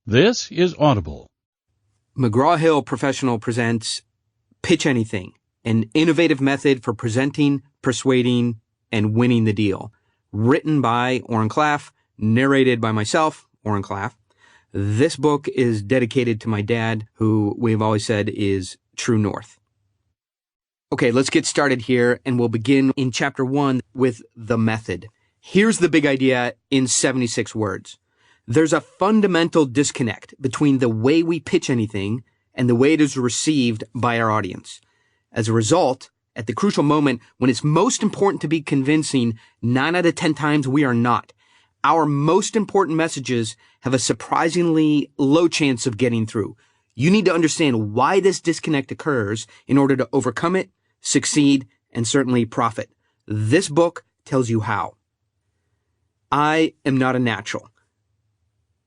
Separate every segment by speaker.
Speaker 1: This is Audible.
Speaker 2: McGraw-Hill Professional presents Pitch Anything, an innovative method for presenting, persuading, and winning the deal. Written by Oren Klaff, narrated by myself, Oren Klaff. This book is dedicated to my dad, who we've always said is true north. Okay, let's get started here, and we'll begin in chapter 1 with the method. Here's the big idea in 76 words. There's a fundamental disconnect between the way we pitch anything and the way it is received by our audience. As a result, at the crucial moment when it's most important to be convincing, 9 out of 10 times we are not. Our most important messages have a surprisingly low chance of getting through. You need to understand why this disconnect occurs in order to overcome it, succeed, and certainly profit. This book tells you how. I am not a natural.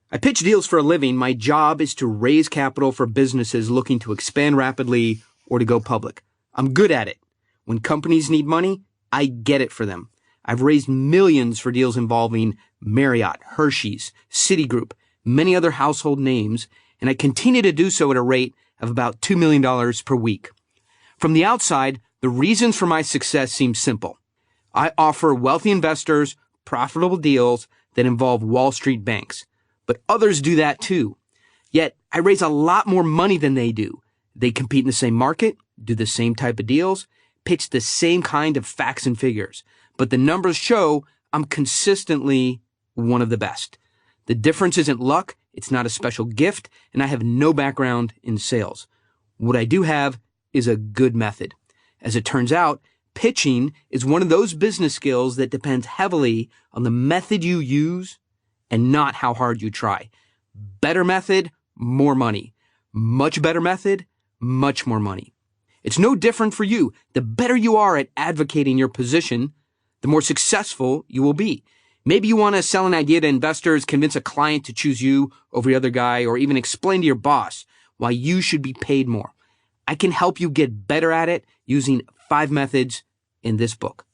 Speaker 2: I pitch deals for a living. My job is to raise capital for businesses looking to expand rapidly or to go public. I'm good at it. When companies need money, I get it for them. I've raised millions for deals involving Marriott, Hershey's, Citigroup, many other household names, and I continue to do so at a rate of about $2 million per week. From the outside, the reasons for my success seem simple. I offer wealthy investors profitable deals that involve Wall Street banks. But others do that too. Yet, I raise a lot more money than they do. They compete in the same market, do the same type of deals, pitch the same kind of facts and figures. But the numbers show I'm consistently one of the best. The difference isn't luck, it's not a special gift, and I have no background in sales. What I do have is a good method. As it turns out, pitching is one of those business skills that depends heavily on the method you use and not how hard you try. Better method, more money. Much better method, much more money. It's no different for you. The better you are at advocating your position, the more successful you will be. Maybe you want to sell an idea to investors, convince a client to choose you over the other guy, or even explain to your boss why you should be paid more. I can help you get better at it using 5 methods in this book.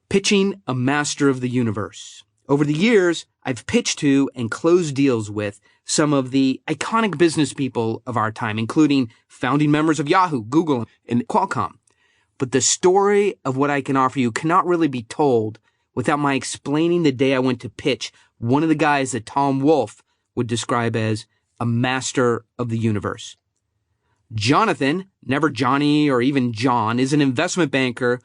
Speaker 2: Pitching a master of the universe. Over the years, I've pitched to and closed deals with some of the iconic business people of our time, including founding members of Yahoo, Google, and Qualcomm. But the story of what I can offer you cannot really be told without my explaining the day I went to pitch one of the guys that Tom Wolfe would describe as a master of the universe. Jonathan, never Johnny or even John, is an investment banker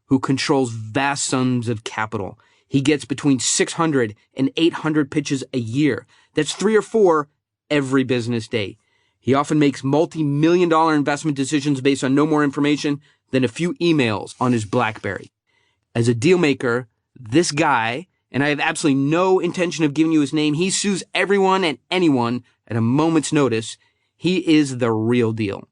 Speaker 2: who controls vast sums of capital. He gets between 600 and 800 pitches a year. That's 3 or 4 every business day. He often makes multi-million-dollar investment decisions based on no more information than a few emails on his BlackBerry. As a deal maker, this guy, and I have absolutely no intention of giving you his name, he sues everyone and anyone at a moment's notice. He is the real deal.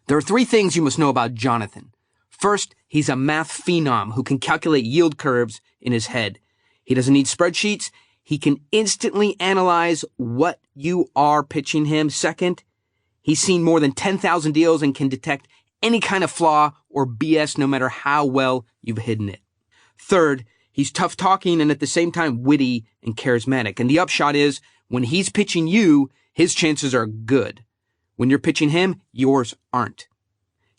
Speaker 2: There are 3 things you must know about Jonathan. First, he's a math phenom who can calculate yield curves in his head. He doesn't need spreadsheets. He can instantly analyze what you are pitching him. Second, he's seen more than 10,000 deals and can detect any kind of flaw or BS no matter how well you've hidden it. Third, he's tough talking and at the same time witty and charismatic. And the upshot is, when he's pitching you, his chances are good. When you're pitching him, yours aren't.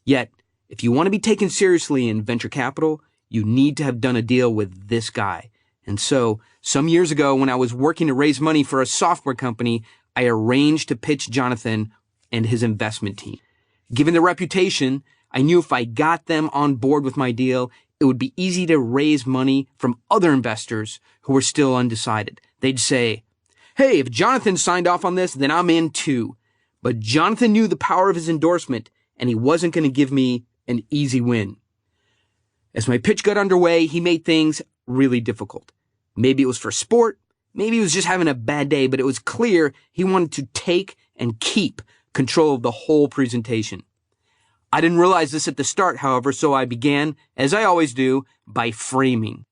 Speaker 2: Yet, if you want to be taken seriously in venture capital, you need to have done a deal with this guy. And so, some years ago when I was working to raise money for a software company, I arranged to pitch Jonathan and his investment team. Given the reputation, I knew if I got them on board with my deal, it would be easy to raise money from other investors who were still undecided. They'd say, "Hey, if Jonathan signed off on this, then I'm in too." But Jonathan knew the power of his endorsement, and he wasn't going to give me an easy win. As my pitch got underway, he made things really difficult. Maybe it was for sport, maybe he was just having a bad day, but it was clear he wanted to take and keep control of the whole presentation. I didn't realize this at the start, however, so I began, as I always do, by framing.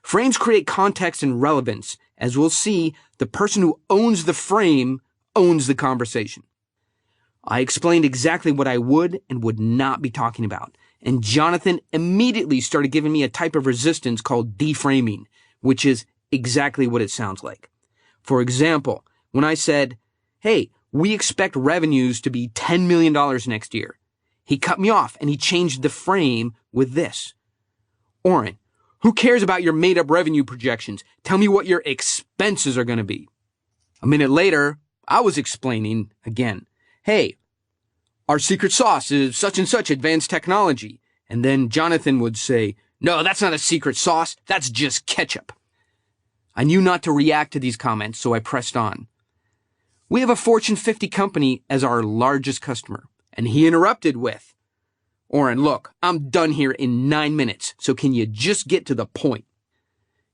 Speaker 2: Frames create context and relevance. As we'll see, the person who owns the frame owns the conversation. I explained exactly what I would and would not be talking about, and Jonathan immediately started giving me a type of resistance called deframing, which is exactly what it sounds like. For example, when I said, hey, we expect revenues to be $10 million next year. He cut me off and he changed the frame with this. Oren, who cares about your made-up revenue projections? Tell me what your expenses are going to be. A minute later, I was explaining again. Hey, our secret sauce is such and such advanced technology. And then Jonathan would say, no, that's not a secret sauce. That's just ketchup. I knew not to react to these comments, so I pressed on. We have a Fortune 50 company as our largest customer. And he interrupted with, Oren, look, I'm done here in 9 minutes, so can you just get to the point?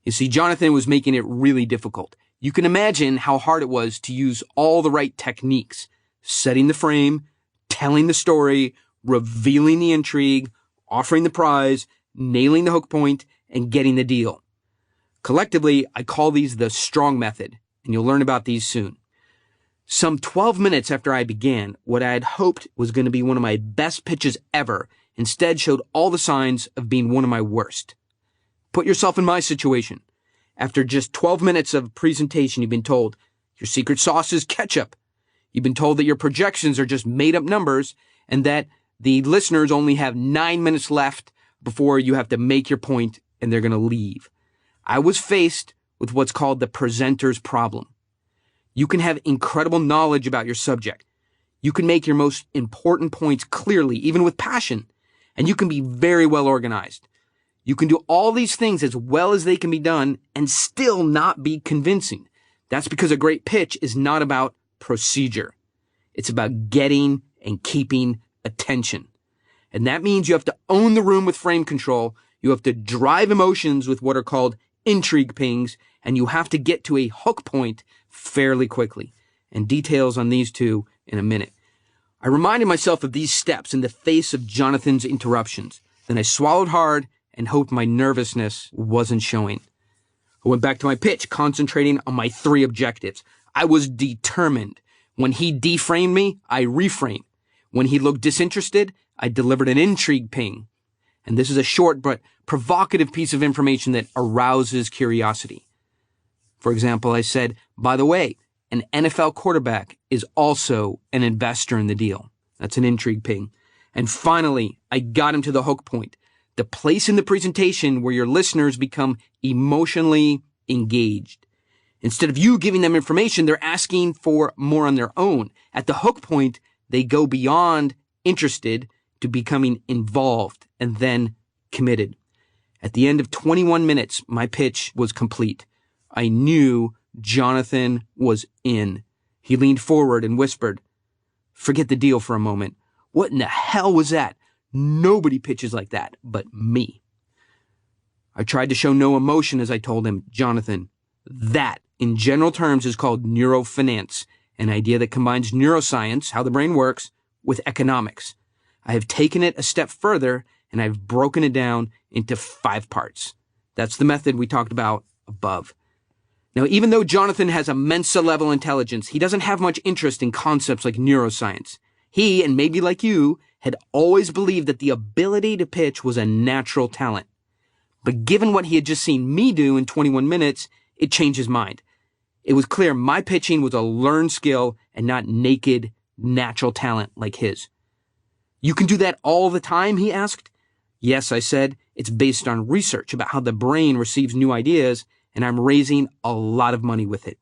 Speaker 2: You see, Jonathan was making it really difficult. You can imagine how hard it was to use all the right techniques, setting the frame, telling the story, revealing the intrigue, offering the prize, nailing the hook point, and getting the deal. Collectively, I call these the strong method, and you'll learn about these soon. Some 12 minutes after I began, what I had hoped was going to be one of my best pitches ever instead showed all the signs of being one of my worst. Put yourself in my situation. After just 12 minutes of presentation, you've been told your secret sauce is ketchup. You've been told that your projections are just made-up numbers and that the listeners only have 9 minutes left before you have to make your point and they're going to leave. I was faced with what's called the presenter's problem. You can have incredible knowledge about your subject. You can make your most important points clearly, even with passion, and you can be very well organized. You can do all these things as well as they can be done and still not be convincing. That's because a great pitch is not about procedure. It's about getting and keeping attention. And that means you have to own the room with frame control. You have to drive emotions with what are called intrigue pings, and you have to get to a hook point fairly quickly. And details on these two in a minute. I reminded myself of these steps in the face of Jonathan's interruptions. Then I swallowed hard and hoped my nervousness wasn't showing. I went back to my pitch, concentrating on my 3 objectives. I was determined. When he deframed me, I reframed. When he looked disinterested, I delivered an intrigue ping. And this is a short but provocative piece of information that arouses curiosity. For example, I said, by the way, an NFL quarterback is also an investor in the deal. That's an intrigue ping. And finally, I got him to the hook point, the place in the presentation where your listeners become emotionally engaged. Instead of you giving them information, they're asking for more on their own. At the hook point, they go beyond interested to becoming involved and then committed. At the end of 21 minutes, my pitch was complete. I knew Jonathan was in. He leaned forward and whispered, forget the deal for a moment. What in the hell was that? Nobody pitches like that but me. I tried to show no emotion as I told him, Jonathan, that in general terms is called neurofinance, an idea that combines neuroscience, how the brain works, with economics. I have taken it a step further and I've broken it down into 5 parts. That's the method we talked about above. Now, even though Jonathan has a Mensa-level intelligence, he doesn't have much interest in concepts like neuroscience. He, and maybe like you, had always believed that the ability to pitch was a natural talent. But given what he had just seen me do in 21 minutes, it changed his mind. It was clear my pitching was a learned skill and not naked, natural talent like his. You can do that all the time, he asked. Yes, I said, it's based on research about how the brain receives new ideas, and I'm raising a lot of money with it.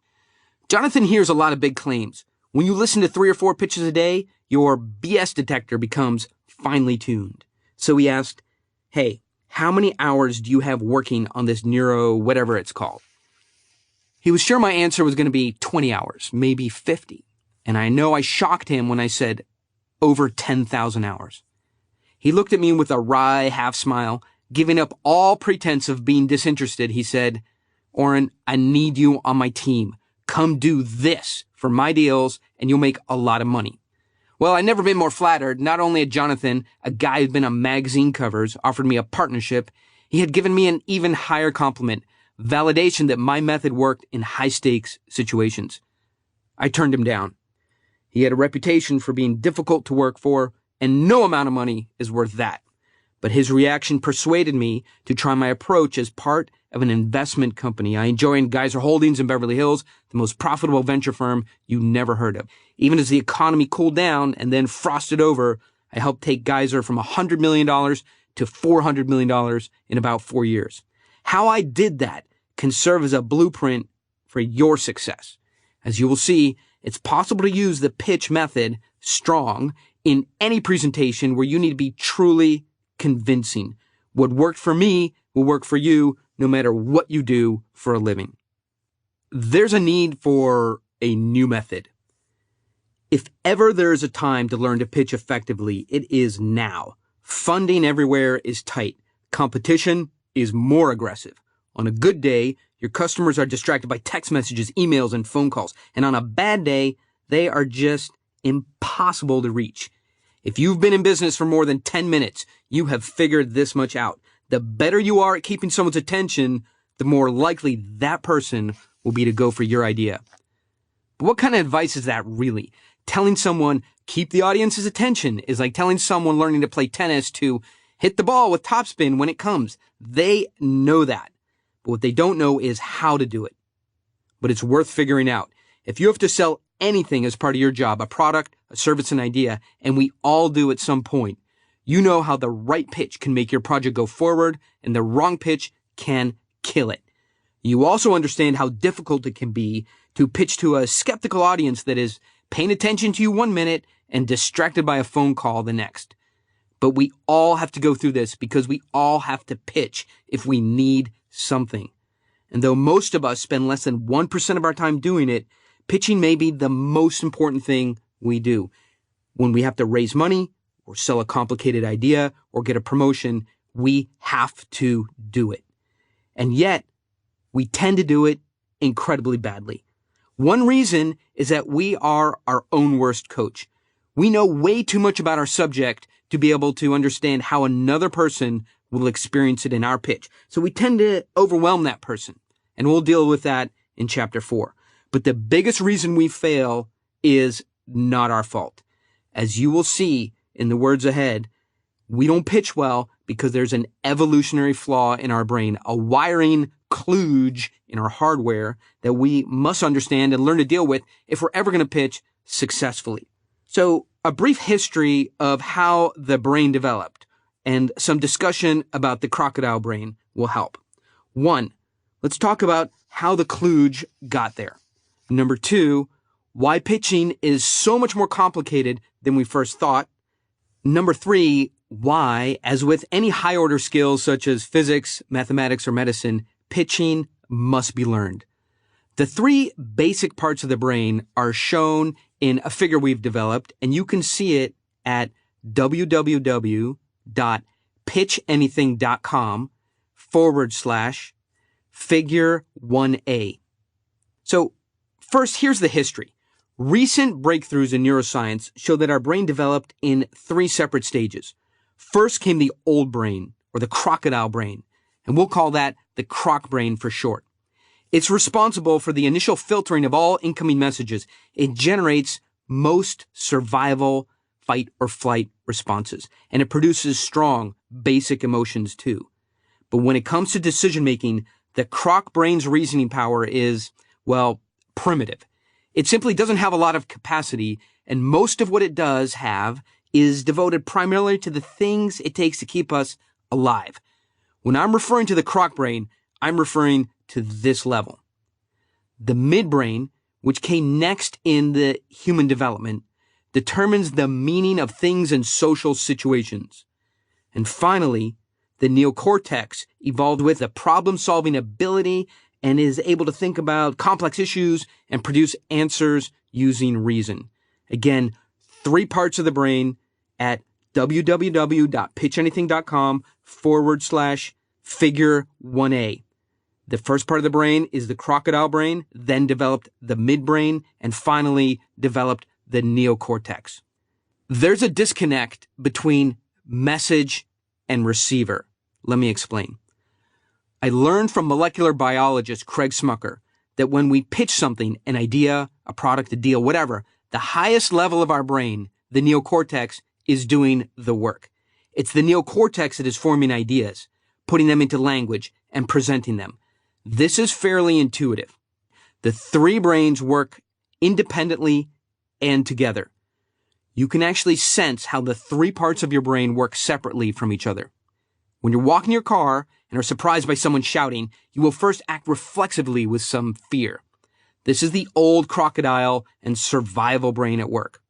Speaker 2: Jonathan hears a lot of big claims. When you listen to 3 or 4 pitches a day, your BS detector becomes finely tuned. So he asked, hey, how many hours do you have working on this neuro whatever it's called? He was sure my answer was going to be 20 hours, maybe 50. And I know I shocked him when I said over 10,000 hours. He looked at me with a wry half smile. Giving up all pretense of being disinterested, he said, Oren, I need you on my team. Come do this for my deals and you'll make a lot of money. Well, I'd never been more flattered. Not only had Jonathan, a guy who'd been on magazine covers, offered me a partnership, he had given me an even higher compliment, validation that my method worked in high-stakes situations. I turned him down. He had a reputation for being difficult to work for, and no amount of money is worth that. But his reaction persuaded me to try my approach as part of an investment company. I joined Geyser Holdings in Beverly Hills, the most profitable venture firm you never heard of. Even as the economy cooled down and then frosted over, I helped take Geyser from $100 million to $400 million in about 4 years. How I did that can serve as a blueprint for your success. As you will see, it's possible to use the pitch method strong in any presentation where you need to be truly convincing. What worked for me will work for you no matter what you do for a living. There's a need for a new method. If ever there is a time to learn to pitch effectively, it is now. Funding everywhere is tight. Competition is more aggressive. On a good day, your customers are distracted by text messages, emails, and phone calls. And on a bad day, they are just impossible to reach. If you've been in business for more than 10 minutes, you have figured this much out. The better you are at keeping someone's attention, the more likely that person will be to go for your idea. But what kind of advice is that really? Telling someone, keep the audience's attention is like telling someone learning to play tennis to hit the ball with topspin when it comes. They know that. But what they don't know is how to do it. But it's worth figuring out. If you have to sell anything as part of your job, a product, a service, an idea, and we all do at some point, you know how the right pitch can make your project go forward and the wrong pitch can kill it. You also understand how difficult it can be to pitch to a skeptical audience that is paying attention to you 1 minute and distracted by a phone call the next. But we all have to go through this because we all have to pitch if we need something. And though most of us spend less than 1% of our time doing it, pitching may be the most important thing we do. When we have to raise money or sell a complicated idea or get a promotion, we have to do it. And yet, we tend to do it incredibly badly. One reason is that we are our own worst coach. We know way too much about our subject to be able to understand how another person will experience it in our pitch. So we tend to overwhelm that person, and we'll deal with that in chapter 4. But the biggest reason we fail is not our fault. As you will see in the words ahead, we don't pitch well because there's an evolutionary flaw in our brain, a wiring kludge in our hardware that we must understand and learn to deal with if we're ever going to pitch successfully. So a brief history of how the brain developed and some discussion about the crocodile brain will help. 1, let's talk about how the kludge got there. Number 2, why pitching is so much more complicated than we first thought. Number 3, why, as with any high order skills such as physics, mathematics, or medicine, pitching must be learned. The 3 basic parts of the brain are shown in a figure we've developed, and you can see it at www.pitchanything.com/figure 1A. So first, here's the history. Recent breakthroughs in neuroscience show that our brain developed in 3 separate stages. First came the old brain, or the crocodile brain, and we'll call that the croc brain for short. It's responsible for the initial filtering of all incoming messages. It generates most survival, fight, or flight responses, and it produces strong, basic emotions too. But when it comes to decision making, the croc brain's reasoning power is, well, primitive. It simply doesn't have a lot of capacity, and most of what it does have is devoted primarily to the things it takes to keep us alive. When I'm referring to the croc brain, I'm referring to this level. The midbrain, which came next in the human development, determines the meaning of things in social situations. And finally, the neocortex evolved with a problem-solving ability and is able to think about complex issues and produce answers using reason. Again, 3 parts of the brain at www.pitchanything.com/figure 1A. The first part of the brain is the crocodile brain, then developed the midbrain, and finally developed the neocortex. There's a disconnect between message and receiver. Let me explain. I learned from molecular biologist Craig Smucker that when we pitch something, an idea, a product, a deal, whatever, the highest level of our brain, the neocortex, is doing the work. It's the neocortex that is forming ideas, putting them into language, and presenting them. This is fairly intuitive. The three brains work independently and together. You can actually sense how the three parts of your brain work separately from each other. When you're walking your car and are surprised by someone shouting, you will first act reflexively with some fear. This is the old crocodile and survival brain at work.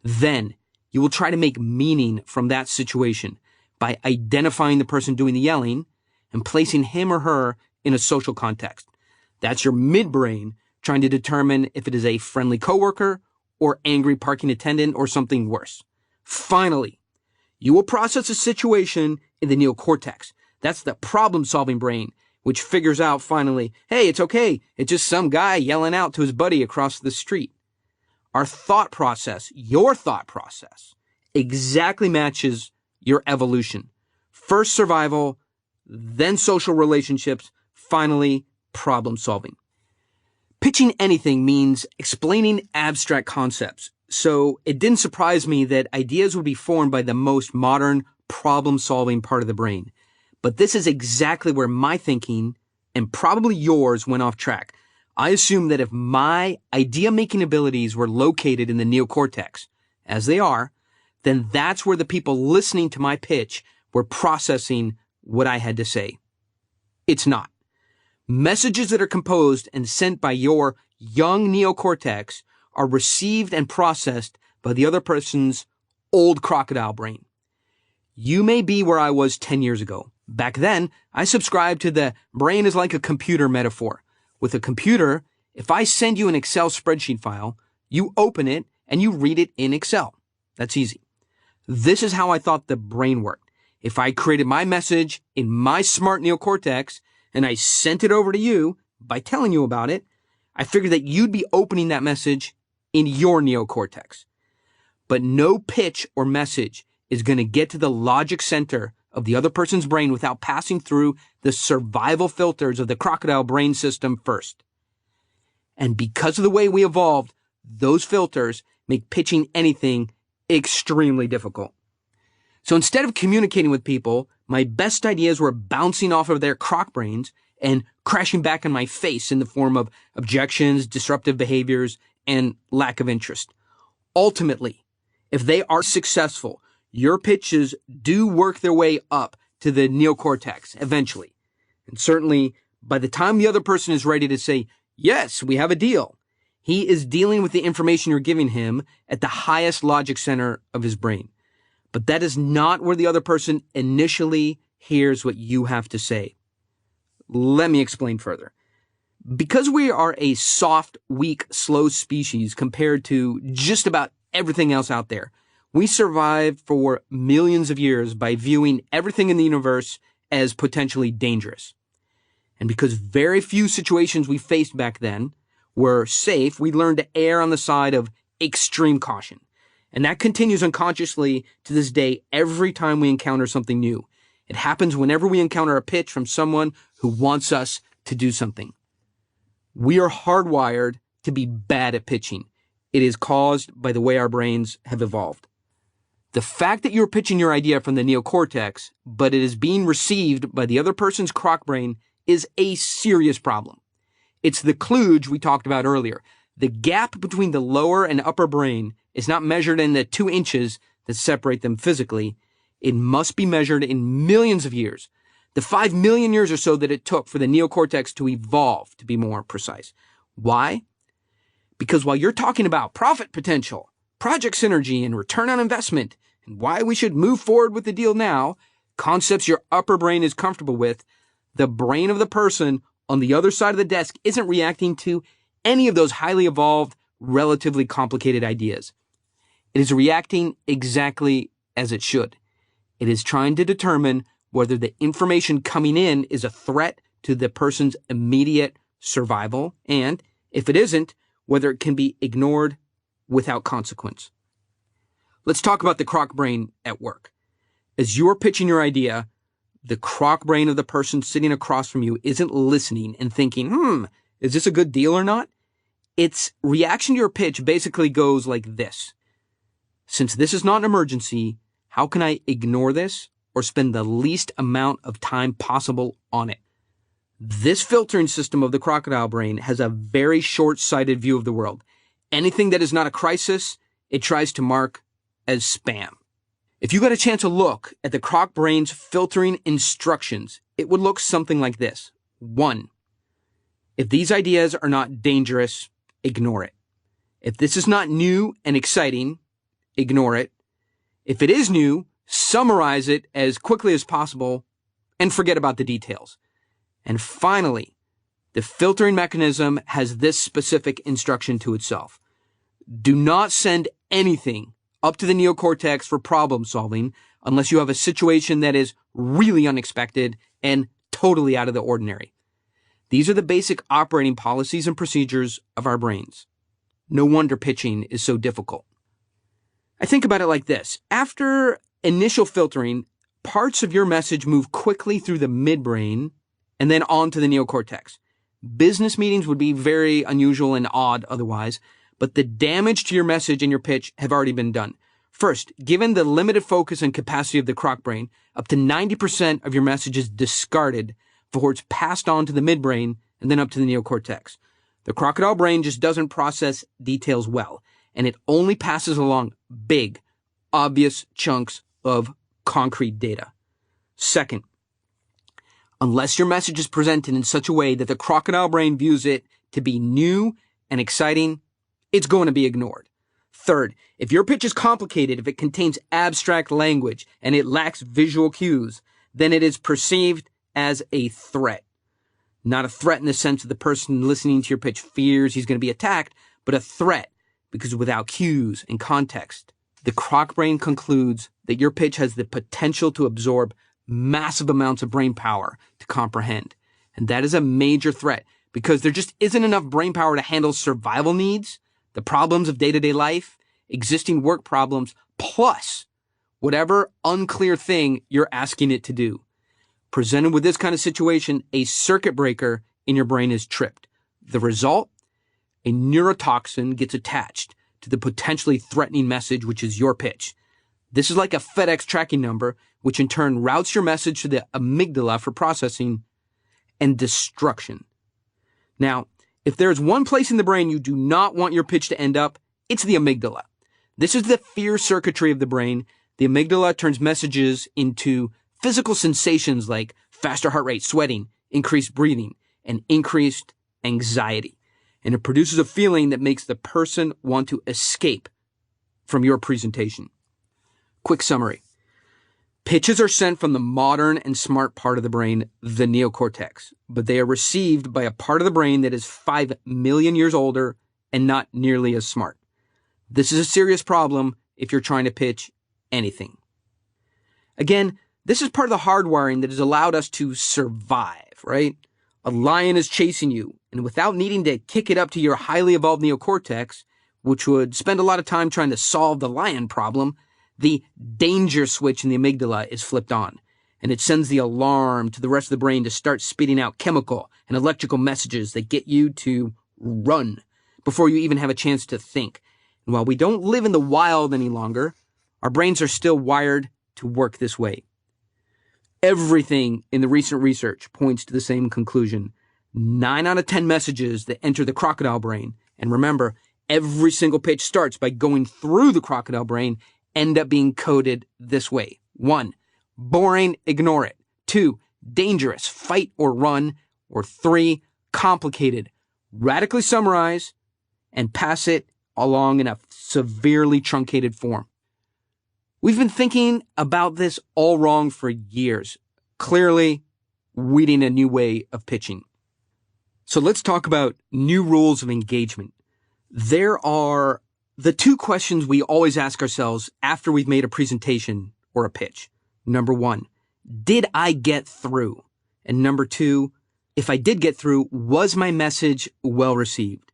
Speaker 2: Then you will try to make meaning from that situation by identifying the person doing the yelling and placing him or her in a social context. That's your midbrain trying to determine if it is a friendly coworker or angry parking attendant or something worse. Finally, you will process a situation in the neocortex. That's the problem-solving brain, which figures out finally, hey, it's okay. It's just some guy yelling out to his buddy across the street. Our thought process, your thought process, exactly matches your evolution. First survival, then social relationships, finally problem solving. Pitching anything means explaining abstract concepts, so it didn't surprise me that ideas would be formed by the most modern problem-solving part of the brain. But this is exactly where my thinking, and probably yours, went off track. I assumed that if my idea-making abilities were located in the neocortex, as they are, then that's where the people listening to my pitch were processing what I had to say. It's not. Messages that are composed and sent by your young neocortex are received and processed by the other person's old crocodile brain. You may be where I was 10 years ago. Back then, I subscribed to the brain is like a computer metaphor. With a computer, if I send you an Excel spreadsheet file, you open it and you read it in Excel. That's easy. This is how I thought the brain worked. If I created my message in my smart neocortex and I sent it over to you by telling you about it, I figured that you'd be opening that message in your neocortex. But no pitch or message is going to get to the logic center of the other person's brain without passing through the survival filters of the crocodile brain system first. And because of the way we evolved, those filters make pitching anything extremely difficult. So instead of communicating with people, my best ideas were bouncing off of their croc brains and crashing back in my face in the form of objections, disruptive behaviors, and lack of interest. Ultimately, if they are successful, your pitches do work their way up to the neocortex eventually. And certainly, by the time the other person is ready to say, yes, we have a deal, he is dealing with the information you're giving him at the highest logic center of his brain. But that is not where the other person initially hears what you have to say. Let me explain further. Because we are a soft, weak, slow species compared to just about everything else out there, we survived for millions of years by viewing everything in the universe as potentially dangerous. And because very few situations we faced back then were safe, we learned to err on the side of extreme caution. And that continues unconsciously to this day every time we encounter something new. It happens whenever we encounter a pitch from someone who wants us to do something. We are hardwired to be bad at pitching. It is caused by the way our brains have evolved. The fact that you're pitching your idea from the neocortex, but it is being received by the other person's croc brain, is a serious problem. It's the kludge we talked about earlier. The gap between the lower and upper brain is not measured in the 2 inches that separate them physically. It must be measured in millions of years. The 5 million years or so that it took for the neocortex to evolve, to be more precise. Why? Because while you're talking about profit potential, project synergy, and return on investment, and why we should move forward with the deal now, concepts your upper brain is comfortable with, the brain of the person on the other side of the desk isn't reacting to any of those highly evolved, relatively complicated ideas. It is reacting exactly as it should. It is trying to determine whether the information coming in is a threat to the person's immediate survival, and, if it isn't, whether it can be ignored without consequence. Let's talk about the croc brain at work. As you're pitching your idea, the croc brain of the person sitting across from you isn't listening and thinking, is this a good deal or not? Its reaction to your pitch basically goes like this. Since this is not an emergency, how can I ignore this or spend the least amount of time possible on it? This filtering system of the crocodile brain has a very short-sighted view of the world. Anything that is not a crisis, it tries to mark as spam. If you got a chance to look at the croc brain's filtering instructions, it would look something like this. 1. If these ideas are not dangerous, ignore it. If this is not new and exciting, ignore it. If it is new, summarize it as quickly as possible and forget about the details. And finally, the filtering mechanism has this specific instruction to itself. Do not send anything up to the neocortex for problem solving unless you have a situation that is really unexpected and totally out of the ordinary. These are the basic operating policies and procedures of our brains. No wonder pitching is so difficult. I think about it like this. After initial filtering, parts of your message move quickly through the midbrain and then on to the neocortex. Business meetings would be very unusual and odd otherwise, but the damage to your message and your pitch have already been done. First, given the limited focus and capacity of the croc brain, up to 90% of your message is discarded before it's passed on to the midbrain and then up to the neocortex. The crocodile brain just doesn't process details well, and it only passes along big, obvious chunks of concrete data. Second, unless your message is presented in such a way that the crocodile brain views it to be new and exciting, it's going to be ignored. Third, if your pitch is complicated, if it contains abstract language and it lacks visual cues, then it is perceived as a threat. Not a threat in the sense that the person listening to your pitch fears he's going to be attacked, but a threat because without cues and context, the croc brain concludes that your pitch has the potential to absorb massive amounts of brain power to comprehend. And that is a major threat because there just isn't enough brain power to handle survival needs, the problems of day-to-day life, existing work problems, plus whatever unclear thing you're asking it to do. Presented with this kind of situation, a circuit breaker in your brain is tripped. The result? A neurotoxin gets attached to the potentially threatening message, which is your pitch. This is like a FedEx tracking number, which in turn routes your message to the amygdala for processing and destruction. Now, if there is one place in the brain you do not want your pitch to end up, it's the amygdala. This is the fear circuitry of the brain. The amygdala turns messages into physical sensations like faster heart rate, sweating, increased breathing, and increased anxiety. And it produces a feeling that makes the person want to escape from your presentation. Quick summary. Pitches are sent from the modern and smart part of the brain, the neocortex, but they are received by a part of the brain that is 5 million years older and not nearly as smart. This is a serious problem if you're trying to pitch anything. Again, this is part of the hardwiring that has allowed us to survive, right? A lion is chasing you, and without needing to kick it up to your highly evolved neocortex, which would spend a lot of time trying to solve the lion problem, the danger switch in the amygdala is flipped on, and it sends the alarm to the rest of the brain to start spitting out chemical and electrical messages that get you to run before you even have a chance to think. And while we don't live in the wild any longer, our brains are still wired to work this way. Everything in the recent research points to the same conclusion. 9 out of 10 messages that enter the crocodile brain, and remember, every single pitch starts by going through the crocodile brain, end up being coded this way. 1, boring, ignore it. 2, dangerous, fight or run. Or 3, complicated, radically summarize and pass it along in a severely truncated form. We've been thinking about this all wrong for years. Clearly, we need a new way of pitching. So let's talk about new rules of engagement. There are the 2 questions we always ask ourselves after we've made a presentation or a pitch. Number 1, did I get through? And number 2, if I did get through, was my message well received?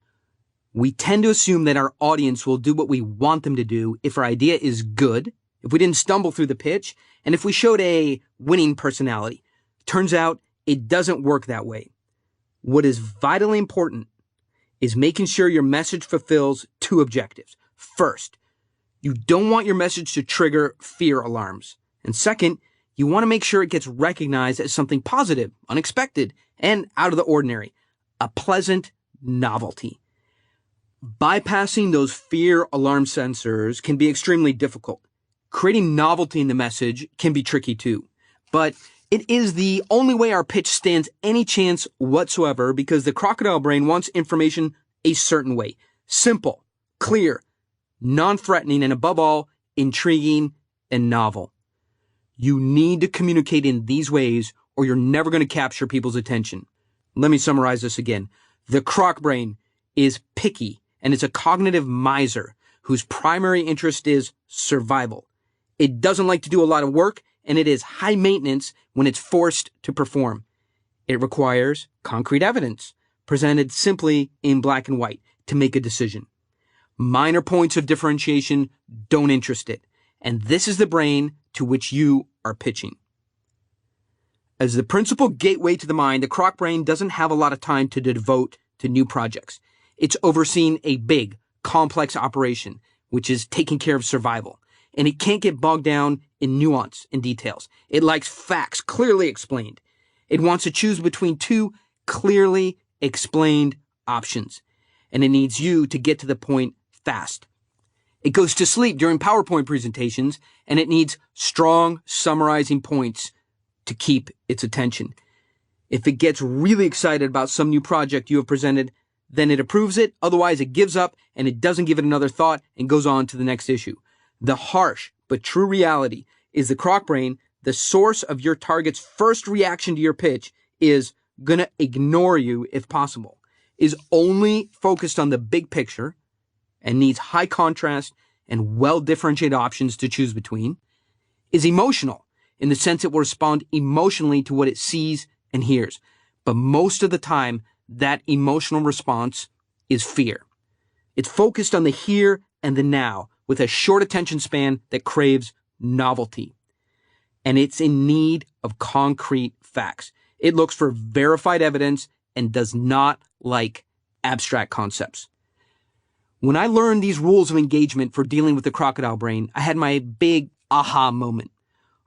Speaker 2: We tend to assume that our audience will do what we want them to do if our idea is good, if we didn't stumble through the pitch, and if we showed a winning personality. Turns out it doesn't work that way. What is vitally important is making sure your message fulfills 2 objectives. First, you don't want your message to trigger fear alarms. And second, you want to make sure it gets recognized as something positive, unexpected, and out of the ordinary, a pleasant novelty. Bypassing those fear alarm sensors can be extremely difficult. Creating novelty in the message can be tricky too, but it is the only way our pitch stands any chance whatsoever because the crocodile brain wants information a certain way. Simple, clear, non-threatening, and above all, intriguing and novel. You need to communicate in these ways or you're never going to capture people's attention. Let me summarize this again. The croc brain is picky and it's a cognitive miser whose primary interest is survival. It doesn't like to do a lot of work and it is high maintenance when it's forced to perform. It requires concrete evidence presented simply in black and white to make a decision. Minor points of differentiation don't interest it. And this is the brain to which you are pitching. As the principal gateway to the mind, the croc brain doesn't have a lot of time to devote to new projects. It's overseeing a big, complex operation, which is taking care of survival. And it can't get bogged down in nuance and details. It likes facts clearly explained. It wants to choose between two clearly explained options. And it needs you to get to the point fast. It goes to sleep during PowerPoint presentations, and it needs strong summarizing points to keep its attention. If it gets really excited about some new project you have presented, then it approves it. Otherwise, it gives up and it doesn't give it another thought and goes on to the next issue. The harsh but true reality is the croc brain, the source of your target's first reaction to your pitch, is going to ignore you if possible, is only focused on the big picture, and needs high contrast and well-differentiated options to choose between, is emotional in the sense it will respond emotionally to what it sees and hears. But most of the time, that emotional response is fear. It's focused on the here and the now with a short attention span that craves novelty. And it's in need of concrete facts. It looks for verified evidence and does not like abstract concepts. When I learned these rules of engagement for dealing with the crocodile brain, I had my big aha moment.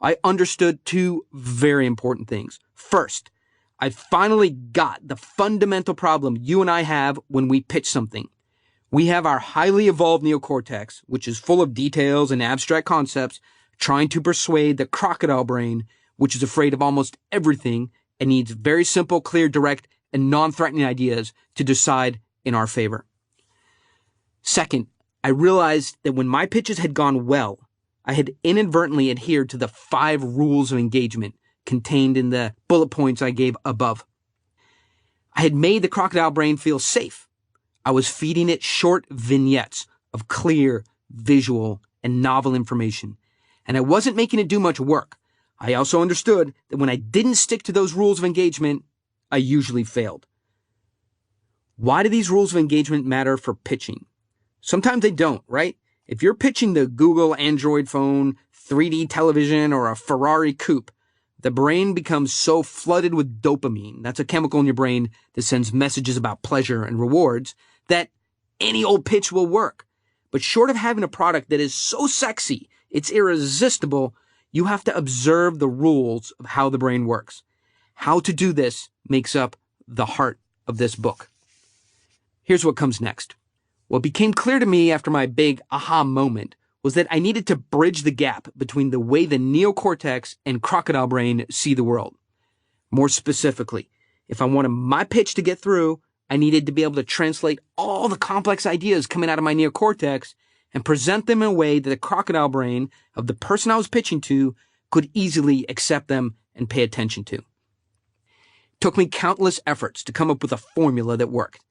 Speaker 2: I understood two very important things. First, I finally got the fundamental problem you and I have when we pitch something. We have our highly evolved neocortex, which is full of details and abstract concepts, trying to persuade the crocodile brain, which is afraid of almost everything and needs very simple, clear, direct, and non-threatening ideas to decide in our favor. Second, I realized that when my pitches had gone well, I had inadvertently adhered to the 5 rules of engagement contained in the bullet points I gave above. I had made the crocodile brain feel safe. I was feeding it short vignettes of clear, visual, and novel information. And I wasn't making it do much work. I also understood that when I didn't stick to those rules of engagement, I usually failed. Why do these rules of engagement matter for pitching? Sometimes they don't, right? If you're pitching the Google Android phone, 3D television, or a Ferrari coupe, the brain becomes so flooded with dopamine, that's a chemical in your brain that sends messages about pleasure and rewards, that any old pitch will work. But short of having a product that is so sexy, it's irresistible, you have to observe the rules of how the brain works. How to do this makes up the heart of this book. Here's what comes next. What became clear to me after my big aha moment was that I needed to bridge the gap between the way the neocortex and crocodile brain see the world. More specifically, if I wanted my pitch to get through, I needed to be able to translate all the complex ideas coming out of my neocortex and present them in a way that the crocodile brain of the person I was pitching to could easily accept them and pay attention to. It took me countless efforts to come up with a formula that worked.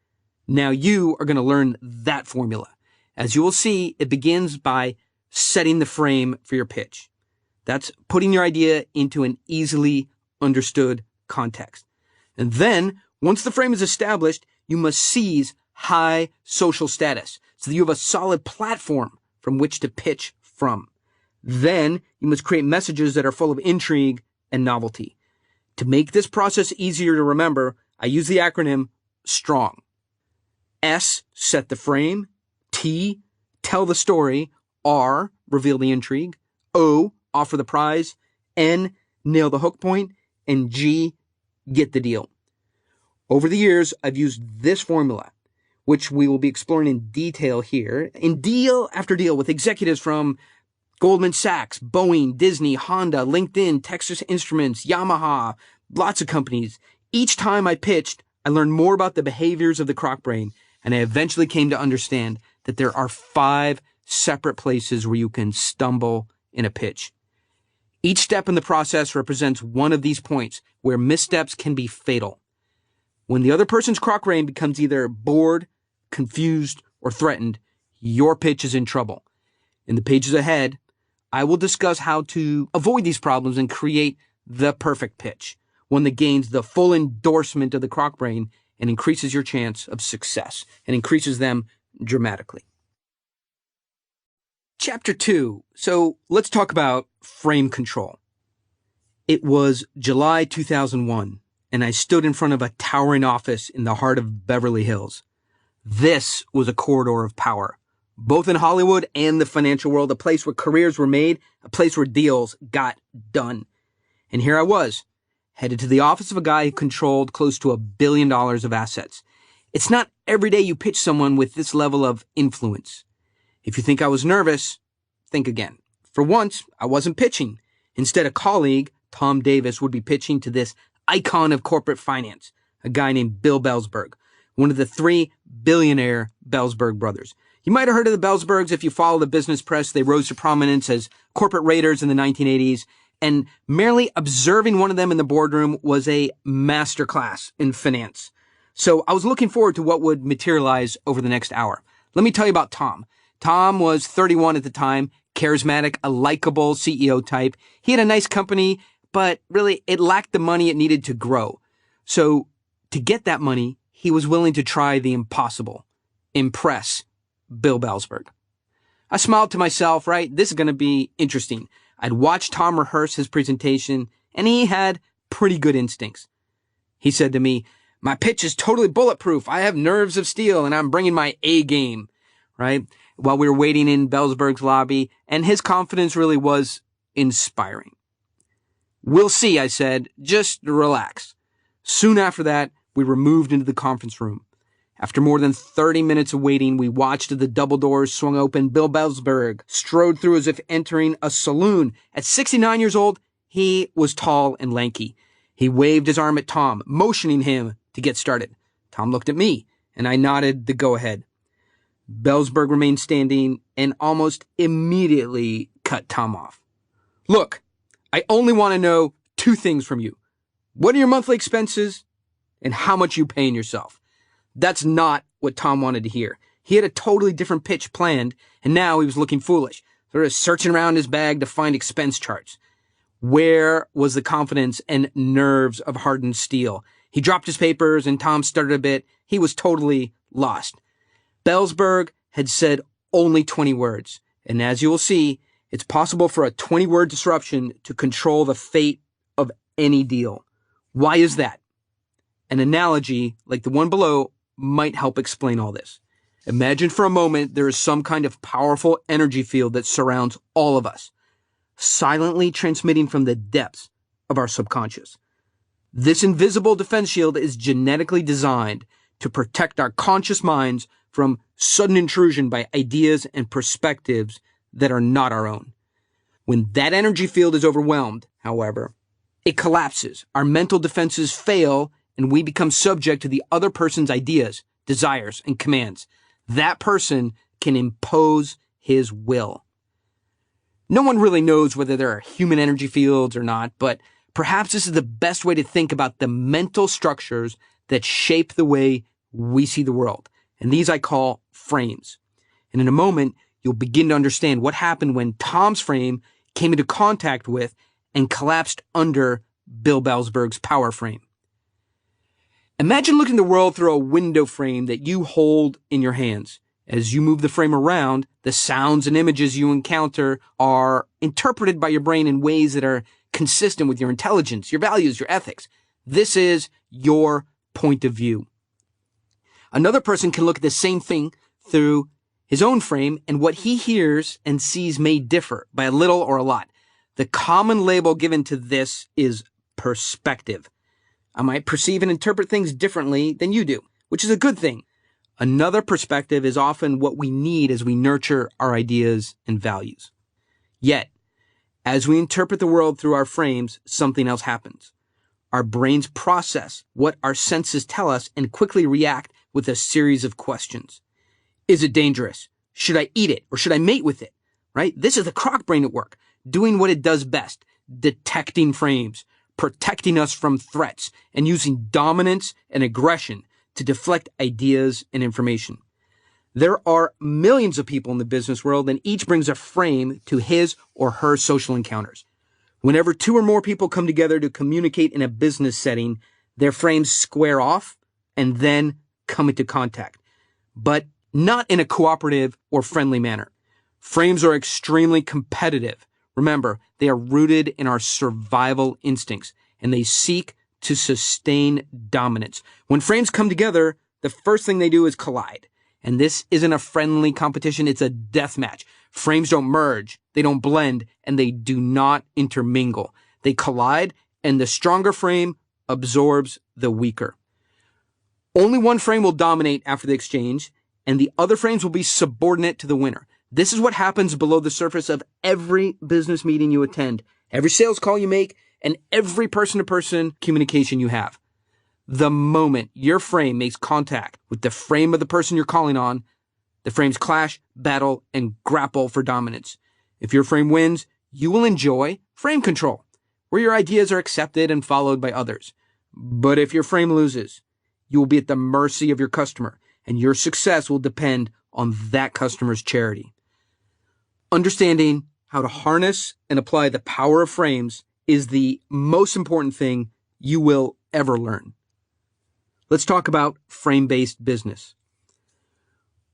Speaker 2: Now you are going to learn that formula. As you will see, it begins by setting the frame for your pitch. That's putting your idea into an easily understood context. And then, once the frame is established, you must seize high social status so that you have a solid platform from which to pitch from. Then, you must create messages that are full of intrigue and novelty. To make this process easier to remember, I use the acronym STRONG. S, set the frame. T, tell the story. R, reveal the intrigue. O, offer the prize. N, nail the hook point. And G, get the deal. Over the years, I've used this formula, which we will be exploring in detail here, in deal after deal with executives from Goldman Sachs, Boeing, Disney, Honda, LinkedIn, Texas Instruments, Yamaha, lots of companies. Each time I pitched, I learned more about the behaviors of the croc brain, and I eventually came to understand that there are 5 separate places where you can stumble in a pitch. Each step in the process represents one of these points where missteps can be fatal. When the other person's croc brain becomes either bored, confused, or threatened, your pitch is in trouble. In the pages ahead, I will discuss how to avoid these problems and create the perfect pitch, one that gains the full endorsement of the croc brain and increases your chance of success and increases them dramatically. Chapter 2. So let's talk about frame control. It was July 2001, and I stood in front of a towering office in the heart of Beverly Hills. This was a corridor of power, both in Hollywood and the financial world, a place where careers were made, a place where deals got done. And here I was, headed to the office of a guy who controlled close to $1 billion of assets. It's not every day you pitch someone with this level of influence. If you think I was nervous, think again. For once, I wasn't pitching. Instead, a colleague, Tom Davis, would be pitching to this icon of corporate finance, a guy named Bill Belzberg, one of the 3 billionaire Belzberg brothers. You might have heard of the Belzbergs if you follow the business press. They rose to prominence as corporate raiders in the 1980s, and merely observing one of them in the boardroom was a masterclass in finance. So I was looking forward to what would materialize over the next hour. Let me tell you about Tom. Tom was 31 at the time, charismatic, a likable CEO type. He had a nice company, but really it lacked the money it needed to grow. So to get that money, he was willing to try the impossible, impress Bill Belzberg. I smiled to myself, right? This is going to be interesting. I'd watched Tom rehearse his presentation, and he had pretty good instincts. He said to me, "My pitch is totally bulletproof. I have nerves of steel, and I'm bringing my A game," right? While we were waiting in Belzberg's lobby, and his confidence really was inspiring. "We'll see," I said. "Just relax." Soon after that, we were moved into the conference room. After more than 30 minutes of waiting, we watched as the double doors swung open. Bill Belzberg strode through as if entering a saloon. At 69 years old, he was tall and lanky. He waved his arm at Tom, motioning him to get started. Tom looked at me, and I nodded the go-ahead. Belzberg remained standing and almost immediately cut Tom off. "Look, I only want to know 2 things from you. What are your monthly expenses and how much you paying yourself?" That's not what Tom wanted to hear. He had a totally different pitch planned, and now he was looking foolish, sort of searching around his bag to find expense charts. Where was the confidence and nerves of hardened steel? He dropped his papers, and Tom stuttered a bit. He was totally lost. Belzberg had said only 20 words, and as you will see, it's possible for a 20-word disruption to control the fate of any deal. Why is that? An analogy like the one below might help explain all this. Imagine for a moment there is some kind of powerful energy field that surrounds all of us, silently transmitting from the depths of our subconscious. This invisible defense shield is genetically designed to protect our conscious minds from sudden intrusion by ideas and perspectives that are not our own. When that energy field is overwhelmed, however, it collapses. Our mental defenses fail, and we become subject to the other person's ideas, desires, and commands. That person can impose his will. No one really knows whether there are human energy fields or not, but perhaps this is the best way to think about the mental structures that shape the way we see the world. And these I call frames. And in a moment, you'll begin to understand what happened when Tom's frame came into contact with and collapsed under Bill Belzberg's power frame. Imagine looking at the world through a window frame that you hold in your hands. As you move the frame around, the sounds and images you encounter are interpreted by your brain in ways that are consistent with your intelligence, your values, your ethics. This is your point of view. Another person can look at the same thing through his own frame, and what he hears and sees may differ by a little or a lot. The common label given to this is perspective. I might perceive and interpret things differently than you do, which is a good thing. Another perspective is often what we need as we nurture our ideas and values. Yet, as we interpret the world through our frames, something else happens. Our brains process what our senses tell us and quickly react with a series of questions. Is it dangerous? Should I eat it or should I mate with it? Right? This is the croc brain at work, doing what it does best, detecting frames, protecting us from threats, and using dominance and aggression to deflect ideas and information. There are millions of people in the business world, and each brings a frame to his or her social encounters. Whenever two or more people come together to communicate in a business setting, their frames square off and then come into contact, but not in a cooperative or friendly manner. Frames are extremely competitive. Remember, they are rooted in our survival instincts, and they seek to sustain dominance. When frames come together, the first thing they do is collide. And this isn't a friendly competition, it's a death match. Frames don't merge, they don't blend, and they do not intermingle. They collide, and the stronger frame absorbs the weaker. Only one frame will dominate after the exchange, and the other frames will be subordinate to the winner. This is what happens below the surface of every business meeting you attend, every sales call you make, and every person-to-person communication you have. The moment your frame makes contact with the frame of the person you're calling on, the frames clash, battle, and grapple for dominance. If your frame wins, you will enjoy frame control, where your ideas are accepted and followed by others. But if your frame loses, you will be at the mercy of your customer, and your success will depend on that customer's charity. Understanding how to harness and apply the power of frames is the most important thing you will ever learn. Let's talk about frame-based business.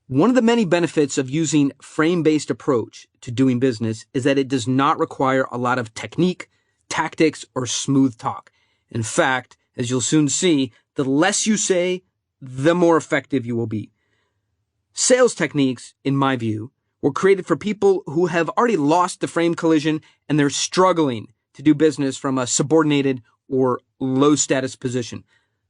Speaker 2: One of the many benefits of using frame-based approach to doing business is that it does not require a lot of technique, tactics, or smooth talk. In fact, as you'll soon see, the less you say, the more effective you will be. Sales techniques, in my view, were created for people who have already lost the frame collision and they're struggling to do business from a subordinated or low-status position.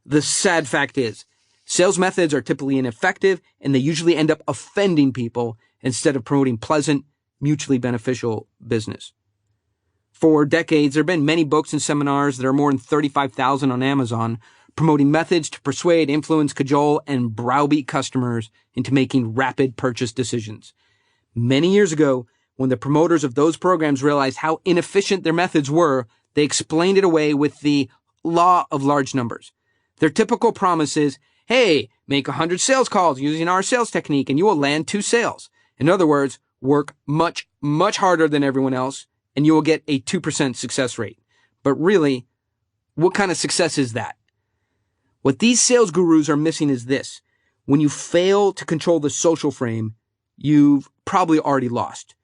Speaker 2: The sad fact is, sales methods are typically ineffective and they usually end up offending people instead of promoting pleasant, mutually beneficial business. For decades, there have been many books and seminars, there are more than 35,000 on Amazon, promoting methods to persuade, influence, cajole, and browbeat customers into making rapid purchase decisions. Many years ago, when the promoters of those programs realized how inefficient their methods were, they explained it away with the law of large numbers. Their typical promise is, hey, make 100 sales calls using our sales technique and you will land 2 sales. In other words, work much, much harder than everyone else and you will get a 2% success rate. But really, what kind of success is that? What these sales gurus are missing is this. When you fail to control the social frame, you've probably already lost.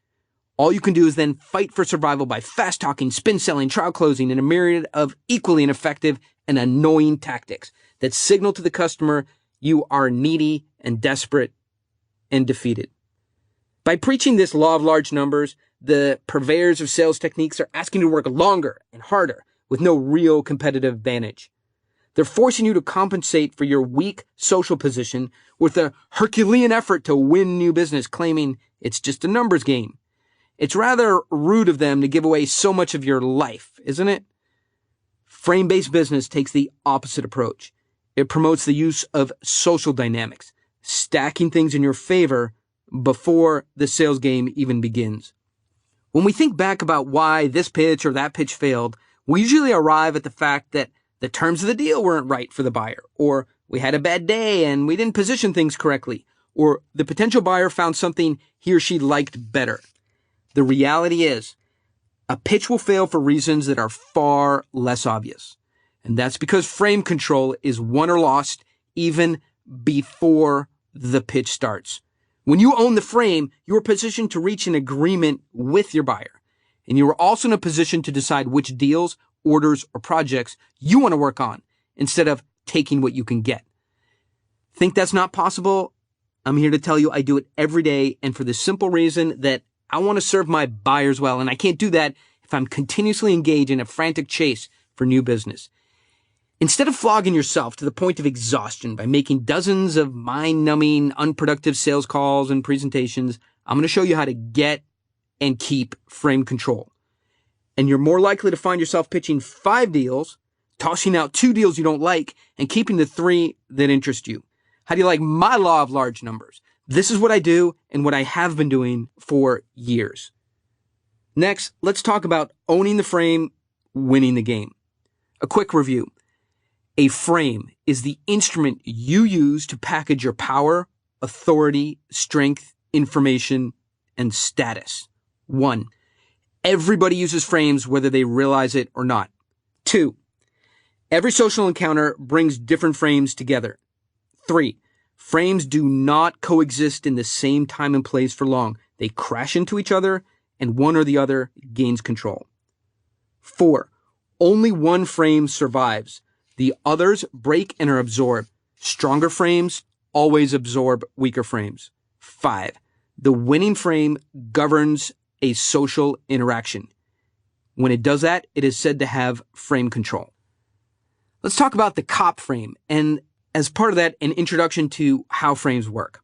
Speaker 2: All you can do is then fight for survival by fast talking, spin selling, trial closing, and a myriad of equally ineffective and annoying tactics that signal to the customer you are needy and desperate and defeated. By preaching this law of large numbers, the purveyors of sales techniques are asking you to work longer and harder with no real competitive advantage. They're forcing you to compensate for your weak social position with a Herculean effort to win new business, claiming it's just a numbers game. It's rather rude of them to give away so much of your life, isn't it? Frame-based business takes the opposite approach. It promotes the use of social dynamics, stacking things in your favor before the sales game even begins. When we think back about why this pitch or that pitch failed, we usually arrive at the fact that the terms of the deal weren't right for the buyer, or we had a bad day and we didn't position things correctly, or the potential buyer found something he or she liked better. The reality is, a pitch will fail for reasons that are far less obvious. And that's because frame control is won or lost even before the pitch starts. When you own the frame, you are positioned to reach an agreement with your buyer. And you are also in a position to decide which deals, orders, or projects you want to work on instead of taking what you can get. Think that's not possible? I'm here to tell you I do it every day, and for the simple reason that I want to serve my buyers well, and I can't do that if I'm continuously engaged in a frantic chase for new business. Instead of flogging yourself to the point of exhaustion by making dozens of mind-numbing, unproductive sales calls and presentations, I'm going to show you how to get and keep frame control. And you're more likely to find yourself pitching 5 deals, tossing out 2 deals you don't like, and keeping the 3 that interest you. How do you like my law of large numbers? This is what I do and what I have been doing for years. Next, let's talk about owning the frame, winning the game. A quick review. A frame is the instrument you use to package your power, authority, strength, information, and status. 1. Everybody uses frames whether they realize it or not. 2. Every social encounter brings different frames together. 3. Frames do not coexist in the same time and place for long. They crash into each other, and one or the other gains control. 4. Only one frame survives. The others break and are absorbed. Stronger frames always absorb weaker frames. 5. The winning frame governs a social interaction. When it does that, it is said to have frame control. Let's talk about the COP frame, and as part of that, an introduction to how frames work.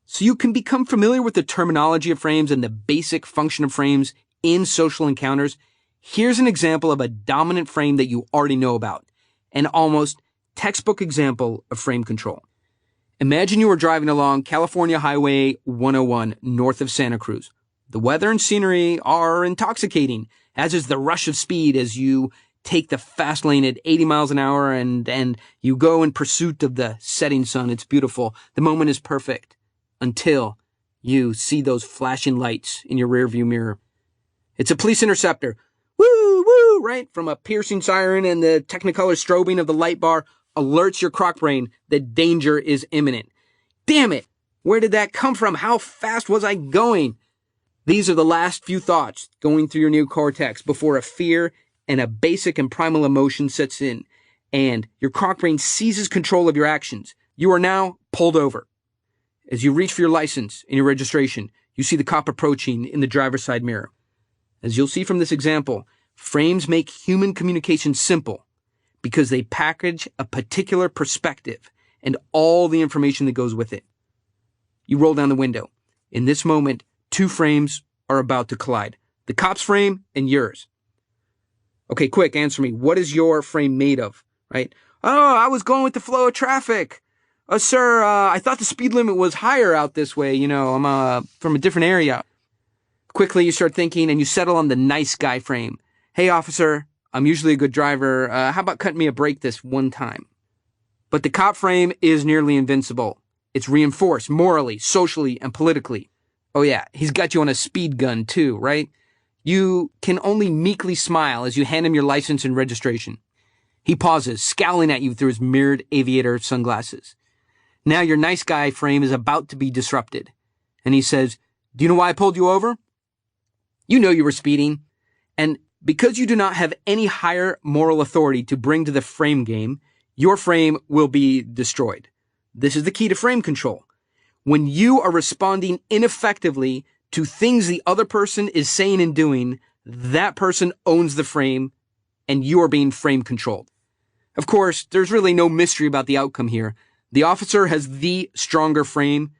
Speaker 2: So you can become familiar with the terminology of frames and the basic function of frames in social encounters. Here's an example of a dominant frame that you already know about, an almost textbook example of frame control. Imagine you were driving along California Highway 101 north of Santa Cruz. The weather and scenery are intoxicating, as is the rush of speed as you take the fast lane at 80 miles an hour and you go in pursuit of the setting sun. It's beautiful. The moment is perfect until you see those flashing lights in your rearview mirror. It's a police interceptor. Woo, woo, right? From a piercing siren and the technicolor strobing of the light bar alerts your croc brain that danger is imminent. Damn it! Where did that come from? How fast was I going? These are the last few thoughts going through your neocortex before a fear and a basic and primal emotion sets in, and your croc brain seizes control of your actions. You are now pulled over. As you reach for your license and your registration, you see the cop approaching in the driver's side mirror. As you'll see from this example, frames make human communication simple because they package a particular perspective and all the information that goes with it. You roll down the window. In this moment, 2 frames are about to collide. The cop's frame and yours. Okay, quick, answer me. What is your frame made of, right? Oh, I was going with the flow of traffic. Sir, I thought the speed limit was higher out this way. You know, I'm from a different area. Quickly, you start thinking and you settle on the nice guy frame. Hey, officer, I'm usually a good driver. How about cutting me a break this one time? But the cop frame is nearly invincible. It's reinforced morally, socially, and politically. Oh yeah, he's got you on a speed gun too, right? You can only meekly smile as you hand him your license and registration. He pauses, scowling at you through his mirrored aviator sunglasses. Now your nice guy frame is about to be disrupted. And he says, "Do you know why I pulled you over? You know you were speeding. And because you do not have any higher moral authority to bring to the frame game, your frame will be destroyed." This is the key to frame control. When you are responding ineffectively to things the other person is saying and doing, that person owns the frame and you are being frame controlled. Of course, there's really no mystery about the outcome here. The officer has the stronger frame.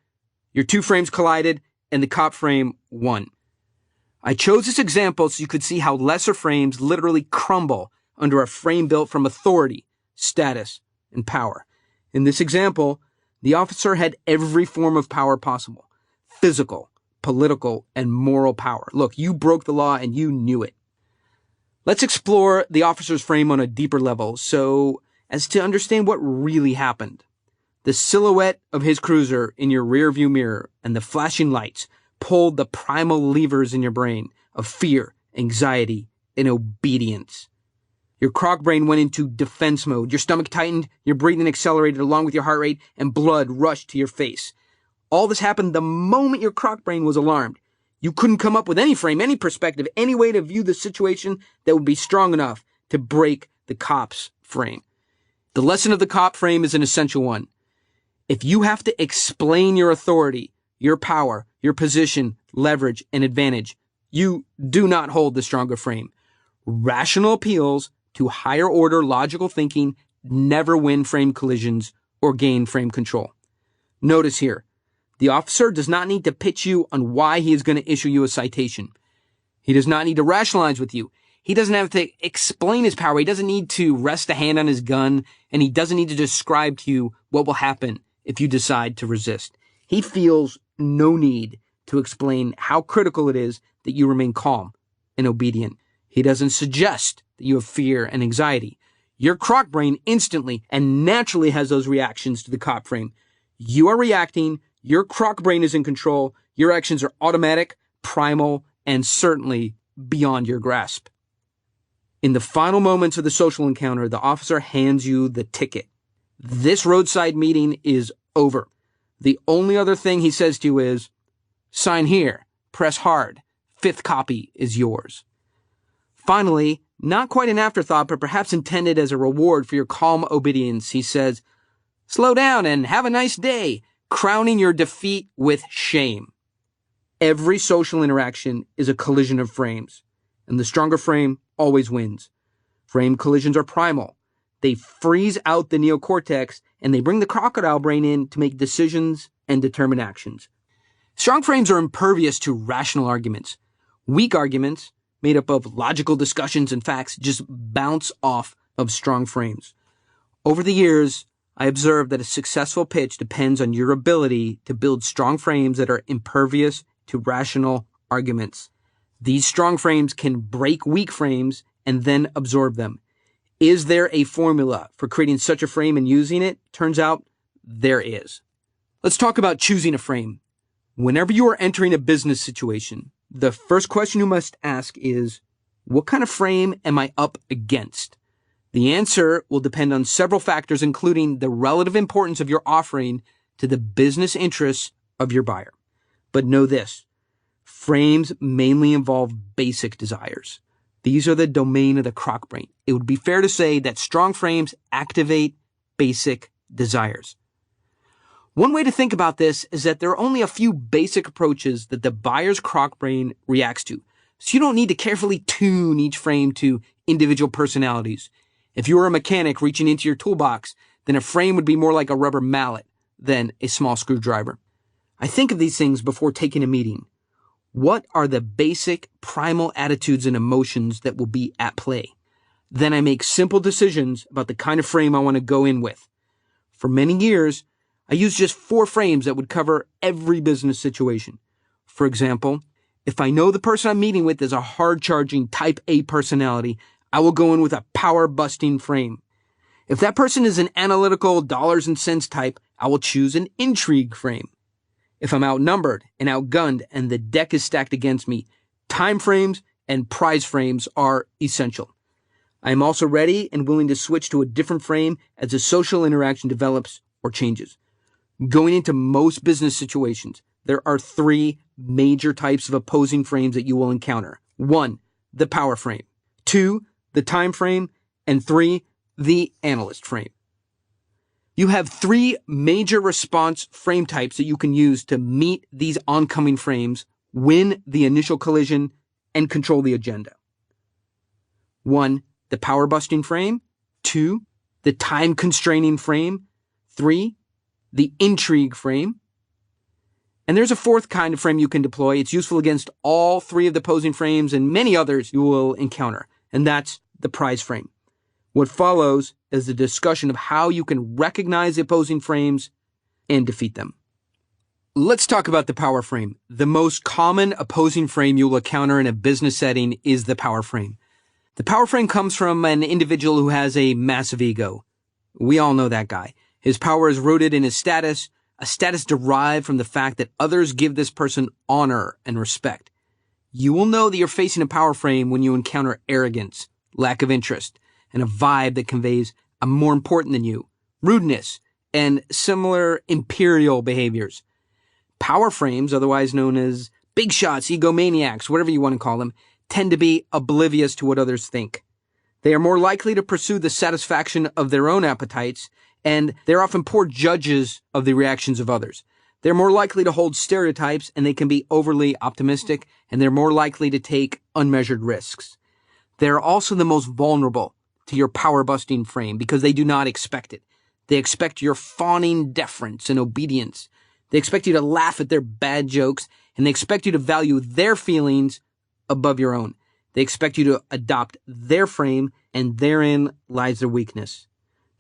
Speaker 2: Your 2 frames collided and the cop frame won. I chose this example so you could see how lesser frames literally crumble under a frame built from authority, status, and power. In this example, the officer had every form of power possible. Physical, political, and moral power. Look, you broke the law and you knew it. Let's explore the officer's frame on a deeper level so as to understand what really happened. The silhouette of his cruiser in your rearview mirror and the flashing lights pulled the primal levers in your brain of fear, anxiety, and obedience. Your croc brain went into defense mode. Your stomach tightened, your breathing accelerated along with your heart rate, and blood rushed to your face. All this happened the moment your croc brain was alarmed. You couldn't come up with any frame, any perspective, any way to view the situation that would be strong enough to break the cop's frame. The lesson of the cop frame is an essential one. If you have to explain your authority, your power, your position, leverage, and advantage, you do not hold the stronger frame. Rational appeals to higher order logical thinking never win frame collisions or gain frame control. Notice here, the officer does not need to pitch you on why he is going to issue you a citation. He does not need to rationalize with you. He doesn't have to explain his power. He doesn't need to rest a hand on his gun, and he doesn't need to describe to you what will happen if you decide to resist. He feels no need to explain how critical it is that you remain calm and obedient. He doesn't suggest that you have fear and anxiety. Your croc brain instantly and naturally has those reactions to the cop frame. You are reacting. Your croc brain is in control. Your actions are automatic, primal, and certainly beyond your grasp. In the final moments of the social encounter, the officer hands you the ticket. This roadside meeting is over. The only other thing he says to you is, sign here, press hard, 5th copy is yours. Finally, not quite an afterthought, but perhaps intended as a reward for your calm obedience, he says, slow down and have a nice day, crowning your defeat with shame. Every social interaction is a collision of frames, and the stronger frame always wins. Frame collisions are primal. They freeze out the neocortex, and they bring the crocodile brain in to make decisions and determine actions. Strong frames are impervious to rational arguments. Weak arguments, made up of logical discussions and facts, just bounce off of strong frames. Over the years, I observed that a successful pitch depends on your ability to build strong frames that are impervious to rational arguments. These strong frames can break weak frames and then absorb them. Is there a formula for creating such a frame and using it? Turns out there is. Let's talk about choosing a frame. Whenever you are entering a business situation, the first question you must ask is, what kind of frame am I up against? The answer will depend on several factors, including the relative importance of your offering to the business interests of your buyer. But know this, frames mainly involve basic desires. These are the domain of the croc brain. It would be fair to say that strong frames activate basic desires. One way to think about this is that there are only a few basic approaches that the buyer's croc brain reacts to. So you don't need to carefully tune each frame to individual personalities. If you were a mechanic reaching into your toolbox, then a frame would be more like a rubber mallet than a small screwdriver. I think of these things before taking a meeting. What are the basic primal attitudes and emotions that will be at play? Then I make simple decisions about the kind of frame I want to go in with. For many years, I used just 4 frames that would cover every business situation. For example, if I know the person I'm meeting with is a hard-charging type A personality, I will go in with a power-busting frame. If that person is an analytical dollars and cents type, I will choose an intrigue frame. If I'm outnumbered and outgunned and the deck is stacked against me, time frames and prize frames are essential. I am also ready and willing to switch to a different frame as the social interaction develops or changes. Going into most business situations, there are 3 major types of opposing frames that you will encounter. 1, the power frame. 2, the time frame. And 3, the analyst frame. You have 3 major response frame types that you can use to meet these oncoming frames, win the initial collision, and control the agenda. 1, the power-busting frame. 2, the time-constraining frame. 3, the intrigue frame. And there's a 4th kind of frame you can deploy. It's useful against all 3 of the opposing frames and many others you will encounter, and that's the prize frame. What follows is a discussion of how you can recognize the opposing frames and defeat them. Let's talk about the power frame. The most common opposing frame you will encounter in a business setting is the power frame. The power frame comes from an individual who has a massive ego. We all know that guy. His power is rooted in his status, a status derived from the fact that others give this person honor and respect. You will know that you're facing a power frame when you encounter arrogance, lack of interest, and a vibe that conveys I'm more important than you, rudeness, and similar imperial behaviors. Power frames, otherwise known as big shots, egomaniacs, whatever you want to call them, tend to be oblivious to what others think. They are more likely to pursue the satisfaction of their own appetites, and they're often poor judges of the reactions of others. They're more likely to hold stereotypes, and they can be overly optimistic, and they're more likely to take unmeasured risks. They're also the most vulnerable to your power-busting frame because they do not expect it. They expect your fawning deference and obedience. They expect you to laugh at their bad jokes, and they expect you to value their feelings above your own. They expect you to adopt their frame, and therein lies their weakness.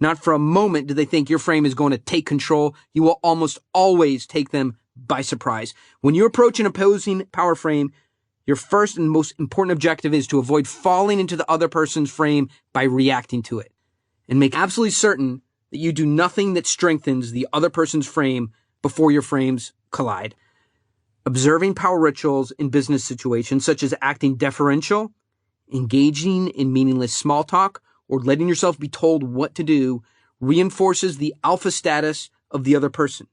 Speaker 2: Not for a moment do they think your frame is going to take control. You will almost always take them by surprise. When you approach an opposing power frame, your first and most important objective is to avoid falling into the other person's frame by reacting to it. And make absolutely certain that you do nothing that strengthens the other person's frame before your frames collide. Observing power rituals in business situations, such as acting deferential, engaging in meaningless small talk, or letting yourself be told what to do, reinforces the alpha status of the other person,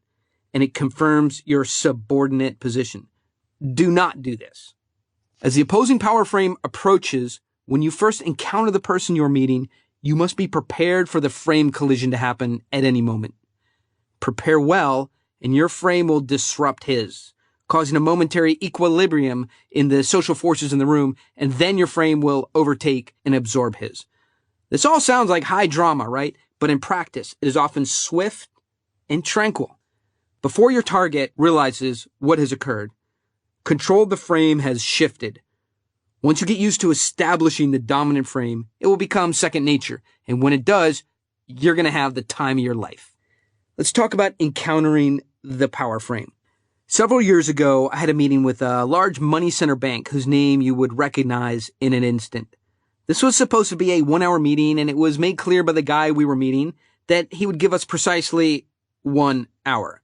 Speaker 2: and it confirms your subordinate position. Do not do this. As the opposing power frame approaches, when you first encounter the person you're meeting, you must be prepared for the frame collision to happen at any moment. Prepare well, and your frame will disrupt his, causing a momentary equilibrium in the social forces in the room, and then your frame will overtake and absorb his. This all sounds like high drama, right? But in practice, it is often swift and tranquil. Before your target realizes what has occurred, control of the frame has shifted. Once you get used to establishing the dominant frame, it will become second nature. And when it does, you're going to have the time of your life. Let's talk about encountering the power frame. Several years ago, I had a meeting with a large money center bank whose name you would recognize in an instant. This was supposed to be a 1-hour meeting, and it was made clear by the guy we were meeting that he would give us precisely 1 hour.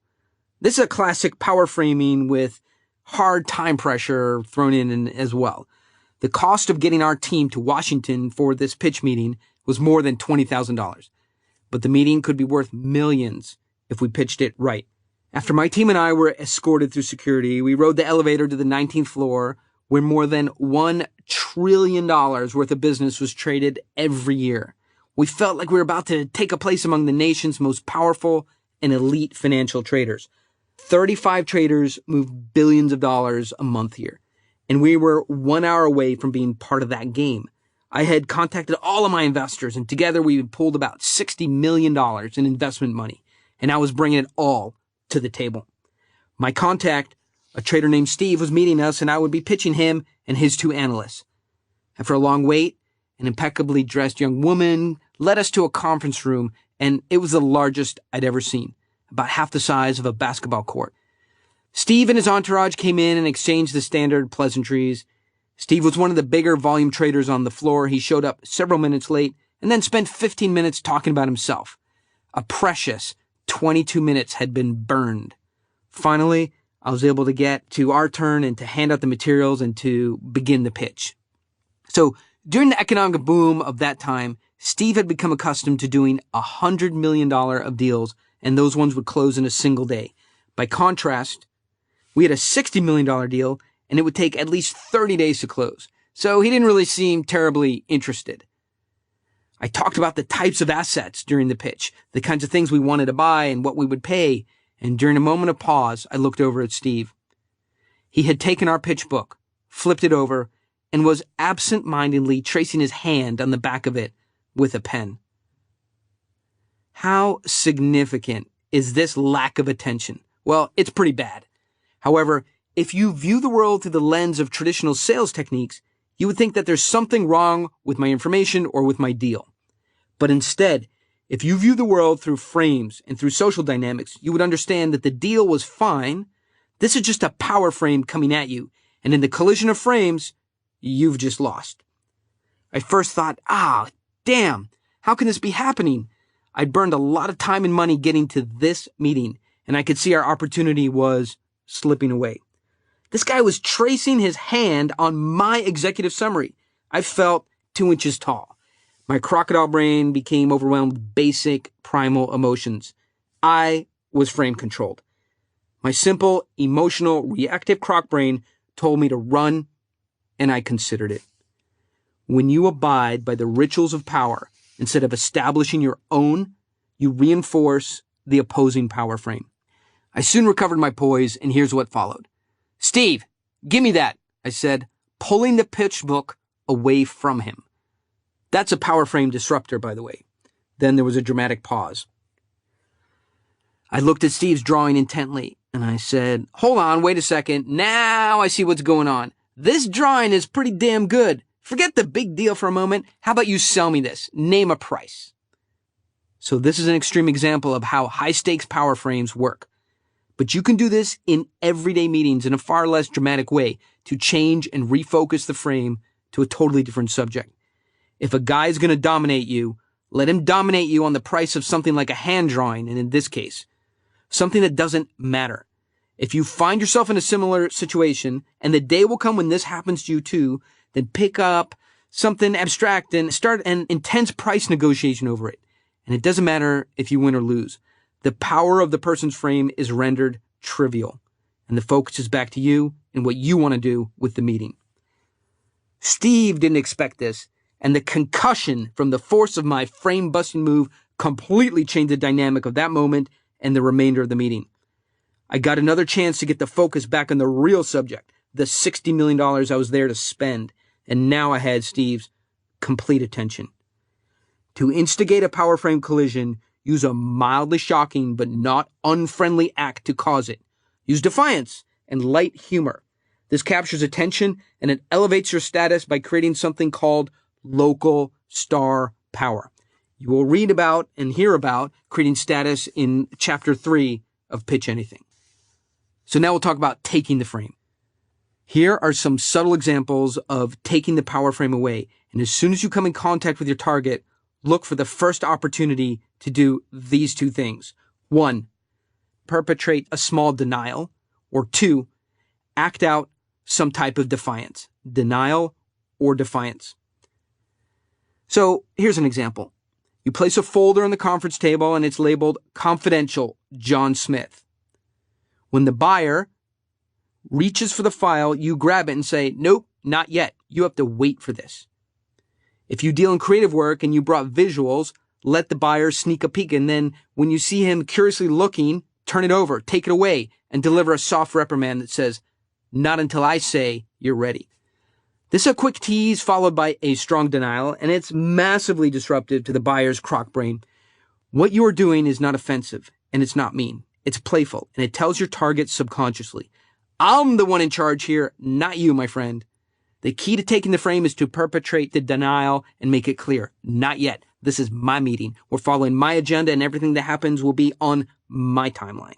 Speaker 2: This is a classic power framing with hard time pressure thrown in as well. The cost of getting our team to Washington for this pitch meeting was more than $20,000. But the meeting could be worth millions if we pitched it right. After my team and I were escorted through security, we rode the elevator to the 19th floor where more than $1 trillion worth of business was traded every year. We felt like we were about to take a place among the nation's most powerful and elite financial traders. 35 traders move billions of dollars a month here, and we were 1 hour away from being part of that game. I had contacted all of my investors, and together we had pulled about $60 million in investment money, and I was bringing it all to the table. My contact, a trader named Steve, was meeting us, and I would be pitching him and his 2 analysts. After a long wait, an impeccably dressed young woman led us to a conference room, and it was the largest I'd ever seen, about half the size of a basketball court. Steve and his entourage came in and exchanged the standard pleasantries. Steve was one of the bigger volume traders on the floor. He showed up several minutes late and then spent 15 minutes talking about himself. A precious 22 minutes had been burned. Finally, I was able to get to our turn and to hand out the materials and to begin the pitch. So during the economic boom of that time, Steve had become accustomed to doing $100 million of deals, and those ones would close in a single day. By contrast, we had a $60 million deal, and it would take at least 30 days to close. So he didn't really seem terribly interested. I talked about the types of assets during the pitch, the kinds of things we wanted to buy and what we would pay. And during a moment of pause, I looked over at Steve. He had taken our pitch book, flipped it over, and was absent-mindedly tracing his hand on the back of it with a pen. How significant is this lack of attention? Well, it's pretty bad. However, if you view the world through the lens of traditional sales techniques, you would think that there's something wrong with my information or with my deal. But instead, if you view the world through frames and through social dynamics, you would understand that the deal was fine. This is just a power frame coming at you. And in the collision of frames, you've just lost. I first thought, damn, how can this be happening? I'd burned a lot of time and money getting to this meeting, and I could see our opportunity was slipping away. This guy was tracing his hand on my executive summary. I felt 2 inches tall. My crocodile brain became overwhelmed with basic primal emotions. I was frame controlled. My simple, emotional, reactive croc brain told me to run, and I considered it. When you abide by the rituals of power, instead of establishing your own, you reinforce the opposing power frame. I soon recovered my poise, and here's what followed. "Steve, give me that," I said, pulling the pitch book away from him. That's a power frame disruptor, by the way. Then there was a dramatic pause. I looked at Steve's drawing intently, and I said, hold on, wait a second. Now I see what's going on. This drawing is pretty damn good. Forget the big deal for a moment. How about you sell me this? Name a price. So this is an extreme example of how high-stakes power frames work. But you can do this in everyday meetings in a far less dramatic way to change and refocus the frame to a totally different subject. If a guy is going to dominate you, let him dominate you on the price of something like a hand drawing, and in this case, something that doesn't matter. If you find yourself in a similar situation, and the day will come when this happens to you too, then pick up something abstract and start an intense price negotiation over it. And it doesn't matter if you win or lose. The power of the person's frame is rendered trivial, and the focus is back to you and what you want to do with the meeting. Steve didn't expect this, and the concussion from the force of my frame-busting move completely changed the dynamic of that moment and the remainder of the meeting. I got another chance to get the focus back on the real subject, the $60 million I was there to spend, and now I had Steve's complete attention. To instigate a power frame collision, use a mildly shocking but not unfriendly act to cause it. Use defiance and light humor. This captures attention and it elevates your status by creating something called local star power. You will read about and hear about creating status in chapter 3 of Pitch Anything. So now we'll talk about taking the frame. Here are some subtle examples of taking the power frame away. And as soon as you come in contact with your target, look for the first opportunity to do these two things. 1, perpetrate a small denial. Or 2, act out some type of defiance. Denial or defiance. So here's an example. You place a folder on the conference table and it's labeled Confidential John Smith. When the buyer reaches for the file, you grab it and say, nope, not yet. You have to wait for this. If you deal in creative work and you brought visuals, let the buyer sneak a peek, and then when you see him curiously looking, turn it over, take it away, and deliver a soft reprimand that says, not until I say you're ready. This is a quick tease followed by a strong denial, and it's massively disruptive to the buyer's croc brain. What you are doing is not offensive, and it's not mean. It's playful, and it tells your target subconsciously, I'm the one in charge here, not you, my friend. The key to taking the frame is to perpetrate the denial and make it clear. Not yet. This is my meeting. We're following my agenda, and everything that happens will be on my timeline.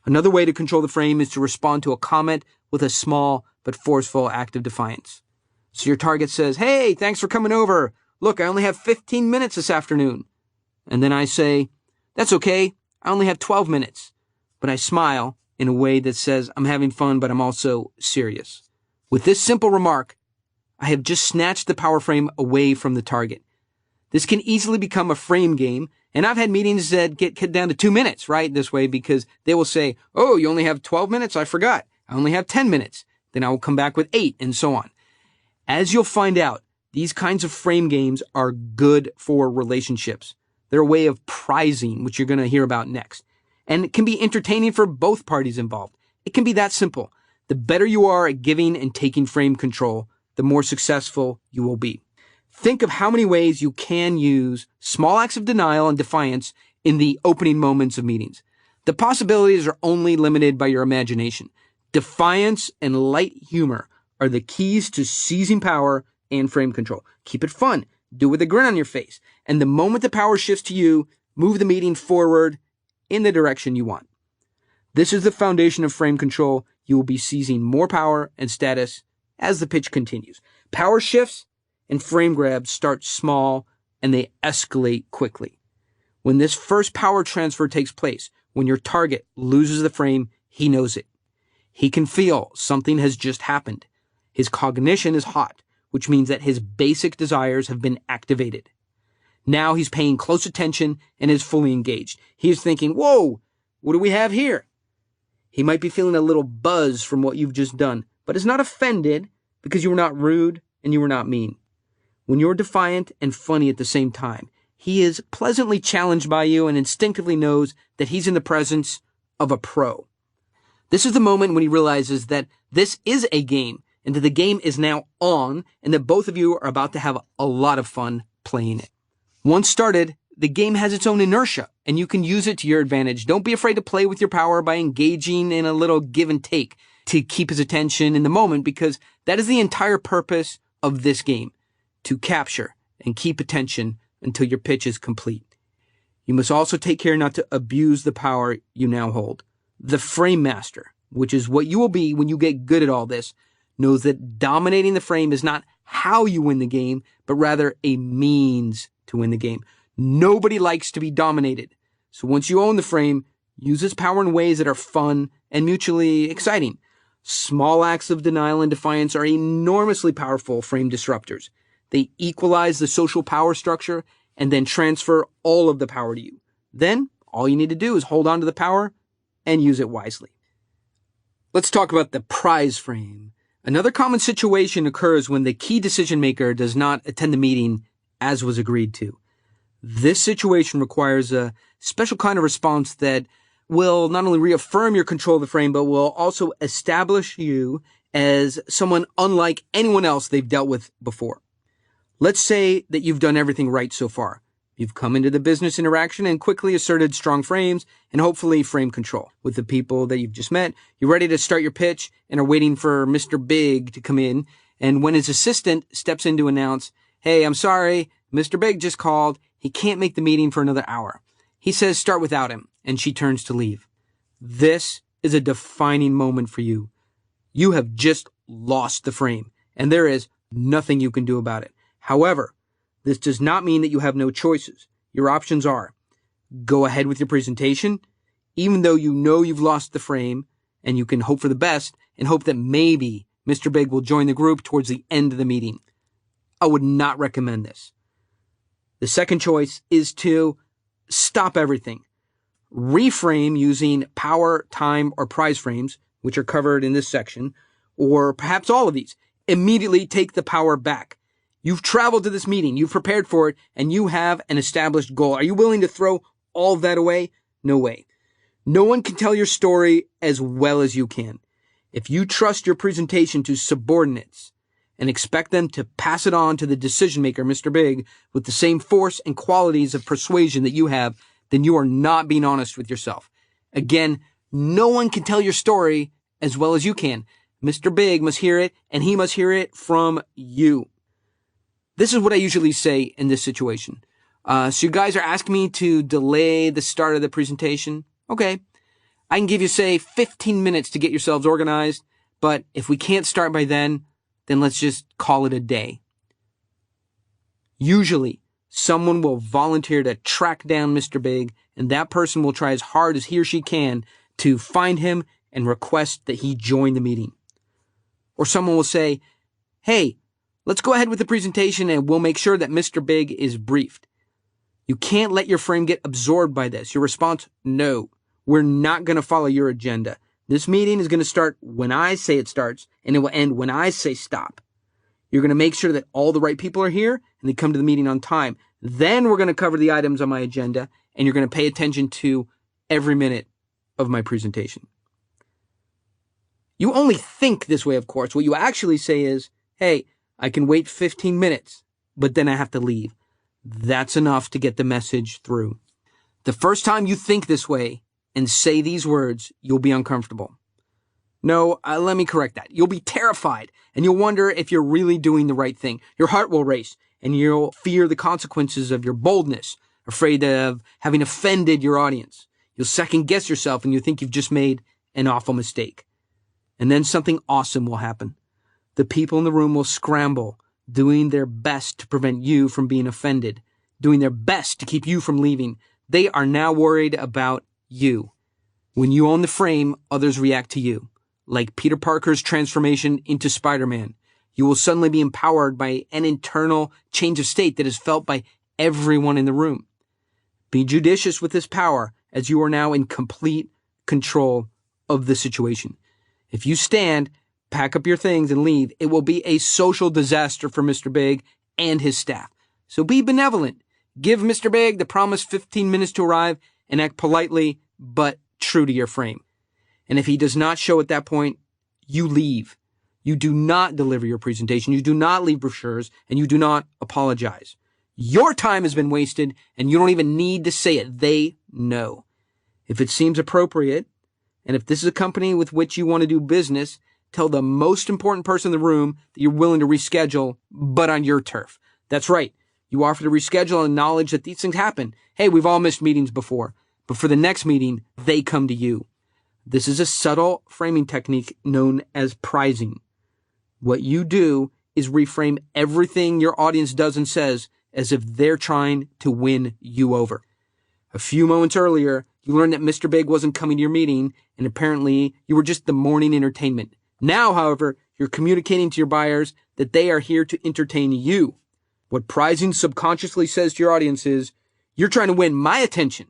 Speaker 2: Another way to control the frame is to respond to a comment with a small but forceful act of defiance. So your target says, hey, thanks for coming over. Look, I only have 15 minutes this afternoon. And then I say, that's okay. I only have 12 minutes. But I smile in a way that says I'm having fun, but I'm also serious. With this simple remark, I have just snatched the power frame away from the target. This can easily become a frame game, and I've had meetings that get down to 2 minutes, right, this way, because they will say, oh, you only have 12 minutes? I forgot. I only have 10 minutes. Then I will come back with 8, and so on. As you'll find out, these kinds of frame games are good for relationships. They're a way of prizing, which you're going to hear about next. And it can be entertaining for both parties involved. It can be that simple. The better you are at giving and taking frame control, the more successful you will be. Think of how many ways you can use small acts of denial and defiance in the opening moments of meetings. The possibilities are only limited by your imagination. Defiance and light humor are the keys to seizing power and frame control. Keep it fun. Do it with a grin on your face. And the moment the power shifts to you, move the meeting forward in the direction you want. This is the foundation of frame control. You will be seizing more power and status as the pitch continues. Power shifts and frame grabs start small and they escalate quickly. When this first power transfer takes place, when your target loses the frame, he knows it. He can feel something has just happened. His cognition is hot, which means that his basic desires have been activated. Now he's paying close attention and is fully engaged. He is thinking, whoa, what do we have here? He might be feeling a little buzz from what you've just done, but is not offended because you were not rude and you were not mean. When you're defiant and funny at the same time, he is pleasantly challenged by you and instinctively knows that he's in the presence of a pro. This is the moment when he realizes that this is a game and that the game is now on and that both of you are about to have a lot of fun playing it. Once started, the game has its own inertia, and you can use it to your advantage. Don't be afraid to play with your power by engaging in a little give and take to keep his attention in the moment, because that is the entire purpose of this game, to capture and keep attention until your pitch is complete. You must also take care not to abuse the power you now hold. The frame master, which is what you will be when you get good at all this, knows that dominating the frame is not how you win the game, but rather a means to win the game. Nobody likes to be dominated. So once you own the frame, use its power in ways that are fun and mutually exciting. Small acts of denial and defiance are enormously powerful frame disruptors. They equalize the social power structure and then transfer all of the power to you. Then all you need to do is hold on to the power and use it wisely. Let's talk about the prize frame. Another common situation occurs when the key decision maker does not attend the meeting as was agreed to. This situation requires a special kind of response that will not only reaffirm your control of the frame, but will also establish you as someone unlike anyone else they've dealt with before. Let's say that you've done everything right so far. You've come into the business interaction and quickly asserted strong frames and hopefully frame control. With the people that you've just met, you're ready to start your pitch and are waiting for Mr. Big to come in. And when his assistant steps in to announce, "Hey, I'm sorry, Mr. Big just called. He can't make the meeting for another hour." He says start without him, and she turns to leave. This is a defining moment for you. You have just lost the frame, and there is nothing you can do about it. However, this does not mean that you have no choices. Your options are: go ahead with your presentation, even though you know you've lost the frame, and you can hope for the best and hope that maybe Mr. Big will join the group towards the end of the meeting. I would not recommend this. The second choice is to stop everything. Reframe using power, time, or prize frames, which are covered in this section, or perhaps all of these. Immediately take the power back. You've traveled to this meeting, you've prepared for it, and you have an established goal. Are you willing to throw all of that away? No way. No one can tell your story as well as you can. If you trust your presentation to subordinates and expect them to pass it on to the decision maker, Mr. Big, with the same force and qualities of persuasion that you have, then you are not being honest with yourself. Again, no one can tell your story as well as you can. Mr. Big must hear it, and he must hear it from you. This is what I usually say in this situation. So you guys are asking me to delay the start of the presentation. Okay. I can give you, say, 15 minutes to get yourselves organized, but if we can't start by then let's just call it a day. Usually, someone will volunteer to track down Mr. Big, and that person will try as hard as he or she can to find him and request that he join the meeting. Or someone will say, "Hey, let's go ahead with the presentation and we'll make sure that Mr. Big is briefed." You can't let your frame get absorbed by this. Your response: "No, we're not going to follow your agenda. This meeting is going to start when I say it starts, and it will end when I say stop. You're going to make sure that all the right people are here and they come to the meeting on time. Then we're going to cover the items on my agenda, and you're going to pay attention to every minute of my presentation." You only think this way, of course. What you actually say is, "Hey, I can wait 15 minutes, but then I have to leave." That's enough to get the message through. The first time you think this way and say these words, you'll be uncomfortable. No, let me correct that. You'll be terrified, and you'll wonder if you're really doing the right thing. Your heart will race, and you'll fear the consequences of your boldness, afraid of having offended your audience. You'll second guess yourself, and you think you've just made an awful mistake. And then something awesome will happen. The people in the room will scramble, doing their best to prevent you from being offended, doing their best to keep you from leaving. They are now worried about you. When you own the frame, others react to you. Like Peter Parker's transformation into Spider-Man, you will suddenly be empowered by an internal change of state that is felt by everyone in the room. Be judicious with this power, as you are now in complete control of the situation. If you stand, pack up your things, and leave, it will be a social disaster for Mr. Big and his staff. So be benevolent. Give Mr. Big the promised 15 minutes to arrive and act politely but true to your frame. And if he does not show at that point, you leave. You do not deliver your presentation. You do not leave brochures, and you do not apologize. Your time has been wasted, and you don't even need to say it. They know. If it seems appropriate, and if this is a company with which you want to do business, tell the most important person in the room that you're willing to reschedule, but on your turf. That's right. You offer to reschedule and knowledge that these things happen. Hey, we've all missed meetings before, but for the next meeting, they come to you. This is a subtle framing technique known as prizing. What you do is reframe everything your audience does and says as if they're trying to win you over. A few moments earlier, you learned that Mr. Big wasn't coming to your meeting, and apparently you were just the morning entertainment. Now, however, you're communicating to your buyers that they are here to entertain you. What prizing subconsciously says to your audience is, you're trying to win my attention.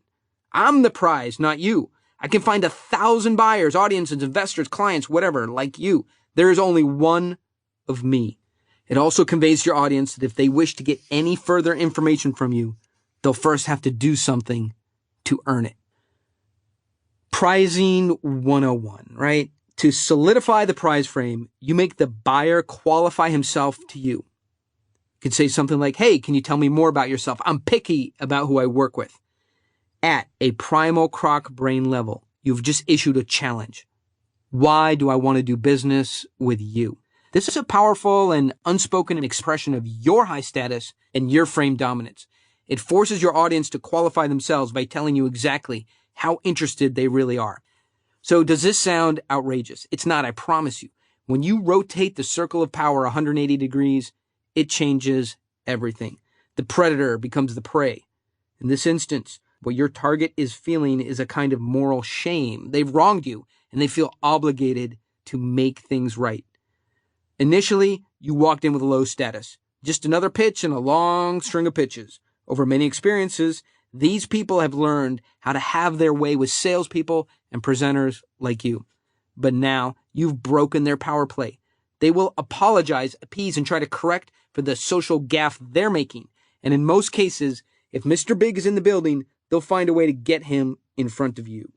Speaker 2: I'm the prize, not you. I can find 1,000 buyers, audiences, investors, clients, whatever, like you. There is only one of me. It also conveys to your audience that if they wish to get any further information from you, they'll first have to do something to earn it. Prizing 101, right? To solidify the prize frame, you make the buyer qualify himself to you. You could say something like, hey, can you tell me more about yourself? I'm picky about who I work with. At a primal croc brain level, you've just issued a challenge. Why do I want to do business with you? This is a powerful and unspoken expression of your high status and your frame dominance. It forces your audience to qualify themselves by telling you exactly how interested they really are. So does this sound outrageous? It's not, I promise you. When you rotate the circle of power 180 degrees, it changes everything. The predator becomes the prey. In this instance, what your target is feeling is a kind of moral shame. They've wronged you, and they feel obligated to make things right. Initially, you walked in with a low status. Just another pitch in a long string of pitches. Over many experiences, these people have learned how to have their way with salespeople and presenters like you. But now, you've broken their power play. They will apologize, appease, and try to correct for the social gaffe they're making. And in most cases, if Mr. Big is in the building, they'll find a way to get him in front of you.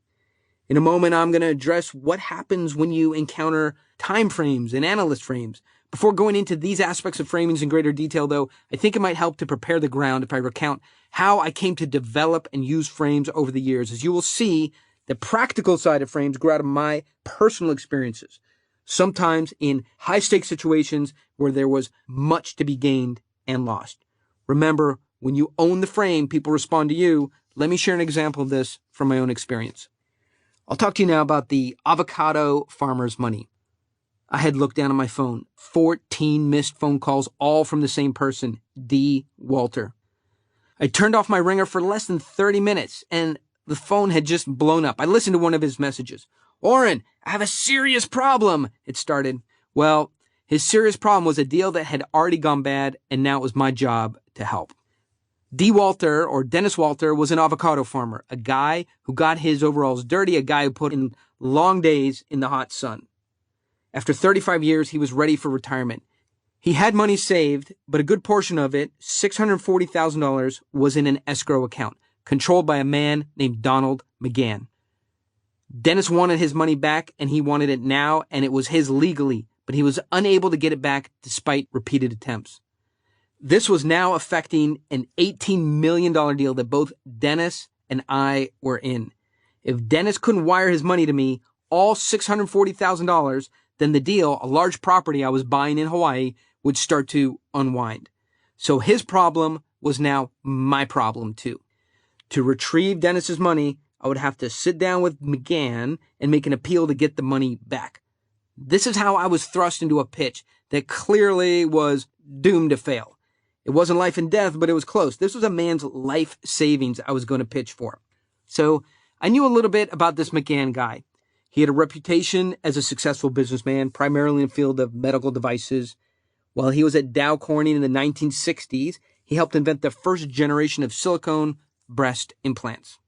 Speaker 2: In a moment, I'm going to address what happens when you encounter time frames and analyst frames. Before going into these aspects of framings in greater detail, though, I think it might help to prepare the ground if I recount how I came to develop and use frames over the years. As you will see, the practical side of frames grew out of my personal experiences, sometimes in high-stakes situations where there was much to be gained and lost. Remember, when you own the frame, people respond to you. Let me share an example of this from my own experience. I'll talk to you now about the avocado farmer's money. I had looked down on my phone, 14 missed phone calls, all from the same person, D. Walter. I turned off my ringer for less than 30 minutes, and the phone had just blown up. I listened to one of his messages. Orrin, I have a serious problem, it started. Well, his serious problem was a deal that had already gone bad, and now it was my job to help. D. Walter, or Dennis Walter, was an avocado farmer, a guy who got his overalls dirty, a guy who put in long days in the hot sun. After 35 years, he was ready for retirement. He had money saved, but a good portion of it, $640,000, was in an escrow account, controlled by a man named Donald McGann. Dennis wanted his money back, and he wanted it now, and it was his legally, but he was unable to get it back despite repeated attempts. This was now affecting an $18 million deal that both Dennis and I were in. If Dennis couldn't wire his money to me, all $640,000, then the deal, a large property I was buying in Hawaii, would start to unwind. So his problem was now my problem too. To retrieve Dennis's money, I would have to sit down with McGann and make an appeal to get the money back. This is how I was thrust into a pitch that clearly was doomed to fail. It wasn't life and death, but it was close. This was a man's life savings I was going to pitch for. So I knew a little bit about this McGann guy. He had a reputation as a successful businessman, primarily in the field of medical devices. While he was at Dow Corning in the 1960s, he helped invent the first generation of silicone breast implants.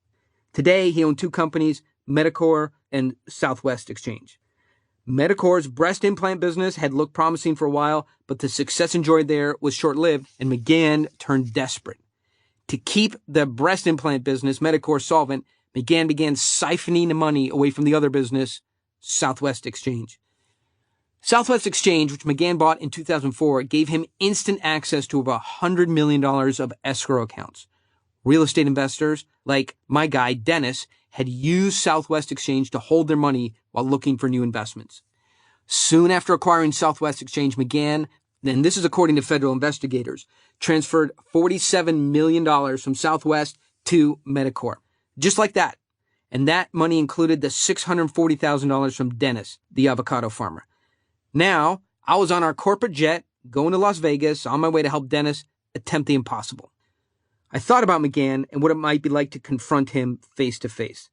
Speaker 2: Today, he owned two companies, Medicor and Southwest Exchange. Medicor's breast implant business had looked promising for a while, but the success enjoyed there was short-lived, and McGann turned desperate. To keep the breast implant business, Medicor, solvent, McGann began siphoning the money away from the other business, Southwest Exchange. Southwest Exchange, which McGann bought in 2004, gave him instant access to over $100 million of escrow accounts. Real estate investors, like my guy Dennis, had used Southwest Exchange to hold their money while looking for new investments. Soon after acquiring Southwest Exchange, McGann, and this is according to federal investigators, transferred $47 million from Southwest to Medicorp. Just like that. And that money included the $640,000 from Dennis, the avocado farmer. Now, I was on our corporate jet, going to Las Vegas, on my way to help Dennis attempt the impossible. I thought about McGann and what it might be like to confront him face to face.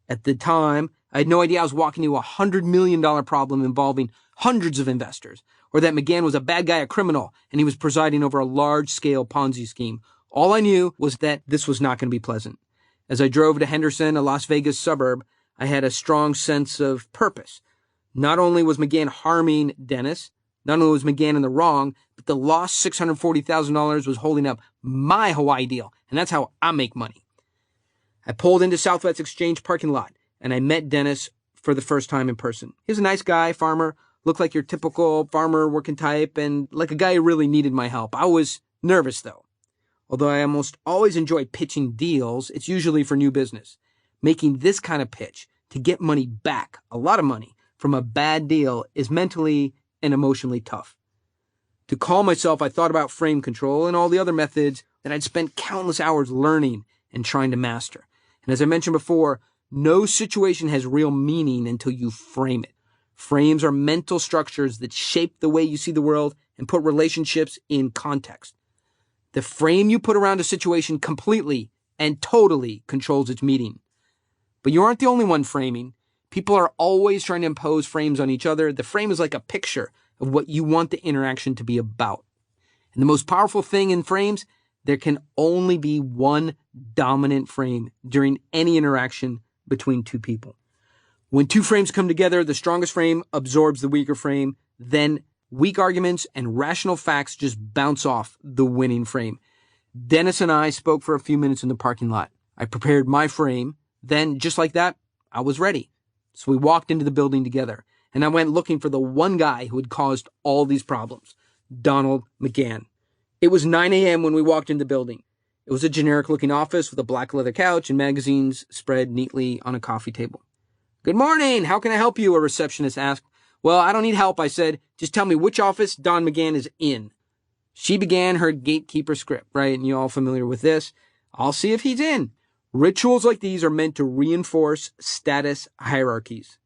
Speaker 2: At the time, I had no idea I was walking into a $100 million problem involving hundreds of investors, or that McGann was a bad guy, a criminal, and he was presiding over a large-scale Ponzi scheme. All I knew was that this was not going to be pleasant. As I drove to Henderson, a Las Vegas suburb, I had a strong sense of purpose. Not only was McGann harming Dennis, not only was McGann in the wrong, but the lost $640,000 was holding up my Hawaii deal, and that's how I make money. I pulled into Southwest Exchange parking lot, and I met Dennis for the first time in person. He was a nice guy, farmer, looked like your typical farmer working type, and like a guy who really needed my help. I was nervous, though. Although I almost always enjoy pitching deals, it's usually for new business. Making this kind of pitch to get money back, a lot of money, from a bad deal is mentally and emotionally tough. To calm myself, I thought about frame control and all the other methods that I'd spent countless hours learning and trying to master. And as I mentioned before, no situation has real meaning until you frame it. Frames are mental structures that shape the way you see the world and put relationships in context. The frame you put around a situation completely and totally controls its meaning. But you aren't the only one framing. People are always trying to impose frames on each other. The frame is like a picture of what you want the interaction to be about. And the most powerful thing in frames, there can only be one dominant frame during any interaction between two people. When two frames come together, the strongest frame absorbs the weaker frame. Then weak arguments and rational facts just bounce off the winning frame. Dennis and I spoke for a few minutes in the parking lot. I prepared my frame. Then, just like that, I was ready. So we walked into the building together, and I went looking for the one guy who had caused all these problems, Donald McGann. It was 9 a.m. when we walked into the building. It was a generic-looking office with a black leather couch and magazines spread neatly on a coffee table. "Good morning. How can I help you?" a receptionist asked. "Well, I don't need help," I said. "Just tell me which office Don McGann is in." She began her gatekeeper script, right? And you're all familiar with this. "I'll see if he's in." Rituals like these are meant to reinforce status hierarchies.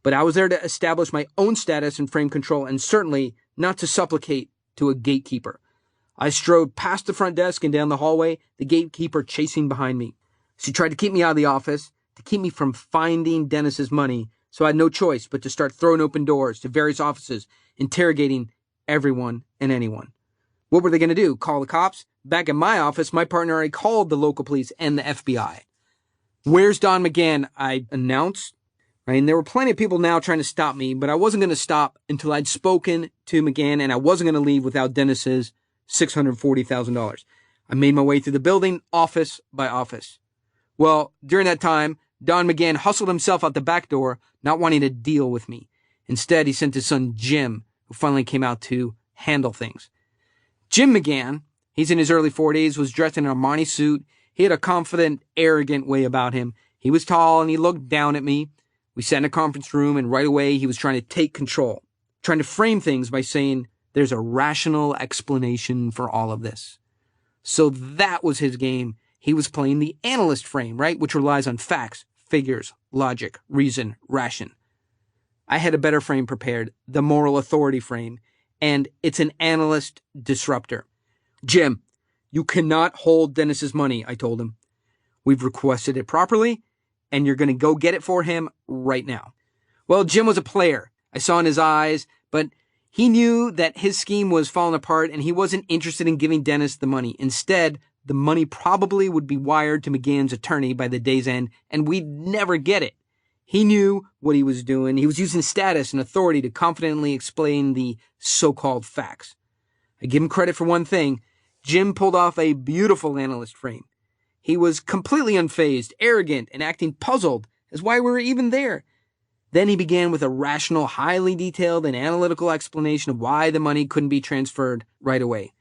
Speaker 2: But I was there to establish my own status and frame control, and certainly not to supplicate to a gatekeeper. I strode past the front desk and down the hallway, the gatekeeper chasing behind me. She tried to keep me out of the office, to keep me from finding Dennis's money, so I had no choice but to start throwing open doors to various offices, interrogating everyone and anyone. What were they going to do? Call the cops? Back in my office, my partner already called the local police and the FBI. "Where's Don McGann?" I announced. Right? And there were plenty of people now trying to stop me, but I wasn't going to stop until I'd spoken to McGann, and I wasn't going to leave without Dennis's $640,000. I made my way through the building, office by office. Well, during that time, Don McGann hustled himself out the back door, not wanting to deal with me. Instead, he sent his son Jim, who finally came out to handle things. Jim McGann, he's in his early 40s, was dressed in an Armani suit. He had a confident, arrogant way about him. He was tall and he looked down at me. We sat in a conference room, and right away he was trying to take control, trying to frame things by saying there's a rational explanation for all of this. So that was his game. He was playing the analyst frame, right, which relies on facts, figures, logic, reason, ration. I had a better frame prepared, the moral authority frame, and it's an analyst disruptor. "Jim, you cannot hold Dennis's money," I told him. "We've requested it properly, and you're going to go get it for him right now." Well, Jim was a player. I saw in his eyes, but he knew that his scheme was falling apart, and he wasn't interested in giving Dennis the money. Instead, the money probably would be wired to McGann's attorney by the day's end, and we'd never get it. He knew what he was doing. He was using status and authority to confidently explain the so-called facts. I give him credit for one thing. Jim pulled off a beautiful analyst frame. He was completely unfazed, arrogant, and acting puzzled as why we were even there. Then he began with a rational, highly detailed, and analytical explanation of why the money couldn't be transferred right away.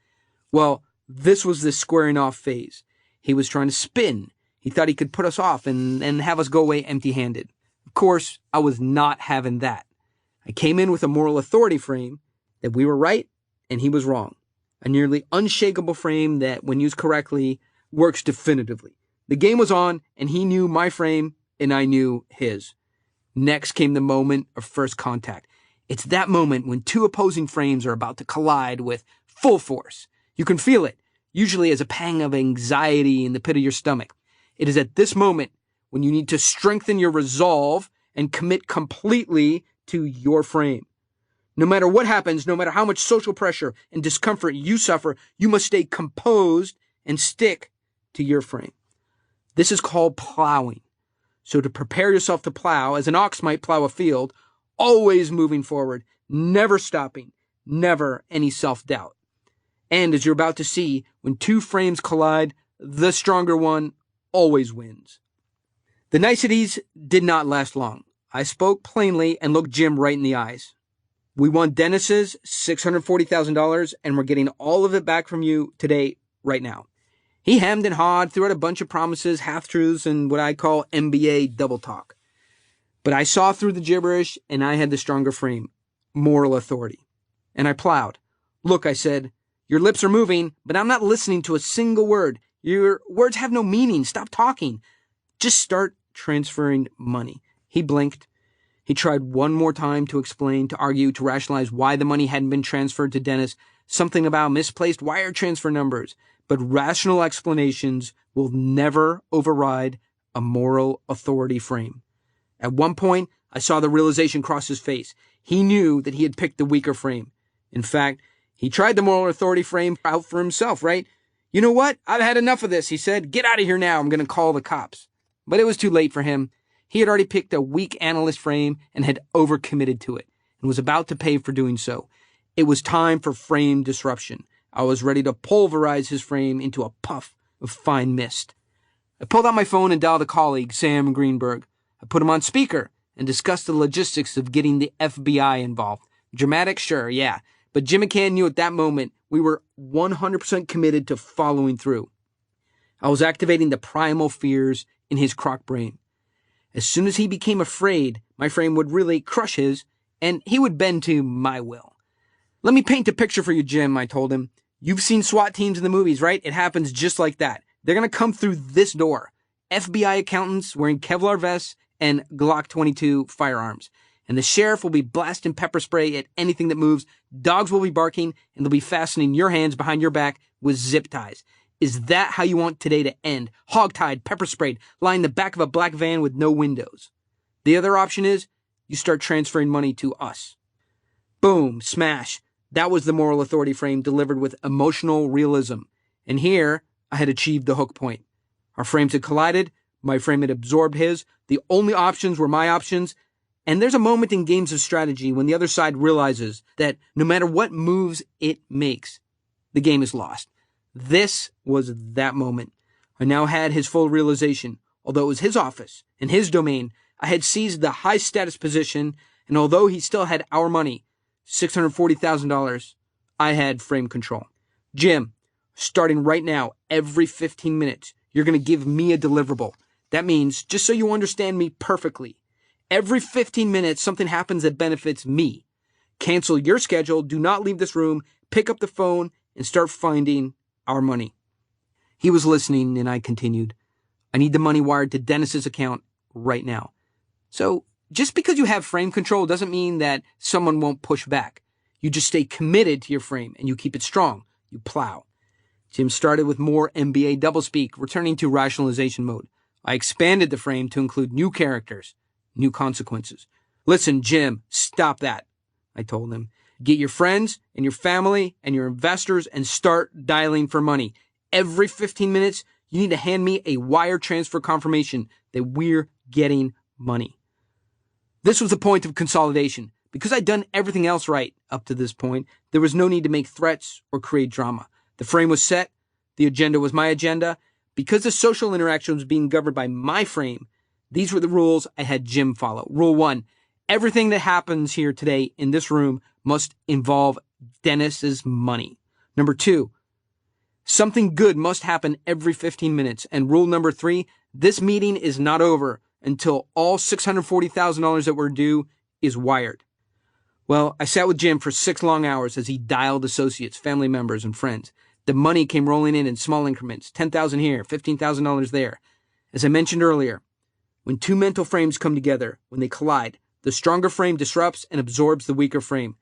Speaker 2: Well, this was the squaring off phase. He was trying to spin. He thought he could put us off and have us go away empty-handed. Of course, I was not having that. I came in with a moral authority frame that we were right and he was wrong. A nearly unshakable frame that, when used correctly, works definitively. The game was on, and he knew my frame, and I knew his. Next came the moment of first contact. It's that moment when two opposing frames are about to collide with full force. You can feel it, usually as a pang of anxiety in the pit of your stomach. It is at this moment when you need to strengthen your resolve and commit completely to your frame. No matter what happens, no matter how much social pressure and discomfort you suffer, you must stay composed and stick to your frame. This is called plowing. So to prepare yourself to plow, as an ox might plow a field, always moving forward, never stopping, never any self-doubt. And as you're about to see, when two frames collide, the stronger one always wins. The niceties did not last long. I spoke plainly and looked Jim right in the eyes. We won Dennis's $640,000, and we're getting all of it back from you today, right now. He hemmed and hawed, threw out a bunch of promises, half-truths, and what I call MBA double talk. But I saw through the gibberish, and I had the stronger frame, moral authority. And I plowed. Look, I said, your lips are moving, but I'm not listening to a single word. Your words have no meaning. Stop talking. Just start transferring money. He blinked. He tried one more time to explain, to argue, to rationalize why the money hadn't been transferred to Dennis, something about misplaced wire transfer numbers. But rational explanations will never override a moral authority frame. At one point, I saw the realization cross his face. He knew that he had picked the weaker frame. In fact, he tried the moral authority frame out for himself, right? You know what? I've had enough of this, he said. Get out of here now. I'm going to call the cops. But it was too late for him. He had already picked a weak analyst frame and had overcommitted to it and was about to pay for doing so. It was time for frame disruption. I was ready to pulverize his frame into a puff of fine mist. I pulled out my phone and dialed a colleague, Sam Greenberg. I put him on speaker and discussed the logistics of getting the FBI involved. Dramatic? Sure, yeah. But Jim McCann knew at that moment we were 100% committed to following through. I was activating the primal fears in his croc brain. As soon as he became afraid, my frame would really crush his, and he would bend to my will. Let me paint a picture for you, Jim, I told him. You've seen SWAT teams in the movies, right? It happens just like that. They're going to come through this door. FBI accountants wearing Kevlar vests and Glock 22 firearms. And the sheriff will be blasting pepper spray at anything that moves. Dogs will be barking, and they'll be fastening your hands behind your back with zip ties. Is that how you want today to end? Hog-tied, pepper-sprayed, lying in the back of a black van with no windows. The other option is you start transferring money to us. Boom, smash. That was the moral authority frame delivered with emotional realism. And here, I had achieved the hook point. Our frames had collided. My frame had absorbed his. The only options were my options. And there's a moment in games of strategy when the other side realizes that no matter what moves it makes, the game is lost. This was that moment. I now had his full realization. Although it was his office and his domain, I had seized the high-status position, and although he still had our money, $640,000, I had frame control. Jim, starting right now, every 15 minutes, you're going to give me a deliverable. That means, just so you understand me perfectly, every 15 minutes, something happens that benefits me. Cancel your schedule, do not leave this room, pick up the phone, and start finding our money. He was listening, and I continued. I need the money wired to Dennis's account right now. So, just because you have frame control doesn't mean that someone won't push back. You just stay committed to your frame, and you keep it strong. You plow. Jim started with more MBA doublespeak, returning to rationalization mode. I expanded the frame to include new characters, new consequences. Listen, Jim, stop that, I told him. Get your friends and your family and your investors and start dialing for money. Every 15 minutes, you need to hand me a wire transfer confirmation that we're getting money. This was the point of consolidation. Because I'd done everything else right up to this point, there was no need to make threats or create drama. The frame was set. The agenda was my agenda. Because the social interaction was being governed by my frame, these were the rules I had Jim follow. Rule 1, Everything that happens here today in this room must involve Dennis's money. Number 2, something good must happen every 15 minutes. And rule number 3, this meeting is not over until all $640,000 that were due is wired. Well, I sat with Jim for 6 long hours as he dialed associates, family members, and friends. The money came rolling in small increments, $10,000 here, $15,000 there. As I mentioned earlier, when two mental frames come together, when they collide, the stronger frame disrupts and absorbs the weaker frame.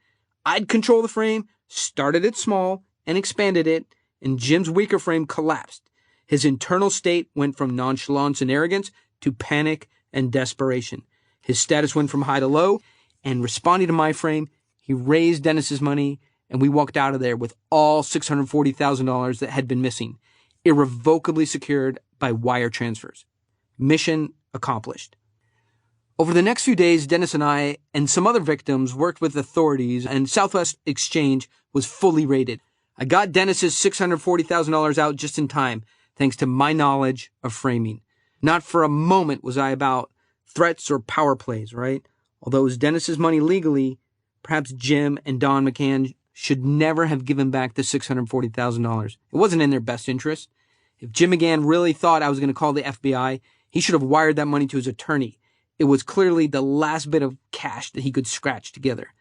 Speaker 2: I'd control the frame, started it small, and expanded it, and Jim's weaker frame collapsed. His internal state went from nonchalance and arrogance to panic and desperation. His status went from high to low, and responding to my frame, he raised Dennis's money, and we walked out of there with all $640,000 that had been missing, irrevocably secured by wire transfers. Mission accomplished. Over the next few days, Dennis and I and some other victims worked with authorities, and Southwest Exchange was fully raided. I got Dennis's $640,000 out just in time, thanks to my knowledge of framing. Not for a moment was I about threats or power plays, right? Although it was Dennis's money legally, perhaps Jim and Don McCann should never have given back the $640,000. It wasn't in their best interest. If Jim McGann really thought I was going to call the FBI, he should have wired that money to his attorney. It was clearly the last bit of cash that he could scratch together.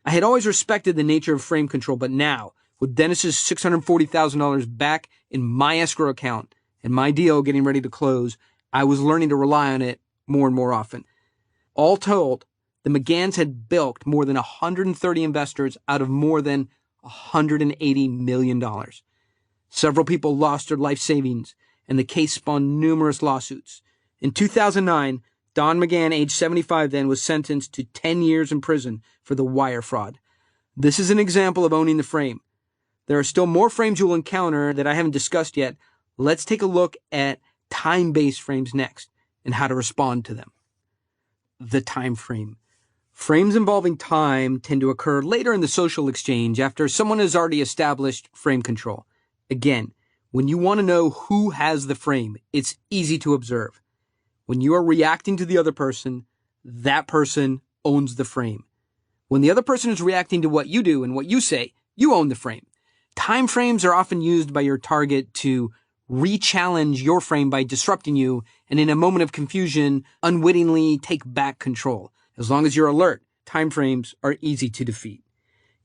Speaker 2: I had always respected the nature of frame control, but now, with Dennis's $640,000 back in my escrow account and my deal getting ready to close, I was learning to rely on it more and more often. All told, the McGanns had bilked more than 130 investors out of more than $180 million. Several people lost their life savings, and the case spawned numerous lawsuits. In 2009, Don McGann, age 75 then, was sentenced to 10 years in prison for the wire fraud. This is an example of owning the frame. There are still more frames you'll encounter that I haven't discussed yet. Let's take a look at time-based frames next and how to respond to them. The time frame. Frames involving time tend to occur later in the social exchange after someone has already established frame control. Again, when you want to know who has the frame, it's easy to observe. When you are reacting to the other person, that person owns the frame. When the other person is reacting to what you do and what you say, you own the frame. Time frames are often used by your target to re-challenge your frame by disrupting you and in a moment of confusion, unwittingly take back control. As long as you're alert, time frames are easy to defeat.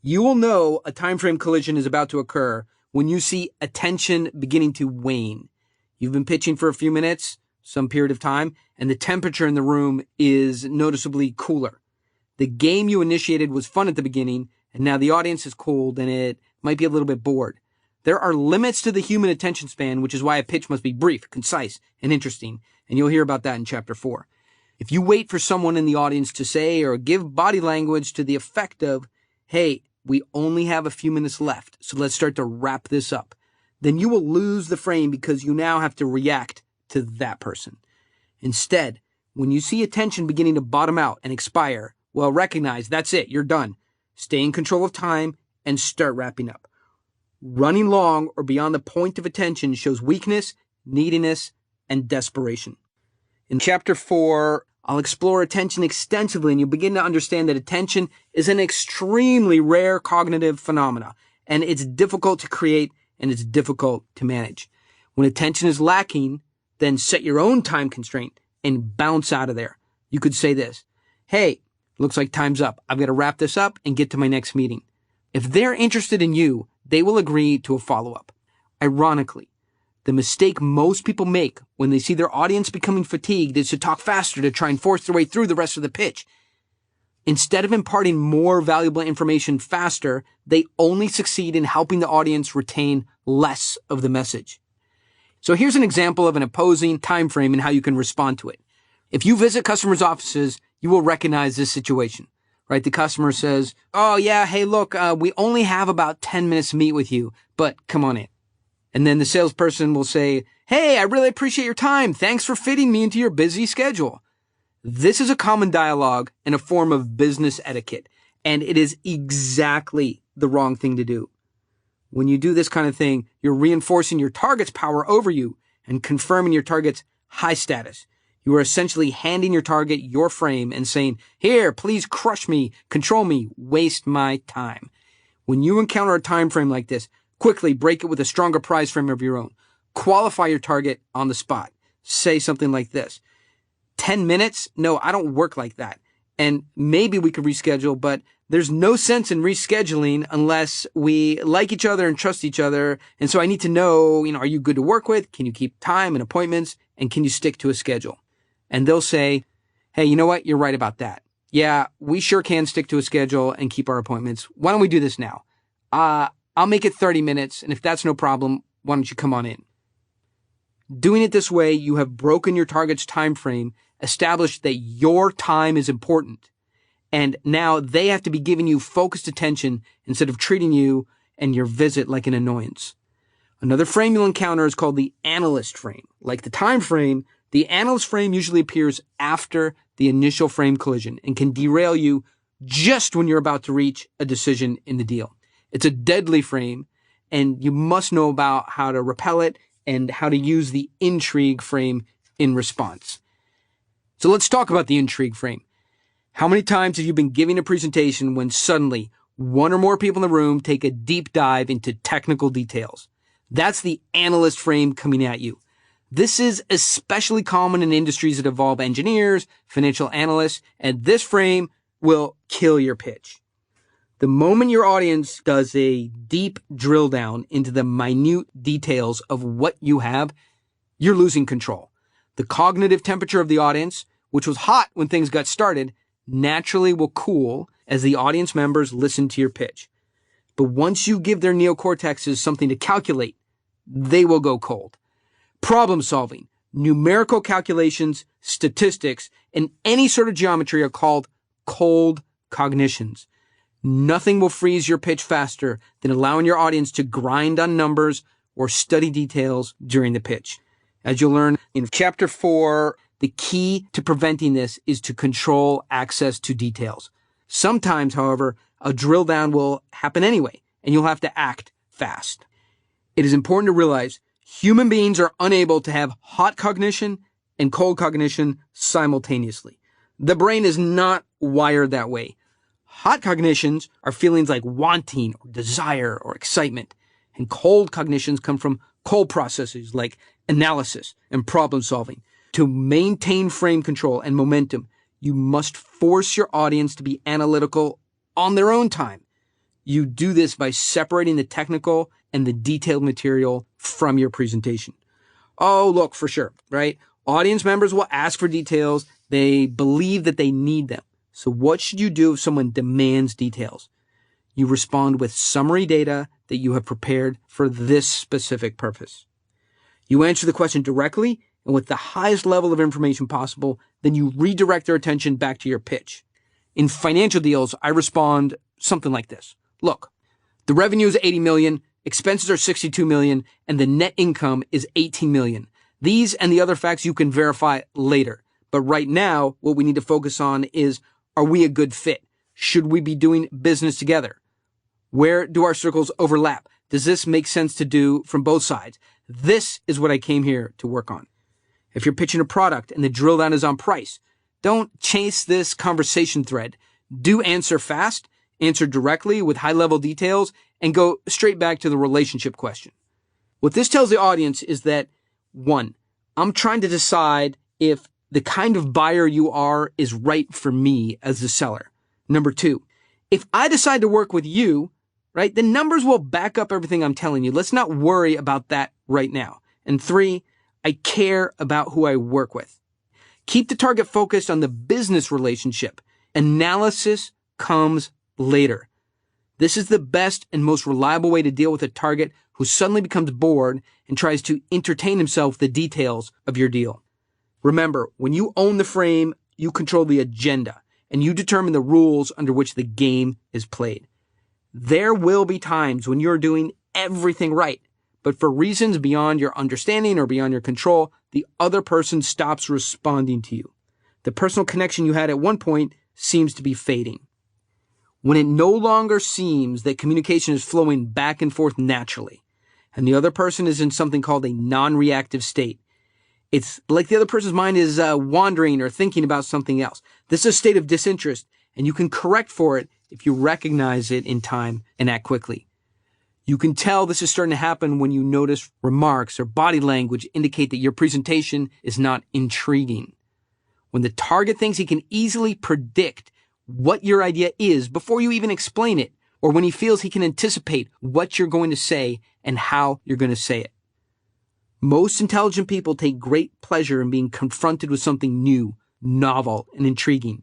Speaker 2: You will know a time frame collision is about to occur when you see attention beginning to wane. You've been pitching for a few minutes, some period of time, and the temperature in the room is noticeably cooler. The game you initiated was fun at the beginning, and now the audience is cooled and it might be a little bit bored. There are limits to the human attention span, which is why a pitch must be brief, concise, and interesting, and you'll hear about that in Chapter 4. If you wait for someone in the audience to say or give body language to the effect of, hey, we only have a few minutes left, so let's start to wrap this up, then you will lose the frame because you now have to react to that person. Instead, when you see attention beginning to bottom out and expire, well, recognize that's it, you're done. Stay in control of time and start wrapping up. Running long or beyond the point of attention shows weakness, neediness, and desperation. In Chapter 4, I'll explore attention extensively, and you'll begin to understand that attention is an extremely rare cognitive phenomena, and it's difficult to create and it's difficult to manage. When attention is lacking, then set your own time constraint and bounce out of there. You could say this, hey, looks like time's up. I've got to wrap this up and get to my next meeting. If they're interested in you, they will agree to a follow-up. Ironically, the mistake most people make when they see their audience becoming fatigued is to talk faster to try and force their way through the rest of the pitch. Instead of imparting more valuable information faster, they only succeed in helping the audience retain less of the message. So here's an example of an opposing time frame and how you can respond to it. If you visit customers' offices, you will recognize this situation, right? The customer says, oh yeah, hey look, we only have about 10 minutes to meet with you, but come on in. And then the salesperson will say, hey, I really appreciate your time. Thanks for fitting me into your busy schedule. This is a common dialogue and a form of business etiquette, and it is exactly the wrong thing to do. When you do this kind of thing, you're reinforcing your target's power over you and confirming your target's high status. You are essentially handing your target your frame and saying, here, please crush me, control me, waste my time. When you encounter a time frame like this, quickly break it with a stronger prize frame of your own. Qualify your target on the spot. Say something like this: 10 minutes? No, I don't work like that. And maybe we could reschedule, but there's no sense in rescheduling unless we like each other and trust each other. And so I need to know, are you good to work with? Can you keep time and appointments? And can you stick to a schedule? And they'll say, hey, you know what? You're right about that. Yeah, we sure can stick to a schedule and keep our appointments. Why don't we do this now? I'll make it 30 minutes. And if that's no problem, why don't you come on in? Doing it this way, you have broken your target's time frame, established that your time is important. And now they have to be giving you focused attention instead of treating you and your visit like an annoyance. Another frame you'll encounter is called the analyst frame. Like the time frame, the analyst frame usually appears after the initial frame collision and can derail you just when you're about to reach a decision in the deal. It's a deadly frame, and you must know about how to repel it and how to use the intrigue frame in response. So let's talk about the intrigue frame. How many times have you been giving a presentation when suddenly one or more people in the room take a deep dive into technical details? That's the analyst frame coming at you. This is especially common in industries that involve engineers, financial analysts, and this frame will kill your pitch. The moment your audience does a deep drill down into the minute details of what you have, you're losing control. The cognitive temperature of the audience, which was hot when things got started, naturally will cool as the audience members listen to your pitch. But once you give their neocortexes something to calculate, they will go cold. Problem solving, numerical calculations, statistics, and any sort of geometry are called cold cognitions. Nothing will freeze your pitch faster than allowing your audience to grind on numbers or study details during the pitch. As you'll learn in Chapter 4, the key to preventing this is to control access to details. Sometimes, however, a drill down will happen anyway, and you'll have to act fast. It is important to realize human beings are unable to have hot cognition and cold cognition simultaneously. The brain is not wired that way. Hot cognitions are feelings like wanting or desire or excitement, and cold cognitions come from cold processes like analysis and problem solving. To maintain frame control and momentum, you must force your audience to be analytical on their own time. You do this by separating the technical and the detailed material from your presentation. Oh, look, for sure, right? Audience members will ask for details. They believe that they need them. So what should you do if someone demands details? You respond with summary data that you have prepared for this specific purpose. You answer the question directly and with the highest level of information possible, then you redirect their attention back to your pitch. In financial deals, I respond something like this. Look, the revenue is 80 million, expenses are 62 million, and the net income is 18 million. These and the other facts you can verify later. But right now, what we need to focus on is, are we a good fit? Should we be doing business together? Where do our circles overlap? Does this make sense to do from both sides? This is what I came here to work on. If you're pitching a product and the drill down is on price, don't chase this conversation thread. Do answer fast, answer directly with high-level details, and go straight back to the relationship question. What this tells the audience is that, 1, I'm trying to decide if the kind of buyer you are is right for me as the seller. Number 2, if I decide to work with you, right, the numbers will back up everything I'm telling you. Let's not worry about that right now. And 3, I care about who I work with. Keep the target focused on the business relationship. Analysis comes later. This is the best and most reliable way to deal with a target who suddenly becomes bored and tries to entertain himself with the details of your deal. Remember, when you own the frame, you control the agenda and you determine the rules under which the game is played. There will be times when you're doing everything right, but for reasons beyond your understanding or beyond your control, the other person stops responding to you. The personal connection you had at one point seems to be fading. When it no longer seems that communication is flowing back and forth naturally, and the other person is in something called a non-reactive state, It's like the other person's mind is wandering or thinking about something else. This is a state of disinterest, and you can correct for it if you recognize it in time and act quickly. You can tell this is starting to happen when you notice remarks or body language indicate that your presentation is not intriguing. When the target thinks he can easily predict what your idea is before you even explain it, or when he feels he can anticipate what you're going to say and how you're going to say it. Most intelligent people take great pleasure in being confronted with something new, novel, and intriguing.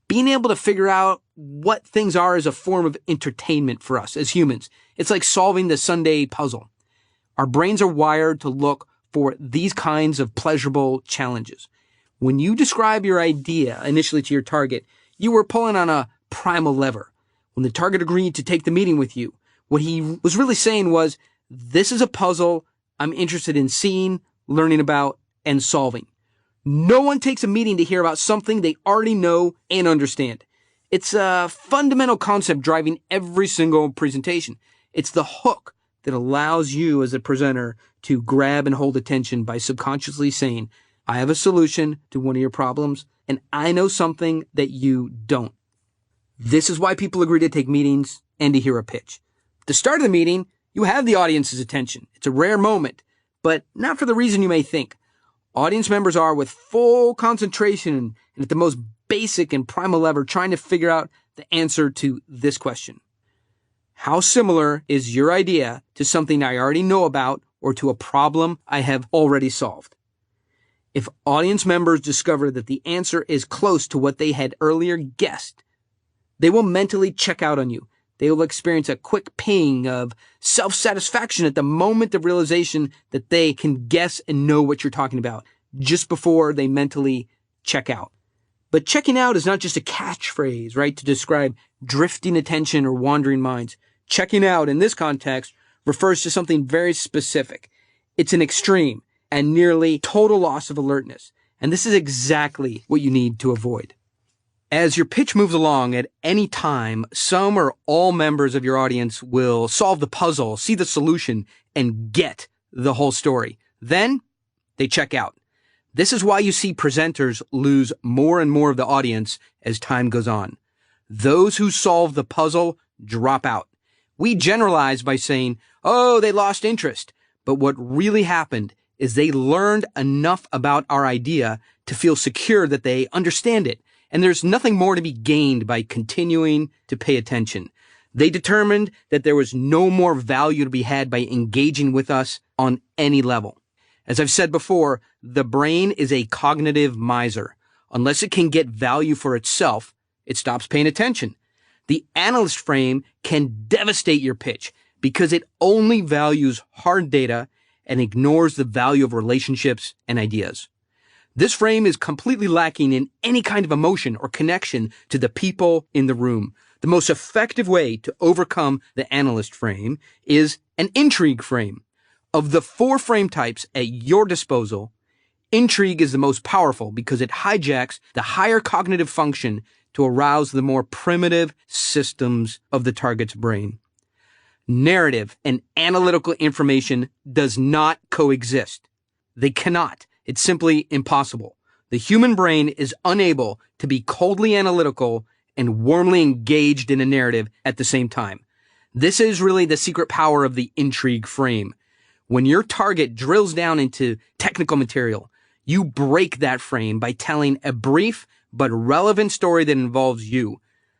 Speaker 2: Being able to figure out what things are is a form of entertainment for us as humans. It's like solving the Sunday puzzle. Our brains are wired to look for these kinds of pleasurable challenges. When you describe your idea initially to your target, you were pulling on a primal lever. When the target agreed to take the meeting with you, what he was really saying was, this is a puzzle I'm interested in seeing, learning about, and solving. No one takes a meeting to hear about something they already know and understand. It's a fundamental concept driving every single presentation. It's the hook that allows you as a presenter to grab and hold attention by subconsciously saying, I have a solution to one of your problems, and I know something that you don't. This is why people agree to take meetings and to hear a pitch. At the start of the meeting, you have the audience's attention. It's a rare moment, but not for the reason you may think. Audience members are with full concentration and at the most basic and primal level trying to figure out the answer to this question. How similar is your idea to something I already know about or to a problem I have already solved? If audience members discover that the answer is close to what they had earlier guessed, they will mentally check out on you. They will experience a quick ping of self-satisfaction at the moment of realization that they can guess and know what you're talking about just before they mentally check out. But checking out is not just a catchphrase, right, to describe drifting attention or wandering minds. Checking out in this context refers to something very specific. It's an extreme and nearly total loss of alertness. And this is exactly what you need to avoid. As your pitch moves along at any time, some or all members of your audience will solve the puzzle, see the solution, and get the whole story. Then they check out. This is why you see presenters lose more and more of the audience as time goes on. Those who solve the puzzle drop out. We generalize by saying, oh, they lost interest. But what really happened is they learned enough about our idea to feel secure that they understand it. And there's nothing more to be gained by continuing to pay attention. They determined that there was no more value to be had by engaging with us on any level. As I've said before, the brain is a cognitive miser. Unless it can get value for itself, it stops paying attention. The analyst frame can devastate your pitch because it only values hard data and ignores the value of relationships and ideas. This frame is completely lacking in any kind of emotion or connection to the people in the room. The most effective way to overcome the analyst frame is an intrigue frame. Of the 4 frame types at your disposal, intrigue is the most powerful because it hijacks the higher cognitive function to arouse the more primitive systems of the target's brain. Narrative and analytical information does not coexist. They cannot. It's simply impossible. The human brain is unable to be coldly analytical and warmly engaged in a narrative at the same time. This is really the secret power of the intrigue frame. When your target drills down into technical material, you break that frame by telling a brief but relevant story that involves you.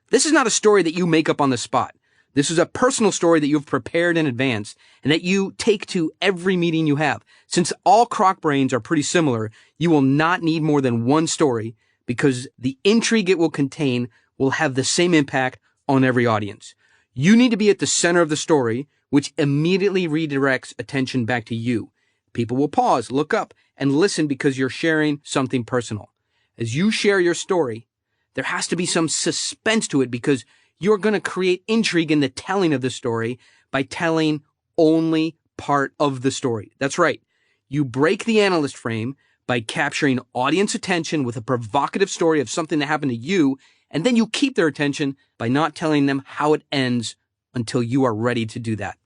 Speaker 2: This is not a story that you make up on the spot. This is a personal story that you've prepared in advance and that you take to every meeting you have. Since all croc brains are pretty similar, you will not need more than one story because the intrigue it will contain will have the same impact on every audience. You need to be at the center of the story, which immediately redirects attention back to you. People will pause, look up, and listen because you're sharing something personal. As you share your story, there has to be some suspense to it because you're going to create intrigue in the telling of the story by telling only part of the story. That's right. You break the analyst frame by capturing audience attention with a provocative story of something that happened to you, and then you keep their attention by not telling them how it ends until you are ready to do that.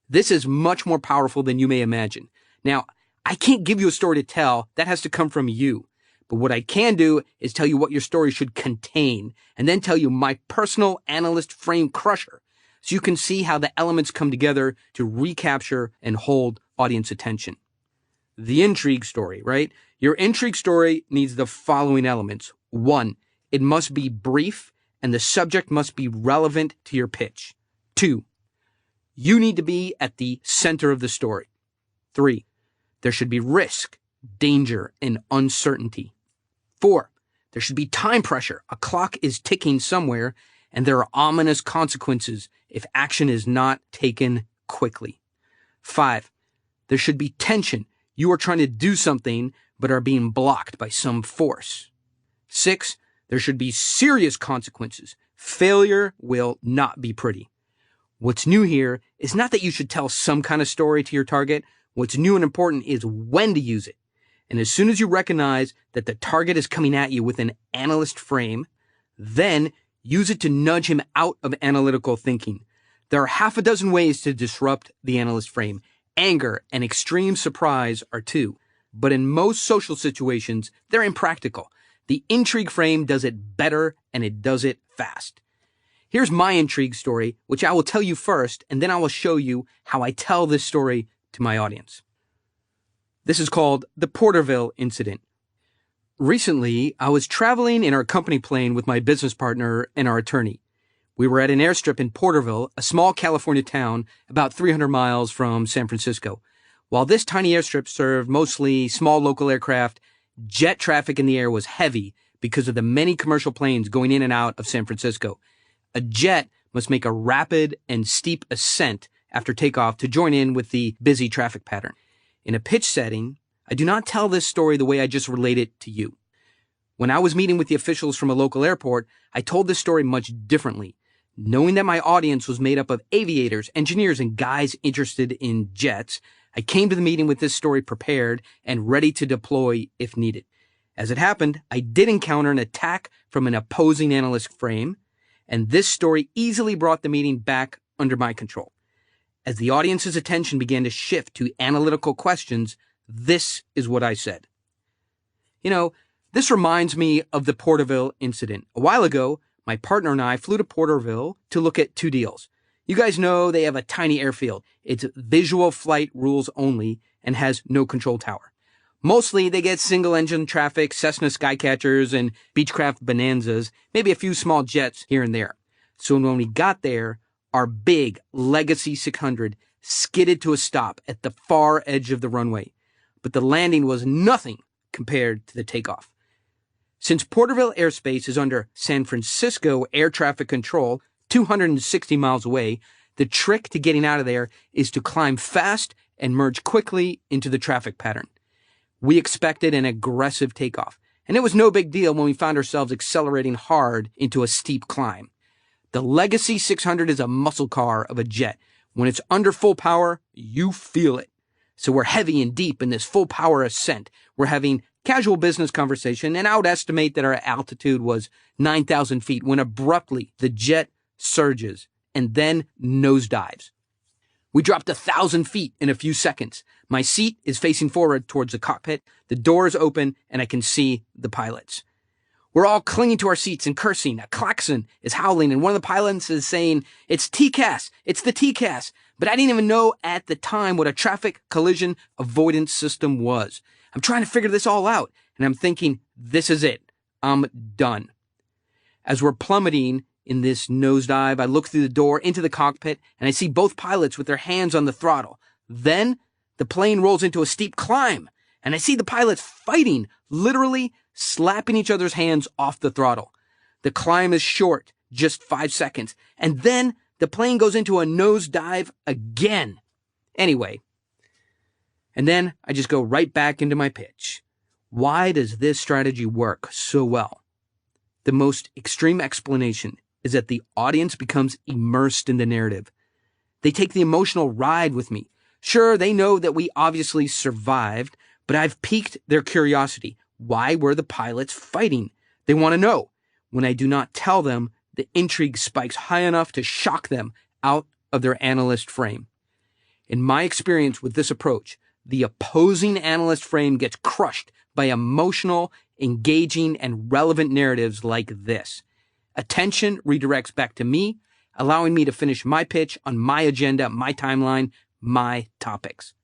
Speaker 2: This is much more powerful than you may imagine. Now, I can't give you a story to tell. That has to come from you. But what I can do is tell you what your story should contain, and then tell you my personal analyst frame crusher, so you can see how the elements come together to recapture and hold audience attention. The intrigue story, right? Your intrigue story needs the following elements. 1, it must be brief, and the subject must be relevant to your pitch. 2, you need to be at the center of the story. 3, there should be risk, danger, and uncertainty. 4, there should be time pressure. A clock is ticking somewhere, and there are ominous consequences if action is not taken quickly. 5, there should be tension. You are trying to do something, but are being blocked by some force. 6, there should be serious consequences. Failure will not be pretty. What's new here is not that you should tell some kind of story to your target. What's new and important is when to use it. And as soon as you recognize that the target is coming at you with an analyst frame, then use it to nudge him out of analytical thinking. There are half a dozen ways to disrupt the analyst frame. Anger and extreme surprise are 2. But in most social situations, they're impractical. The intrigue frame does it better, and it does it fast. Here's my intrigue story, which I will tell you first, and then I will show you how I tell this story to my audience. This is called the Porterville Incident. Recently, I was traveling in our company plane with my business partner and our attorney. We were at an airstrip in Porterville, a small California town about 300 miles from San Francisco. While this tiny airstrip served mostly small local aircraft, jet traffic in the air was heavy because of the many commercial planes going in and out of San Francisco. A jet must make a rapid and steep ascent after takeoff to join in with the busy traffic pattern. In a pitch setting, I do not tell this story the way I just related it to you. When I was meeting with the officials from a local airport, I told this story much differently. Knowing that my audience was made up of aviators, engineers, and guys interested in jets, I came to the meeting with this story prepared and ready to deploy if needed. As it happened, I did encounter an attack from an opposing analyst frame, and this story easily brought the meeting back under my control. As the audience's attention began to shift to analytical questions, this is what I said. This reminds me of the Porterville incident. A while ago, my partner and I flew to Porterville to look at 2 deals. You guys know they have a tiny airfield. It's visual flight rules only and has no control tower. Mostly they get single-engine traffic, Cessna Skycatchers, and Beechcraft Bonanzas, maybe a few small jets here and there. So when we got there, our big Legacy 600 skidded to a stop at the far edge of the runway. But the landing was nothing compared to the takeoff. Since Porterville airspace is under San Francisco air traffic control, 260 miles away, the trick to getting out of there is to climb fast and merge quickly into the traffic pattern. We expected an aggressive takeoff, and it was no big deal when we found ourselves accelerating hard into a steep climb. The Legacy 600 is a muscle car of a jet. When it's under full power, you feel it. So we're heavy and deep in this full power ascent. We're having casual business conversation, and I would estimate that our altitude was 9,000 feet when abruptly the jet surges and then nosedives. We dropped 1,000 feet in a few seconds. My seat is facing forward towards the cockpit. The door is open, and I can see the pilots. We're all clinging to our seats and cursing. A klaxon is howling, and one of the pilots is saying, "It's TCAS. It's the TCAS." But I didn't even know at the time what a traffic collision avoidance system was. I'm trying to figure this all out, and I'm thinking, this is it. I'm done. As we're plummeting in this nosedive, I look through the door into the cockpit, and I see both pilots with their hands on the throttle. Then the plane rolls into a steep climb, and I see the pilots fighting, literally slapping each other's hands off the throttle. The climb is short, just 5 seconds, and then the plane goes into a nosedive again. Anyway, and then I just go right back into my pitch. Why does this strategy work so well? The most extreme explanation is that the audience becomes immersed in the narrative. They take the emotional ride with me. Sure, they know that we obviously survived, but I've piqued their curiosity. Why were the pilots fighting? They want to know. When I do not tell them, the intrigue spikes high enough to shock them out of their analyst frame. In my experience with this approach, the opposing analyst frame gets crushed by emotional, engaging, and relevant narratives like this. Attention redirects back to me, allowing me to finish my pitch on my agenda, my timeline, my topics.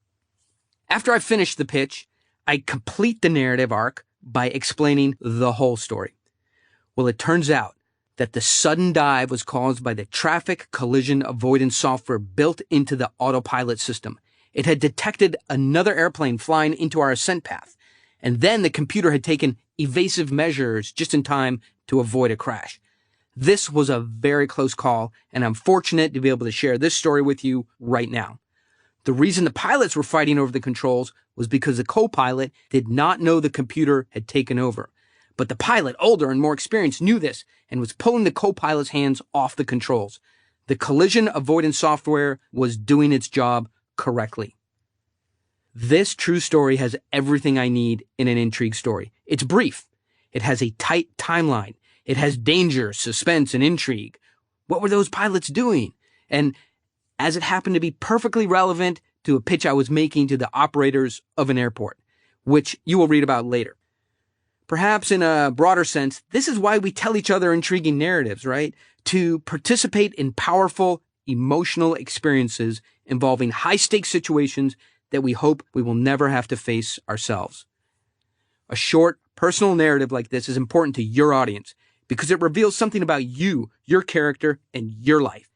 Speaker 2: After I finish the pitch, I complete the narrative arc by explaining the whole story. Well, it turns out that the sudden dive was caused by the traffic collision avoidance software built into the autopilot system. It had detected another airplane flying into our ascent path, and then the computer had taken evasive measures just in time to avoid a crash. This was a very close call, and I'm fortunate to be able to share this story with you right now. The reason the pilots were fighting over the controls was because the co-pilot did not know the computer had taken over. But the pilot, older and more experienced, knew this and was pulling the co-pilot's hands off the controls. The collision avoidance software was doing its job correctly. This true story has everything I need in an intrigue story. It's brief. It has a tight timeline. It has danger, suspense, and intrigue. What were those pilots doing? And as it happened to be perfectly relevant to a pitch I was making to the operators of an airport, which you will read about later. Perhaps in a broader sense, this is why we tell each other intriguing narratives, right? To participate in powerful, emotional experiences involving high-stakes situations that we hope we will never have to face ourselves. A short, personal narrative like this is important to your audience because it reveals something about you, your character, and your life.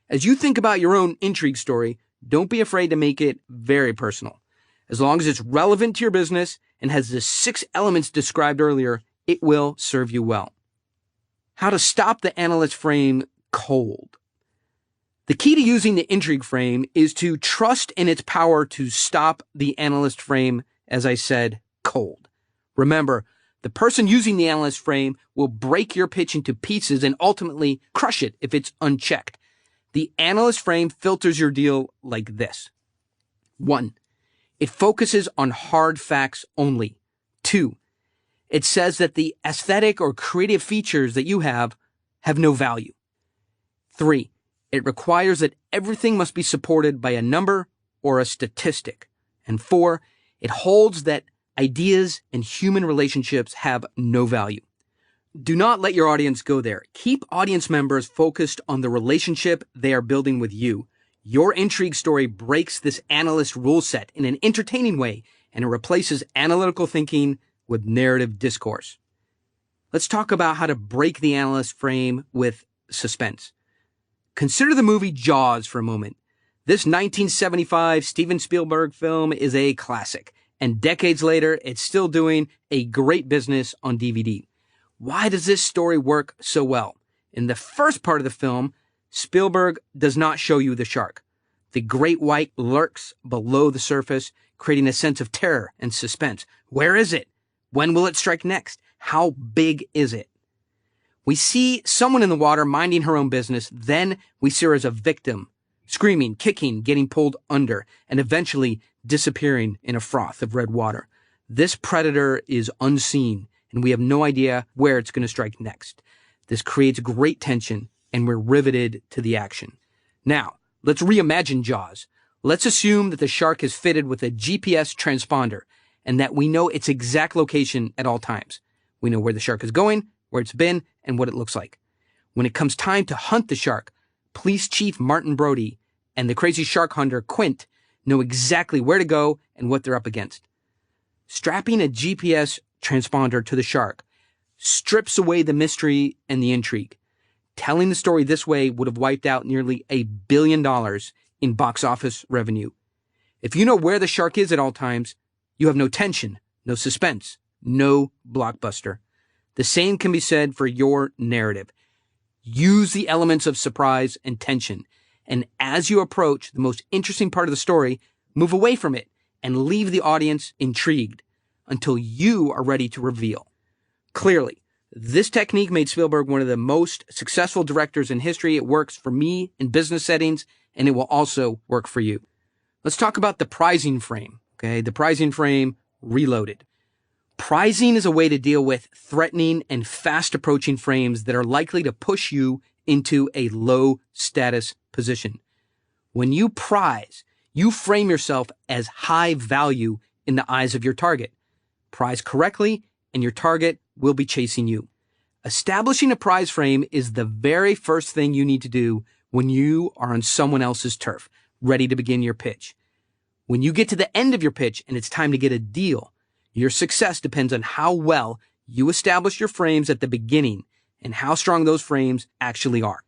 Speaker 2: As you think about your own intrigue story, don't be afraid to make it very personal. As long as it's relevant to your business and has the 6 elements described earlier, it will serve you well. How to stop the analyst frame cold. The key to using the intrigue frame is to trust in its power to stop the analyst frame, as I said, cold. Remember, the person using the analyst frame will break your pitch into pieces and ultimately crush it if it's unchecked. The analyst frame filters your deal like this. 1. It focuses on hard facts only. 2. It says that the aesthetic or creative features that you have no value. 3. It requires that everything must be supported by a number or a statistic. And 4. It holds that ideas and human relationships have no value. Do not let your audience go there. Keep audience members focused on the relationship they are building with you. Your intrigue story breaks this analyst rule set in an entertaining way, and it replaces analytical thinking with narrative discourse. Let's talk about how to break the analyst frame with suspense. Consider the movie Jaws for a moment. This 1975 Steven Spielberg film is a classic, and decades later, it's still doing a great business on DVD. Why does this story work so well? In the first part of the film, Spielberg does not show you the shark. The great white lurks below the surface, creating a sense of terror and suspense. Where is it? When will it strike next? How big is it? We see someone in the water minding her own business. Then we see her as a victim, screaming, kicking, getting pulled under, and eventually disappearing in a froth of red water. This predator is unseen, and we have no idea where it's going to strike next. This creates great tension, and we're riveted to the action. Now, let's reimagine Jaws. Let's assume that the shark is fitted with a GPS transponder, and that we know its exact location at all times. We know where the shark is going, where it's been, and what it looks like. When it comes time to hunt the shark, Police Chief Martin Brody and the crazy shark hunter Quint know exactly where to go and what they're up against. Strapping a GPS transponder to the shark strips away the mystery and the intrigue. Telling the story this way would have wiped out nearly $1 billion in box office revenue. If you know where the shark is at all times, you have no tension, no suspense, no blockbuster. The same can be said for your narrative. Use the elements of surprise and tension, and as you approach the most interesting part of the story, move away from it and leave the audience intrigued until you are ready to reveal. Clearly, this technique made Spielberg one of the most successful directors in history. It works for me in business settings, and it will also work for you. Let's talk about the prizing frame. Okay, the prizing frame reloaded. Prizing is a way to deal with threatening and fast approaching frames that are likely to push you into a low status position. When you prize, You frame yourself as high value in the eyes of your target. Price correctly, and your target will be chasing you. Establishing a prize frame is the very first thing you need to do when you are on someone else's turf, ready to begin your pitch. When you get to the end of your pitch and it's time to get a deal, your success depends on how well you establish your frames at the beginning and how strong those frames actually are.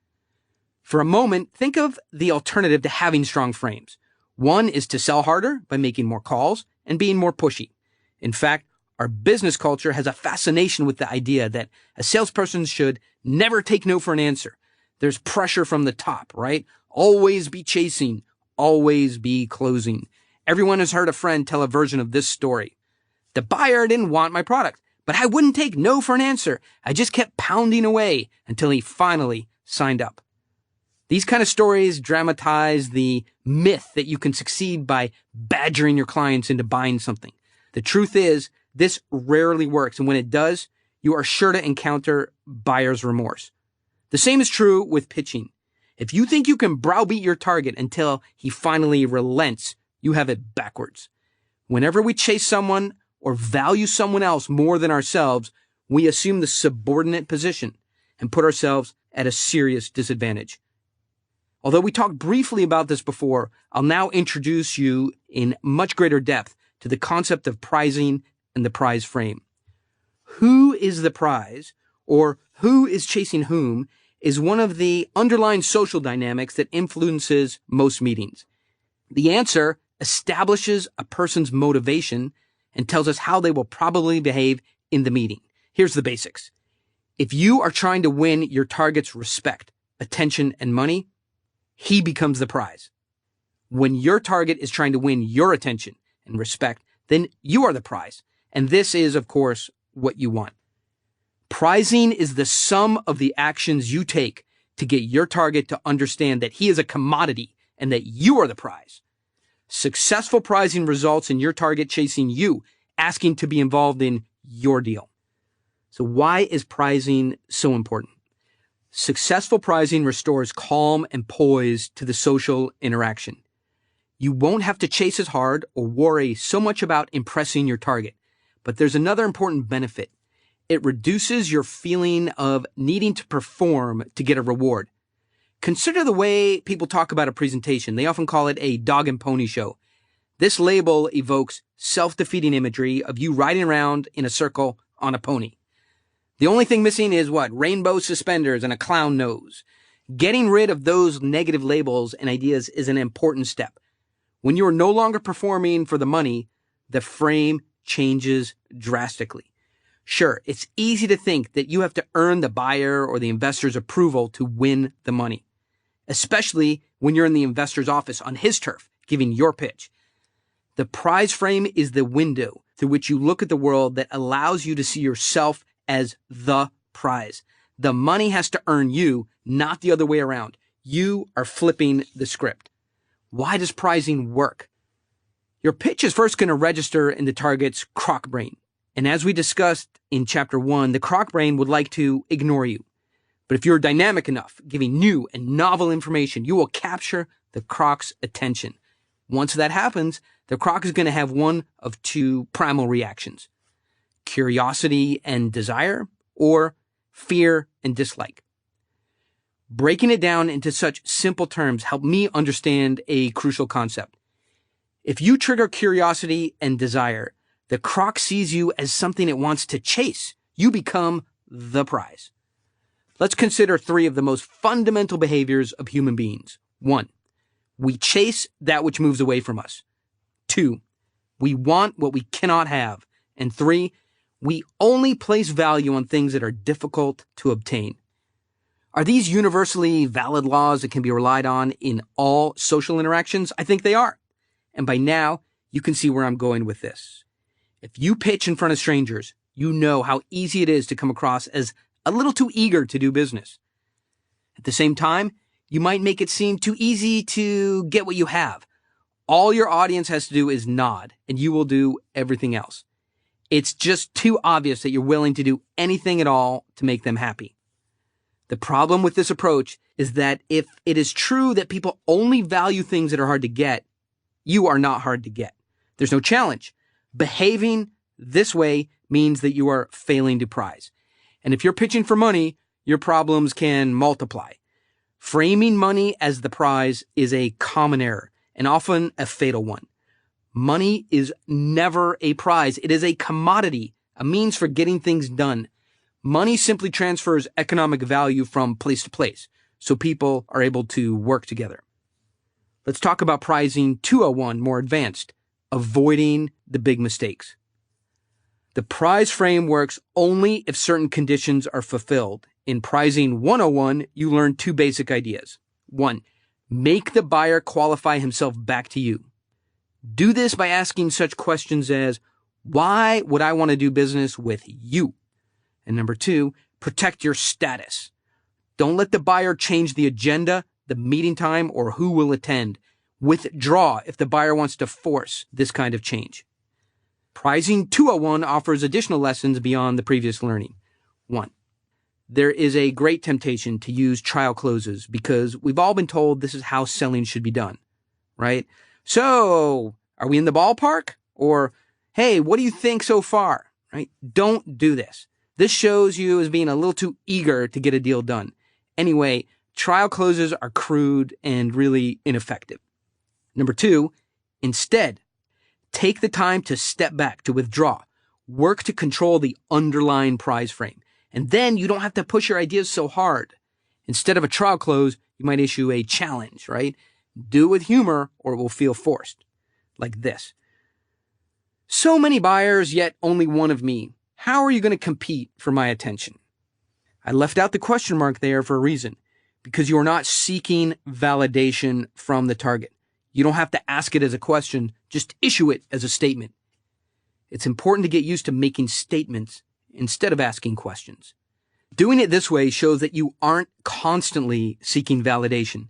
Speaker 2: For a moment, think of the alternative to having strong frames. One is to sell harder by making more calls and being more pushy. In fact, our business culture has a fascination with the idea that a salesperson should never take no for an answer. There's pressure from the top, right? Always be chasing, always be closing. Everyone has heard a friend tell a version of this story. The buyer didn't want my product, but I wouldn't take no for an answer. I just kept pounding away until he finally signed up. These kind of stories dramatize the myth that you can succeed by badgering your clients into buying something. The truth is, this rarely works, and when it does, you are sure to encounter buyer's remorse. The same is true with pitching. If you think you can browbeat your target until he finally relents, you have it backwards. Whenever we chase someone or value someone else more than ourselves, we assume the subordinate position and put ourselves at a serious disadvantage. Although we talked briefly about this before, I'll now introduce you in much greater depth to the concept of pricing and the prize frame. Who is the prize, or who is chasing whom, is one of the underlying social dynamics that influences most meetings. The answer establishes a person's motivation and tells us how they will probably behave in the meeting. Here's the basics. If you are trying to win your target's respect, attention, and money, he becomes the prize. When your target is trying to win your attention and respect, then you are the prize. And this is, of course, what you want. Prizing is the sum of the actions you take to get your target to understand that he is a commodity and that you are the prize. Successful prizing results in your target chasing you, asking to be involved in your deal. So why is prizing so important? Successful prizing restores calm and poise to the social interaction. You won't have to chase as hard or worry so much about impressing your target. But there's another important benefit. It reduces your feeling of needing to perform to get a reward. Consider the way people talk about a presentation. They often call it a dog and pony show. This label evokes self-defeating imagery of you riding around in a circle on a pony. The only thing missing is what? Rainbow suspenders and a clown nose. Getting rid of those negative labels and ideas is an important step. When you are no longer performing for the money, the frame changes drastically. Sure, it's easy to think that you have to earn the buyer or the investor's approval to win the money, especially when you're in the investor's office on his turf, giving your pitch. The prize frame is the window through which you look at the world that allows you to see yourself as the prize. The money has to earn you, not the other way around. You are flipping the script. Why does prizing work? Your pitch is first going to register in the target's croc brain. And as we discussed in chapter 1, the croc brain would like to ignore you. But if you're dynamic enough, giving new and novel information, you will capture the croc's attention. Once that happens, the croc is going to have one of two primal reactions: curiosity and desire, or fear and dislike. Breaking it down into such simple terms helped me understand a crucial concept. If you trigger curiosity and desire, the croc sees you as something it wants to chase. You become the prize. Let's consider 3 of the most fundamental behaviors of human beings. 1, we chase that which moves away from us. 2, we want what we cannot have. And 3, we only place value on things that are difficult to obtain. Are these universally valid laws that can be relied on in all social interactions? I think they are. And by now, you can see where I'm going with this. If you pitch in front of strangers, you know how easy it is to come across as a little too eager to do business. At the same time, you might make it seem too easy to get what you have. All your audience has to do is nod, and you will do everything else. It's just too obvious that you're willing to do anything at all to make them happy. The problem with this approach is that if it is true that people only value things that are hard to get, You are not hard to get. There's no challenge. Behaving this way means that you are failing to prize. And if you're pitching for money, your problems can multiply. Framing money as the prize is a common error and often a fatal one. Money is never a prize. It is a commodity, a means for getting things done. Money simply transfers economic value from place to place, so people are able to work together. Let's talk about pricing 201 more advanced, avoiding the big mistakes. The prize frame works only if certain conditions are fulfilled. In pricing 101, you learn two basic ideas. 1. Make the buyer qualify himself back to you. Do this by asking such questions as, why would I want to do business with you? And number 2, protect your status. Don't let the buyer change the agenda, the meeting time, or who will attend. Withdraw if the buyer wants to force this kind of change. Pricing 201 offers additional lessons beyond the previous learning. 1. There is a great temptation to use trial closes because we've all been told this is how selling should be done, right? So, are we in the ballpark? Or, hey, what do you think so far? Right? Don't do this. This shows you as being a little too eager to get a deal done. Anyway, trial closes are crude and really ineffective. Number 2, instead, take the time to step back, to withdraw. Work to control the underlying prize frame. And then you don't have to push your ideas so hard. Instead of a trial close, you might issue a challenge, right? Do it with humor or it will feel forced. Like this. So many buyers, yet only one of me. How are you going to compete for my attention? I left out the question mark there for a reason. Because you are not seeking validation from the target. You don't have to ask it as a question. Just issue it as a statement. It's important to get used to making statements instead of asking questions. Doing it this way shows that you aren't constantly seeking validation.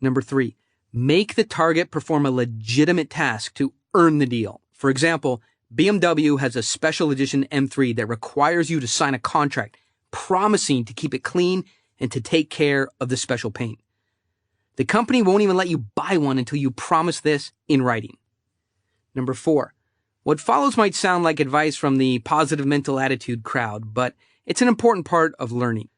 Speaker 2: Number 3, make the target perform a legitimate task to earn the deal. For example, BMW has a special edition M3 that requires you to sign a contract promising to keep it clean and to take care of the special paint. The company won't even let you buy one until you promise this in writing. Number 4, what follows might sound like advice from the positive mental attitude crowd, but it's an important part of learning.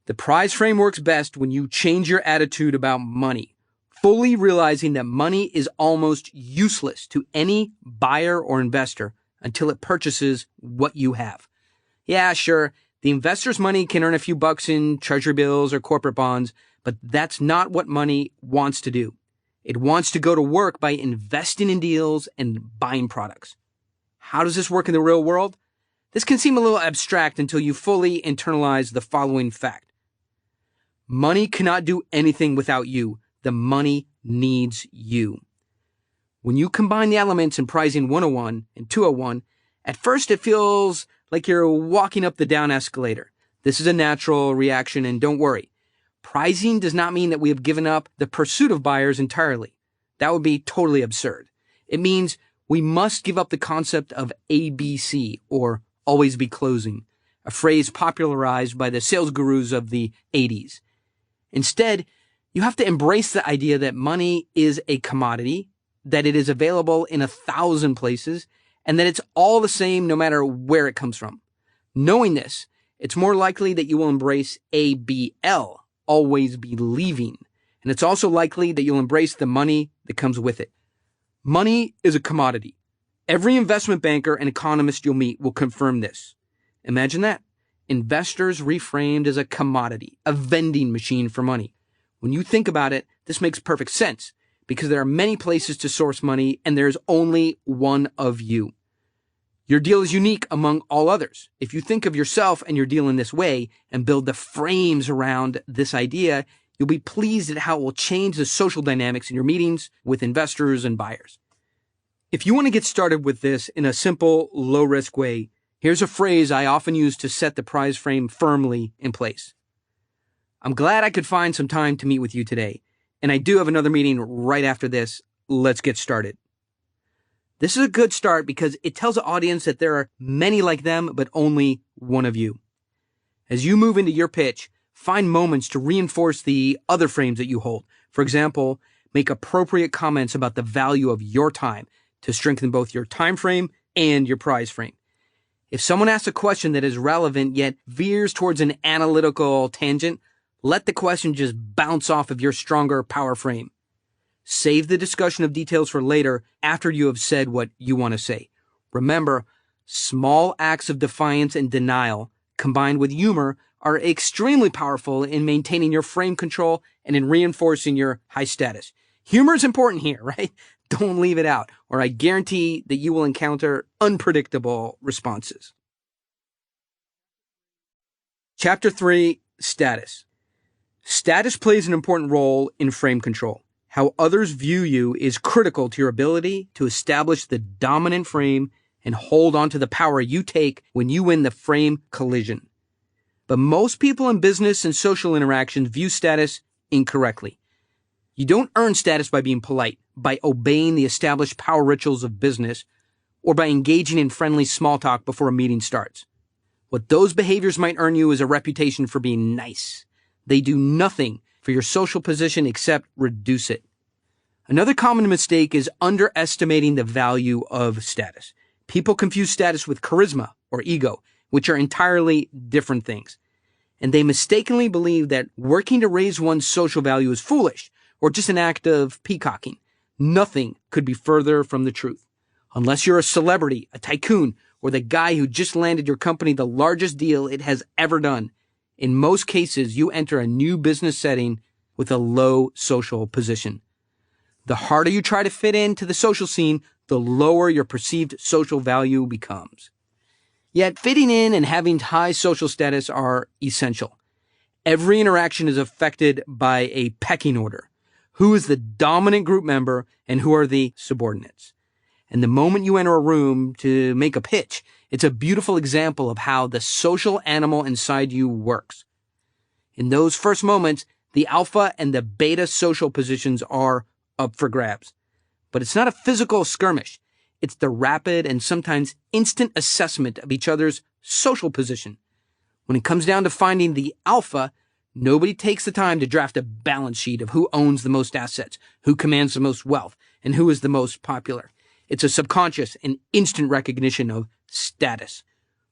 Speaker 2: The prize frame works best when you change your attitude about money, fully realizing that money is almost useless to any buyer or investor until it purchases what you have. Yeah, sure, the investor's money can earn a few bucks in treasury bills or corporate bonds, but that's not what money wants to do. It wants to go to work by investing in deals and buying products. How does this work in the real world? This can seem a little abstract until you fully internalize the following fact. Money cannot do anything without you. The money needs you. When you combine the elements in pricing 101 and 201, at first it feels like you're walking up the down escalator. This is a natural reaction, and don't worry. Pricing does not mean that we have given up the pursuit of buyers entirely. That would be totally absurd. It means we must give up the concept of ABC, or always be closing, a phrase popularized by the sales gurus of the 80s. Instead, you have to embrace the idea that money is a commodity, that it is available in 1,000 places, and that it's all the same no matter where it comes from. Knowing this, it's more likely that you will embrace ABL, always be leaving, and it's also likely that you'll embrace the money that comes with it. Money is a commodity. Every investment banker and economist you'll meet will confirm this. Imagine that. Investors reframed as a commodity, a vending machine for money. When you think about it, this makes perfect sense because there are many places to source money and there's only one of you. Your deal is unique among all others. If you think of yourself and your deal in this way and build the frames around this idea, you'll be pleased at how it will change the social dynamics in your meetings with investors and buyers. If you want to get started with this in a simple, low-risk way, here's a phrase I often use to set the prize frame firmly in place. I'm glad I could find some time to meet with you today, and I do have another meeting right after this. Let's get started. This is a good start because it tells the audience that there are many like them, but only one of you. As you move into your pitch, find moments to reinforce the other frames that you hold. For example, Make appropriate comments about the value of your time to strengthen both your time frame and your prize frame. If someone asks a question that is relevant yet veers towards an analytical tangent, let the question just bounce off of your stronger power frame. Save the discussion of details for later after you have said what you want to say. Remember, small acts of defiance and denial combined with humor are extremely powerful in maintaining your frame control and in reinforcing your high status. Humor is important here, right? Don't leave it out, or I guarantee that you will encounter unpredictable responses. Chapter 3, Status. Status plays an important role in frame control. How others view you is critical to your ability to establish the dominant frame and hold on to the power you take when you win the frame collision. But most people in business and social interactions view status incorrectly. You don't earn status by being polite, by obeying the established power rituals of business, or by engaging in friendly small talk before a meeting starts. What those behaviors might earn you is a reputation for being nice. They do nothing for your social position except reduce it. Another common mistake is underestimating the value of status. People confuse status with charisma or ego, which are entirely different things. And they mistakenly believe that working to raise one's social value is foolish or just an act of peacocking. Nothing could be further from the truth. Unless you're a celebrity, a tycoon, or the guy who just landed your company the largest deal it has ever done, in most cases, you enter a new business setting with a low social position. The harder you try to fit into the social scene, the lower your perceived social value becomes. Yet fitting in and having high social status are essential. Every interaction is affected by a pecking order. Who is the dominant group member and who are the subordinates? And the moment you enter a room to make a pitch, it's a beautiful example of how the social animal inside you works. In those first moments, the alpha and the beta social positions are up for grabs. But it's not a physical skirmish. It's the rapid and sometimes instant assessment of each other's social position. When it comes down to finding the alpha, nobody takes the time to draft a balance sheet of who owns the most assets, who commands the most wealth, and who is the most popular. It's a subconscious and instant recognition of status.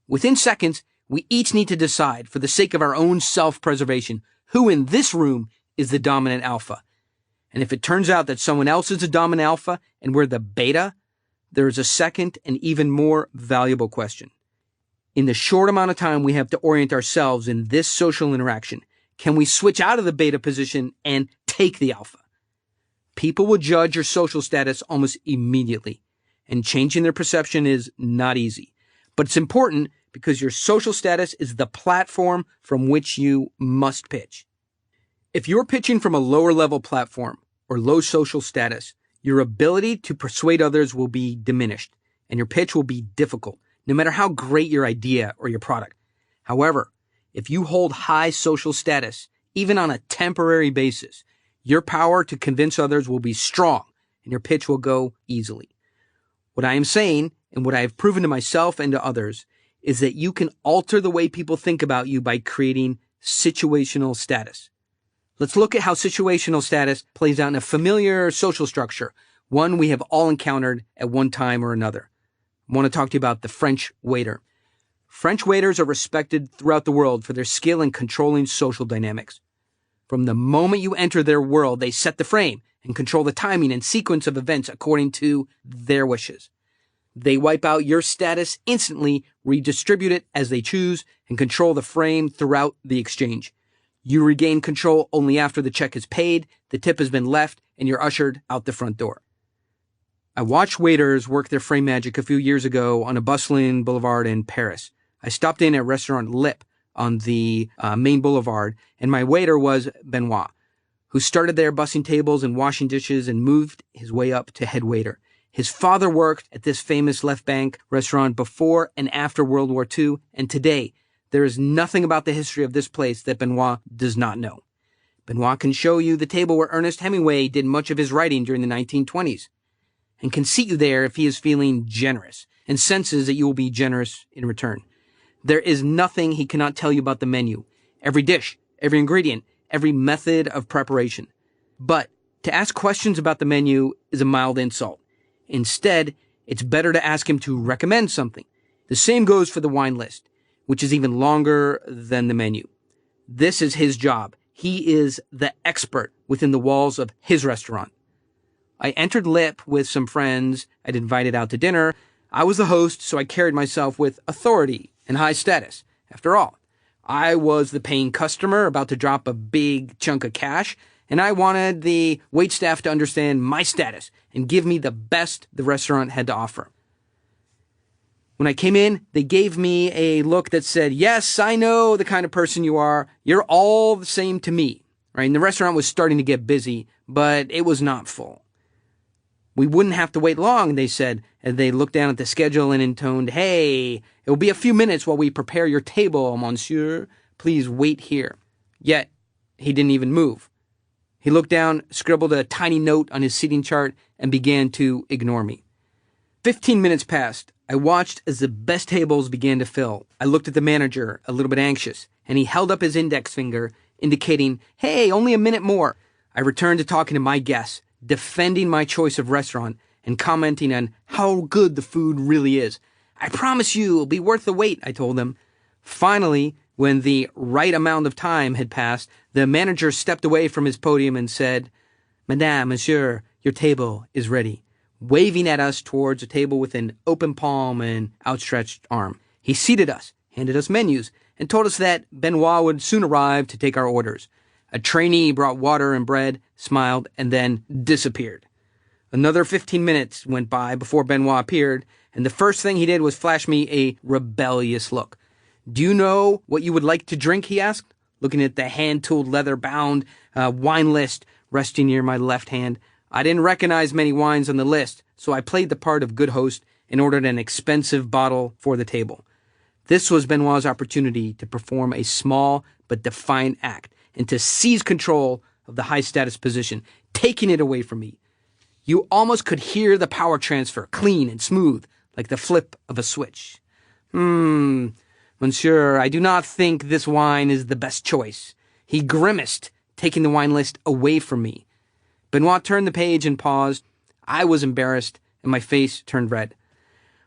Speaker 2: Within seconds, we each need to decide, for the sake of our own self-preservation, who in this room is the dominant alpha. And if it turns out that someone else is the dominant alpha and we're the beta, there is a second and even more valuable question. In the short amount of time we have to orient ourselves in this social interaction, can we switch out of the beta position and take the alpha? People will judge your social status almost immediately, and changing their perception is not easy. But it's important because your social status is the platform from which you must pitch. If you're pitching from a lower level platform or low social status, your ability to persuade others will be diminished, and your pitch will be difficult, no matter how great your idea or your product. However, if you hold high social status, even on a temporary basis, your power to convince others will be strong, and your pitch will go easily. What I am saying, and what I have proven to myself and to others, is that you can alter the way people think about you by creating situational status. Let's look at how situational status plays out in a familiar social structure, one we have all encountered at one time or another. I want to talk to you about the French waiter. French waiters are respected throughout the world for their skill in controlling social dynamics. From the moment you enter their world, they set the frame and control the timing and sequence of events according to their wishes. They wipe out your status instantly, redistribute it as they choose, and control the frame throughout the exchange. You regain control only after the check is paid, the tip has been left, and you're ushered out the front door. I watched waiters work their frame magic a few years ago on a bustling boulevard in Paris. I stopped in at restaurant Lip on the main boulevard, and my waiter was Benoit, who started there bussing tables and washing dishes and moved his way up to head waiter. His father worked at this famous Left Bank restaurant before and after World War II, and today there is nothing about the history of this place that Benoit does not know. Benoit can show you the table where Ernest Hemingway did much of his writing during the 1920s, and can seat you there if he is feeling generous and senses that you will be generous in return. There is nothing he cannot tell you about the menu, every dish, every ingredient, every method of preparation. But To ask questions about the menu is a mild insult. Instead, it's better to ask him to recommend something. The same goes for the wine list, which is even longer than the menu. This is his job. He is the expert within the walls of his restaurant. I entered Lip with some friends I'd invited out to dinner. I was the host, so I carried myself with authority and high status. After all, I was the paying customer about to drop a big chunk of cash, and I wanted the waitstaff to understand my status and give me the best the restaurant had to offer. When I came in, they gave me a look that said, "Yes, I know the kind of person you are. You're all the same to me." Right? And the restaurant was starting to get busy, but it was not full. We wouldn't have to wait long, they said, as they looked down at the schedule and intoned, "Hey, it will be a few minutes while we prepare your table, monsieur. Please wait here." Yet, he didn't even move. He looked down, scribbled a tiny note on his seating chart, and began to ignore me. 15 minutes passed. I watched as the best tables began to fill. I looked at the manager, a little bit anxious, and he held up his index finger, indicating, "Hey, only a minute more." I returned to talking to my guests, defending my choice of restaurant and commenting on how good the food really is. "I promise you it'll be worth the wait," I told them. Finally, when the right amount of time had passed, the manager stepped away from his podium and said, "Madame, monsieur, your table is ready," waving at us towards a table with an open palm and outstretched arm. He seated us, handed us menus, and told us that Benoit would soon arrive to take our orders. A trainee brought water and bread, smiled, and then disappeared. Another 15 minutes went by before Benoit appeared, and the first thing he did was flash me a rebellious look. "Do you know what you would like to drink?" he asked, looking at the hand-tooled leather-bound wine list resting near my left hand. I didn't recognize many wines on the list, so I played the part of good host and ordered an expensive bottle for the table. This was Benoit's opportunity to perform a small but defiant act and to seize control of the high-status position, taking it away from me. You almost could hear the power transfer, clean and smooth, like the flip of a switch. "Monsieur, I do not think this wine is the best choice." He grimaced, taking the wine list away from me. Benoit turned the page and paused. I was embarrassed, and my face turned red.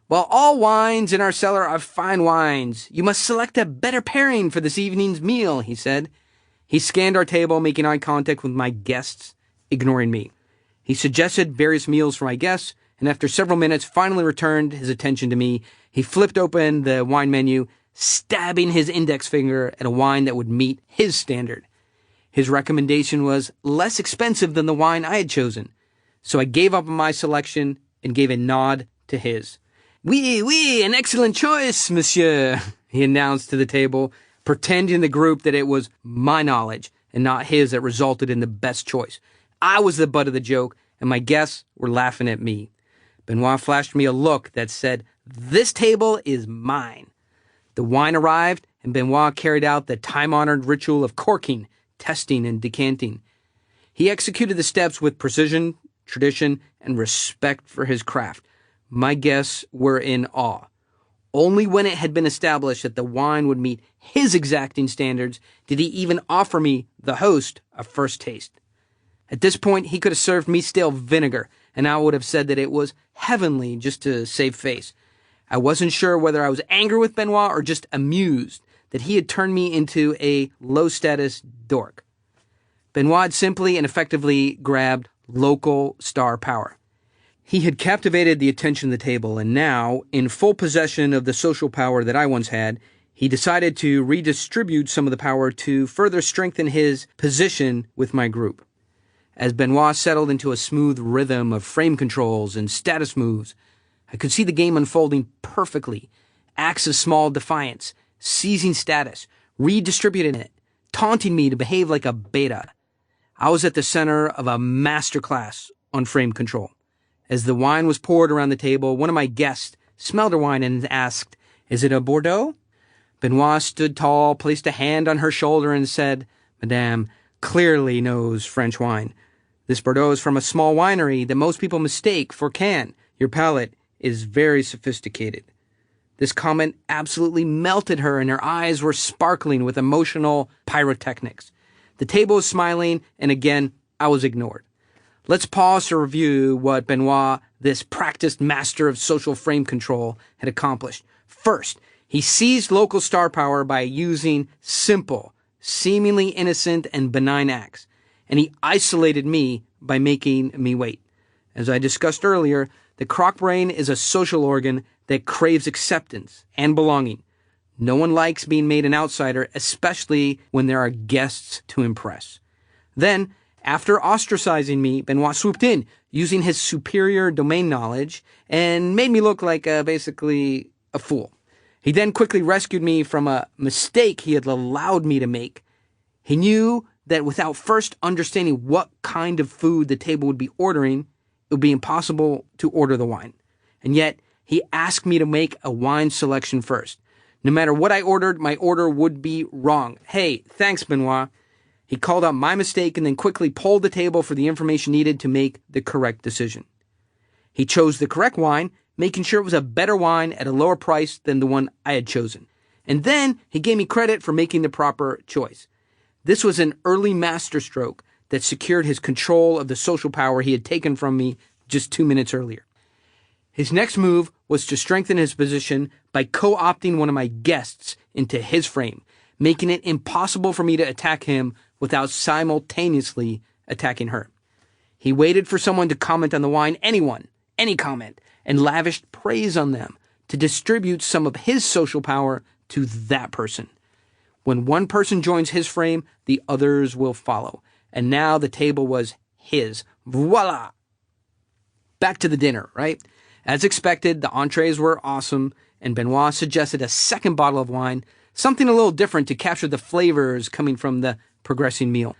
Speaker 2: "Well, all wines in our cellar are fine wines. You must select a better pairing for this evening's meal," he said. He scanned our table, making eye contact with my guests, ignoring me. He suggested various meals for my guests, and after several minutes finally returned his attention to me. He flipped open the wine menu, stabbing his index finger at a wine that would meet his standard. His recommendation was less expensive than the wine I had chosen, so I gave up on my selection and gave a nod to his. Oui, an excellent choice, monsieur," he announced to the table, pretending to the group that it was my knowledge and not his that resulted in the best choice. I was the butt of the joke, and my guests were laughing at me. Benoit flashed me a look that said, "This table is mine." The wine arrived, and Benoit carried out the time-honored ritual of corking, testing, and decanting. He executed the steps with precision, tradition, and respect for his craft. My guests were in awe. Only when it had been established that the wine would meet his exacting standards did he even offer me, the host, a first taste. At this point, he could have served me stale vinegar, and I would have said that it was heavenly just to save face. I wasn't sure whether I was angry with Benoit or just amused that he had turned me into a low-status dork. Benoit simply and effectively grabbed local star power. He had captivated the attention of the table, and now, in full possession of the social power that I once had, he decided to redistribute some of the power to further strengthen his position with my group. As Benoit settled into a smooth rhythm of frame controls and status moves, I could see the game unfolding perfectly. Acts of small defiance, seizing status, redistributing it, taunting me to behave like a beta. I was at the center of a masterclass on frame control. As the wine was poured around the table, one of my guests smelled her wine and asked, "Is it a Bordeaux?" Benoit stood tall, placed a hand on her shoulder, and said, "Madame clearly knows French wine. This Bordeaux is from a small winery that most people mistake for Cannes. Your palate is very sophisticated." This comment absolutely melted her, and her eyes were sparkling with emotional pyrotechnics. The table was smiling, and again, I was ignored. Let's pause to review what Benoit, this practiced master of social frame control, had accomplished. First, he seized local star power by using simple, seemingly innocent and benign acts, and he isolated me by making me wait. As I discussed earlier, the croc brain is a social organ that craves acceptance and belonging. No one likes being made an outsider, especially when there are guests to impress. Then, after ostracizing me, Benoit swooped in, using his superior domain knowledge, and made me look like basically a fool. He then quickly rescued me from a mistake he had allowed me to make. He knew that without first understanding what kind of food the table would be ordering, it would be impossible to order the wine. And yet, he asked me to make a wine selection first. No matter what I ordered, my order would be wrong. Hey, thanks, Benoit. He called out my mistake and then quickly polled the table for the information needed to make the correct decision. He chose the correct wine, making sure it was a better wine at a lower price than the one I had chosen. And then he gave me credit for making the proper choice. This was an early masterstroke that secured his control of the social power he had taken from me just 2 minutes earlier. His next move was to strengthen his position by co-opting one of my guests into his frame, making it impossible for me to attack him without simultaneously attacking her. He waited for someone to comment on the wine, anyone, any comment, and lavished praise on them to distribute some of his social power to that person. When one person joins his frame, the others will follow. And now the table was his. Voila! Back to the dinner, right? As expected, the entrees were awesome, and Benoit suggested a second bottle of wine, something a little different to capture the flavors coming from the progressing meal.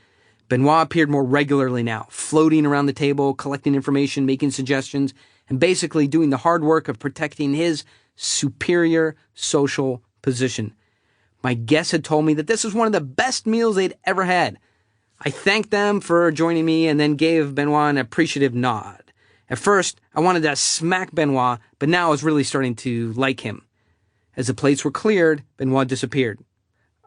Speaker 2: Benoit appeared more regularly now, floating around the table, collecting information, making suggestions, and basically doing the hard work of protecting his superior social position. My guests had told me that this was one of the best meals they'd ever had. I thanked them for joining me and then gave Benoit an appreciative nod. At first, I wanted to smack Benoit, but now I was really starting to like him. As the plates were cleared, Benoit disappeared.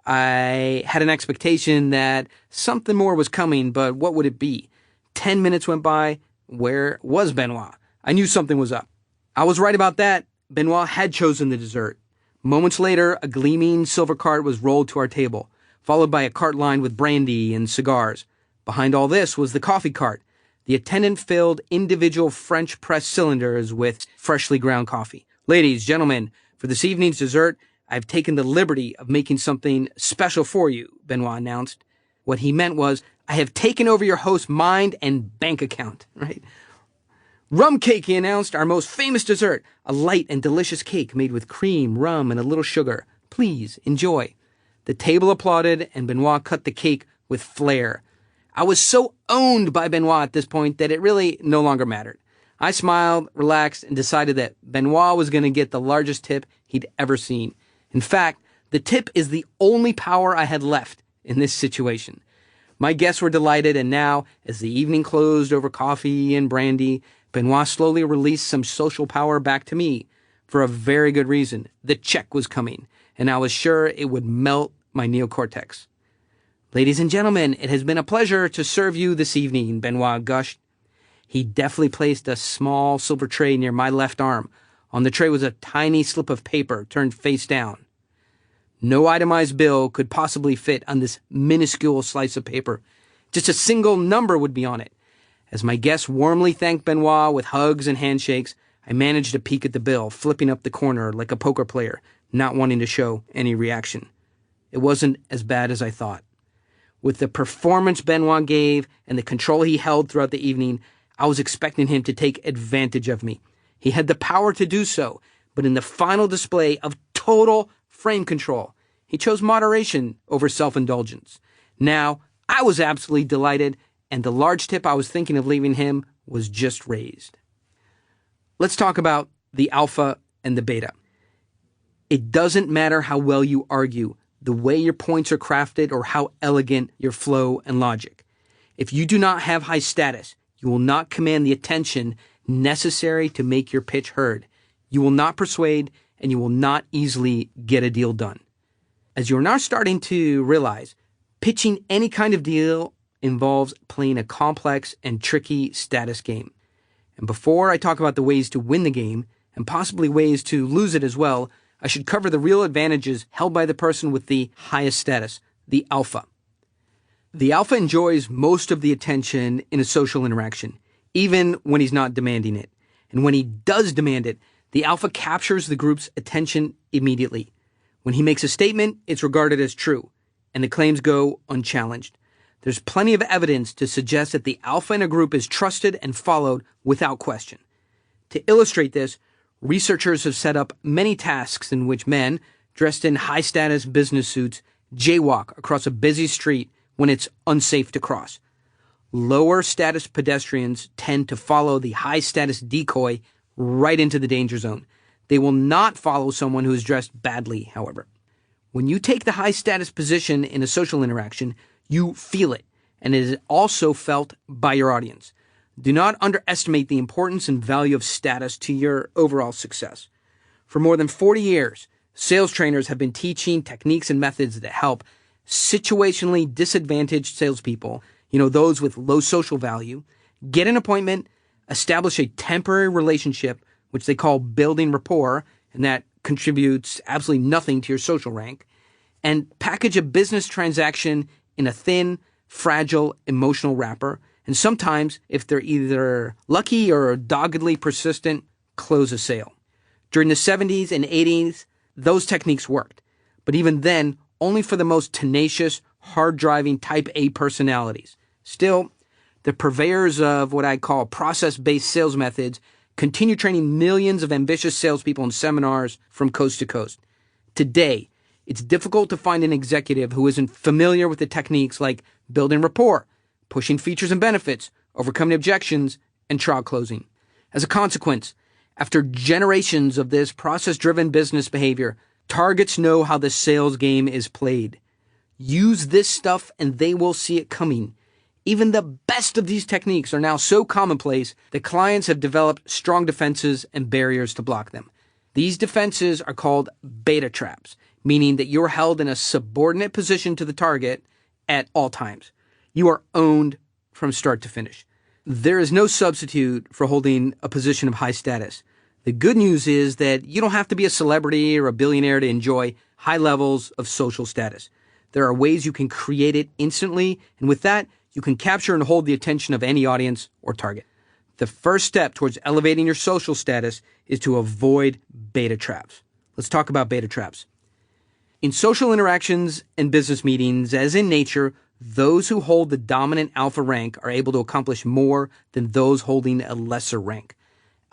Speaker 2: I had an expectation that something more was coming, but what would it be? 10 minutes went by. Where was Benoit? I knew something was up. I was right about that. Benoit had chosen the dessert. Moments later, a gleaming silver cart was rolled to our table, followed by a cart lined with brandy and cigars. Behind all this was the coffee cart. The attendant filled individual French press cylinders with freshly ground coffee. Ladies, gentlemen, for this evening's dessert, I've taken the liberty of making something special for you, Benoit announced. What he meant was, I have taken over your host's mind and bank account, right? Rum cake, he announced, our most famous dessert. A light and delicious cake made with cream, rum, and a little sugar. Please, enjoy. The table applauded, and Benoit cut the cake with flair. I was so owned by Benoit at this point that it really no longer mattered. I smiled, relaxed, and decided that Benoit was going to get the largest tip he'd ever seen. In fact, the tip is the only power I had left in this situation. My guests were delighted, and now, as the evening closed over coffee and brandy, Benoit slowly released some social power back to me. For a very good reason. The check was coming, and I was sure it would melt my neocortex. Ladies and gentlemen, it has been a pleasure to serve you this evening, Benoit gushed. He deftly placed a small silver tray near my left arm. On the tray was a tiny slip of paper turned face down. No itemized bill could possibly fit on this minuscule slice of paper. Just a single number would be on it. As my guests warmly thanked Benoit with hugs and handshakes, I managed to peek at the bill, flipping up the corner like a poker player, not wanting to show any reaction. It wasn't as bad as I thought. With the performance Benoit gave and the control he held throughout the evening, I was expecting him to take advantage of me. He had the power to do so, but in the final display of total frame control, he chose moderation over self-indulgence. Now, I was absolutely delighted, and the large tip I was thinking of leaving him was just raised. Let's talk about the alpha and the beta. It doesn't matter how well you argue, the way your points are crafted, or how elegant your flow and logic. If you do not have high status, you will not command the attention necessary to make your pitch heard. You will not persuade, and you will not easily get a deal done. As you're now starting to realize, pitching any kind of deal involves playing a complex and tricky status game. And before I talk about the ways to win the game, and possibly ways to lose it as well, I should cover the real advantages held by the person with the highest status, the alpha. The alpha enjoys most of the attention in a social interaction, even when he's not demanding it. And when he does demand it, the alpha captures the group's attention immediately. When he makes a statement, it's regarded as true, and the claims go unchallenged. There's plenty of evidence to suggest that the alpha in a group is trusted and followed without question. To illustrate this, researchers have set up many tasks in which men, dressed in high-status business suits, jaywalk across a busy street when it's unsafe to cross. Lower-status pedestrians tend to follow the high-status decoy right into the danger zone. They will not follow someone who is dressed badly, however. When you take the high-status position in a social interaction, you feel it, and it is also felt by your audience. Do not underestimate the importance and value of status to your overall success. For more than 40 years, sales trainers have been teaching techniques and methods that help situationally disadvantaged salespeople, those with low social value, get an appointment, establish a temporary relationship, which they call building rapport, and that contributes absolutely nothing to your social rank, and package a business transaction in a thin, fragile, emotional wrapper, and sometimes, if they're either lucky or doggedly persistent, close a sale. During the 70s and 80s, those techniques worked, but even then, only for the most tenacious, hard-driving type A personalities. Still, the purveyors of what I call process-based sales methods continue training millions of ambitious salespeople in seminars from coast to coast. Today, it's difficult to find an executive who isn't familiar with the techniques like building rapport, pushing features and benefits, overcoming objections, and trial closing. As a consequence, after generations of this process-driven business behavior, targets know how the sales game is played. Use this stuff and they will see it coming. Even the best of these techniques are now so commonplace that clients have developed strong defenses and barriers to block them. These defenses are called beta traps, meaning that you're held in a subordinate position to the target at all times. You are owned from start to finish. There is no substitute for holding a position of high status. The good news is that you don't have to be a celebrity or a billionaire to enjoy high levels of social status. There are ways you can create it instantly, and with that, you can capture and hold the attention of any audience or target. The first step towards elevating your social status is to avoid beta traps. Let's talk about beta traps. In social interactions and business meetings, as in nature, those who hold the dominant alpha rank are able to accomplish more than those holding a lesser rank.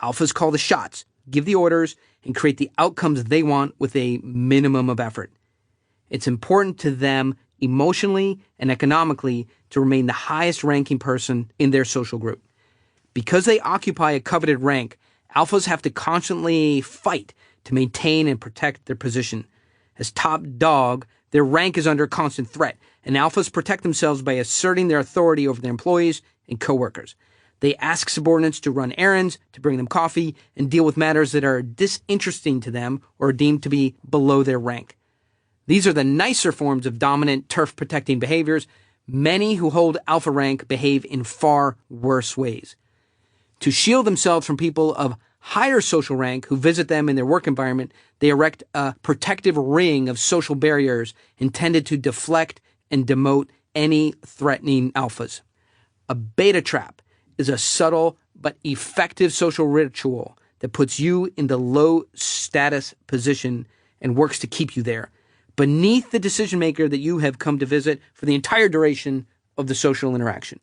Speaker 2: Alphas call the shots, give the orders, and create the outcomes they want with a minimum of effort. It's important to them emotionally and economically to remain the highest ranking person in their social group. Because they occupy a coveted rank, alphas have to constantly fight to maintain and protect their position. As top dog, their rank is under constant threat, and alphas protect themselves by asserting their authority over their employees and coworkers. They ask subordinates to run errands, to bring them coffee, and deal with matters that are disinteresting to them or deemed to be below their rank. These are the nicer forms of dominant turf-protecting behaviors. Many who hold alpha rank behave in far worse ways. To shield themselves from people of higher social rank who visit them in their work environment, they erect a protective ring of social barriers intended to deflect and demote any threatening alphas. A beta trap is a subtle but effective social ritual that puts you in the low status position and works to keep you there, beneath the decision maker that you have come to visit for the entire duration of the social interaction.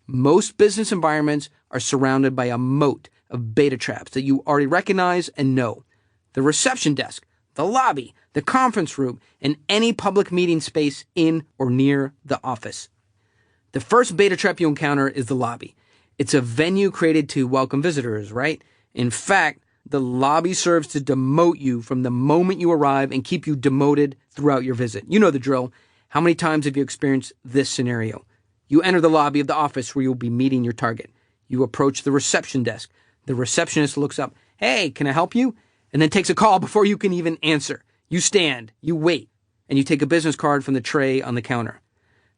Speaker 2: Most business environments are surrounded by a moat of beta traps that you already recognize and know. The reception desk, the lobby, the conference room, and any public meeting space in or near the office. The first beta trap you encounter is the lobby. It's a venue created to welcome visitors, right? In fact, the lobby serves to demote you from the moment you arrive and keep you demoted throughout your visit. You know the drill. How many times have you experienced this scenario? You enter the lobby of the office where you'll be meeting your target. You approach the reception desk. The receptionist looks up, "Hey, can I help you?" and then takes a call before you can even answer. You stand, you wait, and you take a business card from the tray on the counter.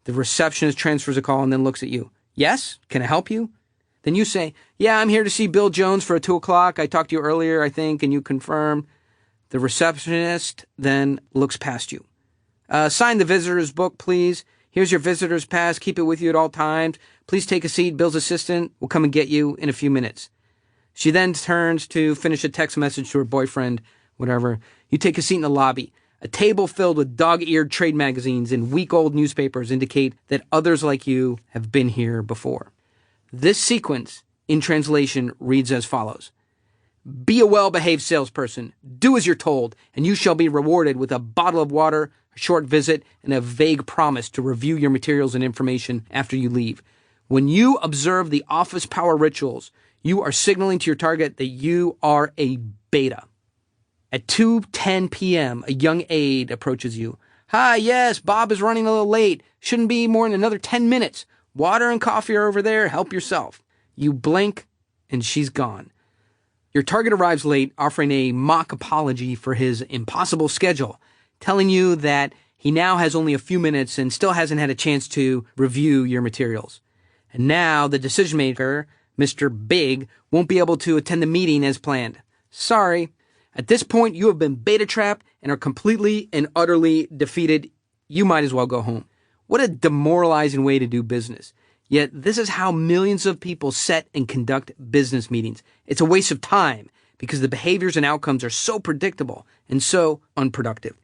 Speaker 2: The receptionist transfers a call and then looks at you. Yes? Can I help you? Then you say, yeah, I'm here to see Bill Jones for 2 o'clock. I talked to you earlier, I think, and you confirm. The receptionist then looks past you. Sign the visitor's book, please. Here's your visitor's pass. Keep it with you at all times. Please take a seat. Bill's assistant will come and get you in a few minutes. She then turns to finish a text message to her boyfriend, whatever. You take a seat in the lobby. A table filled with dog-eared trade magazines and week-old newspapers indicate that others like you have been here before. This sequence, in translation, reads as follows. Be a well-behaved salesperson. Do as you're told, and you shall be rewarded with a bottle of water, a short visit, and a vague promise to review your materials and information after you leave. When you observe the office power rituals, you are signaling to your target that you are a beta. At 2:10 p.m., a young aide approaches you. Hi, yes, Bob is running a little late. Shouldn't be more than another 10 minutes. Water and coffee are over there. Help yourself. You blink, and she's gone. Your target arrives late, offering a mock apology for his impossible schedule, telling you that he now has only a few minutes and still hasn't had a chance to review your materials. And now the decision maker, Mr. Big, won't be able to attend the meeting as planned. Sorry. At this point, you have been beta trapped and are completely and utterly defeated. You might as well go home. What a demoralizing way to do business. Yet this is how millions of people set and conduct business meetings. It's a waste of time because the behaviors and outcomes are so predictable and so unproductive.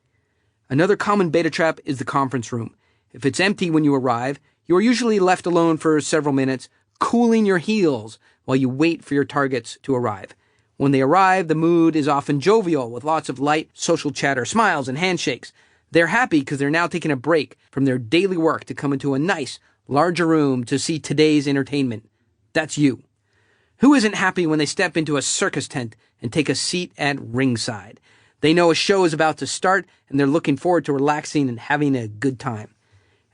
Speaker 2: Another common beta trap is the conference room. If it's empty when you arrive, you are usually left alone for several minutes, cooling your heels while you wait for your targets to arrive. When they arrive, the mood is often jovial with lots of light social chatter, smiles, and handshakes. They're happy because they're now taking a break from their daily work to come into a nice, larger room to see today's entertainment. That's you. Who isn't happy when they step into a circus tent and take a seat at ringside? They know a show is about to start and they're looking forward to relaxing and having a good time.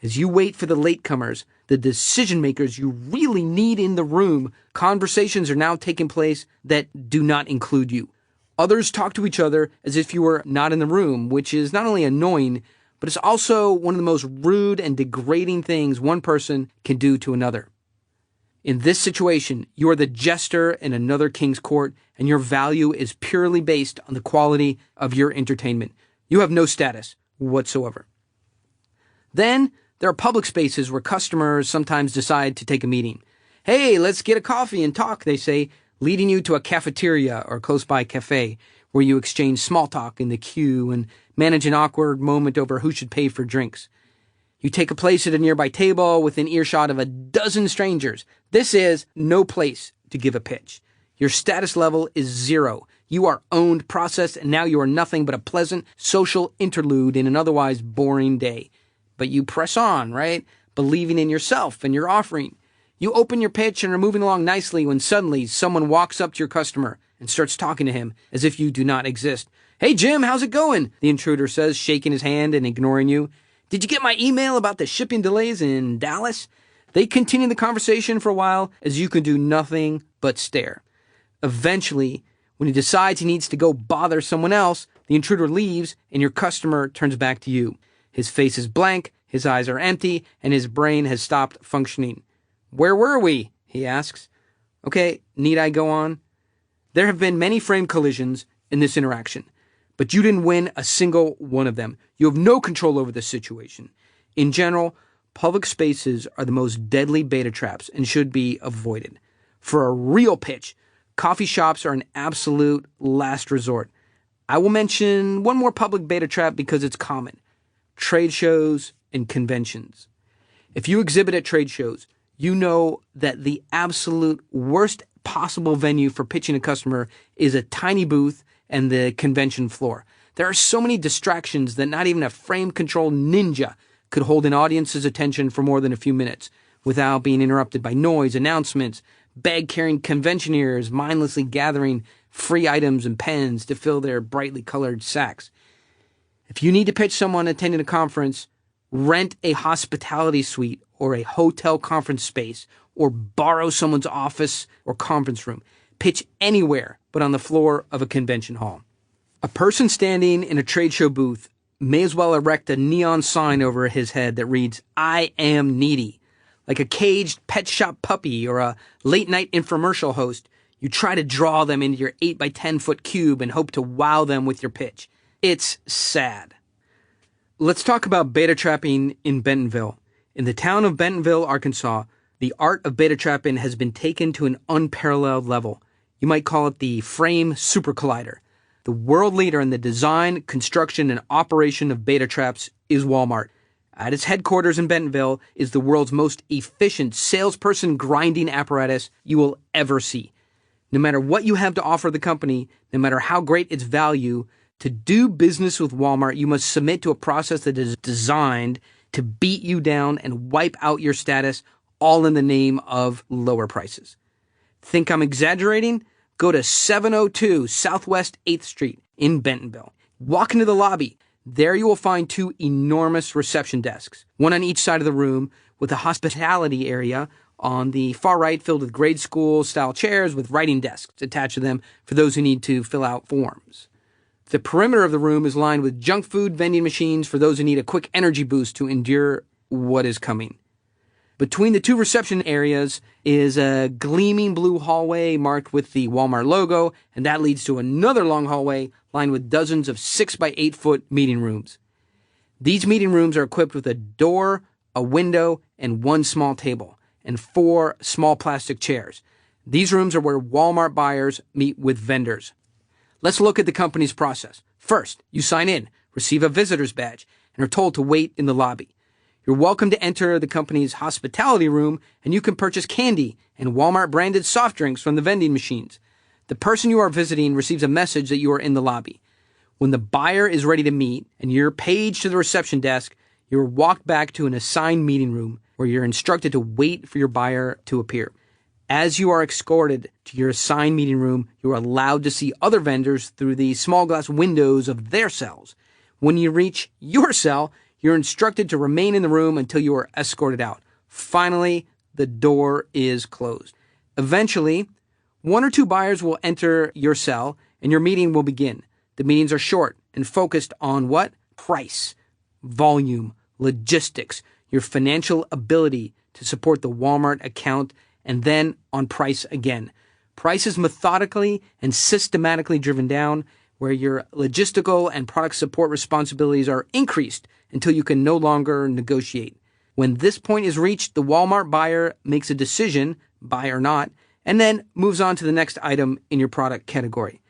Speaker 2: As you wait for the latecomers, the decision makers you really need in the room, conversations are now taking place that do not include you. Others talk to each other as if you were not in the room, which is not only annoying, but it's also one of the most rude and degrading things one person can do to another. In this situation, you are the jester in another king's court, and your value is purely based on the quality of your entertainment. You have no status whatsoever. Then, there are public spaces where customers sometimes decide to take a meeting. Hey, let's get a coffee and talk, they say, leading you to a cafeteria or close-by cafe where you exchange small talk in the queue and manage an awkward moment over who should pay for drinks. You take a place at a nearby table within earshot of a dozen strangers. This is no place to give a pitch. Your status level is 0. You are owned, processed, and now you are nothing but a pleasant social interlude in an otherwise boring day. But you press on, right? Believing in yourself and your offering. You open your pitch and are moving along nicely when suddenly someone walks up to your customer and starts talking to him as if you do not exist. Hey, Jim, how's it going? The intruder says, shaking his hand and ignoring you. Did you get my email about the shipping delays in Dallas? They continue the conversation for a while as you can do nothing but stare. Eventually, when he decides he needs to go bother someone else, the intruder leaves and your customer turns back to you. His face is blank, his eyes are empty, and his brain has stopped functioning. Where were we? He asks. Okay, need I go on? There have been many frame collisions in this interaction, but you didn't win a single one of them. You have no control over this situation. In general, public spaces are the most deadly beta traps and should be avoided. For a real pitch, coffee shops are an absolute last resort. I will mention one more public beta trap because it's common. Trade shows and conventions. If you exhibit at trade shows, you know that the absolute worst possible venue for pitching a customer is a tiny booth and the convention floor. There are so many distractions that not even a frame-controlled ninja could hold an audience's attention for more than a few minutes without being interrupted by noise, announcements, bag-carrying conventioneers mindlessly gathering free items and pens to fill their brightly colored sacks. If you need to pitch someone attending a conference, rent a hospitality suite or a hotel conference space or borrow someone's office or conference room. Pitch anywhere but on the floor of a convention hall. A person standing in a trade show booth may as well erect a neon sign over his head that reads, "I am needy." Like a caged pet shop puppy or a late-night infomercial host, you try to draw them into your 8 by 10 foot cube and hope to wow them with your pitch. It's sad. Let's talk about beta trapping in Bentonville. In the town of Bentonville, Arkansas, the art of beta trapping has been taken to an unparalleled level. You might call it the frame super collider. The world leader in the design, construction, and operation of beta traps is Walmart. At its headquarters in Bentonville is the world's most efficient salesperson grinding apparatus you will ever see. No matter what you have to offer the company, no matter how great its value, to do business with Walmart, you must submit to a process that is designed to beat you down and wipe out your status, all in the name of lower prices. Think I'm exaggerating? Go to 702 Southwest 8th Street in Bentonville. Walk into the lobby. There you will find 2 enormous reception desks, one on each side of the room, with a hospitality area on the far right filled with grade school style chairs with writing desks attached to them for those who need to fill out forms. The perimeter of the room is lined with junk food vending machines for those who need a quick energy boost to endure what is coming. Between the 2 reception areas is a gleaming blue hallway marked with the Walmart logo, and that leads to another long hallway lined with dozens of 6 by 8 foot meeting rooms. These meeting rooms are equipped with a door, a window, and 1 small table, and 4 small plastic chairs. These rooms are where Walmart buyers meet with vendors. Let's look at the company's process. First, you sign in, receive a visitor's badge, and are told to wait in the lobby. You're welcome to enter the company's hospitality room, and you can purchase candy and Walmart-branded soft drinks from the vending machines. The person you are visiting receives a message that you are in the lobby. When the buyer is ready to meet and you're paged to the reception desk, you're walked back to an assigned meeting room where you're instructed to wait for your buyer to appear. As you are escorted to your assigned meeting room, you are allowed to see other vendors through the small glass windows of their cells. When you reach your cell, you're instructed to remain in the room until you are escorted out. Finally, the door is closed. Eventually, 1 or 2 buyers will enter your cell and your meeting will begin. The meetings are short and focused on what? Price, volume, logistics, your financial ability to support the Walmart account, and then on price again. Price is methodically and systematically driven down, where your logistical and product support responsibilities are increased until you can no longer negotiate. When this point is reached, the Walmart buyer makes a decision, buy or not, and then moves on to the next item in your product category.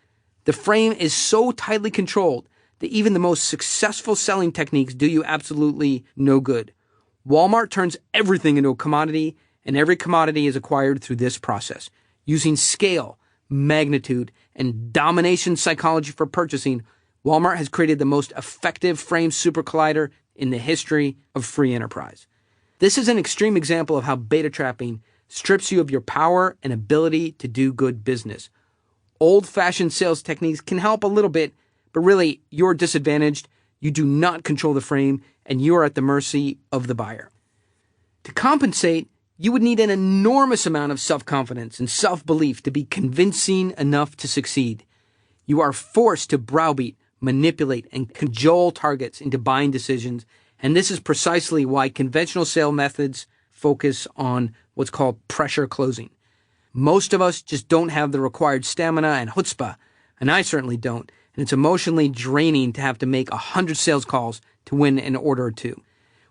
Speaker 2: The frame is so tightly controlled that even the most successful selling techniques do you absolutely no good. Walmart turns everything into a commodity, and every commodity is acquired through this process. Using scale, magnitude, and domination psychology for purchasing, Walmart has created the most effective frame super collider in the history of free enterprise. This is an extreme example of how beta trapping strips you of your power and ability to do good business. Old-fashioned sales techniques can help a little bit, but really, you're disadvantaged, you do not control the frame, and you are at the mercy of the buyer. To compensate, you would need an enormous amount of self-confidence and self-belief to be convincing enough to succeed. You are forced to browbeat, manipulate, and cajole targets into buying decisions, and this is precisely why conventional sales methods focus on what's called pressure closing. Most of us just don't have the required stamina and chutzpah, and I certainly don't, and it's emotionally draining to have to make 100 sales calls to win an order or 2.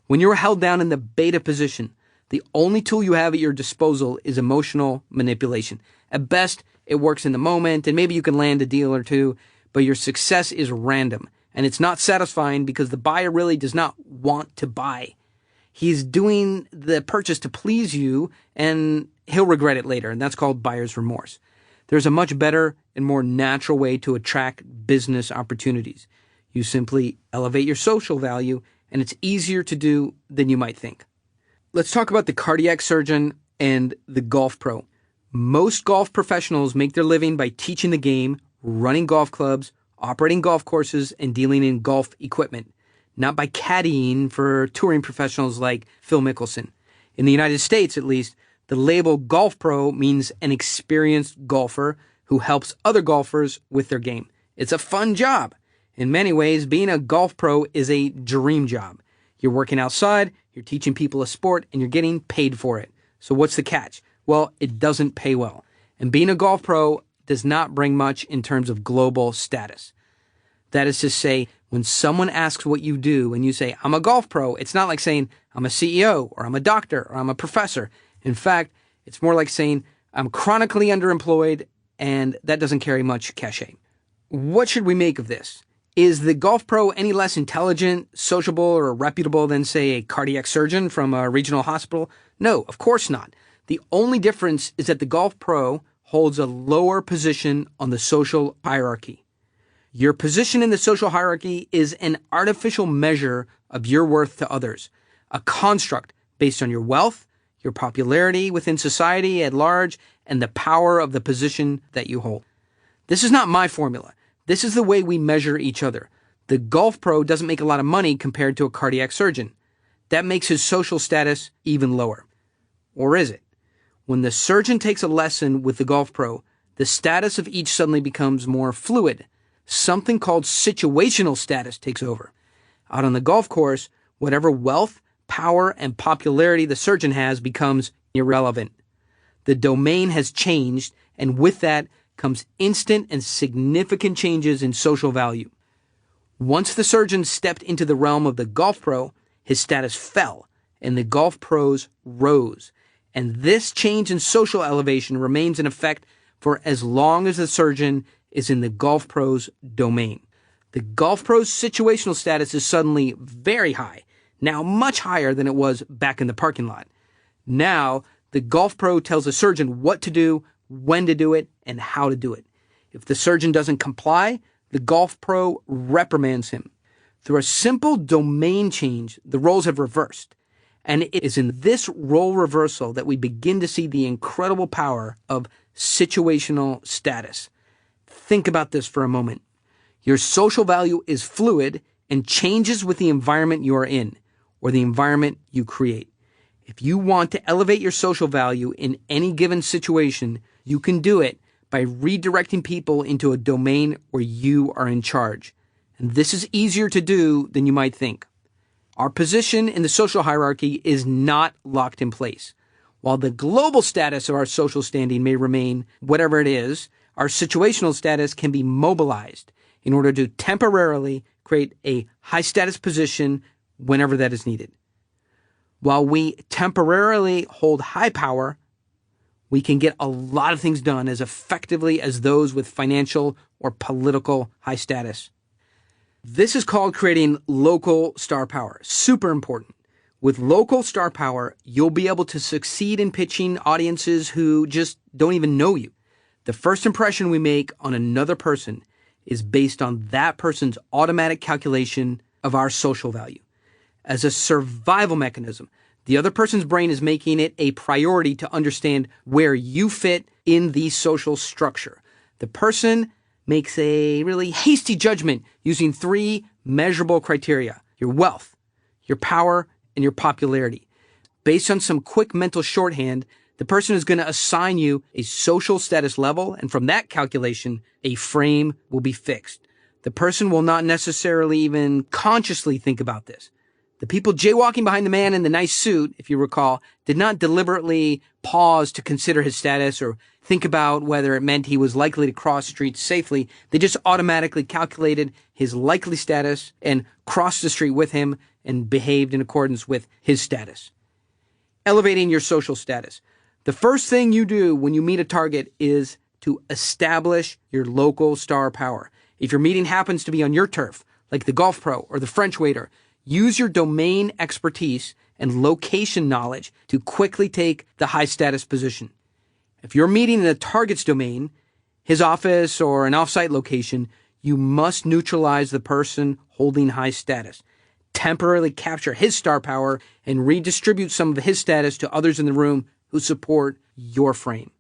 Speaker 2: When you're held down in the beta position, the only tool you have at your disposal is emotional manipulation. At best, it works in the moment, and maybe you can land a deal or 2, but your success is random, and it's not satisfying because the buyer really does not want to buy. He's doing the purchase to please you, and he'll regret it later, and that's called buyer's remorse. There's a much better and more natural way to attract business opportunities. You simply elevate your social value, and it's easier to do than you might think. Let's talk about the cardiac surgeon and the golf pro. Most golf professionals make their living by teaching the game, running golf clubs, operating golf courses, and dealing in golf equipment, not by caddying for touring professionals like Phil Mickelson. In the United States, at least, the label golf pro means an experienced golfer who helps other golfers with their game. It's a fun job. In many ways, being a golf pro is a dream job. You're working outside, you're teaching people a sport, and you're getting paid for it. So what's the catch? Well, it doesn't pay well. And being a golf pro does not bring much in terms of global status. That is to say, when someone asks what you do and you say, I'm a golf pro, it's not like saying, I'm a CEO or I'm a doctor or I'm a professor. In fact, it's more like saying, I'm chronically underemployed, and that doesn't carry much cachet. What should we make of this? Is the golf pro any less intelligent, sociable, or reputable than, say, a cardiac surgeon from a regional hospital? No, of course not. The only difference is that the golf pro holds a lower position on the social hierarchy. Your position in the social hierarchy is an artificial measure of your worth to others, a construct based on your wealth, your popularity within society at large, and the power of the position that you hold. This is not my formula. This is the way we measure each other. The golf pro doesn't make a lot of money compared to a cardiac surgeon. That makes his social status even lower. Or is it? When the surgeon takes a lesson with the golf pro, the status of each suddenly becomes more fluid. Something called situational status takes over. Out on the golf course, whatever wealth, power, and popularity the surgeon has becomes irrelevant. The domain has changed, and with that comes instant and significant changes in social value. Once the surgeon stepped into the realm of the golf pro, his status fell, and the golf pros rose. And this change in social elevation remains in effect for as long as the surgeon is in the golf pro's domain. The golf pro's situational status is suddenly very high, now much higher than it was back in the parking lot. Now, the golf pro tells the surgeon what to do, when to do it, and how to do it. If the surgeon doesn't comply, the golf pro reprimands him. Through a simple domain change, the roles have reversed. And it is in this role reversal that we begin to see the incredible power of situational status. Think about this for a moment. Your social value is fluid and changes with the environment you are in, or the environment you create. If you want to elevate your social value in any given situation, you can do it by redirecting people into a domain where you are in charge. And this is easier to do than you might think. Our position in the social hierarchy is not locked in place. While the global status of our social standing may remain whatever it is, our situational status can be mobilized in order to temporarily create a high status position whenever that is needed. While we temporarily hold high power, we can get a lot of things done as effectively as those with financial or political high status. This is called creating local star power. Super important. With local star power, you'll be able to succeed in pitching audiences who just don't even know you. The first impression we make on another person is based on that person's automatic calculation of our social value. As a survival mechanism, the other person's brain is making it a priority to understand where you fit in the social structure. The person makes a really hasty judgment using 3 measurable criteria: your wealth, your power, and your popularity. Based on some quick mental shorthand, the person is going to assign you a social status level, and from that calculation, a frame will be fixed. The person will not necessarily even consciously think about this. The people jaywalking behind the man in the nice suit, if you recall, did not deliberately pause to consider his status or think about whether it meant he was likely to cross streets safely. They just automatically calculated his likely status and crossed the street with him and behaved in accordance with his status. Elevating your social status. The first thing you do when you meet a target is to establish your local star power. If your meeting happens to be on your turf, like the golf pro or the French waiter, use your domain expertise and location knowledge to quickly take the high status position. If you're meeting in a target's domain, his office or an off-site location, you must neutralize the person holding high status, temporarily capture his star power, and redistribute some of his status to others in the room who support your frame.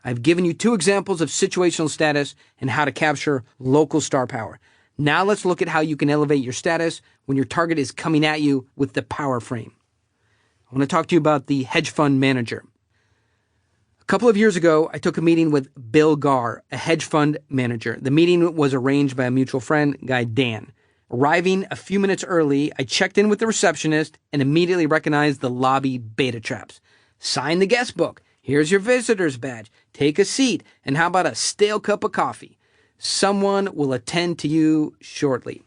Speaker 2: I've given you 2 examples of situational status and how to capture local star power. Now let's look at how you can elevate your status when your target is coming at you with the power frame. I want to talk to you about the hedge fund manager. A couple of years ago, I took a meeting with Bill Garr, a hedge fund manager. The meeting was arranged by a mutual friend, guy Dan. Arriving a few minutes early, I checked in with the receptionist and immediately recognized the lobby beta traps. Sign the guest book. Here's your visitor's badge. Take a seat. And how about a stale cup of coffee? Someone will attend to you shortly.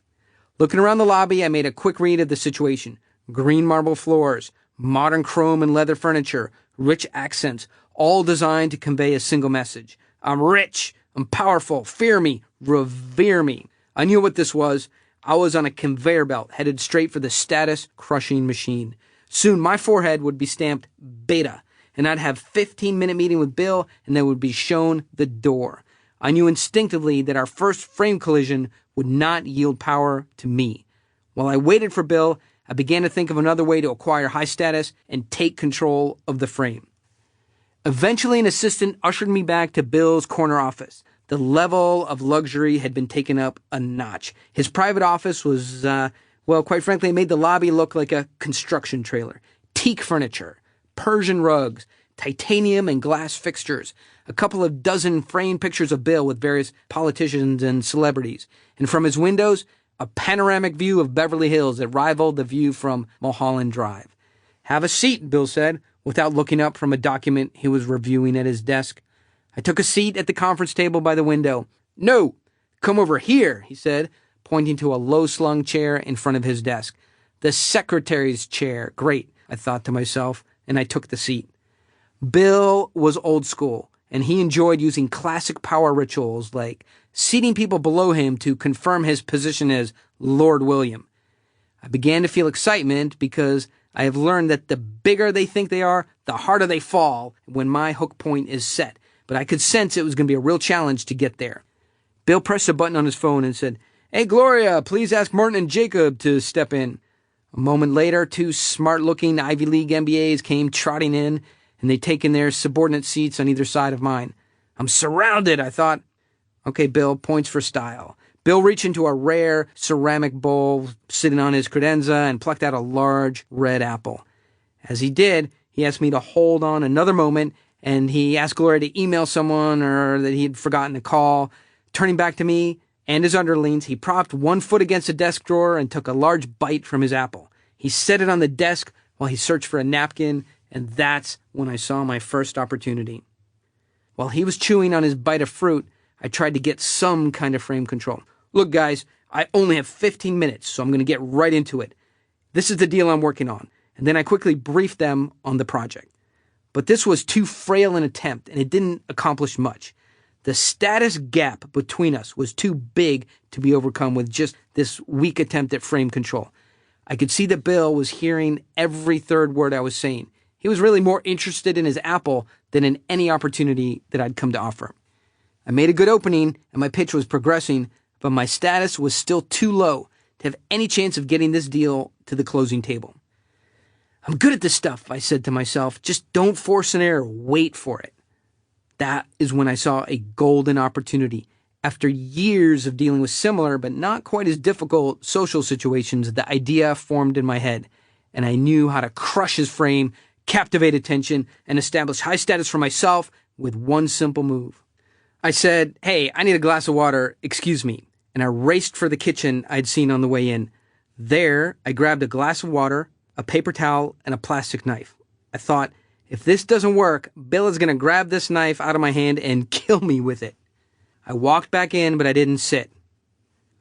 Speaker 2: Looking around the lobby, I made a quick read of the situation. Green marble floors, modern chrome and leather furniture, rich accents, all designed to convey a single message. I'm rich. I'm powerful. Fear me. Revere me. I knew what this was. I was on a conveyor belt headed straight for the status-crushing machine. Soon my forehead would be stamped beta, and I'd have a 15-minute meeting with Bill, and then would be shown the door. I knew instinctively that our first frame collision would not yield power to me. While I waited for Bill, I began to think of another way to acquire high status and take control of the frame. Eventually, an assistant ushered me back to Bill's corner office. The level of luxury had been taken up a notch. His private office was, quite frankly, it made the lobby look like a construction trailer. Teak furniture, Persian rugs, titanium and glass fixtures, a couple of dozen framed pictures of Bill with various politicians and celebrities, and from his windows, a panoramic view of Beverly Hills that rivaled the view from Mulholland Drive. "Have a seat," Bill said, without looking up from a document he was reviewing at his desk. I took a seat at the conference table by the window. "No, come over here," he said, pointing to a low-slung chair in front of his desk. "The secretary's chair. Great," I thought to myself, and I took the seat. Bill was old school, and he enjoyed using classic power rituals like seating people below him to confirm his position as Lord William. I began to feel excitement because I have learned that the bigger they think they are, the harder they fall when my hook point is set. But I could sense it was going to be a real challenge to get there. Bill pressed a button on his phone and said, "Hey, Gloria, please ask Martin and Jacob to step in." A moment later, two smart-looking Ivy League MBAs came trotting in, and they'd taken their subordinate seats on either side of mine. I'm surrounded, I thought. Okay, Bill, points for style. Bill reached into a rare ceramic bowl sitting on his credenza and plucked out a large red apple. As he did, he asked me to hold on another moment, and he asked Gloria to email someone or that he had forgotten to call. Turning back to me and his underlings, he propped one foot against a desk drawer and took a large bite from his apple. He set it on the desk while he searched for a napkin, and that's when I saw my first opportunity. While he was chewing on his bite of fruit, I tried to get some kind of frame control. "Look, guys, I only have 15 minutes, so I'm going to get right into it. This is the deal I'm working on." And then I quickly briefed them on the project. But this was too frail an attempt, and it didn't accomplish much. The status gap between us was too big to be overcome with just this weak attempt at frame control. I could see that Bill was hearing every third word I was saying. He was really more interested in his apple than in any opportunity that I'd come to offer. I made a good opening, and my pitch was progressing, but my status was still too low to have any chance of getting this deal to the closing table. "I'm good at this stuff," I said to myself. "Just don't force an error. Wait for it." That is when I saw a golden opportunity. After years of dealing with similar but not quite as difficult social situations, the idea formed in my head, and I knew how to crush his frame, captivate attention, and establish high status for myself with one simple move. I said, "Hey, I need a glass of water, excuse me," and I raced for the kitchen I'd seen on the way in. There, I grabbed a glass of water, a paper towel, and a plastic knife. I thought, if this doesn't work, Bill is going to grab this knife out of my hand and kill me with it. I walked back in, but I didn't sit.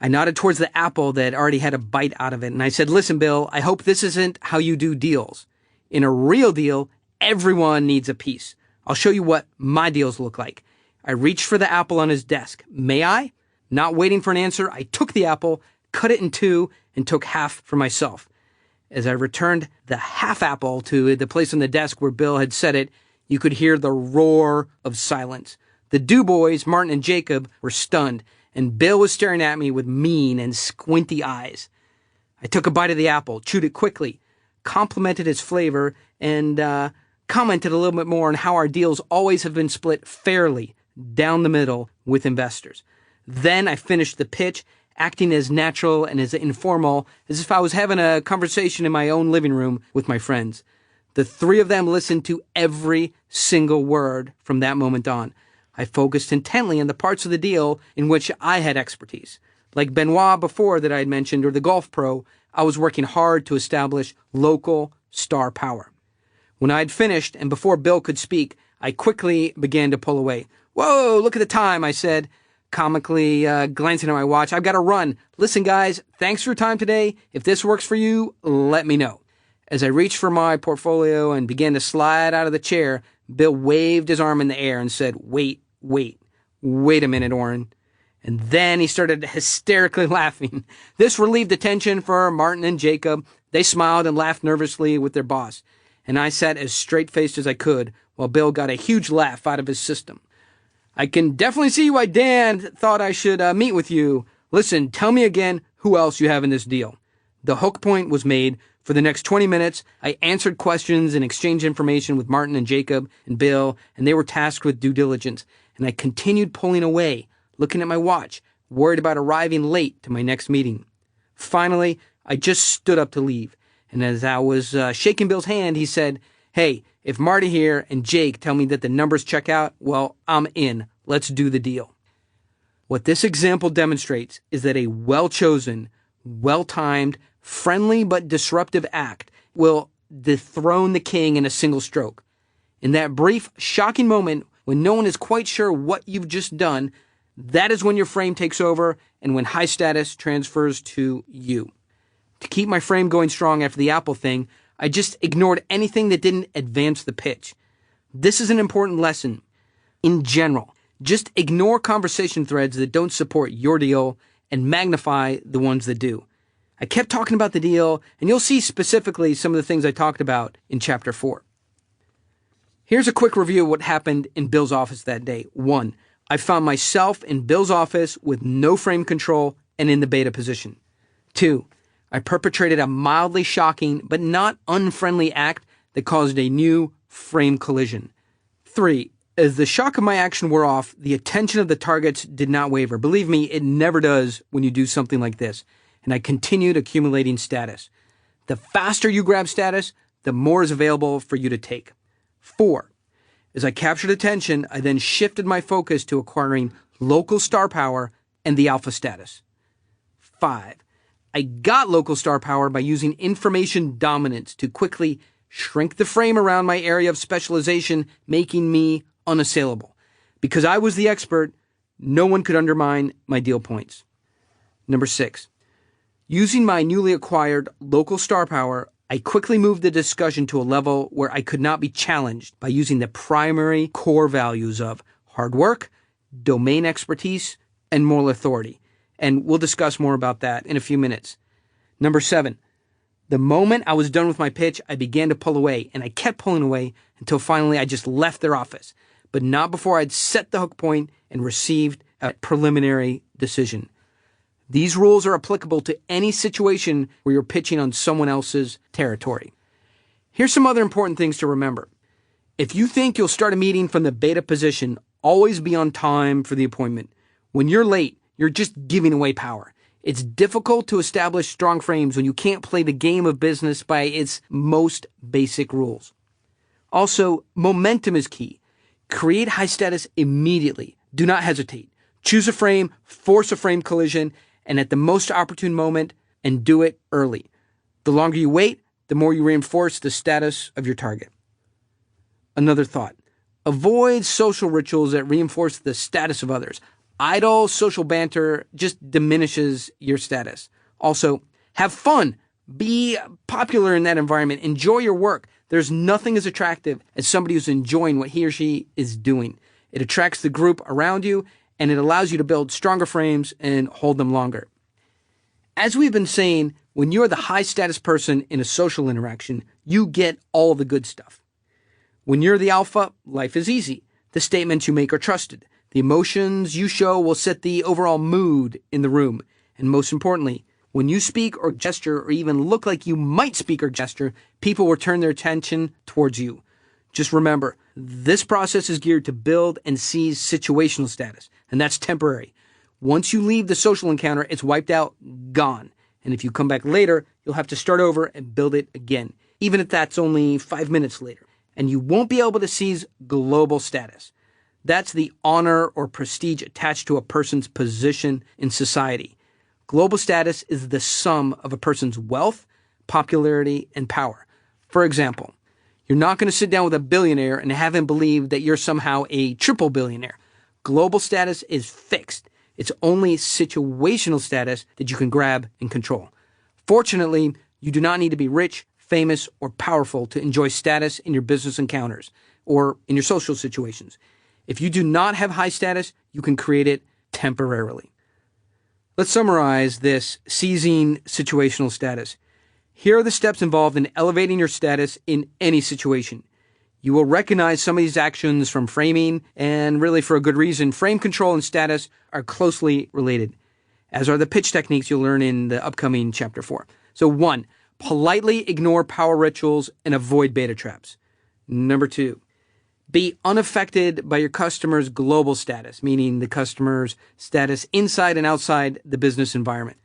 Speaker 2: I nodded towards the apple that already had a bite out of it, and I said, "Listen, Bill, I hope this isn't how you do deals. In a real deal, everyone needs a piece. I'll show you what my deals look like." I reached for the apple on his desk. "May I?" Not waiting for an answer, I took the apple, cut it in two, and took half for myself. As I returned the half apple to the place on the desk where Bill had set it, you could hear the roar of silence. The Dubois, Martin and Jacob, were stunned, and Bill was staring at me with mean and squinty eyes. I took a bite of the apple, chewed it quickly, complimented its flavor, and commented a little bit more on how our deals always have been split fairly down the middle with investors. Then I finished the pitch, acting as natural and as informal as if I was having a conversation in my own living room with my friends. The three of them listened to every single word from that moment on. I focused intently on the parts of the deal in which I had expertise. Like Benoit before that I had mentioned, or the golf pro, I was working hard to establish local star power. When I had finished, and before Bill could speak, I quickly began to pull away. "Whoa, look at the time," I said, comically glancing at my watch. "I've got to run. Listen, guys, thanks for your time today. If this works for you, let me know." As I reached for my portfolio and began to slide out of the chair, Bill waved his arm in the air and said, wait a minute, Orrin." And then he started hysterically laughing. This relieved the tension for Martin and Jacob. They smiled and laughed nervously with their boss. And I sat as straight-faced as I could while Bill got a huge laugh out of his system. "I can definitely see why Dan thought I should meet with you. Listen, tell me again who else you have in this deal." The hook point was made. For the next 20 minutes, I answered questions and exchanged information with Martin and Jacob and Bill, and they were tasked with due diligence. And I continued pulling away, looking at my watch, worried about arriving late to my next meeting. Finally, I just stood up to leave. And as I was shaking Bill's hand, he said, "Hey, if Marty here and Jake tell me that the numbers check out, well, I'm in. Let's do the deal." What this example demonstrates is that a well-chosen, well-timed, friendly but disruptive act will dethrone the king in a single stroke. In that brief, shocking moment when no one is quite sure what you've just done, that is when your frame takes over and when high status transfers to you. To keep my frame going strong after the Apple thing, I just ignored anything that didn't advance the pitch. This is an important lesson. In general, just ignore conversation threads that don't support your deal and magnify the ones that do. I kept talking about the deal, and you'll see specifically some of the things I talked about in Chapter 4. Here's a quick review of what happened in Bill's office that day. 1. I found myself in Bill's office with no frame control and in the beta position. 2. I perpetrated a mildly shocking but not unfriendly act that caused a new frame collision. 3. As the shock of my action wore off, the attention of the targets did not waver. Believe me, it never does when you do something like this. And I continued accumulating status. The faster you grab status, the more is available for you to take. 4. As I captured attention, I then shifted my focus to acquiring local star power and the alpha status. 5. I got local star power by using information dominance to quickly shrink the frame around my area of specialization, making me unassailable. Because I was the expert, no one could undermine my deal points. Number 6. Using my newly acquired local star power, I quickly moved the discussion to a level where I could not be challenged by using the primary core values of hard work, domain expertise, and moral authority. And we'll discuss more about that in a few minutes. Number 7. The moment I was done with my pitch, I began to pull away, and I kept pulling away until finally I just left their office, but not before I'd set the hook point and received a preliminary decision. These rules are applicable to any situation where you're pitching on someone else's territory. Here's some other important things to remember. If you think you'll start a meeting from the beta position, always be on time for the appointment. When you're late, you're just giving away power. It's difficult to establish strong frames when you can't play the game of business by its most basic rules. Also, momentum is key. Create high status immediately. Do not hesitate. Choose a frame, force a frame collision, and at the most opportune moment, and do it early. The longer you wait, the more you reinforce the status of your target. Another thought. Avoid social rituals that reinforce the status of others. Idle social banter just diminishes your status. Also, have fun. Be popular in that environment. Enjoy your work. There's nothing as attractive as somebody who's enjoying what he or she is doing. It attracts the group around you, and it allows you to build stronger frames and hold them longer. As we've been saying, when you're the high status person in a social interaction, you get all the good stuff. When you're the alpha, life is easy. The statements you make are trusted. The emotions you show will set the overall mood in the room. And most importantly, when you speak or gesture or even look like you might speak or gesture, people will turn their attention towards you. Just remember, this process is geared to build and seize situational status, and that's temporary. Once you leave the social encounter, it's wiped out, gone. And if you come back later, you'll have to start over and build it again. even if that's only 5 minutes later. And you won't be able to seize global status. That's the honor or prestige attached to a person's position in society. Global status is the sum of a person's wealth, popularity, and power. For example, you're not going to sit down with a billionaire and have him believe that you're somehow a triple billionaire. Global status is fixed. It's only situational status that you can grab and control. Fortunately, you do not need to be rich, famous, or powerful to enjoy status in your business encounters or in your social situations. If you do not have high status, you can create it temporarily. Let's summarize this seizing situational status. Here are the steps involved in elevating your status in any situation. You will recognize some of these actions from framing, and really for a good reason. Frame control and status are closely related, as are the pitch techniques you'll learn in the upcoming chapter 4. So 1, politely ignore power rituals and avoid beta traps. Number 2, be unaffected by your customer's global status, meaning the customer's status inside and outside the business environment.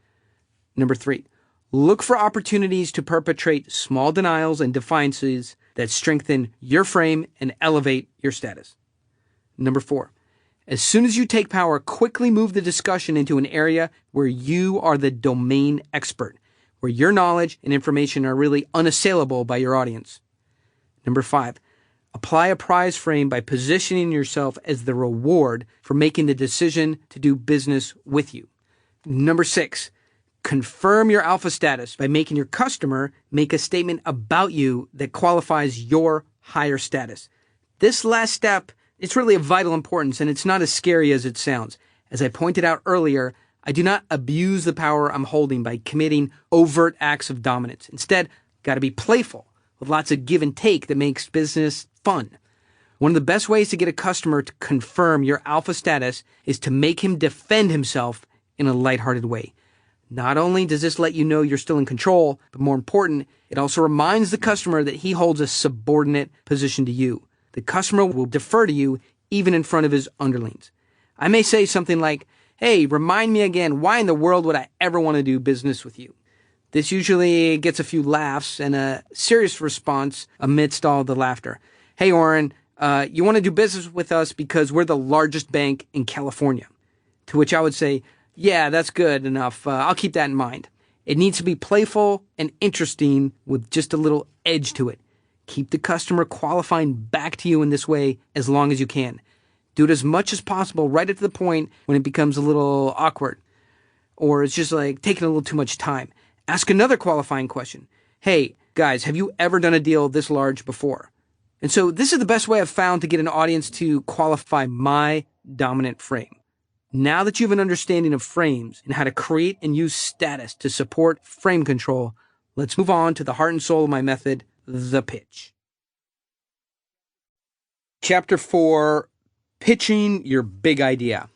Speaker 2: Number 3, look for opportunities to perpetrate small denials and defiances that strengthen your frame and elevate your status. Number 4, as soon as you take power, quickly move the discussion into an area where you are the domain expert, where your knowledge and information are really unassailable by your audience. Number 5, apply a prize frame by positioning yourself as the reward for making the decision to do business with you. Number 6, confirm your alpha status by making your customer make a statement about you that qualifies your higher status. This last step, it's really of vital importance, and it's not as scary as it sounds. As I pointed out earlier, I do not abuse the power I'm holding by committing overt acts of dominance. Instead, got to be playful with lots of give and take that makes business fun. One of the best ways to get a customer to confirm your alpha status is to make him defend himself in a lighthearted way. Not only does this let you know you're still in control, but more important, it also reminds the customer that he holds a subordinate position to you. The customer will defer to you even in front of his underlings. I may say something like, "Hey, remind me again, why in the world would I ever want to do business with you?" This usually gets a few laughs and a serious response amidst all the laughter. "Hey, Oren, you want to do business with us because we're the largest bank in California?" To which I would say, "Yeah, that's good enough. I'll keep that in mind." It needs to be playful and interesting with just a little edge to it. Keep the customer qualifying back to you in this way as long as you can. Do it as much as possible right up to the point when it becomes a little awkward or it's just like taking a little too much time. Ask another qualifying question. "Hey, guys, have you ever done a deal this large before?" And so this is the best way I've found to get an audience to qualify my dominant frame. Now that you have an understanding of frames and how to create and use status to support frame control, let's move on to the heart and soul of my method, the pitch. Chapter 4, Pitching Your Big Idea.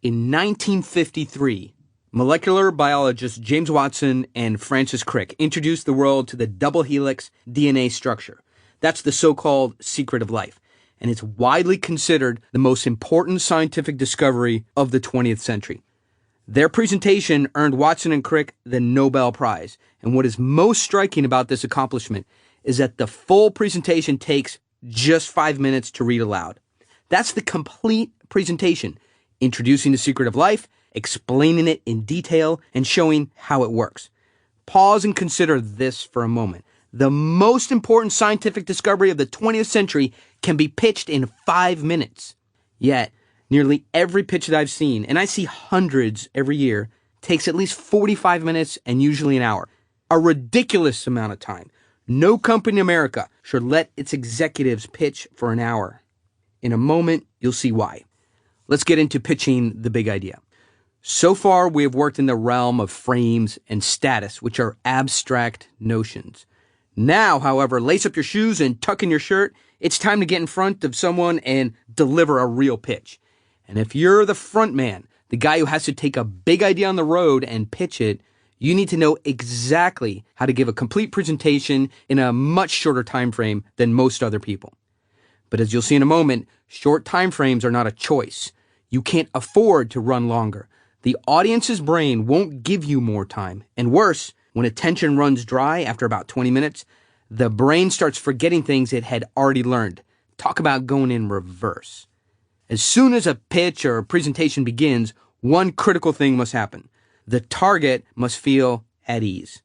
Speaker 2: In 1953, molecular biologists James Watson and Francis Crick introduced the world to the double helix DNA structure. That's the so-called secret of life. And it's widely considered the most important scientific discovery of the 20th century. Their presentation earned Watson and Crick the Nobel Prize. And what is most striking about this accomplishment is that the full presentation takes just 5 minutes to read aloud. That's the complete presentation, introducing the secret of life, explaining it in detail, and showing how it works. Pause and consider this for a moment. The most important scientific discovery of the 20th century can be pitched in 5 minutes. Yet, nearly every pitch that I've seen, and I see hundreds every year, takes at least 45 minutes and usually an hour. A ridiculous amount of time. No company in America should let its executives pitch for an hour. In a moment, you'll see why. Let's get into pitching the big idea. So far, we have worked in the realm of frames and status, which are abstract notions. Now, however, lace up your shoes and tuck in your shirt. It's time to get in front of someone and deliver a real pitch. And if you're the front man, the guy who has to take a big idea on the road and pitch it, you need to know exactly how to give a complete presentation in a much shorter time frame than most other people. But as you'll see in a moment, short time frames are not a choice. You can't afford to run longer. The audience's brain won't give you more time. And worse, when attention runs dry after about 20 minutes, the brain starts forgetting things it had already learned. Talk about going in reverse. As soon as a pitch or a presentation begins, one critical thing must happen. The target must feel at ease.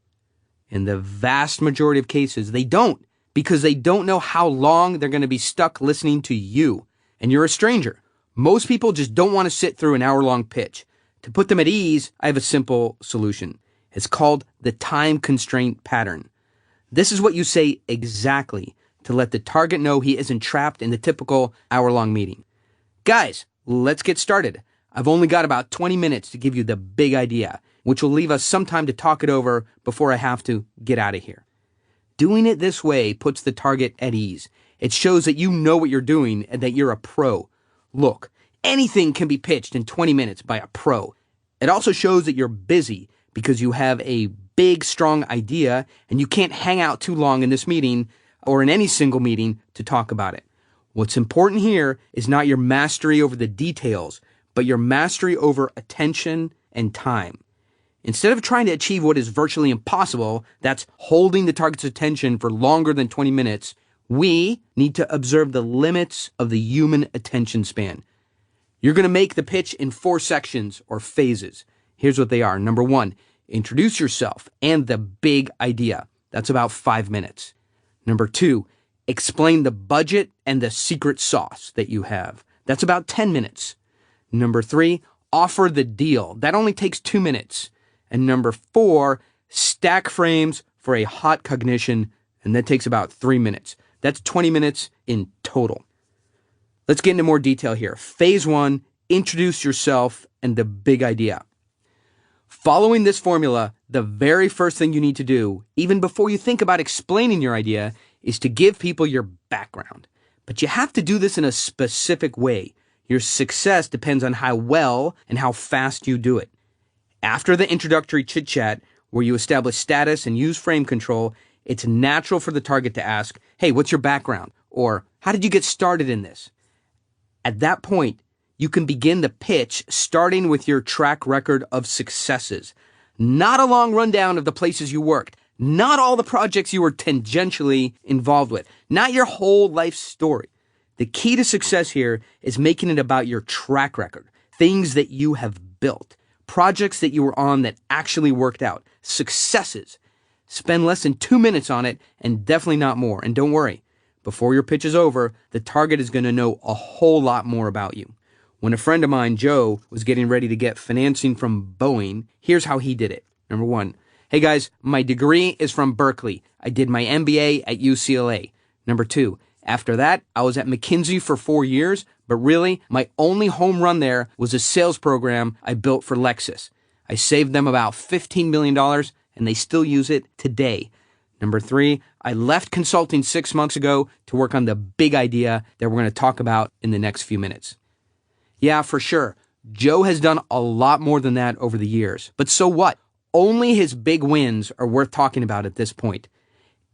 Speaker 2: In the vast majority of cases, they don't, because they don't know how long they're going to be stuck listening to you. And you're a stranger. Most people just don't want to sit through an hour-long pitch. To put them at ease, I have a simple solution. It's called the time constraint pattern. This is what you say exactly to let the target know he isn't trapped in the typical hour-long meeting. Guys, let's get started. I've only got about 20 minutes to give you the big idea, which will leave us some time to talk it over before I have to get out of here. Doing it this way puts the target at ease. It shows that you know what you're doing and that you're a pro. Look, anything can be pitched in 20 minutes by a pro. It also shows that you're busy because you have a big, strong idea and you can't hang out too long in this meeting or in any single meeting to talk about it. What's important here is not your mastery over the details, but your mastery over attention and time. Instead of trying to achieve what is virtually impossible, that's holding the target's attention for longer than 20 minutes, we need to observe the limits of the human attention span. You're going to make the pitch in 4 sections or phases. Here's what they are. Number 1, introduce yourself and the big idea. That's about 5 minutes. Number 2, explain the budget and the secret sauce that you have. That's about 10 minutes. Number 3, offer the deal. That only takes 2 minutes. And number 4, stack frames for a hot cognition, and that takes about 3 minutes. That's 20 minutes in total. Let's get into more detail here. Phase 1, introduce yourself and the big idea. Following this formula, the very first thing you need to do, even before you think about explaining your idea, is to give people your background. But you have to do this in a specific way. Your success depends on how well and how fast you do it. After the introductory chit-chat, where you establish status and use frame control, it's natural for the target to ask, hey, what's your background? Or, how did you get started in this? At that point, you can begin the pitch starting with your track record of successes. Not a long rundown of the places you worked. Not all the projects you were tangentially involved with. Not your whole life story. The key to success here is making it about your track record. Things that you have built. Projects that you were on that actually worked out. Successes. Spend less than 2 minutes on it and definitely not more. And don't worry, before your pitch is over, the target is going to know a whole lot more about you. When a friend of mine, Joe, was getting ready to get financing from Boeing, here's how he did it. Number 1, hey guys, my degree is from Berkeley. I did my MBA at UCLA. Number 2, after that, I was at McKinsey for 4 years, but really, my only home run there was a sales program I built for Lexus. I saved them about $15 million, and they still use it today. Number 3, I left consulting 6 months ago to work on the big idea that we're going to talk about in the next few minutes. Yeah, for sure. Joe has done a lot more than that over the years. But so what? Only his big wins are worth talking about at this point.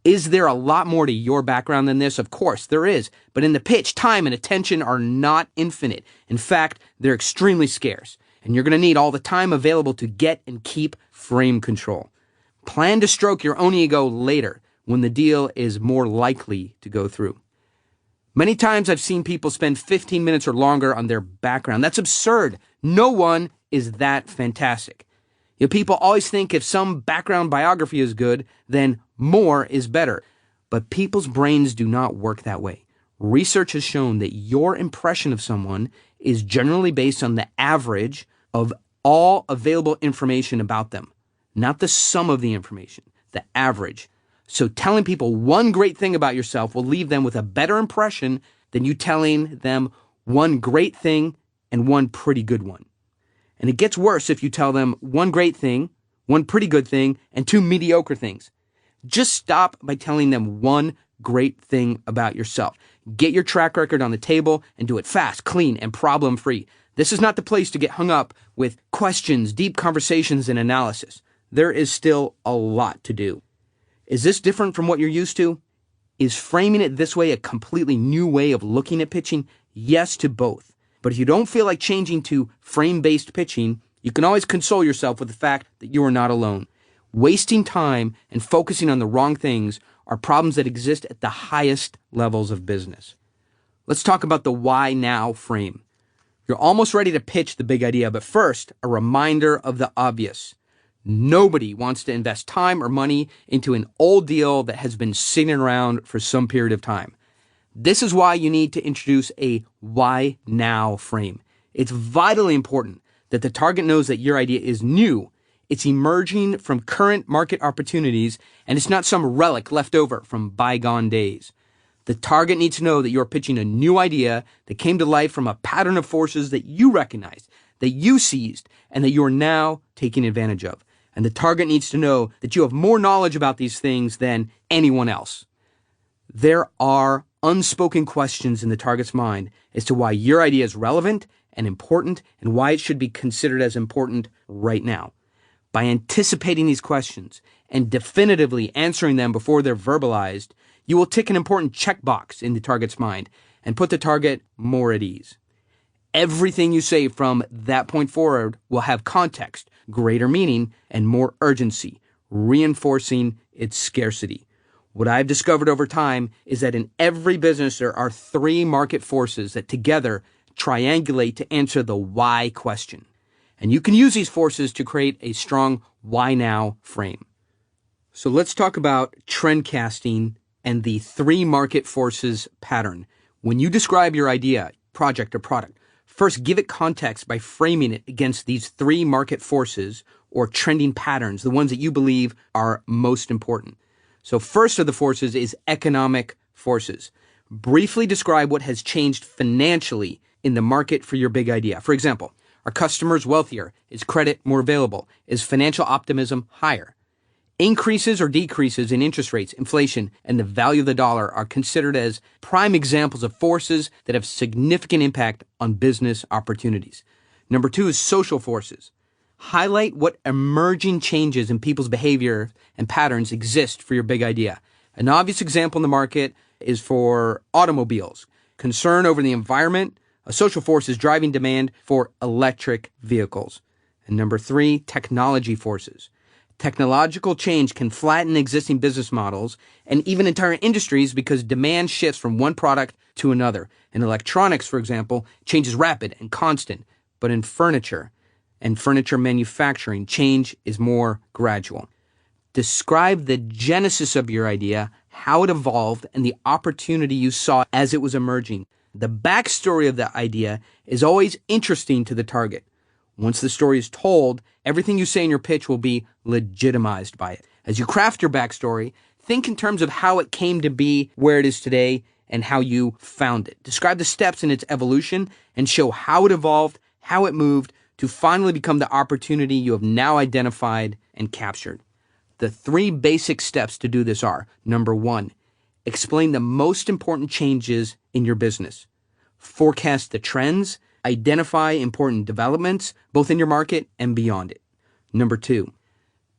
Speaker 2: Is there a lot more to your background than this? Of course, there is. But in the pitch, time and attention are not infinite. In fact, they're extremely scarce. And you're going to need all the time available to get and keep frame control. Plan to stroke your own ego later when the deal is more likely to go through. Many times I've seen people spend 15 minutes or longer on their background. That's absurd. No one is that fantastic. You know, people always think if some background biography is good, then more is better. But people's brains do not work that way. Research has shown that your impression of someone is generally based on the average of all available information about them, not the sum of the information, the average. So telling people one great thing about yourself will leave them with a better impression than you telling them one great thing and one pretty good one. And it gets worse if you tell them one great thing, one pretty good thing, and 2 mediocre things. Just stop by telling them one great thing about yourself. Get your track record on the table and do it fast, clean, and problem-free. This is not the place to get hung up with questions, deep conversations, and analysis. There is still a lot to do. Is this different from what you're used to? Is framing it this way a completely new way of looking at pitching? Yes to both. But if you don't feel like changing to frame-based pitching, you can always console yourself with the fact that you are not alone. Wasting time and focusing on the wrong things are problems that exist at the highest levels of business. Let's talk about the why now frame. You're almost ready to pitch the big idea, but first, a reminder of the obvious. Nobody wants to invest time or money into an old deal that has been sitting around for some period of time. This is why you need to introduce a why now frame. It's vitally important that the target knows that your idea is new, it's emerging from current market opportunities, and it's not some relic left over from bygone days. The target needs to know that you're pitching a new idea that came to life from a pattern of forces that you recognized, that you seized, and that you're now taking advantage of. And the target needs to know that you have more knowledge about these things than anyone else. There are unspoken questions in the target's mind as to why your idea is relevant and important and why it should be considered as important right now. By anticipating these questions and definitively answering them before they're verbalized, you will tick an important checkbox in the target's mind and put the target more at ease. Everything you say from that point forward will have context, greater meaning, and more urgency, reinforcing its scarcity. What I've discovered over time is that in every business there are three market forces that together triangulate to answer the why question. And you can use these forces to create a strong why now frame. So let's talk about trend casting and the three market forces pattern. When you describe your idea, project, or product, first give it context by framing it against these three market forces or trending patterns, the ones that you believe are most important. So first of the forces is economic forces. Briefly describe what has changed financially in the market for your big idea. For example, are customers wealthier? Is credit more available? Is financial optimism higher? Increases or decreases in interest rates, inflation, and the value of the dollar are considered as prime examples of forces that have significant impact on business opportunities. Number two is social forces. Highlight what emerging changes in people's behavior and patterns exist for your big idea. An obvious example in the market is for automobiles. Concern over the environment. A social force is driving demand for electric vehicles. And number three, technology forces. Technological change can flatten existing business models and even entire industries because demand shifts from one product to another. In electronics, for example, change is rapid and constant, but in furniture and furniture manufacturing, change is more gradual. Describe the genesis of your idea, how it evolved, and the opportunity you saw as it was emerging. The backstory of the idea is always interesting to the target. Once the story is told, everything you say in your pitch will be legitimized by it. As you craft your backstory, think in terms of how it came to be where it is today and how you found it. Describe the steps in its evolution and show how it evolved, how it moved to finally become the opportunity you have now identified and captured. The three basic steps to do this are, number one, explain the most important changes in your business. Forecast the trends. Identify important developments, both in your market and beyond it. Number two,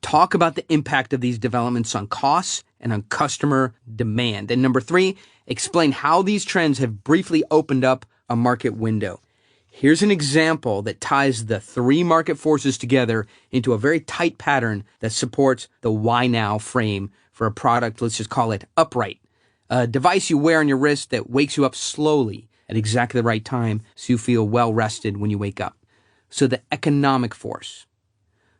Speaker 2: talk about the impact of these developments on costs and on customer demand. And number three, explain how these trends have briefly opened up a market window. Here's an example that ties the three market forces together into a very tight pattern that supports the why now frame for a product, let's just call it Upright, a device you wear on your wrist that wakes you up slowly at exactly the right time so you feel well rested when you wake up. So the economic force.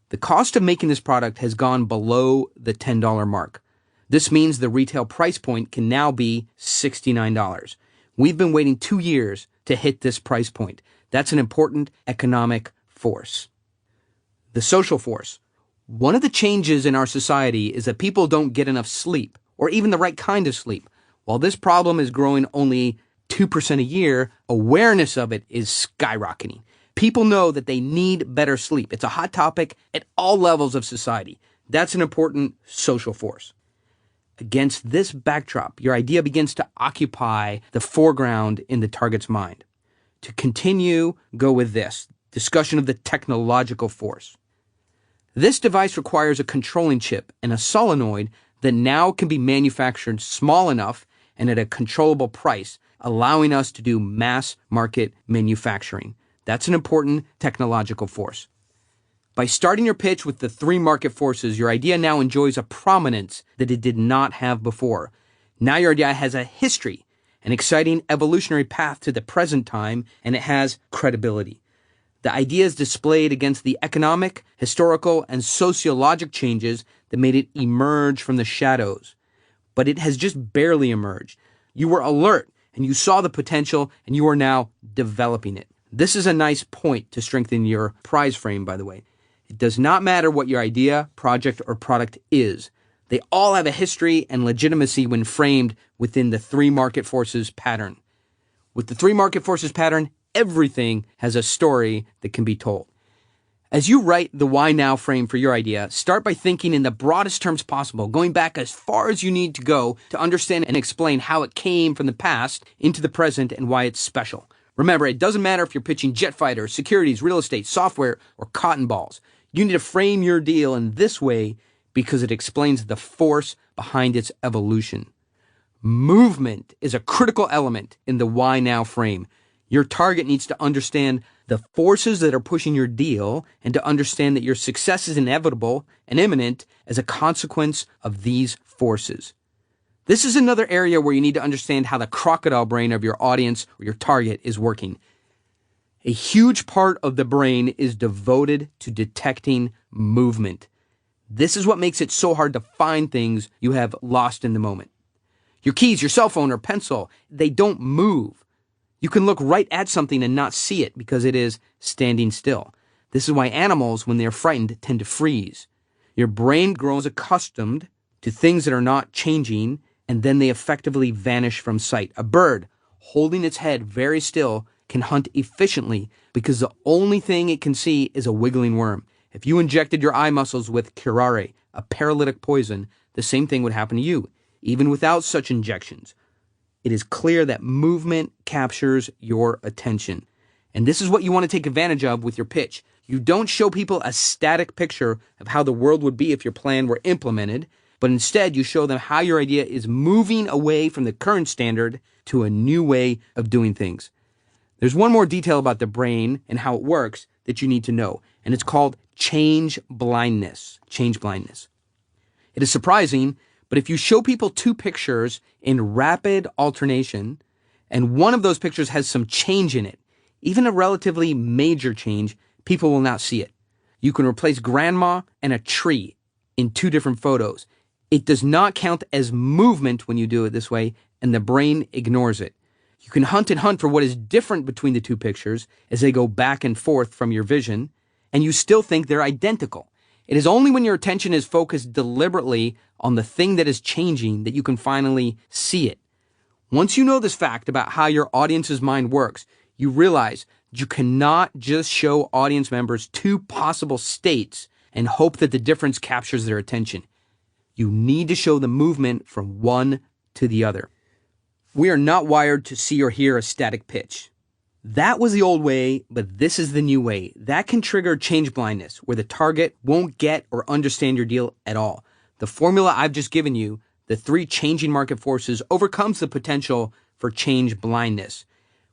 Speaker 2: The cost of making this product has gone below the $10 mark. This means the retail price point can now be $69. We've been waiting 2 years to hit this price point. That's an important economic force. The social force. One of the changes in our society is that people don't get enough sleep, or even the right kind of sleep. While this problem is growing only 2% a year, awareness of it is skyrocketing. People know that they need better sleep. It's a hot topic at all levels of society. That's an important social force. Against this backdrop, your idea begins to occupy the foreground in the target's mind. To continue, go with this discussion of the technological force. This device requires a controlling chip and a solenoid that now can be manufactured small enough and at a controllable price, allowing us to do mass market manufacturing. That's an important technological force. By starting your pitch with the three market forces, your idea now enjoys a prominence that it did not have before. Now your idea has a history, an exciting evolutionary path to the present time, and it has credibility. The idea is displayed against the economic, historical, and sociologic changes that made it emerge from the shadows. But it has just barely emerged. You were alert, and you saw the potential, and you are now developing it. This is a nice point to strengthen your prize frame, by the way. It does not matter what your idea, project, or product is. They all have a history and legitimacy when framed within the three market forces pattern. With the three market forces pattern, everything has a story that can be told. As you write the why now frame for your idea, start by thinking in the broadest terms possible, going back as far as you need to go to understand and explain how it came from the past into the present and why it's special. Remember, it doesn't matter if you're pitching jet fighters, securities, real estate, software, or cotton balls. You need to frame your deal in this way because it explains the force behind its evolution. Movement is a critical element in the why now frame. Your target needs to understand the forces that are pushing your deal and to understand that your success is inevitable and imminent as a consequence of these forces. This is another area where you need to understand how the crocodile brain of your audience or your target is working. A huge part of the brain is devoted to detecting movement. This is what makes it so hard to find things you have lost in the moment. Your keys, your cell phone, or pencil, they don't move. You can look right at something and not see it because it is standing still. This is why animals, when they're frightened, tend to freeze. Your brain grows accustomed to things that are not changing, and then they effectively vanish from sight. A bird, holding its head very still, can hunt efficiently because the only thing it can see is a wiggling worm. If you injected your eye muscles with curare, a paralytic poison, the same thing would happen to you, even without such injections. It is clear that movement captures your attention. And this is what you want to take advantage of with your pitch. You don't show people a static picture of how the world would be if your plan were implemented, but instead you show them how your idea is moving away from the current standard to a new way of doing things. There's one more detail about the brain and how it works that you need to know, and it's called change blindness. Change blindness. It is surprising, but if you show people two pictures in rapid alternation, and one of those pictures has some change in it, even a relatively major change, people will not see it. You can replace grandma and a tree in two different photos. It does not count as movement when you do it this way, and the brain ignores it. You can hunt and hunt for what is different between the two pictures as they go back and forth from your vision, and you still think they're identical. It is only when your attention is focused deliberately on the thing that is changing that you can finally see it. Once you know this fact about how your audience's mind works, you realize you cannot just show audience members two possible states and hope that the difference captures their attention. You need to show the movement from one to the other. We are not wired to see or hear a static pitch. That was the old way, but this is the new way. That can trigger change blindness, where the target won't get or understand your deal at all. The formula I've just given you, the three changing market forces, overcomes the potential for change blindness.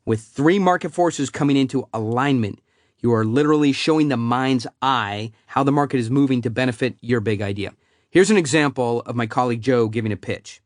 Speaker 2: With three market forces coming into alignment, you are literally showing the mind's eye how the market is moving to benefit your big idea. Here's an example of my colleague Joe giving a pitch.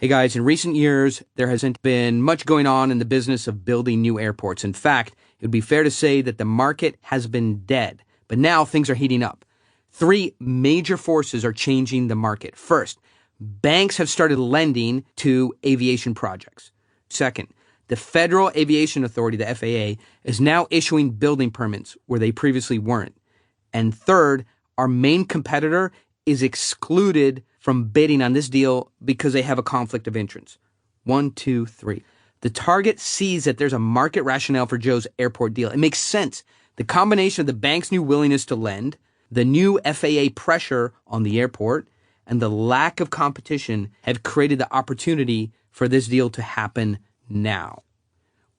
Speaker 2: Hey guys, in recent years, there hasn't been much going on in the business of building new airports. In fact, it would be fair to say that the market has been dead, but now things are heating up. Three major forces are changing the market. First, banks have started lending to aviation projects. Second, the Federal Aviation Authority, the FAA, is now issuing building permits where they previously weren't. And third, our main competitor is excluded from bidding on this deal because they have a conflict of interest. 1, 2, 3. The target sees that there's a market rationale for Joe's airport deal. It makes sense. The combination of the bank's new willingness to lend, the new FAA pressure on the airport, and the lack of competition have created the opportunity for this deal to happen now.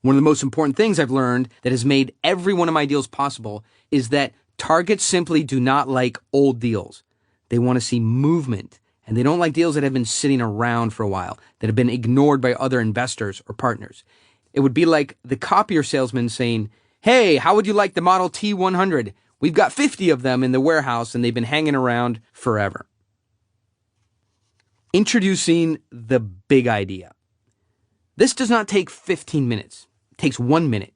Speaker 2: One of the most important things I've learned that has made every one of my deals possible is that targets simply do not like old deals. They want to see movement, and they don't like deals that have been sitting around for a while, that have been ignored by other investors or partners. It would be like the copier salesman saying, "Hey, how would you like the Model T100? We've got 50 of them in the warehouse and they've been hanging around forever. Introducing the big idea. This does not take 15 minutes. It takes 1 minute.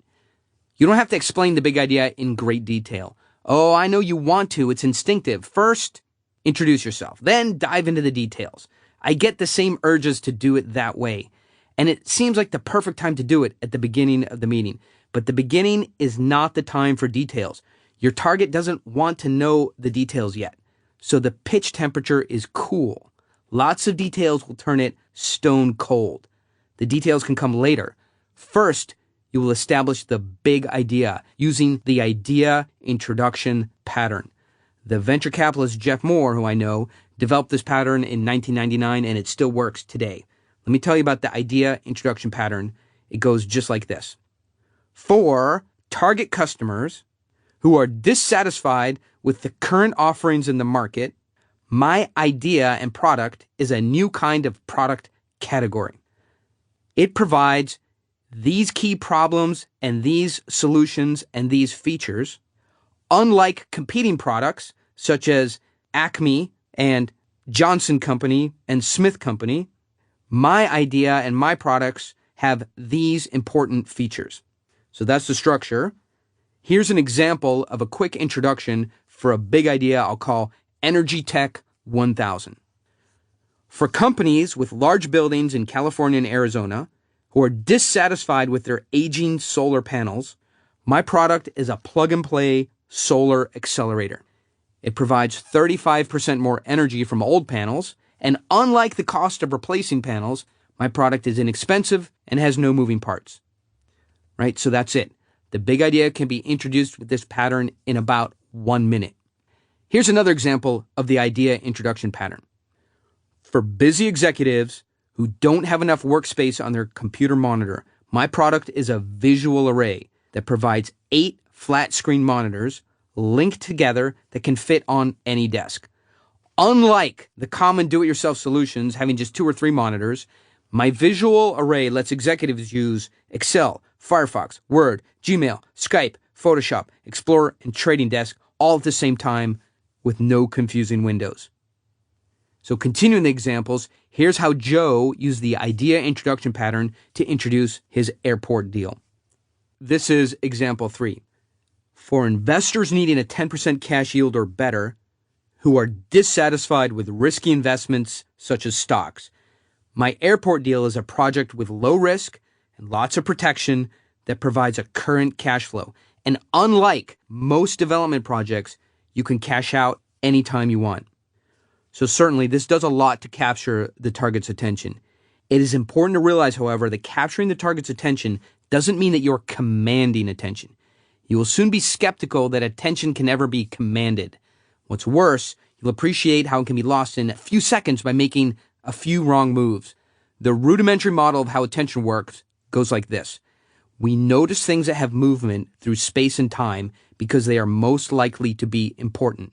Speaker 2: You don't have to explain the big idea in great detail. Oh, I know you want to. It's instinctive. First, introduce yourself. Then dive into the details. I get the same urges to do it that way. And it seems like the perfect time to do it at the beginning of the meeting. But the beginning is not the time for details. Your target doesn't want to know the details yet. So the pitch temperature is cool. Lots of details will turn it stone cold. The details can come later. First, you will establish the big idea using the idea introduction pattern. The venture capitalist Jeff Moore, who I know, developed this pattern in 1999 and it still works today. Let me tell you about the idea introduction pattern. It goes just like this. For target customers who are dissatisfied with the current offerings in the market, my idea and product is a new kind of product category. It provides these key problems and these solutions and these features. Unlike competing products such as Acme and Johnson Company and Smith Company, my idea and my products have these important features. So that's the structure. Here's an example of a quick introduction for a big idea I'll call Energy Tech 1000. For companies with large buildings in California and Arizona who are dissatisfied with their aging solar panels, my product is a plug-and-play solar accelerator. It provides 35% more energy from old panels, and unlike the cost of replacing panels, my product is inexpensive and has no moving parts. Right? So that's it. The big idea can be introduced with this pattern in about 1 minute. Here's another example of the idea introduction pattern. For busy executives who don't have enough workspace on their computer monitor, my product is a visual array that provides 8 flat screen monitors linked together that can fit on any desk. Unlike the common do-it-yourself solutions having just 2 or 3 monitors, my visual array lets executives use Excel, Firefox, Word, Gmail, Skype, Photoshop, Explorer, and Trading Desk all at the same time with no confusing windows. So continuing the examples, here's how Joe used the idea introduction pattern to introduce his airport deal. This is example 3. For investors needing a 10% cash yield or better, who are dissatisfied with risky investments such as stocks, my airport deal is a project with low risk and lots of protection that provides a current cash flow. And unlike most development projects, you can cash out anytime you want. So certainly this does a lot to capture the target's attention. It is important to realize, however, that capturing the target's attention doesn't mean that you're commanding attention. You will soon be skeptical that attention can ever be commanded. What's worse, you'll appreciate how it can be lost in a few seconds by making a few wrong moves. The rudimentary model of how attention works goes like this. We notice things that have movement through space and time because they are most likely to be important.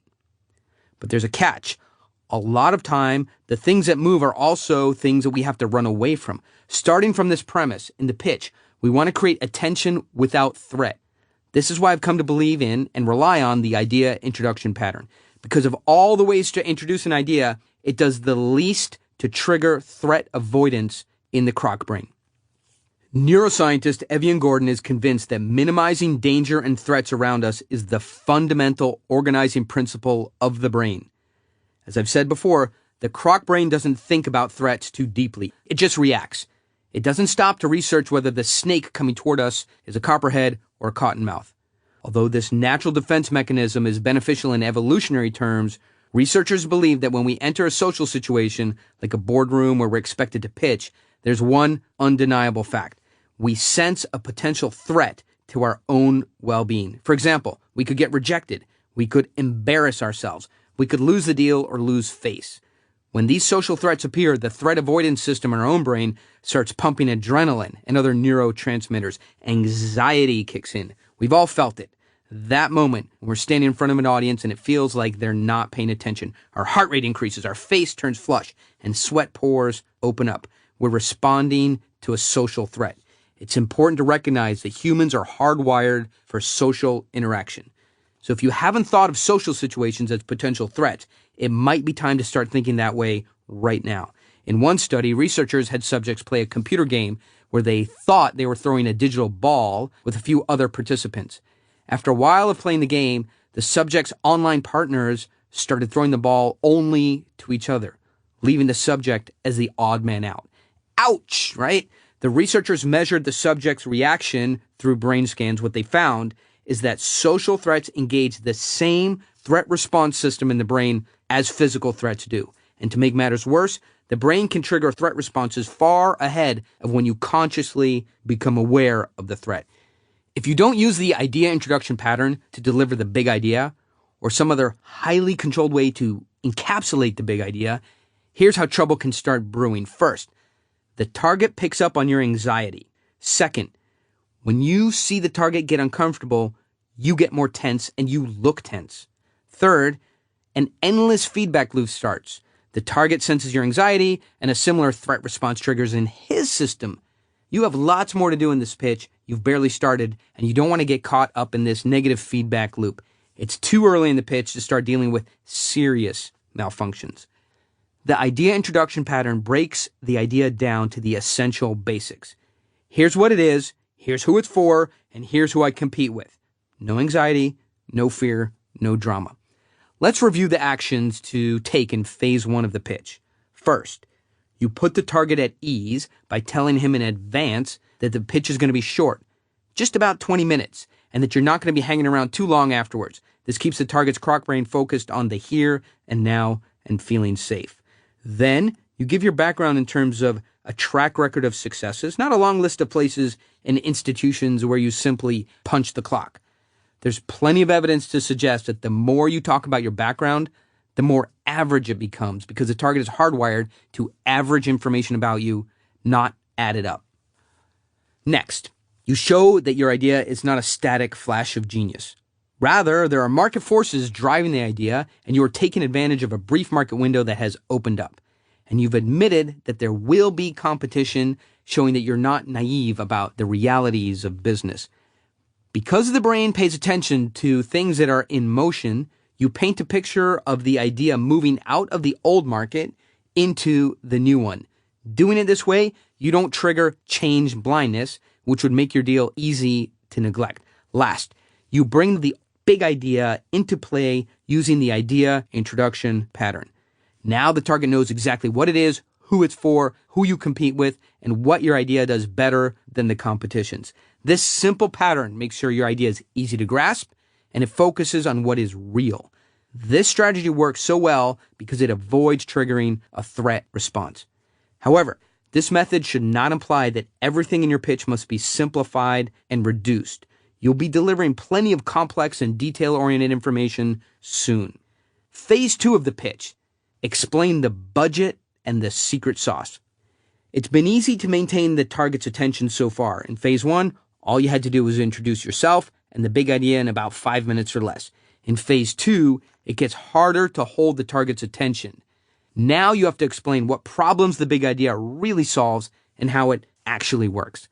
Speaker 2: But there's a catch. A lot of time, the things that move are also things that we have to run away from. Starting from this premise in the pitch, we want to create attention without threat. This is why I've come to believe in and rely on the idea introduction pattern. Because of all the ways to introduce an idea, it does the least to trigger threat avoidance in the croc brain. Neuroscientist Evian Gordon is convinced that minimizing danger and threats around us is the fundamental organizing principle of the brain. As I've said before, the croc brain doesn't think about threats too deeply. It just reacts. It doesn't stop to research whether the snake coming toward us is a copperhead or a cottonmouth. Although this natural defense mechanism is beneficial in evolutionary terms, researchers believe that when we enter a social situation, like a boardroom where we're expected to pitch, there's one undeniable fact. We sense a potential threat to our own well-being. For example, we could get rejected. We could embarrass ourselves. We could lose the deal or lose face. When these social threats appear, the threat avoidance system in our own brain starts pumping adrenaline and other neurotransmitters. Anxiety kicks in. We've all felt it. That moment when we're standing in front of an audience and it feels like they're not paying attention. Our heart rate increases, our face turns flush, and sweat pores open up. We're responding to a social threat. It's important to recognize that humans are hardwired for social interaction. So if you haven't thought of social situations as potential threats, it might be time to start thinking that way right now. In one study, researchers had subjects play a computer game where they thought they were throwing a digital ball with a few other participants. After a while of playing the game, the subjects' online partners started throwing the ball only to each other, leaving the subject as the odd man out. Ouch, right? The researchers measured the subject's reaction through brain scans. What they found is that social threats engage the same threat response system in the brain as physical threats do. And to make matters worse, the brain can trigger threat responses far ahead of when you consciously become aware of the threat. If you don't use the idea introduction pattern to deliver the big idea, or some other highly controlled way to encapsulate the big idea, here's how trouble can start brewing. First, the target picks up on your anxiety. Second, when you see the target get uncomfortable, you get more tense and you look tense. Third, an endless feedback loop starts. The target senses your anxiety and a similar threat response triggers in his system. You have lots more to do in this pitch. You've barely started and you don't want to get caught up in this negative feedback loop. It's too early in the pitch to start dealing with serious malfunctions. The idea introduction pattern breaks the idea down to the essential basics. Here's what it is, here's who it's for, and here's who I compete with. No anxiety, no fear, no drama. Let's review the actions to take in phase 1 of the pitch. First, you put the target at ease by telling him in advance that the pitch is going to be short, just about 20 minutes, and that you're not going to be hanging around too long afterwards. This keeps the target's croc brain focused on the here and now and feeling safe. Then, you give your background in terms of a track record of successes, not a long list of places and institutions where you simply punch the clock. There's plenty of evidence to suggest that the more you talk about your background, the more average it becomes because the target is hardwired to average information about you, not add it up. Next, you show that your idea is not a static flash of genius. Rather, there are market forces driving the idea, and you are taking advantage of a brief market window that has opened up. And you've admitted that there will be competition, showing that you're not naive about the realities of business. Because the brain pays attention to things that are in motion, you paint a picture of the idea moving out of the old market into the new one. Doing it this way, you don't trigger change blindness, which would make your deal easy to neglect. Last, you bring the big idea into play using the idea introduction pattern. Now the target knows exactly what it is, who it's for, who you compete with, and what your idea does better than the competition's. This simple pattern makes sure your idea is easy to grasp and it focuses on what is real. This strategy works so well because it avoids triggering a threat response. However, this method should not imply that everything in your pitch must be simplified and reduced. You'll be delivering plenty of complex and detail-oriented information soon. Phase 2 of the pitch. Explain the budget and the secret sauce. It's been easy to maintain the target's attention so far. In phase 1, all you had to do was introduce yourself and the big idea in about 5 minutes or less. In phase 2, it gets harder to hold the target's attention. Now you have to explain what problems the big idea really solves and how it actually works.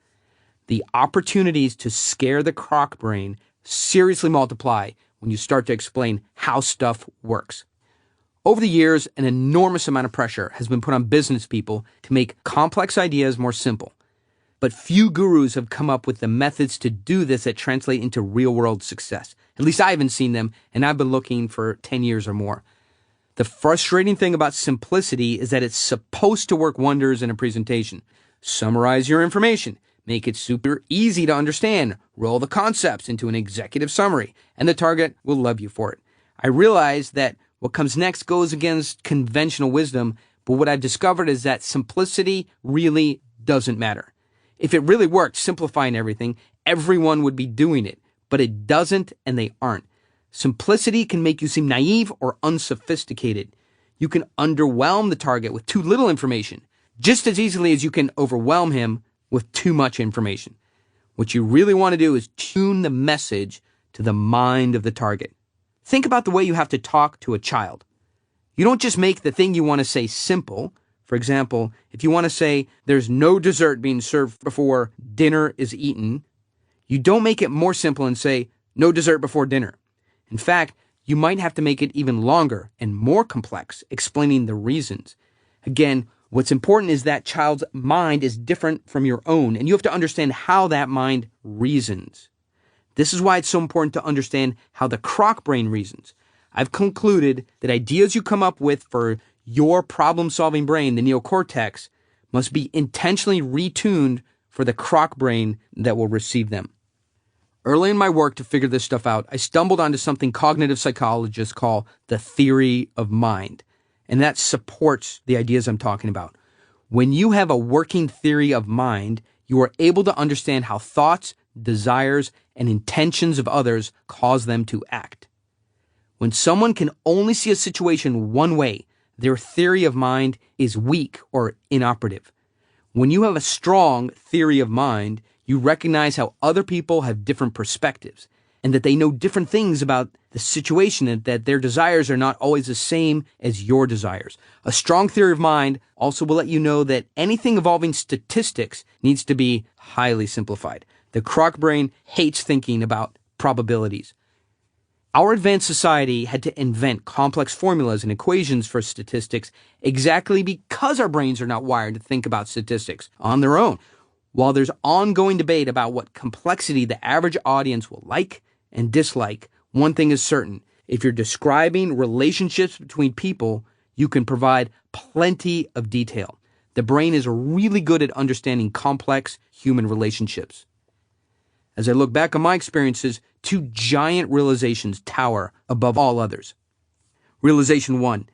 Speaker 2: The opportunities to scare the croc brain seriously multiply when you start to explain how stuff works. Over the years, an enormous amount of pressure has been put on business people to make complex ideas more simple. But few gurus have come up with the methods to do this that translate into real-world success. At least I haven't seen them, and I've been looking for 10 years or more. The frustrating thing about simplicity is that it's supposed to work wonders in a presentation. Summarize your information. Make it super easy to understand. Roll the concepts into an executive summary, and the target will love you for it. I realize that what comes next goes against conventional wisdom, but what I've discovered is that simplicity really doesn't matter. If it really worked, simplifying everything, everyone would be doing it, but it doesn't and they aren't. Simplicity can make you seem naive or unsophisticated. You can underwhelm the target with too little information, just as easily as you can overwhelm him with too much information. What you really want to do is tune the message to the mind of the target. Think about the way you have to talk to a child. You don't just make the thing you want to say simple. For example, if you want to say there's no dessert being served before dinner is eaten, you don't make it more simple and say no dessert before dinner. In fact, you might have to make it even longer and more complex, explaining the reasons. Again, what's important is that child's mind is different from your own, and you have to understand how that mind reasons. This is why it's so important to understand how the croc brain reasons. I've concluded that ideas you come up with for your problem-solving brain, the neocortex, must be intentionally retuned for the croc brain that will receive them. Early in my work to figure this stuff out, I stumbled onto something cognitive psychologists call the theory of mind, and that supports the ideas I'm talking about. When you have a working theory of mind, you are able to understand how thoughts, desires, and intentions of others cause them to act. When someone can only see a situation one way, their theory of mind is weak or inoperative. When you have a strong theory of mind, you recognize how other people have different perspectives and that they know different things about the situation and that their desires are not always the same as your desires. A strong theory of mind also will let you know that anything involving statistics needs to be highly simplified. The croc brain hates thinking about probabilities. Our advanced society had to invent complex formulas and equations for statistics exactly because our brains are not wired to think about statistics on their own. While there's ongoing debate about what complexity the average audience will like and dislike, one thing is certain. If you're describing relationships between people, you can provide plenty of detail. The brain is really good at understanding complex human relationships. As I look back on my experiences, two giant realizations tower above all others. Realization 1,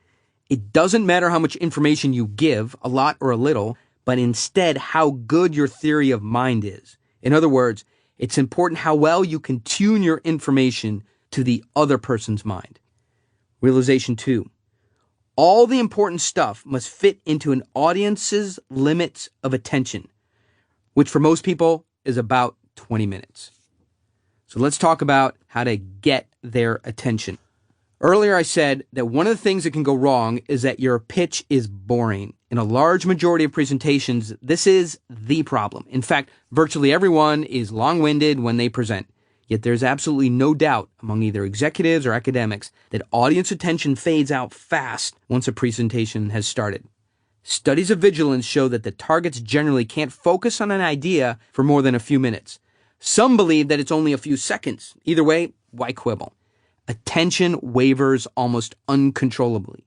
Speaker 2: it doesn't matter how much information you give, a lot or a little, but instead how good your theory of mind is. In other words, it's important how well you can tune your information to the other person's mind. Realization 2, all the important stuff must fit into an audience's limits of attention, which for most people is about 20 minutes. So let's talk about how to get their attention. Earlier I said that one of the things that can go wrong is that your pitch is boring. In a large majority of presentations, this is the problem. In fact, virtually everyone is long-winded when they present. Yet there's absolutely no doubt among either executives or academics that audience attention fades out fast once a presentation has started. Studies of vigilance show that the targets generally can't focus on an idea for more than a few minutes. Some believe that it's only a few seconds. Either way, why quibble? Attention wavers almost uncontrollably.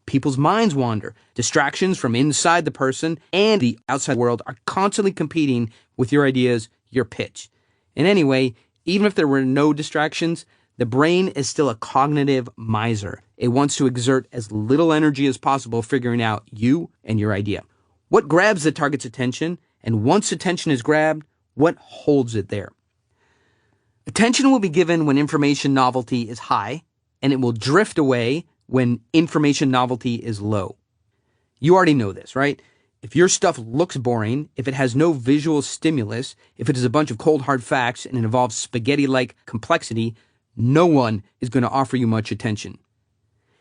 Speaker 2: People's minds wander. Distractions from inside the person and the outside world are constantly competing with your ideas, your pitch. And anyway, even if there were no distractions, the brain is still a cognitive miser. It wants to exert as little energy as possible figuring out you and your idea. What grabs the target's attention? And once attention is grabbed, what holds it there? Attention will be given when information novelty is high, and it will drift away when information novelty is low. You already know this, right? If your stuff looks boring, if it has no visual stimulus, if it is a bunch of cold hard facts and it involves spaghetti-like complexity, no one is going to offer you much attention.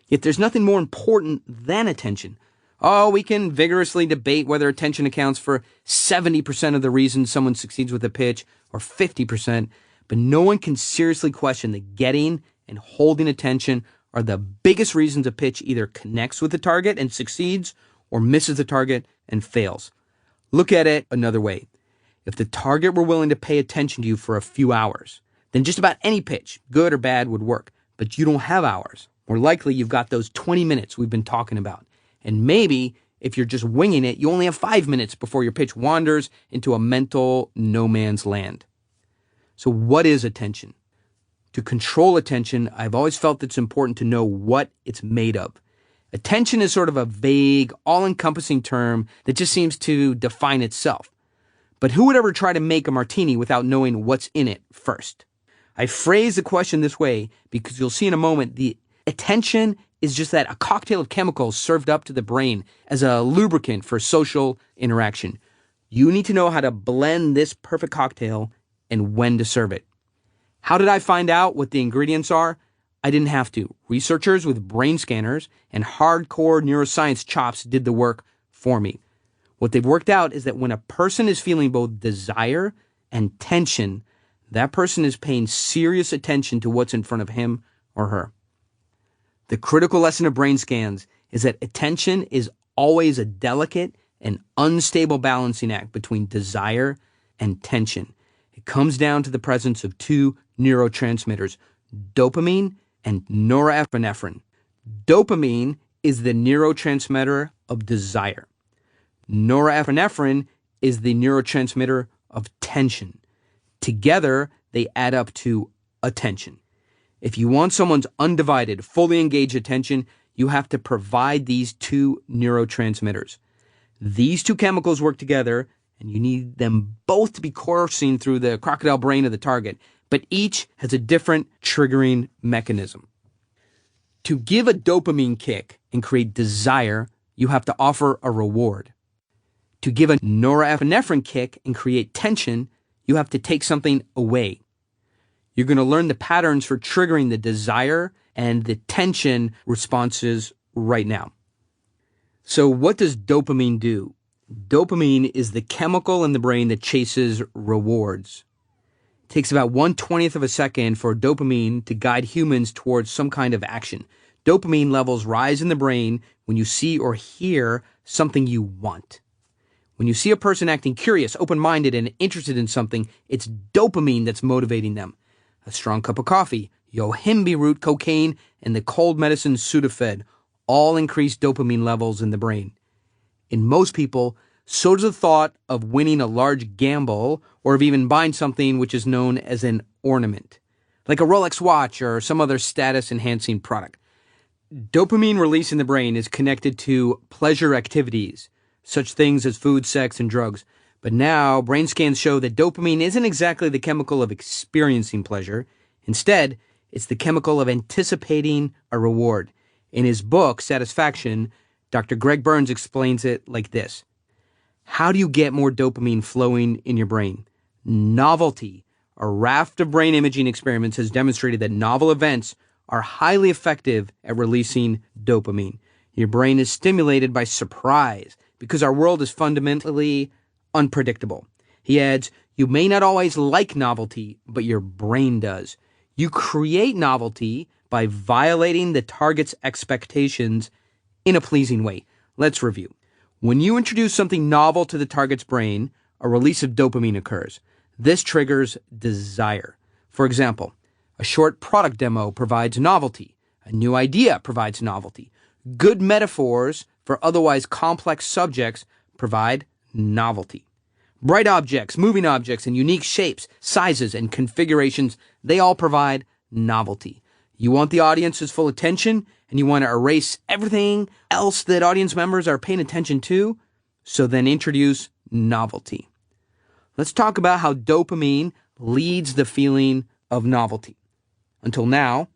Speaker 2: Yet there's nothing more important than attention. Oh, we can vigorously debate whether attention accounts for 70% of the reasons someone succeeds with a pitch or 50%, but no one can seriously question that getting and holding attention are the biggest reasons a pitch either connects with the target and succeeds or misses the target and fails. Look at it another way. If the target were willing to pay attention to you for a few hours, then just about any pitch, good or bad, would work. But you don't have hours. More likely, you've got those 20 minutes we've been talking about. And maybe, if you're just winging it, you only have 5 minutes before your pitch wanders into a mental no man's land. So what is attention? To control attention, I've always felt it's important to know what it's made of. Attention is sort of a vague, all-encompassing term that just seems to define itself. But who would ever try to make a martini without knowing what's in it first? I phrase the question this way because you'll see in a moment the attention is just that, a cocktail of chemicals served up to the brain as a lubricant for social interaction. You need to know how to blend this perfect cocktail and when to serve it. How did I find out what the ingredients are? I didn't have to. Researchers with brain scanners and hardcore neuroscience chops did the work for me. What they've worked out is that when a person is feeling both desire and tension, that person is paying serious attention to what's in front of him or her. The critical lesson of brain scans is that attention is always a delicate and unstable balancing act between desire and tension. It comes down to the presence of two neurotransmitters, dopamine and norepinephrine. Dopamine is the neurotransmitter of desire. Norepinephrine is the neurotransmitter of tension. Together, they add up to attention. If you want someone's undivided, fully engaged attention, you have to provide these two neurotransmitters. These two chemicals work together, and you need them both to be coursing through the crocodile brain of the target, but each has a different triggering mechanism. To give a dopamine kick and create desire, you have to offer a reward. To give a norepinephrine kick and create tension, you have to take something away. You're going to learn the patterns for triggering the desire and the tension responses right now. So what does dopamine do? Dopamine is the chemical in the brain that chases rewards. It takes about 1/20th of a second for dopamine to guide humans towards some kind of action. Dopamine levels rise in the brain when you see or hear something you want. When you see a person acting curious, open-minded, and interested in something, it's dopamine that's motivating them. A strong cup of coffee, yohimbe root cocaine, and the cold medicine Sudafed all increase dopamine levels in the brain. In most people, so does the thought of winning a large gamble or of even buying something which is known as an ornament, like a Rolex watch or some other status-enhancing product. Dopamine release in the brain is connected to pleasure activities, such things as food, sex, and drugs. But now, brain scans show that dopamine isn't exactly the chemical of experiencing pleasure. Instead, it's the chemical of anticipating a reward. In his book, Satisfaction, Dr. Greg Burns explains it like this. How do you get more dopamine flowing in your brain? Novelty. A raft of brain imaging experiments has demonstrated that novel events are highly effective at releasing dopamine. Your brain is stimulated by surprise because our world is fundamentally unpredictable. He adds, you may not always like novelty, but your brain does. You create novelty by violating the target's expectations in a pleasing way. Let's review. When you introduce something novel to the target's brain, a release of dopamine occurs. This triggers desire. For example, a short product demo provides novelty. A new idea provides novelty. Good metaphors for otherwise complex subjects provide novelty. Bright objects, moving objects, and unique shapes, sizes, and configurations, they all provide novelty. You want the audience's full attention, and you want to erase everything else that audience members are paying attention to, so then introduce novelty. Let's talk about how dopamine leads the feeling of novelty. Until now,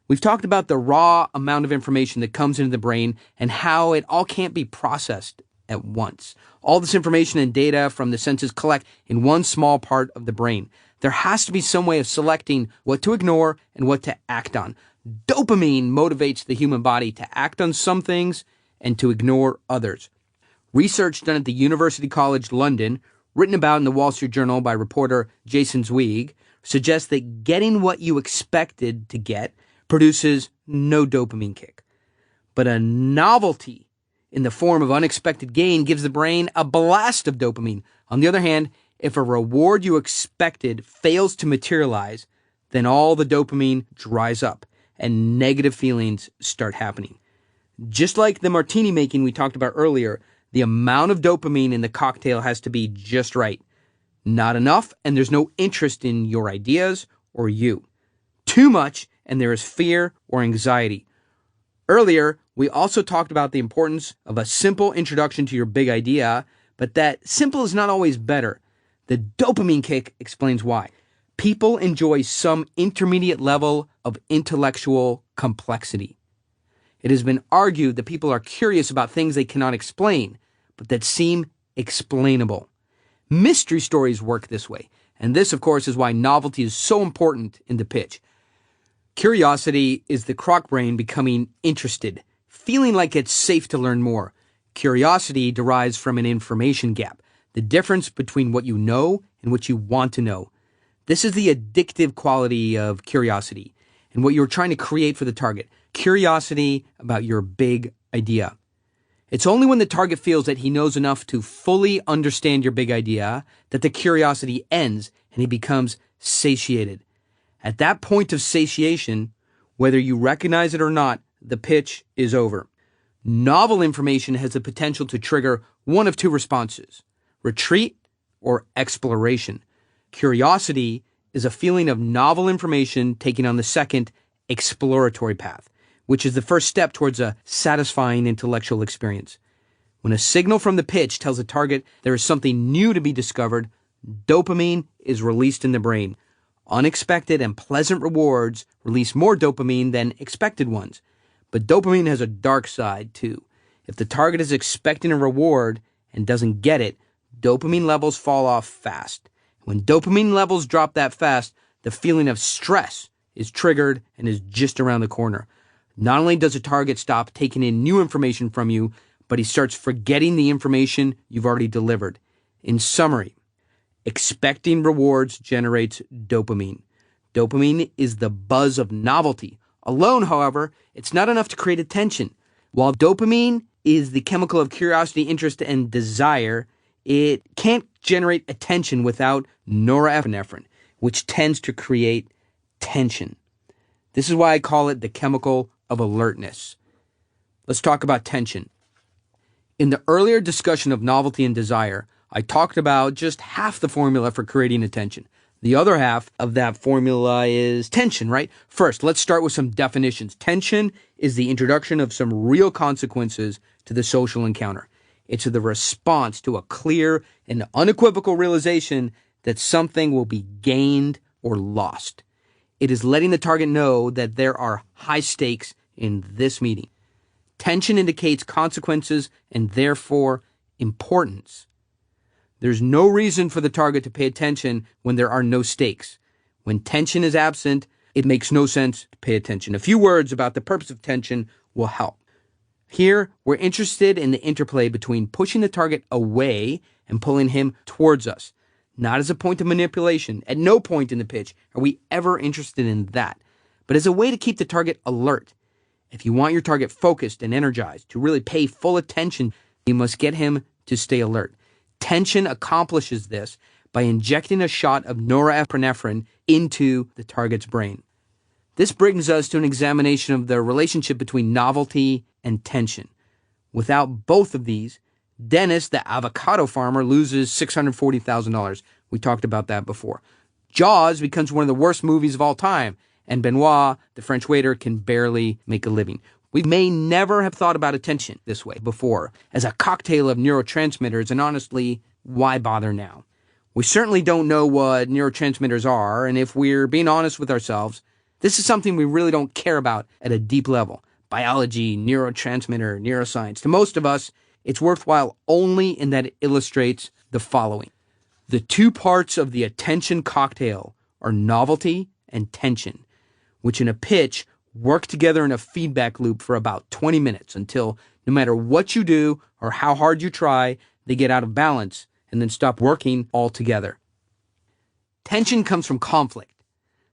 Speaker 2: we've talked about the raw amount of information that comes into the brain and how it all can't be processed at once. All this information and data from the senses collect in one small part of the brain. There has to be some way of selecting what to ignore and what to act on. Dopamine motivates the human body to act on some things and to ignore others. Research done at the University College London, written about in the Wall Street Journal by reporter Jason Zweig, suggests that getting what you expected to get produces no dopamine kick. But a novelty in the form of unexpected gain gives the brain a blast of dopamine. On the other hand, if a reward you expected fails to materialize, then all the dopamine dries up and negative feelings start happening. Just like the martini making we talked about earlier, the amount of dopamine in the cocktail has to be just right. Not enough, and there's no interest in your ideas or you. Too much, and there is fear or anxiety. Earlier, we also talked about the importance of a simple introduction to your big idea, but that simple is not always better. The dopamine kick explains why. People enjoy some intermediate level of intellectual complexity. It has been argued that people are curious about things they cannot explain, but that seem explainable. Mystery stories work this way, and this, of course, is why novelty is so important in the pitch. Curiosity is the croc brain becoming interested, feeling like it's safe to learn more. Curiosity derives from an information gap, the difference between what you know and what you want to know. This is the addictive quality of curiosity. and what you're trying to create for the target. Curiosity about your big idea. It's only when the target feels that he knows enough to fully understand your big idea that the curiosity ends and he becomes satiated. At that point of satiation, whether you recognize it or not, the pitch is over. Novel information has the potential to trigger one of two responses: retreat or exploration. Curiosity is a feeling of novel information taking on the second exploratory path, which is the first step towards a satisfying intellectual experience. When a signal from the pitch tells the target there is something new to be discovered, dopamine is released in the brain. Unexpected and pleasant rewards release more dopamine than expected ones. But dopamine has a dark side too. If the target is expecting a reward and doesn't get it, dopamine levels fall off fast. When dopamine levels drop that fast, the feeling of stress is triggered and is just around the corner. Not only does a target stop taking in new information from you, but he starts forgetting the information you've already delivered. In summary, expecting rewards generates dopamine. Dopamine is the buzz of novelty. Alone, however, it's not enough to create attention. While dopamine is the chemical of curiosity, interest, and desire, it can't generate attention without norepinephrine, which tends to create tension. This is why I call it the chemical of alertness. Let's talk about tension. In the earlier discussion of novelty and desire, I talked about just half the formula for creating attention. The other half of that formula is tension, right? First, let's start with some definitions. Tension is the introduction of some real consequences to the social encounter. It's the response to a clear and unequivocal realization that something will be gained or lost. It is letting the target know that there are high stakes in this meeting. Tension indicates consequences and therefore importance. There's no reason for the target to pay attention when there are no stakes. When tension is absent, it makes no sense to pay attention. A few words about the purpose of tension will help. Here, we're interested in the interplay between pushing the target away and pulling him towards us, not as a point of manipulation. At no point in the pitch are we ever interested in that, but as a way to keep the target alert. If you want your target focused and energized, to really pay full attention, you must get him to stay alert. Tension accomplishes this by injecting a shot of norepinephrine into the target's brain. This brings us to an examination of the relationship between novelty and tension. Without both of these, Dennis, the avocado farmer, loses $640,000. We talked about that before. Jaws becomes one of the worst movies of all time, and Benoit, the French waiter, can barely make a living. We may never have thought about attention this way before, as a cocktail of neurotransmitters, and honestly, why bother now? We certainly don't know what neurotransmitters are, and if we're being honest with ourselves, this is something we really don't care about at a deep level. Biology, neurotransmitter, neuroscience. To most of us, it's worthwhile only in that it illustrates the following. The two parts of the attention cocktail are novelty and tension, which in a pitch work together in a feedback loop for about 20 minutes until no matter what you do or how hard you try, they get out of balance and then stop working altogether. Tension comes from conflict.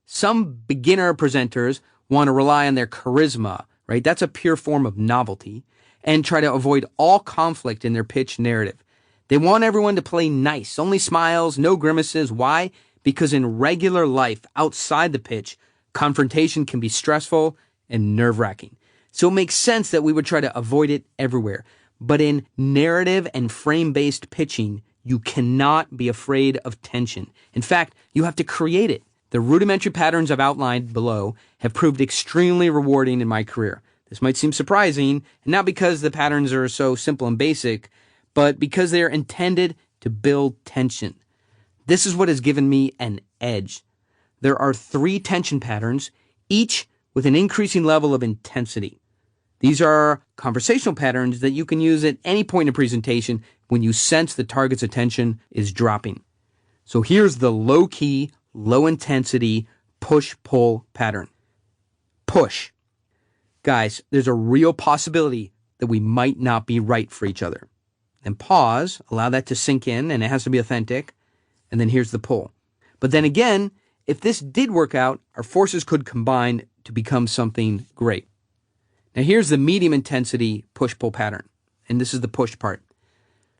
Speaker 2: Some beginner presenters want to rely on their charisma, right? That's a pure form of novelty, and try to avoid all conflict in their pitch narrative. They want everyone to play nice, only smiles, no grimaces. Why? Because in regular life, outside the pitch, confrontation can be stressful and nerve-wracking. So it makes sense that we would try to avoid it everywhere. But in narrative and frame-based pitching, you cannot be afraid of tension. In fact, you have to create it. The rudimentary patterns I've outlined below have proved extremely rewarding in my career. This might seem surprising, and not because the patterns are so simple and basic, but because they are intended to build tension. This is what has given me an edge. There are 3 tension patterns, each with an increasing level of intensity. These are conversational patterns that you can use at any point in a presentation when you sense the target's attention is dropping. So here's the low-key, low-intensity push-pull pattern. Push. Guys, there's a real possibility that we might not be right for each other. Then pause, allow that to sink in, and it has to be authentic. And then here's the pull. But then again, if this did work out, our forces could combine to become something great. Now here's the medium intensity push-pull pattern, and this is the push part.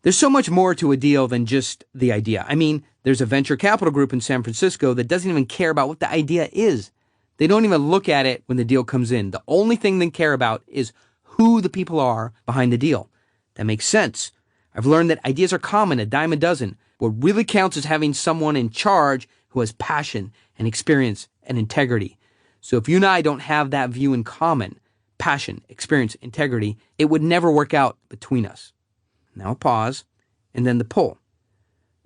Speaker 2: There's so much more to a deal than just the idea. I mean, there's a venture capital group in San Francisco that doesn't even care about what the idea is. They don't even look at it when the deal comes in. The only thing they care about is who the people are behind the deal. That makes sense. I've learned that ideas are common, a dime a dozen. What really counts is having someone in charge who has passion and experience and integrity. So if you and I don't have that view in common, passion, experience, integrity, it would never work out between us. Now pause, and then the pull.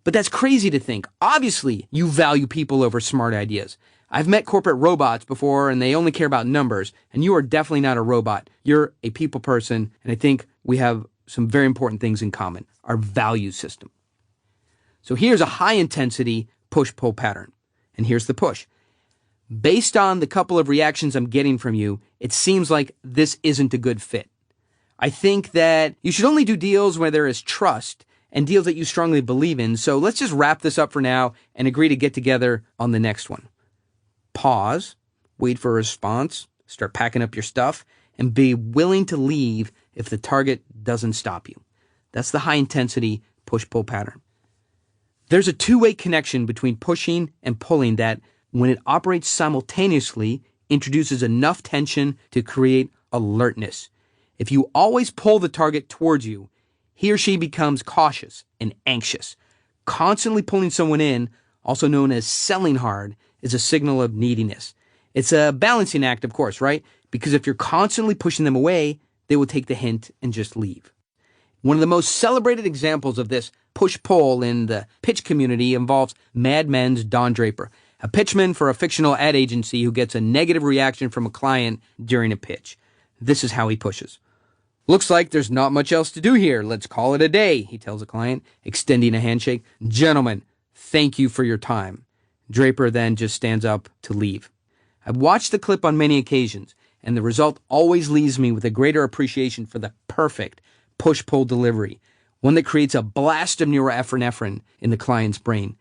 Speaker 2: But that's crazy to think. Obviously, you value people over smart ideas. I've met corporate robots before, and they only care about numbers, and you are definitely not a robot. You're a people person, and I think we have some very important things in common, our value system. So here's a high-intensity push-pull pattern, and here's the push. Based on the couple of reactions I'm getting from you, it seems like this isn't a good fit. I think that you should only do deals where there is trust and deals that you strongly believe in. So let's just wrap this up for now and agree to get together on the next one. Pause, wait for a response, start packing up your stuff, and be willing to leave if the target doesn't stop you. That's the high intensity push-pull pattern. There's a two-way connection between pushing and pulling that, when it operates simultaneously, introduces enough tension to create alertness. If you always pull the target towards you, he or she becomes cautious and anxious. Constantly pulling someone in, also known as selling hard, is a signal of neediness. It's a balancing act, of course, right? Because if you're constantly pushing them away, they will take the hint and just leave. One of the most celebrated examples of this push-pull in the pitch community involves Mad Men's Don Draper, a pitchman for a fictional ad agency who gets a negative reaction from a client during a pitch. This is how he pushes. "Looks like there's not much else to do here. Let's call it a day," he tells a client, extending a handshake. "Gentlemen, thank you for your time." Draper then just stands up to leave. I've watched the clip on many occasions, and the result always leaves me with a greater appreciation for the perfect push-pull delivery, one that creates a blast of norepinephrine in the client's brain.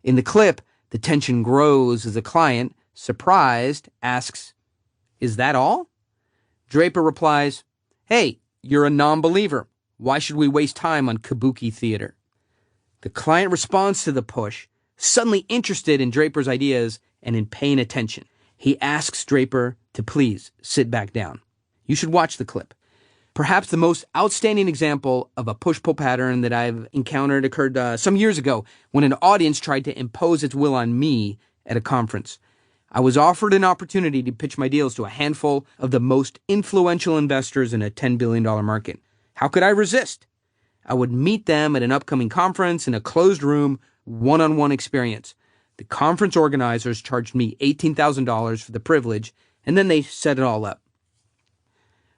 Speaker 2: In the clip, the tension grows as the client, surprised, asks, "Is that all?" Draper replies, "Hey, you're a non-believer. Why should we waste time on kabuki theater?" The client responds to the push, suddenly interested in Draper's ideas and in paying attention. He asks Draper to please sit back down. You should watch the clip. Perhaps the most outstanding example of a push-pull pattern that I've encountered occurred some years ago when an audience tried to impose its will on me at a conference. I was offered an opportunity to pitch my deals to a handful of the most influential investors in a $10 billion market. How could I resist? I would meet them at an upcoming conference in a closed room, one-on-one experience. The conference organizers charged me $18,000 for the privilege, and then they set it all up.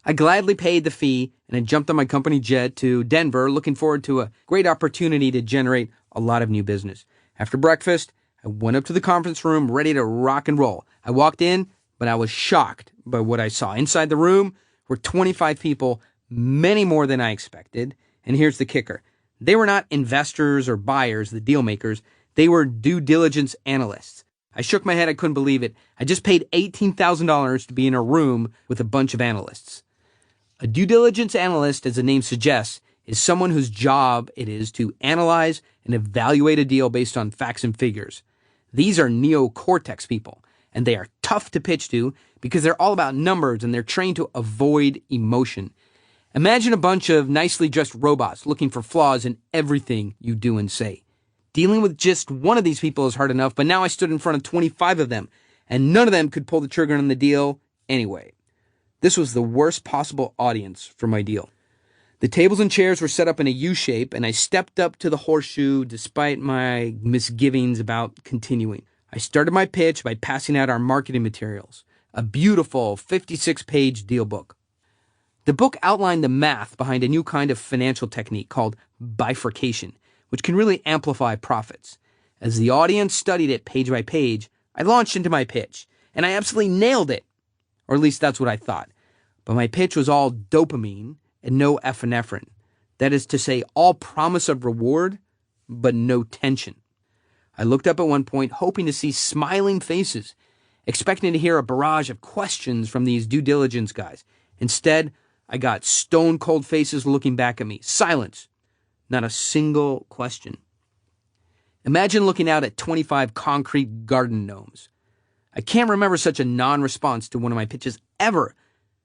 Speaker 2: I gladly paid the fee, and I jumped on my company jet to Denver, looking forward to a great opportunity to generate a lot of new business. After breakfast, I went up to the conference room ready to rock and roll. I walked in, but I was shocked by what I saw. Inside the room were 25 people, many more than I expected. And here's the kicker. They were not investors or buyers, the deal makers. They were due diligence analysts. I shook my head. I couldn't believe it. I just paid $18,000 to be in a room with a bunch of analysts. A due diligence analyst, as the name suggests, is someone whose job it is to analyze and evaluate a deal based on facts and figures. These are neocortex people, and they are tough to pitch to because they're all about numbers and they're trained to avoid emotion. Imagine a bunch of nicely dressed robots looking for flaws in everything you do and say. Dealing with just one of these people is hard enough, but now I stood in front of 25 of them, and none of them could pull the trigger on the deal anyway. This was the worst possible audience for my deal. The tables and chairs were set up in a U shape, and I stepped up to the horseshoe despite my misgivings about continuing. I started my pitch by passing out our marketing materials, a beautiful 56-page deal book. The book outlined the math behind a new kind of financial technique called bifurcation, which can really amplify profits. As the audience studied it page by page, I launched into my pitch, and I absolutely nailed it. Or at least that's what I thought. But my pitch was all dopamine and no epinephrine. That is to say, all promise of reward, but no tension. I looked up at one point, hoping to see smiling faces, expecting to hear a barrage of questions from these due diligence guys. Instead, I got stone cold faces looking back at me. Silence. Not a single question. Imagine looking out at 25 concrete garden gnomes. I can't remember such a non-response to one of my pitches ever.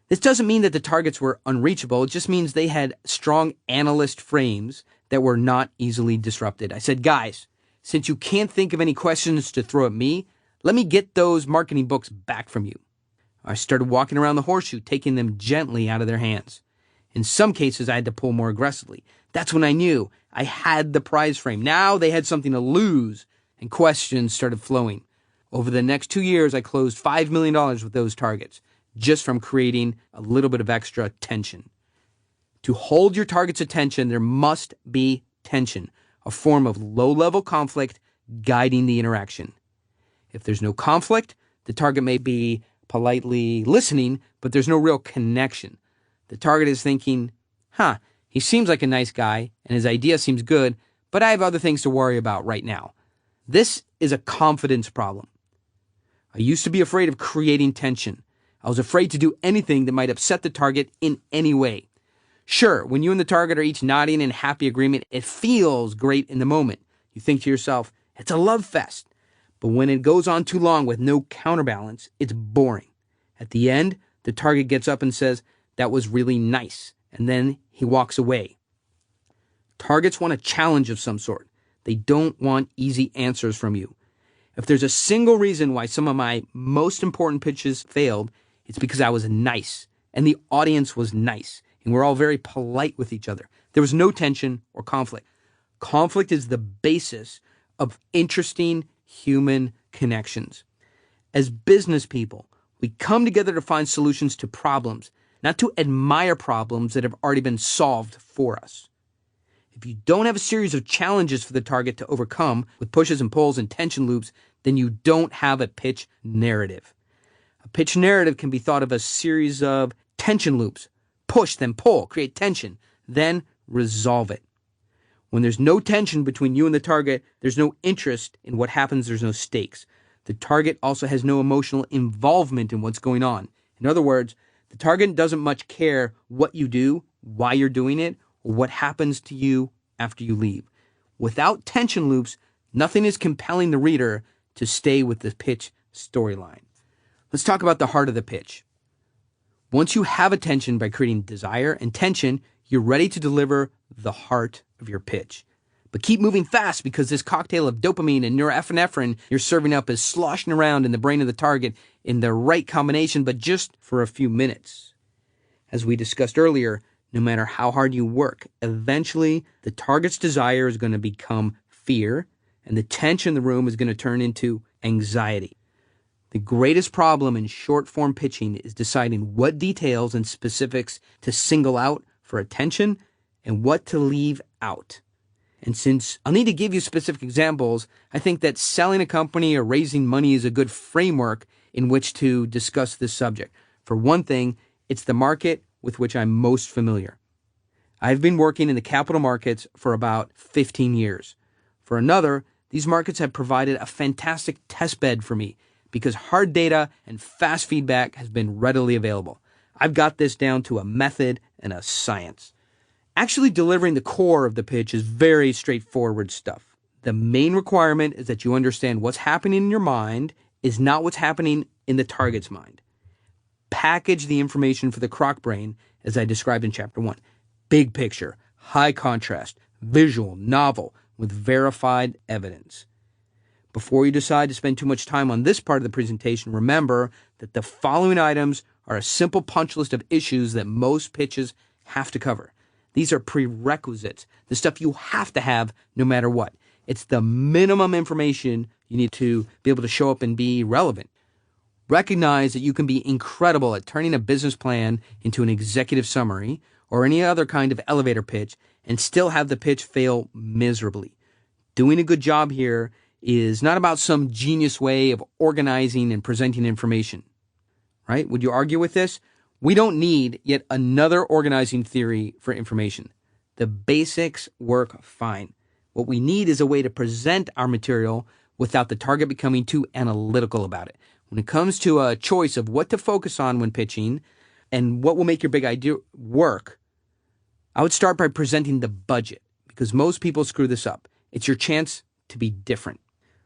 Speaker 2: This doesn't mean that the targets were unreachable. It just means they had strong analyst frames that were not easily disrupted. I said, guys, since you can't think of any questions to throw at me, let me get those marketing books back from you. I started walking around the horseshoe, taking them gently out of their hands. In some cases, I had to pull more aggressively. That's when I knew I had the prize frame. Now they had something to lose, and questions started flowing. Over the next 2 years, I closed $5 million with those targets, just from creating a little bit of extra tension. To hold your target's attention, there must be tension, a form of low-level conflict guiding the interaction. If there's no conflict, the target may be politely listening, but there's no real connection. The target is thinking, he seems like a nice guy, and his idea seems good, but I have other things to worry about right now. This is a confidence problem. I used to be afraid of creating tension. I was afraid to do anything that might upset the target in any way. Sure, when you and the target are each nodding in happy agreement, it feels great in the moment. You think to yourself, it's a love fest. But when it goes on too long with no counterbalance, it's boring. At the end, the target gets up and says, that was really nice. And then he walks away. Targets want a challenge of some sort. They don't want easy answers from you. If there's a single reason why some of my most important pitches failed, it's because I was nice and the audience was nice and we're all very polite with each other. There was no tension or conflict. Conflict is the basis of interesting human connections. As business people, we come together to find solutions to problems, not to admire problems that have already been solved for us. If you don't have a series of challenges for the target to overcome with pushes and pulls and tension loops, then you don't have a pitch narrative. A pitch narrative can be thought of as a series of tension loops. Push, then pull, create tension, then resolve it. When there's no tension between you and the target, there's no interest in what happens, there's no stakes. The target also has no emotional involvement in what's going on. In other words, the target doesn't much care what you do, why you're doing it, or what happens to you after you leave. Without tension loops, nothing is compelling the reader to stay with the pitch storyline. Let's talk about the heart of the pitch. Once you have attention by creating desire and tension, you're ready to deliver the heart of your pitch. But keep moving fast because this cocktail of dopamine and norepinephrine you're serving up is sloshing around in the brain of the target in the right combination, but just for a few minutes. As we discussed earlier, no matter how hard you work, eventually the target's desire is going to become fear, and the tension in the room is going to turn into anxiety. The greatest problem in short-form pitching is deciding what details and specifics to single out for attention and what to leave out. And since I'll need to give you specific examples, I think that selling a company or raising money is a good framework in which to discuss this subject. For one thing, it's the market with which I'm most familiar. I've been working in the capital markets for about 15 years. For another, these markets have provided a fantastic test bed for me because hard data and fast feedback has been readily available. I've got this down to a method and a science. Actually delivering the core of the pitch is very straightforward stuff. The main requirement is that you understand what's happening in your mind is not what's happening in the target's mind. Package the information for the croc brain as I described in chapter 1. Big picture, high contrast, visual, novel, with verified evidence. Before you decide to spend too much time on this part of the presentation, remember that the following items are a simple punch list of issues that most pitches have to cover. These are prerequisites, the stuff you have to have no matter what. It's the minimum information you need to be able to show up and be relevant. Recognize that you can be incredible at turning a business plan into an executive summary or any other kind of elevator pitch and still have the pitch fail miserably. Doing a good job here is not about some genius way of organizing and presenting information, right? Would you argue with this? We don't need yet another organizing theory for information. The basics work fine. What we need is a way to present our material without the target becoming too analytical about it. When it comes to a choice of what to focus on when pitching and what will make your big idea work, I would start by presenting the budget because most people screw this up. It's your chance to be different.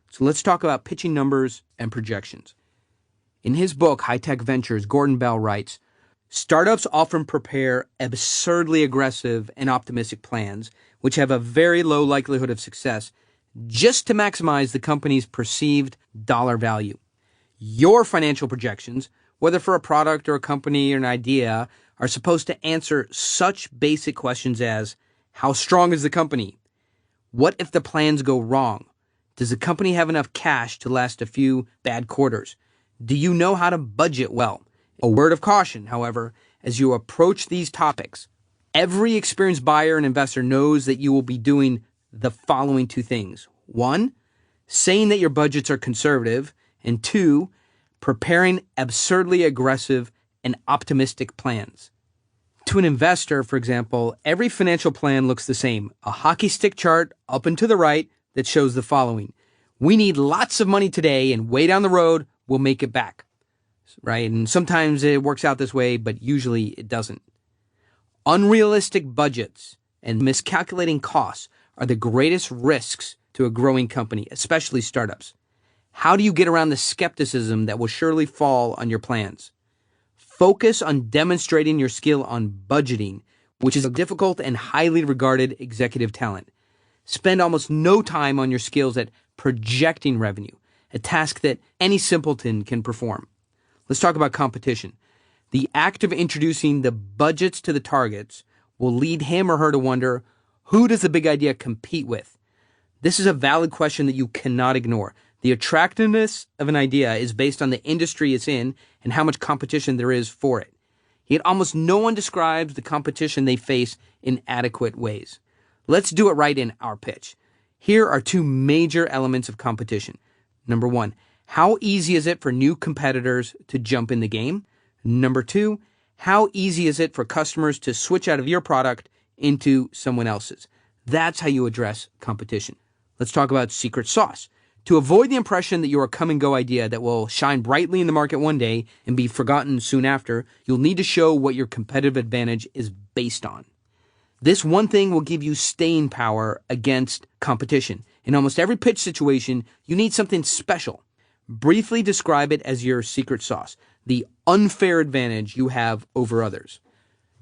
Speaker 2: So let's talk about pitching numbers and projections. In his book, High Tech Ventures, Gordon Bell writes, startups often prepare absurdly aggressive and optimistic plans, which have a very low likelihood of success, just to maximize the company's perceived dollar value. Your financial projections, whether for a product or a company or an idea, are supposed to answer such basic questions as, how strong is the company? What if the plans go wrong? Does the company have enough cash to last a few bad quarters? Do you know how to budget well? A word of caution, however, as you approach these topics, every experienced buyer and investor knows that you will be doing the following two things. One, saying that your budgets are conservative, and two, preparing absurdly aggressive and optimistic plans. To an investor, for example, every financial plan looks the same. A hockey stick chart up and to the right that shows the following. We need lots of money today, and way down the road, we'll make it back. Right? And sometimes it works out this way, but usually it doesn't. Unrealistic budgets and miscalculating costs are the greatest risks to a growing company, especially startups. How do you get around the skepticism that will surely fall on your plans? Focus on demonstrating your skill on budgeting, which is a difficult and highly regarded executive talent. Spend almost no time on your skills at projecting revenue, a task that any simpleton can perform. Let's talk about competition. The act of introducing the budgets to the targets will lead him or her to wonder, who does the big idea compete with? This is a valid question that you cannot ignore. The attractiveness of an idea is based on the industry it's in and how much competition there is for it. Yet almost no one describes the competition they face in adequate ways. Let's do it right in our pitch. Here are two major elements of competition. Number one, how easy is it for new competitors to jump in the game? Number two, how easy is it for customers to switch out of your product into someone else's? That's how you address competition. Let's talk about secret sauce. To avoid the impression that you're a come-and-go idea that will shine brightly in the market one day and be forgotten soon after, you'll need to show what your competitive advantage is based on. This one thing will give you staying power against competition. In almost every pitch situation, you need something special. Briefly describe it as your secret sauce, the unfair advantage you have over others.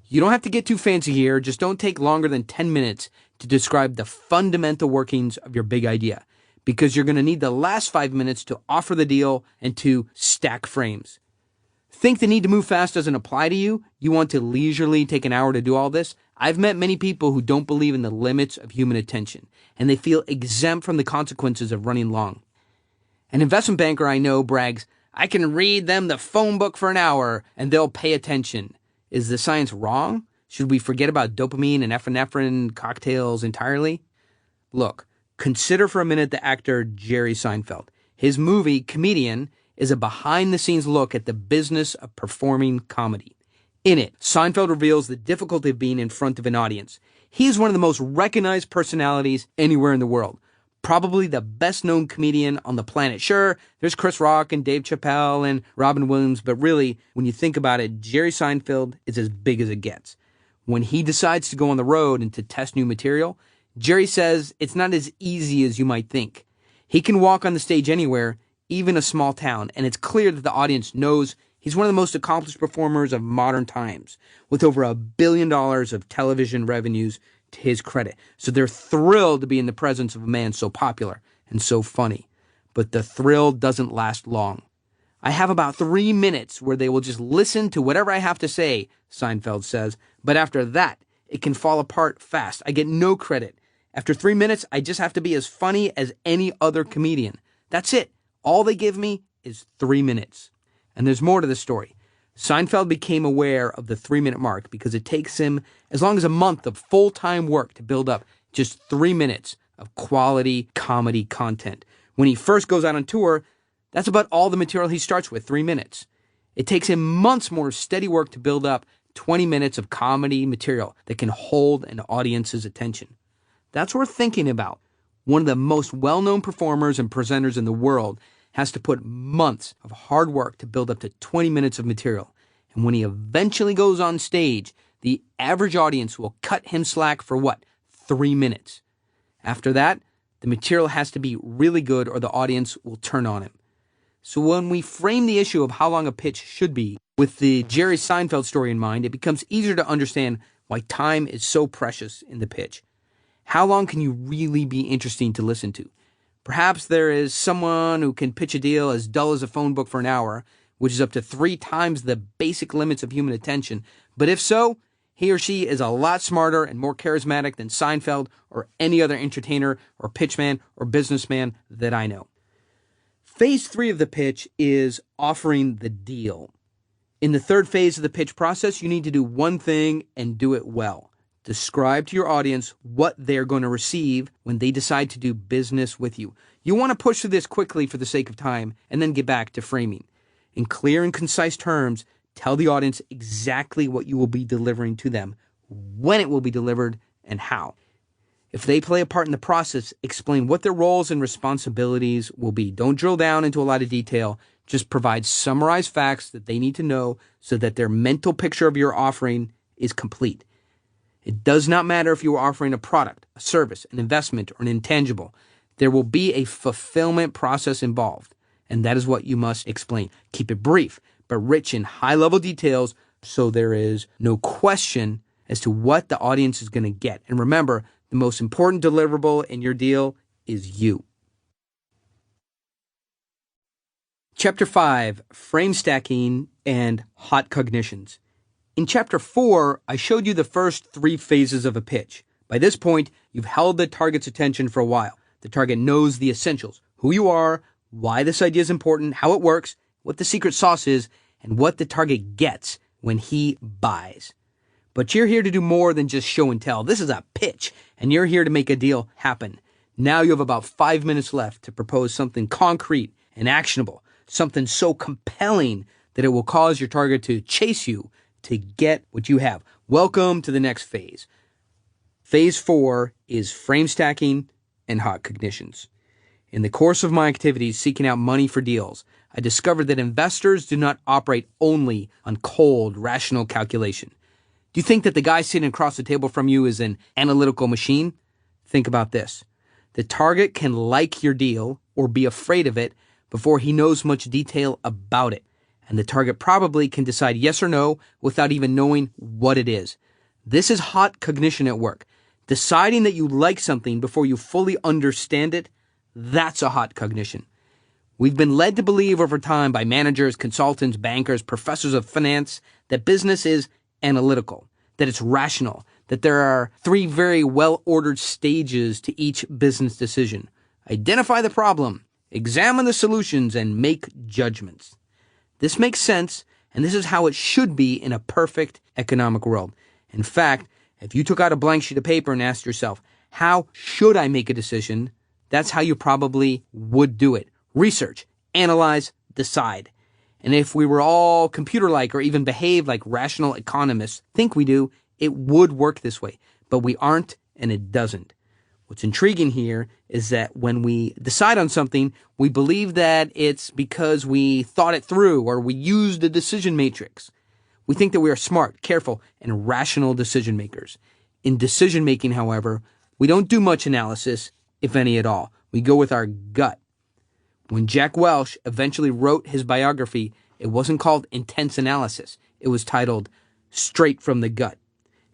Speaker 2: You don't have to get too fancy here, just don't take longer than 10 minutes to describe the fundamental workings of your big idea, because you're going to need the last 5 minutes to offer the deal and to stack frames. Think the need to move fast doesn't apply to you? You want to leisurely take an hour to do all this? I've met many people who don't believe in the limits of human attention, and they feel exempt from the consequences of running long. An investment banker I know brags, I can read them the phone book for an hour and they'll pay attention. Is the science wrong? Should we forget about dopamine and epinephrine cocktails entirely? Look, consider for a minute the actor Jerry Seinfeld. His movie, Comedian, is a behind-the-scenes look at the business of performing comedy. In it, Seinfeld reveals the difficulty of being in front of an audience. He is one of the most recognized personalities anywhere in the world. Probably the best-known comedian on the planet. Sure, there's Chris Rock and Dave Chappelle and Robin Williams, but really, when you think about it, Jerry Seinfeld is as big as it gets. When he decides to go on the road and to test new material, Jerry says it's not as easy as you might think. He can walk on the stage anywhere, even a small town, and it's clear that the audience knows he's one of the most accomplished performers of modern times, with over $1 billion of television revenues to his credit. So they're thrilled to be in the presence of a man so popular and so funny. But the thrill doesn't last long. I have about 3 minutes where they will just listen to whatever I have to say, Seinfeld says. But after that, it can fall apart fast. I get no credit. After 3 minutes, I just have to be as funny as any other comedian. That's it. All they give me is 3 minutes. And there's more to the story. Seinfeld became aware of the 3-minute mark because it takes him as long as a month of full-time work to build up just 3 minutes of quality comedy content. When he first goes out on tour, that's about all the material he starts with, 3 minutes. It takes him months more steady work to build up 20 minutes of comedy material that can hold an audience's attention. That's worth thinking about. One of the most well-known performers and presenters in the world has to put months of hard work to build up to 20 minutes of material. And when he eventually goes on stage, the average audience will cut him slack for what? 3 minutes. After that, the material has to be really good or the audience will turn on him. So when we frame the issue of how long a pitch should be with the Jerry Seinfeld story in mind, it becomes easier to understand why time is so precious in the pitch. How long can you really be interesting to listen to? Perhaps there is someone who can pitch a deal as dull as a phone book for an hour, which is up to 3 times the basic limits of human attention. But if so, he or she is a lot smarter and more charismatic than Seinfeld or any other entertainer or pitchman or businessman that I know. Phase 3 of the pitch is offering the deal. In the third phase of the pitch process, you need to do one thing and do it well. Describe to your audience what they're going to receive when they decide to do business with you. You want to push through this quickly for the sake of time and then get back to framing. In clear and concise terms, tell the audience exactly what you will be delivering to them, when it will be delivered, and how. If they play a part in the process, explain what their roles and responsibilities will be. Don't drill down into a lot of detail. Just provide summarized facts that they need to know so that their mental picture of your offering is complete. It does not matter if you are offering a product, a service, an investment, or an intangible. There will be a fulfillment process involved, and that is what you must explain. Keep it brief, but rich in high-level details so there is no question as to what the audience is going to get. And remember, the most important deliverable in your deal is you. Chapter 5, Frame Stacking and Hot Cognitions. In Chapter 4, I showed you the first 3 phases of a pitch. By this point, you've held the target's attention for a while. The target knows the essentials, who you are, why this idea is important, how it works, what the secret sauce is, and what the target gets when he buys. But you're here to do more than just show and tell. This is a pitch, and you're here to make a deal happen. Now you have about 5 minutes left to propose something concrete and actionable, something so compelling that it will cause your target to chase you to get what you have. Welcome to the next phase. Phase 4 is frame stacking and hot cognitions. In the course of my activities seeking out money for deals, I discovered that investors do not operate only on cold, rational calculation. Do you think that the guy sitting across the table from you is an analytical machine? Think about this. The target can like your deal or be afraid of it before he knows much detail about it. And the target probably can decide yes or no without even knowing what it is. This is hot cognition at work. Deciding that you like something before you fully understand it, that's a hot cognition. We've been led to believe over time by managers, consultants, bankers, professors of finance that business is analytical, that it's rational, that there are 3 very well-ordered stages to each business decision. Identify the problem, examine the solutions, and make judgments. This makes sense, and this is how it should be in a perfect economic world. In fact, if you took out a blank sheet of paper and asked yourself, how should I make a decision? That's how you probably would do it. Research, analyze, decide. And if we were all computer-like or even behave like rational economists think we do, it would work this way. But we aren't, and it doesn't. What's intriguing here is that when we decide on something, we believe that it's because we thought it through or we used a decision matrix. We think that we are smart, careful, and rational decision makers. In decision making, however, we don't do much analysis, if any at all. We go with our gut. When Jack Welch eventually wrote his biography, it wasn't called Intense Analysis. It was titled Straight from the Gut.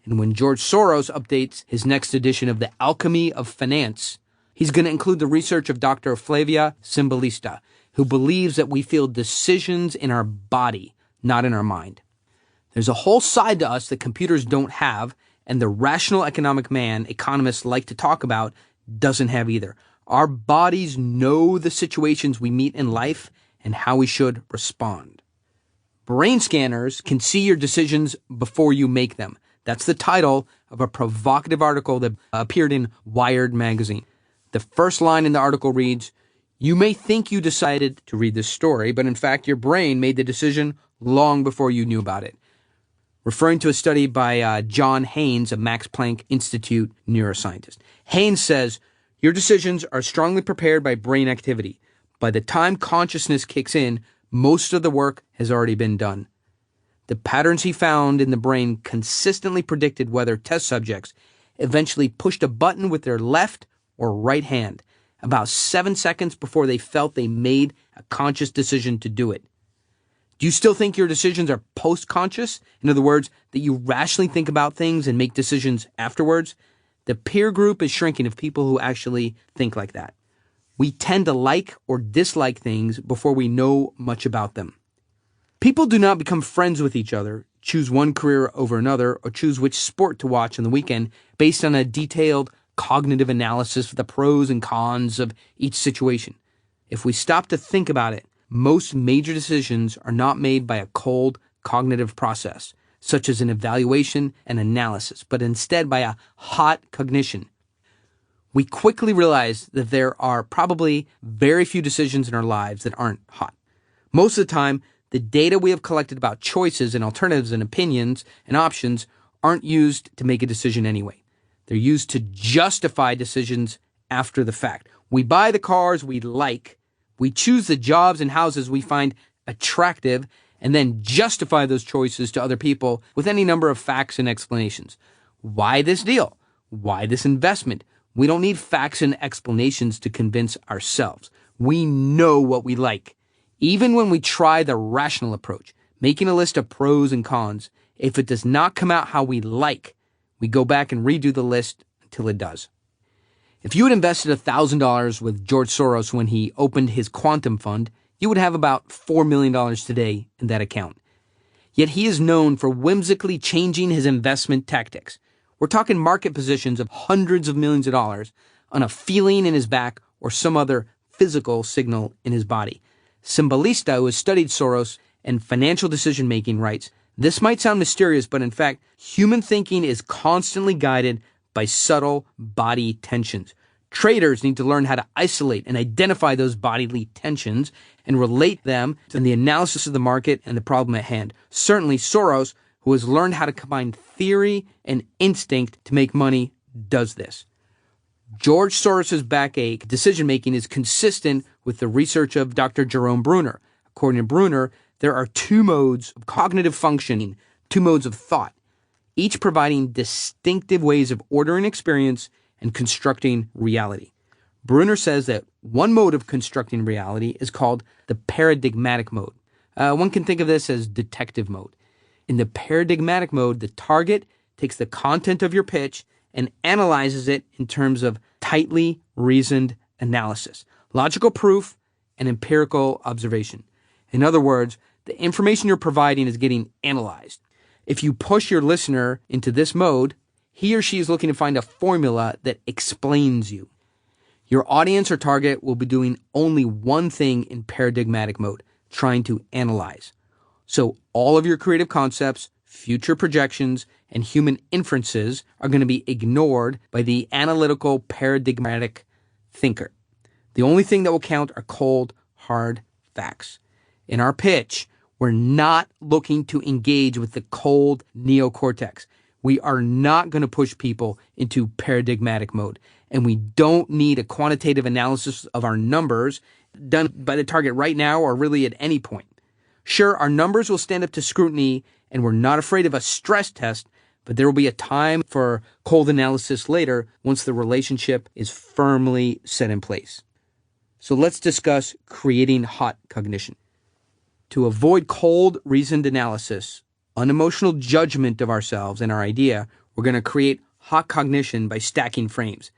Speaker 2: And when George Soros updates his next edition of The Alchemy of Finance, he's going to include the research of Dr. Flavia Cymbalista, who believes that we feel decisions in our body, not in our mind. There's a whole side to us that computers don't have, and the rational economic man economists like to talk about doesn't have either. Our bodies know the situations we meet in life and how we should respond. Brain scanners can see your decisions before you make them. That's the title of a provocative article that appeared in Wired magazine. The first line in the article reads, "You may think you decided to read this story, but in fact your brain made the decision long before you knew about it." Referring to a study by John Haynes, a Max Planck Institute neuroscientist. Haynes says, "Your decisions are strongly prepared by brain activity. By the time consciousness kicks in, most of the work has already been done. The patterns he found in the brain consistently predicted whether test subjects eventually pushed a button with their left or right hand about 7 seconds before they felt they made a conscious decision to do it. Do you still think your decisions are post-conscious? In other words, that you rationally think about things and make decisions afterwards? The peer group is shrinking of people who actually think like that. We tend to like or dislike things before we know much about them. People do not become friends with each other, choose one career over another, or choose which sport to watch on the weekend based on a detailed cognitive analysis of the pros and cons of each situation. If we stop to think about it, most major decisions are not made by a cold cognitive process, such as an evaluation and analysis, but instead by a hot cognition. We quickly realize that there are probably very few decisions in our lives that aren't hot. Most of the time, the data we have collected about choices and alternatives and opinions and options aren't used to make a decision anyway. They're used to justify decisions after the fact. We buy the cars we like, we choose the jobs and houses we find attractive, and then justify those choices to other people with any number of facts and explanations. Why this deal? Why this investment? We don't need facts and explanations to convince ourselves. We know what we like. Even when we try the rational approach, making a list of pros and cons, if it does not come out how we like, we go back and redo the list until it does. If you had invested $1,000 with George Soros when he opened his quantum fund, you would have about $4 million today in that account. Yet he is known for whimsically changing his investment tactics. We're talking market positions of hundreds of millions of dollars on a feeling in his back or some other physical signal in his body. Simbalista, who has studied Soros and financial decision-making, writes, "This might sound mysterious, but in fact, human thinking is constantly guided by subtle body tensions. Traders need to learn how to isolate and identify those bodily tensions and relate them to the analysis of the market and the problem at hand. Certainly, Soros, who has learned how to combine theory and instinct to make money, does this." George Soros's backache decision-making is consistent with the research of Dr. Jerome Bruner. According to Bruner, there are two modes of cognitive functioning, two modes of thought, each providing distinctive ways of ordering experience and constructing reality. Bruner says that one mode of constructing reality is called the paradigmatic mode. One can think of this as detective mode. In the paradigmatic mode, the target takes the content of your pitch and analyzes it in terms of tightly reasoned analysis, logical proof, and empirical observation. In other words, the information you're providing is getting analyzed. If you push your listener into this mode, he or she is looking to find a formula that explains you. Your audience or target will be doing only one thing in paradigmatic mode, trying to analyze. So all of your creative concepts, future projections, and human inferences are going to be ignored by the analytical paradigmatic thinker. The only thing that will count are cold, hard facts. In our pitch, we're not looking to engage with the cold neocortex. We are not going to push people into paradigmatic mode. And we don't need a quantitative analysis of our numbers done by the target right now or really at any point. Sure, our numbers will stand up to scrutiny, and we're not afraid of a stress test, but there will be a time for cold analysis later once the relationship is firmly set in place. So let's discuss creating hot cognition. To avoid cold, reasoned analysis, unemotional judgment of ourselves and our idea, we're going to create hot cognition by stacking frames.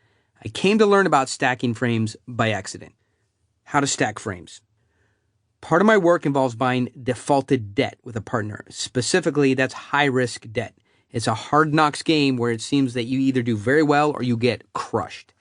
Speaker 2: I came to learn about stacking frames by accident. How to stack frames. Part of my work involves buying defaulted debt with a partner. Specifically, that's high-risk debt. It's a hard knocks game where it seems that you either do very well or you get crushed.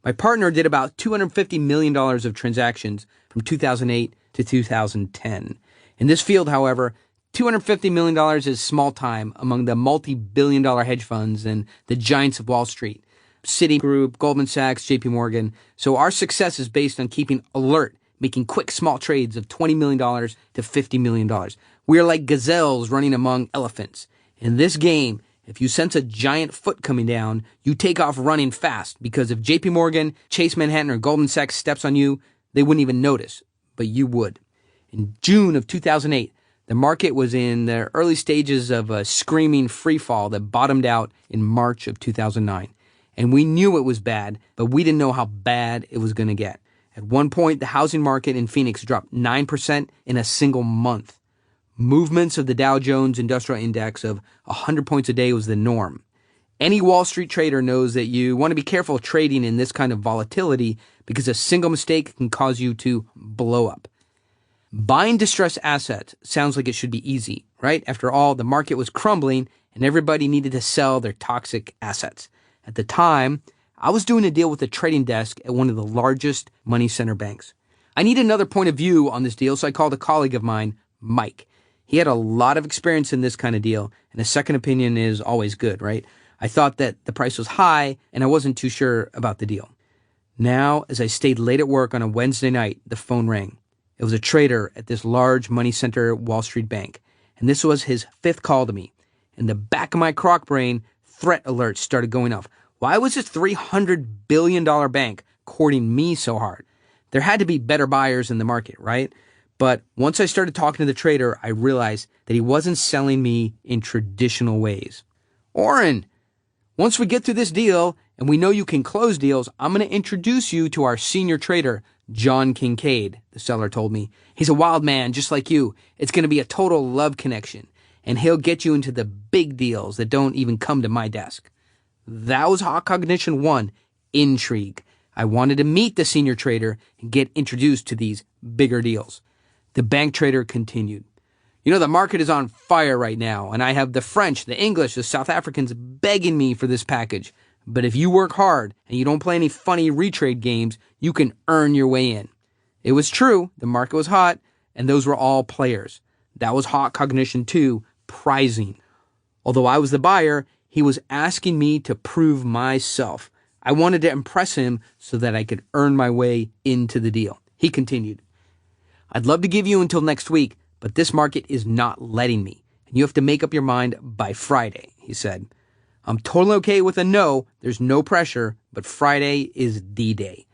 Speaker 2: My partner did about $250 million of transactions from 2008 to 2010. In this field, however, $250 million is small time among the multi-billion-dollar hedge funds and the giants of Wall Street, Citigroup, Goldman Sachs, JP Morgan. So our success is based on keeping alert, making quick, small trades of $20 million to $50 million. We are like gazelles running among elephants. In this game, if you sense a giant foot coming down, you take off running fast, because if JP Morgan, Chase Manhattan, or Goldman Sachs steps on you, they wouldn't even notice, but you would. In June of 2008, the market was in the early stages of a screaming free fall that bottomed out in March of 2009. And we knew it was bad, but we didn't know how bad it was going to get. At one point, the housing market in Phoenix dropped 9% in a single month. Movements of the Dow Jones Industrial Index of 100 points a day was the norm. Any Wall Street trader knows that you want to be careful trading in this kind of volatility because a single mistake can cause you to blow up. Buying distressed assets sounds like it should be easy, right? After all, the market was crumbling and everybody needed to sell their toxic assets. At the time, I was doing a deal with a trading desk at one of the largest money center banks. I needed another point of view on this deal, so I called a colleague of mine, Mike. He had a lot of experience in this kind of deal, and a second opinion is always good, right? I thought that the price was high, and I wasn't too sure about the deal. Now, as I stayed late at work on a Wednesday night, the phone rang. It was a trader at this large money center Wall Street bank, and this was his fifth call to me. In the back of my croc brain, threat alerts started going off. Why was this $300 billion bank courting me so hard? There had to be better buyers in the market, right? But once I started talking to the trader, I realized that he wasn't selling me in traditional ways. Oren, once we get through this deal and we know you can close deals, I'm going to introduce you to our senior trader, John Kincaid, the seller told me. He's a wild man just like you. It's going to be a total love connection, and he'll get you into the big deals that don't even come to my desk. That was Hot Cognition 1, intrigue. I wanted to meet the senior trader and get introduced to these bigger deals. The bank trader continued. You know, the market is on fire right now, and I have the French, the English, the South Africans begging me for this package. But if you work hard and you don't play any funny retrade games, you can earn your way in. It was true. The market was hot, and those were all players. That was Hot Cognition 2, pricing. Although I was the buyer, he was asking me to prove myself. I wanted to impress him so that I could earn my way into the deal. He continued. I'd love to give you until next week, but this market is not letting me. And you have to make up your mind by Friday, he said. I'm totally okay with a no. There's no pressure, but Friday is D-Day.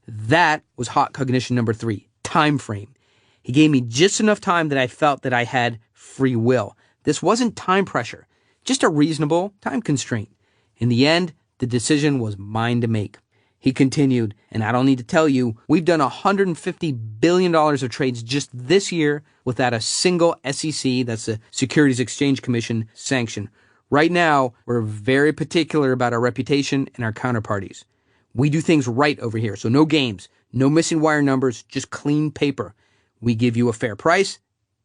Speaker 2: That was Hot Cognition number 3, time frame. He gave me just enough time that I felt that I had free will. This wasn't time pressure, just a reasonable time constraint. In the end, the decision was mine to make. He continued, and I don't need to tell you, we've done $150 billion of trades just this year without a single SEC, that's the Securities Exchange Commission, sanction. Right now, we're very particular about our reputation and our counterparties. We do things right over here, so no games, no missing wire numbers, just clean paper. We give you a fair price,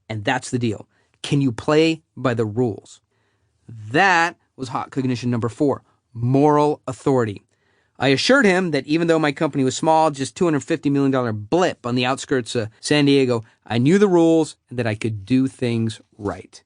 Speaker 2: and that's the deal. Can you play by the rules? That was Hot Cognition number 4, moral authority. I assured him that even though my company was small, just $250 million blip on the outskirts of San Diego, I knew the rules and that I could do things right.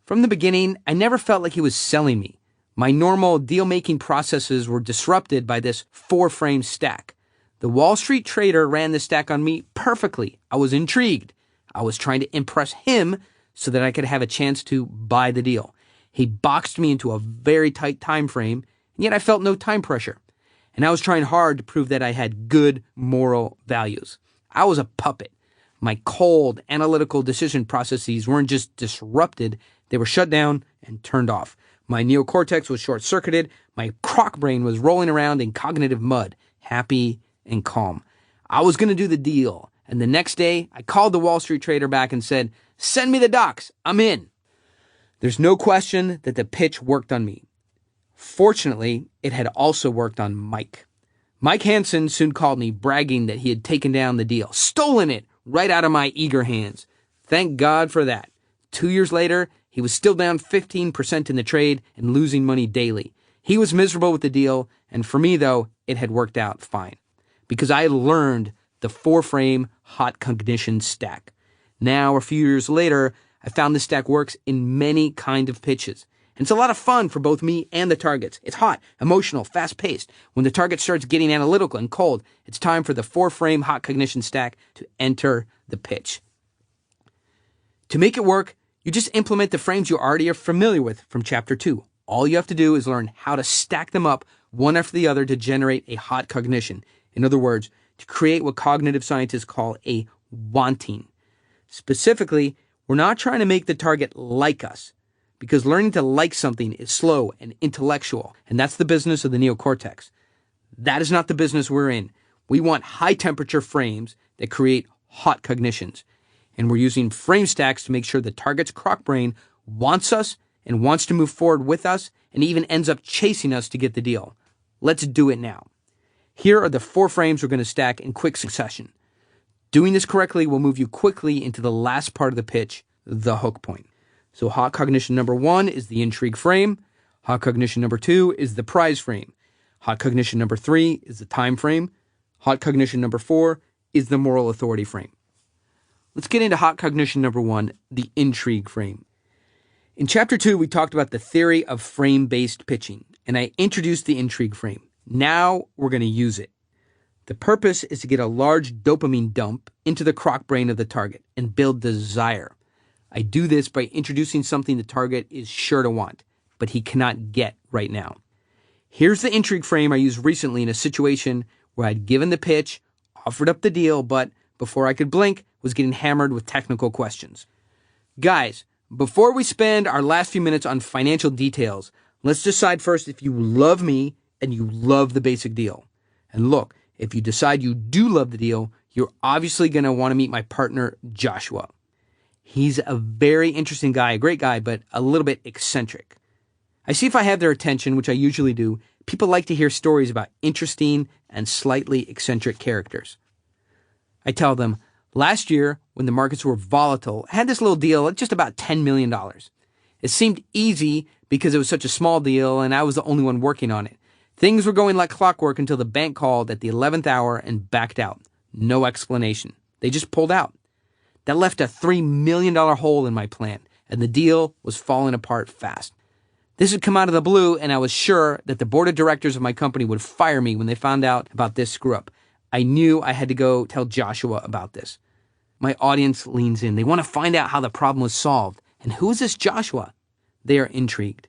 Speaker 2: From the beginning, I never felt like he was selling me. My normal deal-making processes were disrupted by this 4-frame stack. The Wall Street trader ran the stack on me perfectly. I was intrigued. I was trying to impress him so that I could have a chance to buy the deal. He boxed me into a very tight time frame, and yet I felt no time pressure. And I was trying hard to prove that I had good moral values. I was a puppet. My cold, analytical decision processes weren't just disrupted, they were shut down and turned off. My neocortex was short-circuited. My croc brain was rolling around in cognitive mud, happy and calm. I was going to do the deal. And the next day, I called the Wall Street trader back and said, "Send me the docs. I'm in." There's no question that the pitch worked on me. Fortunately, it had also worked on Mike. Mike Hansen soon called me, bragging that he had taken down the deal, stolen it right out of my eager hands. Thank God for that. 2 years later, he was still down 15% in the trade and losing money daily. He was miserable with the deal, and for me, though, it had worked out fine. Because I had learned the 4-frame Hot Cognition stack. Now, a few years later, I found this stack works in many kind of pitches. And it's a lot of fun for both me and the targets. It's hot, emotional, fast-paced. When the target starts getting analytical and cold, it's time for the 4-frame Hot Cognition stack to enter the pitch. To make it work, you just implement the frames you already are familiar with from Chapter 2. All you have to do is learn how to stack them up one after the other to generate a Hot Cognition. In other words, to create what cognitive scientists call a wanting. Specifically, we're not trying to make the target like us, because learning to like something is slow and intellectual, and that's the business of the neocortex. That is not the business we're in. We want high-temperature frames that create hot cognitions, and we're using frame stacks to make sure the target's croc brain wants us and wants to move forward with us and even ends up chasing us to get the deal. Let's do it now. Here are the 4 frames we're going to stack in quick succession. Doing this correctly will move you quickly into the last part of the pitch, the hook point. So hot cognition number 1 is the intrigue frame. Hot cognition number 2 is the prize frame. Hot cognition number 3 is the time frame. Hot cognition number 4 is the moral authority frame. Let's get into hot cognition number 1, the intrigue frame. In chapter 2, we talked about the theory of frame-based pitching, and I introduced the intrigue frame. Now we're going to use it. The purpose is to get a large dopamine dump into the croc brain of the target and build desire. I do this by introducing something the target is sure to want, but he cannot get right now. Here's the intrigue frame I used recently in a situation where I'd given the pitch, offered up the deal, but before I could blink, was getting hammered with technical questions. Guys, before we spend our last few minutes on financial details, let's decide first if you love me and you love the basic deal. And look, if you decide you do love the deal, you're obviously going to want to meet my partner, Joshua. He's a very interesting guy, a great guy, but a little bit eccentric. I see if I have their attention, which I usually do, people like to hear stories about interesting and slightly eccentric characters. I tell them, last year, when the markets were volatile, I had this little deal at just about $10 million. It seemed easy because it was such a small deal and I was the only one working on it. Things were going like clockwork until the bank called at the 11th hour and backed out. No explanation. They just pulled out. That left a $3 million hole in my plan, and the deal was falling apart fast. This had come out of the blue, and I was sure that the board of directors of my company would fire me when they found out about this screw-up. I knew I had to go tell Joshua about this. My audience leans in. They want to find out how the problem was solved. And who is this Joshua? They are intrigued.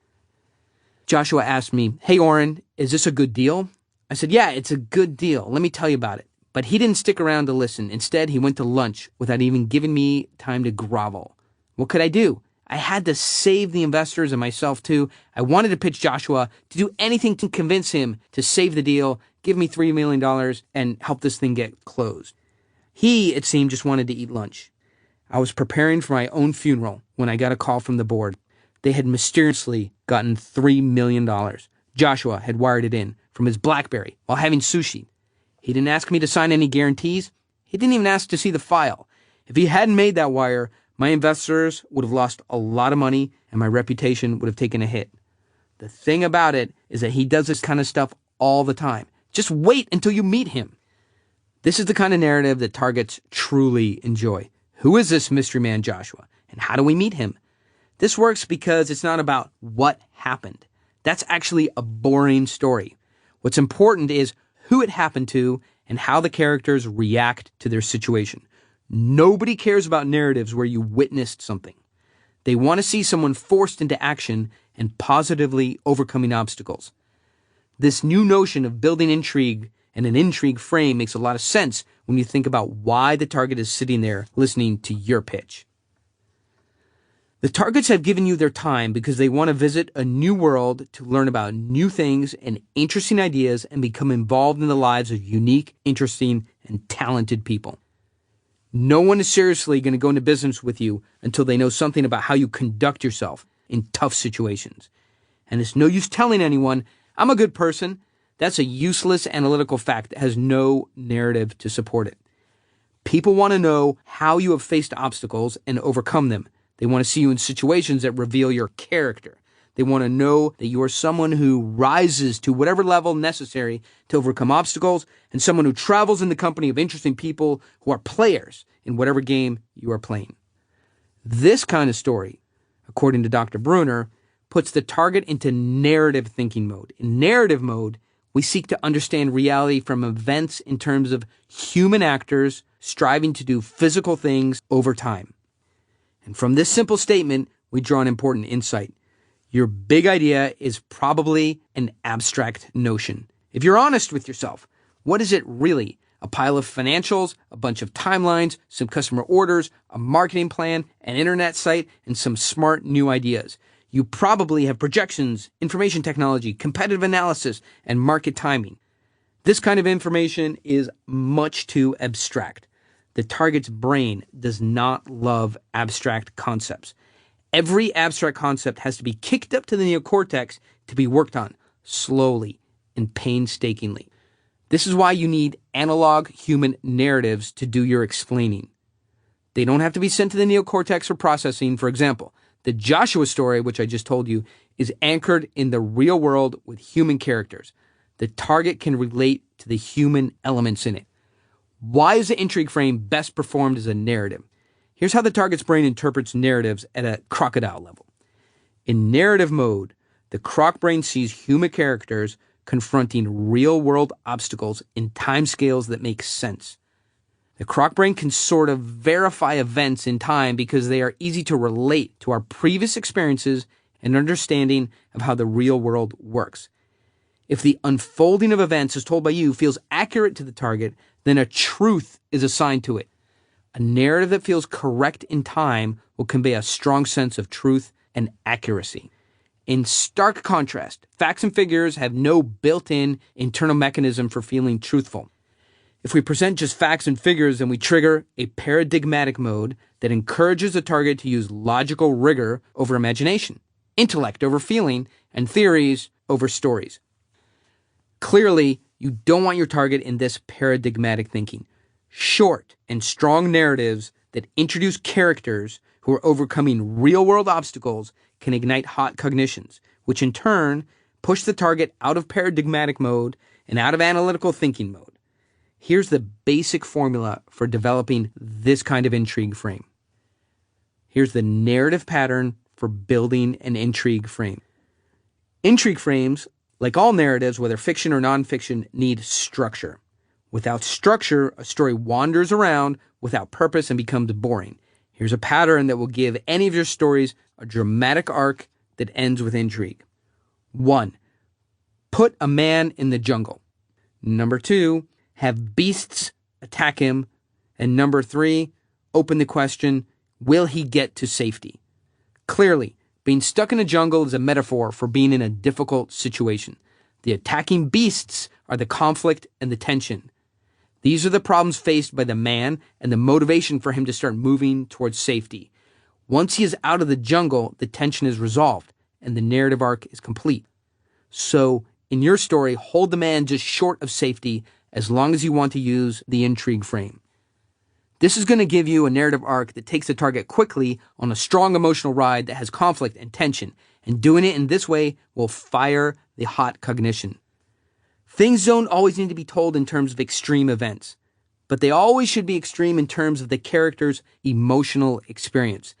Speaker 2: Joshua asked me, "Hey, Oren, is this a good deal?" I said, "Yeah, it's a good deal. Let me tell you about it." But he didn't stick around to listen. Instead, he went to lunch without even giving me time to grovel. What could I do? I had to save the investors and myself too. I wanted to pitch Joshua to do anything to convince him to save the deal, give me $3 million, and help this thing get closed. He, it seemed, just wanted to eat lunch. I was preparing for my own funeral when I got a call from the board. They had mysteriously gotten $3 million. Joshua had wired it in from his BlackBerry while having sushi. He didn't ask me to sign any guarantees. He didn't even ask to see the file. If he hadn't made that wire, my investors would have lost a lot of money and my reputation would have taken a hit. The thing about it is that he does this kind of stuff all the time. Just wait until you meet him. This is the kind of narrative that targets truly enjoy. Who is this mystery man Joshua? And how do we meet him? This works because it's not about what happened. That's actually a boring story. What's important is who it happened to and how the characters react to their situation. Nobody cares about narratives where you witnessed something. They want to see someone forced into action and positively overcoming obstacles. This new notion of building intrigue and an intrigue frame makes a lot of sense when you think about why the target is sitting there listening to your pitch. The targets have given you their time because they want to visit a new world to learn about new things and interesting ideas and become involved in the lives of unique, interesting, and talented people. No one is seriously going to go into business with you until they know something about how you conduct yourself in tough situations. And it's no use telling anyone, "I'm a good person." That's a useless analytical fact that has no narrative to support it. People want to know how you have faced obstacles and overcome them. They want to see you in situations that reveal your character. They want to know that you are someone who rises to whatever level necessary to overcome obstacles and someone who travels in the company of interesting people who are players in whatever game you are playing. This kind of story, according to Dr. Bruner, puts the target into narrative thinking mode. In narrative mode, we seek to understand reality from events in terms of human actors striving to do physical things over time. And from this simple statement, we draw an important insight. Your big idea is probably an abstract notion. If you're honest with yourself, what is it really? a pile of financials, a bunch of timelines, some customer orders, a marketing plan, an internet site, and some smart new ideas. You probably have projections, information technology, competitive analysis, and market timing. This kind of information is much too abstract. The target's brain does not love abstract concepts. Every abstract concept has to be kicked up to the neocortex to be worked on slowly and painstakingly. This is why you need analog human narratives to do your explaining. They don't have to be sent to the neocortex for processing. For example, the Joshua story, which I just told you, is anchored in the real world with human characters. The target can relate to the human elements in it. Why is the intrigue frame best performed as a narrative? Here's how the target's brain interprets narratives at a crocodile level. In narrative mode, the croc brain sees human characters confronting real-world obstacles in timescales that make sense. The croc brain can sort of verify events in time because they are easy to relate to our previous experiences and understanding of how the real world works. If the unfolding of events as told by you feels accurate to the target, then a truth is assigned to it. A narrative that feels correct in time will convey a strong sense of truth and accuracy. In stark contrast, facts and figures have no built-in internal mechanism for feeling truthful. If we present just facts and figures, then we trigger a paradigmatic mode that encourages the target to use logical rigor over imagination, intellect over feeling, and theories over stories. Clearly, you don't want your target in this paradigmatic thinking. Short and strong narratives that introduce characters who are overcoming real-world obstacles can ignite hot cognitions, which in turn push the target out of paradigmatic mode and out of analytical thinking mode. Here's the basic formula for developing this kind of intrigue frame. Here's the narrative pattern for building an intrigue frame. Intrigue frames, like all narratives, whether fiction or nonfiction, need structure. Without structure, a story wanders around without purpose and becomes boring. Here's a pattern that will give any of your stories a dramatic arc that ends with intrigue. 1. Put a man in the jungle. 2. Have beasts attack him. And 3, open the question, will he get to safety? Clearly, being stuck in a jungle is a metaphor for being in a difficult situation. The attacking beasts are the conflict and the tension. These are the problems faced by the man and the motivation for him to start moving towards safety. Once he is out of the jungle, the tension is resolved and the narrative arc is complete. So, in your story, hold the man just short of safety as long as you want to use the intrigue frame. This is going to give you a narrative arc that takes the target quickly on a strong emotional ride that has conflict and tension, and doing it in this way will fire the hot cognition. Things don't always need to be told in terms of extreme events, but they always should be extreme in terms of the character's emotional experience.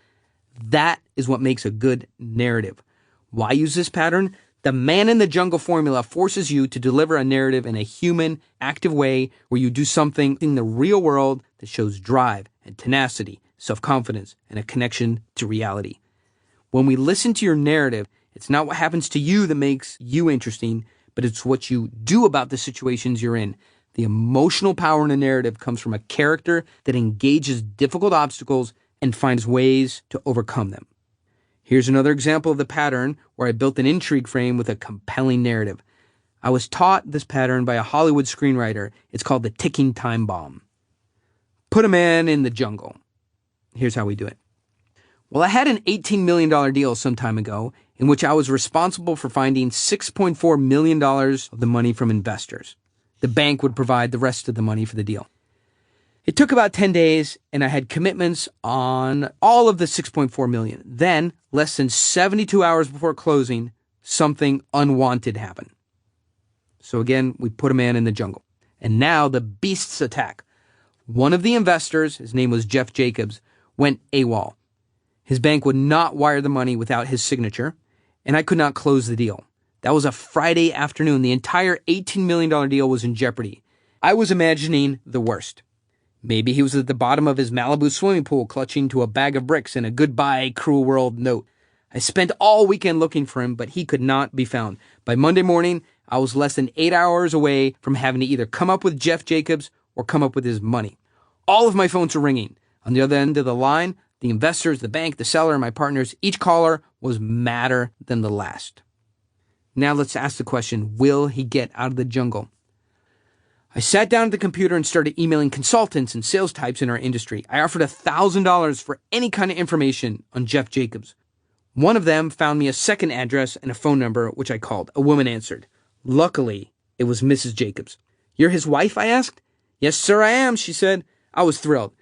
Speaker 2: That is what makes a good narrative. Why use this pattern? The man in the jungle formula forces you to deliver a narrative in a human, active way where you do something in the real world that shows drive and tenacity, self-confidence, and a connection to reality. When we listen to your narrative, it's not what happens to you that makes you interesting, but it's what you do about the situations you're in. The emotional power in a narrative comes from a character that engages difficult obstacles and finds ways to overcome them. Here's another example of the pattern where I built an intrigue frame with a compelling narrative. I was taught this pattern by a Hollywood screenwriter. It's called the ticking time bomb. Put a man in the jungle. Here's how we do it. Well, I had an $18 million deal some time ago in which I was responsible for finding $6.4 million of the money from investors. The bank would provide the rest of the money for the deal. It took about 10 days, and I had commitments on all of the $6.4 million. Then, less than 72 hours before closing, something unwanted happened. So again, we put a man in the jungle. And now the beasts attack. One of the investors, his name was Jeff Jacobs, went AWOL. His bank would not wire the money without his signature, and I could not close the deal. That was a Friday afternoon. The entire $18 million deal was in jeopardy. I was imagining the worst. Maybe he was at the bottom of his Malibu swimming pool clutching to a bag of bricks and a goodbye, cruel world note. I spent all weekend looking for him, but he could not be found. By Monday morning, I was less than 8 hours away from having to either come up with Jeff Jacobs or come up with his money. All of my phones were ringing. On the other end of the line, the investors, the bank, the seller, and my partners, each caller was madder than the last. Now let's ask the question, will he get out of the jungle? I sat down at the computer and started emailing consultants and sales types in our industry. I offered $1,000 for any kind of information on Jeff Jacobs. One of them found me a second address and a phone number, which I called. A woman answered. Luckily, it was Mrs. Jacobs. You're his wife, I asked. Yes, sir, I am, she said. I was thrilled.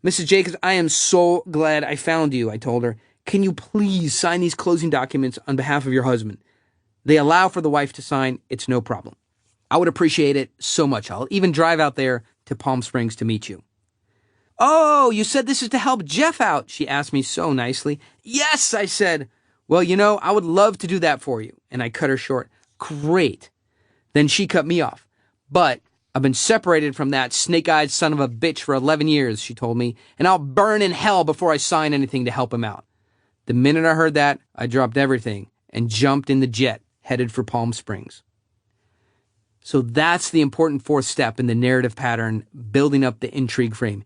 Speaker 2: Mrs. Jacobs, I am so glad I found you, I told her. Can you please sign these closing documents on behalf of your husband? They allow for the wife to sign. It's no problem. I would appreciate it so much. I'll even drive out there to Palm Springs to meet you. Oh, you said this is to help Jeff out, she asked me so nicely. Yes, I said. Well, I would love to do that for you. And I cut her short. Great. Then she cut me off. But I've been separated from that snake-eyed son of a bitch for 11 years, she told me, and I'll burn in hell before I sign anything to help him out. The minute I heard that, I dropped everything and jumped in the jet, headed for Palm Springs. So that's the important fourth step in the narrative pattern, building up the intrigue frame.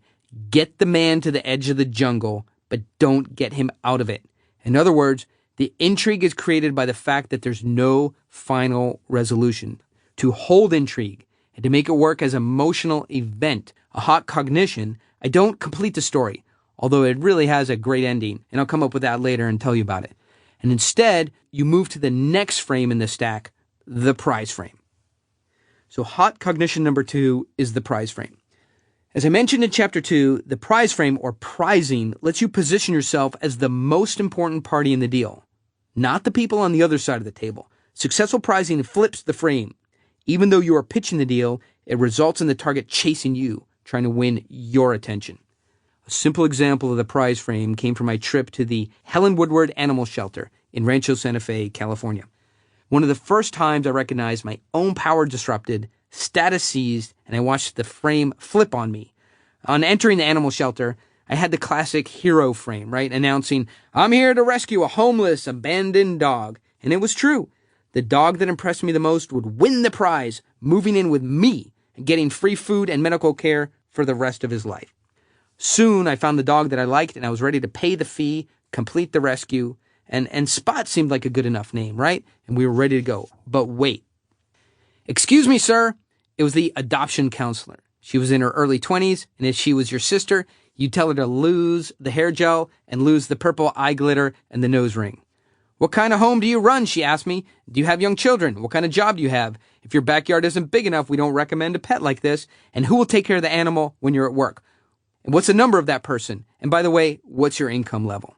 Speaker 2: Get the man to the edge of the jungle, but don't get him out of it. In other words, the intrigue is created by the fact that there's no final resolution. To hold intrigue and to make it work as an emotional event, a hot cognition, I don't complete the story, although it really has a great ending, and I'll come up with that later and tell you about it. And instead, you move to the next frame in the stack, the prize frame. So hot cognition number 2 is the prize frame. As I mentioned in chapter 2, the prize frame, or prizing, lets you position yourself as the most important party in the deal, not the people on the other side of the table. Successful prizing flips the frame. Even though you are pitching the deal, it results in the target chasing you, trying to win your attention. A simple example of the prize frame came from my trip to the Helen Woodward Animal Shelter in Rancho Santa Fe, California. One of the first times I recognized my own power disrupted, status seized, and I watched the frame flip on me. On entering the animal shelter, I had the classic hero frame, right? Announcing, I'm here to rescue a homeless, abandoned dog. And it was true. The dog that impressed me the most would win the prize, moving in with me and getting free food and medical care for the rest of his life. Soon, I found the dog that I liked, and I was ready to pay the fee, complete the rescue, and Spot seemed like a good enough name, right? And we were ready to go. But wait. Excuse me, sir. It was the adoption counselor. She was in her early 20s, and if she was your sister, you'd tell her to lose the hair gel and lose the purple eye glitter and the nose ring. What kind of home do you run? She asked me. Do you have young children? What kind of job do you have? If your backyard isn't big enough, we don't recommend a pet like this. And who will take care of the animal when you're at work? And what's the number of that person? And by the way, what's your income level?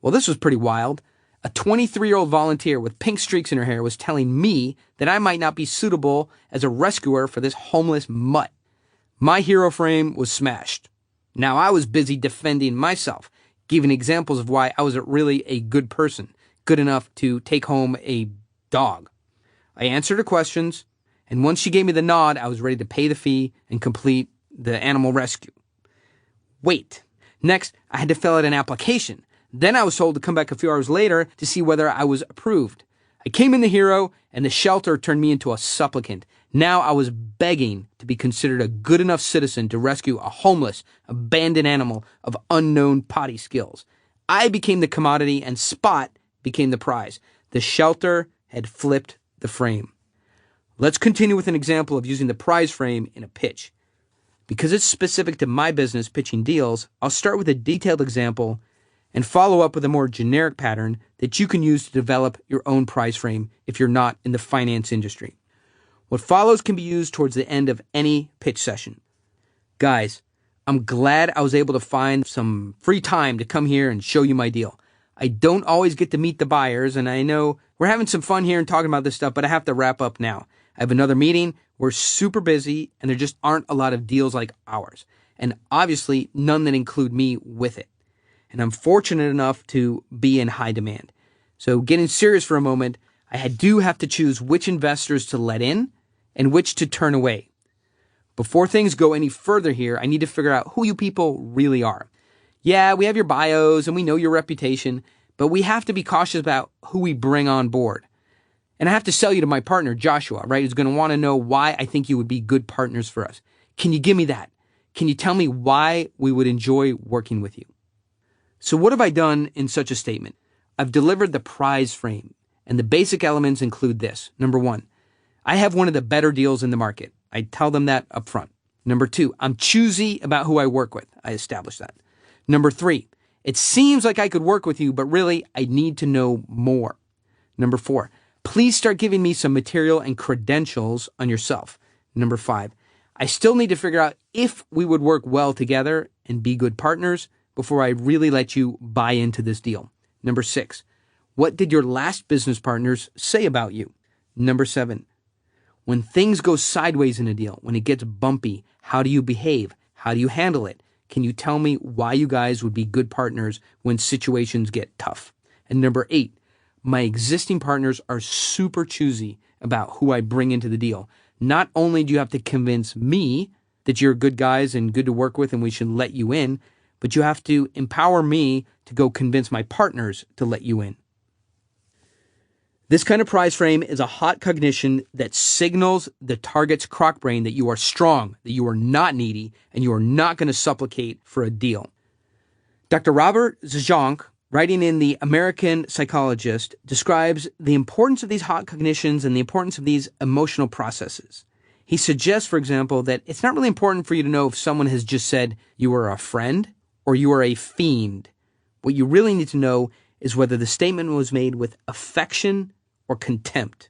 Speaker 2: Well, this was pretty wild. A 23-year-old volunteer with pink streaks in her hair was telling me that I might not be suitable as a rescuer for this homeless mutt. My hero frame was smashed. Now I was busy defending myself, giving examples of why I wasn't really a good person, good enough to take home a dog. I answered her questions, and once she gave me the nod, I was ready to pay the fee and complete the animal rescue. Wait. Next, I had to fill out an application. Then I was told to come back a few hours later to see whether I was approved. I came in the hero, and the shelter turned me into a supplicant. Now I was begging to be considered a good enough citizen to rescue a homeless, abandoned animal of unknown potty skills. I became the commodity, and Spot became the prize. The shelter had flipped the frame. Let's continue with an example of using the prize frame in a pitch. Because it's specific to my business pitching deals, I'll start with a detailed example and follow up with a more generic pattern that you can use to develop your own prize frame if you're not in the finance industry. What follows can be used towards the end of any pitch session. Guys, I'm glad I was able to find some free time to come here and show you my deal. I don't always get to meet the buyers, and I know we're having some fun here and talking about this stuff, but I have to wrap up now. I have another meeting. We're super busy, and there just aren't a lot of deals like ours, and obviously none that include me with it. And I'm fortunate enough to be in high demand. So getting serious for a moment, I do have to choose which investors to let in and which to turn away. Before things go any further here, I need to figure out who you people really are. Yeah, we have your bios and we know your reputation, but we have to be cautious about who we bring on board. And I have to sell you to my partner, Joshua, right, who's going to want to know why I think you would be good partners for us. Can you give me that? Can you tell me why we would enjoy working with you? So what have I done in such a statement? I've delivered the prize frame, and the basic elements include this. Number one, I have one of the better deals in the market. I tell them that up front. Number two, I'm choosy about who I work with. I establish that. Number three, it seems like I could work with you, but really I need to know more. Number four, please start giving me some material and credentials on yourself. Number five, I still need to figure out if we would work well together and be good partners before I really let you buy into this deal. Number six, what did your last business partners say about you? Number seven, when things go sideways in a deal, when it gets bumpy, how do you behave? How do you handle it? Can you tell me why you guys would be good partners when situations get tough? And number eight, my existing partners are super choosy about who I bring into the deal. Not only do you have to convince me that you're good guys and good to work with and we should let you in, but you have to empower me to go convince my partners to let you in. This kind of prize frame is a hot cognition that signals the target's croc brain that you are strong, that you are not needy, and you are not going to supplicate for a deal. Dr. Robert Zajonc, writing in The American Psychologist, describes the importance of these hot cognitions and the importance of these emotional processes. He suggests, for example, that it's not really important for you to know if someone has just said you are a friend or you are a fiend. What you really need to know is whether the statement was made with affection or contempt.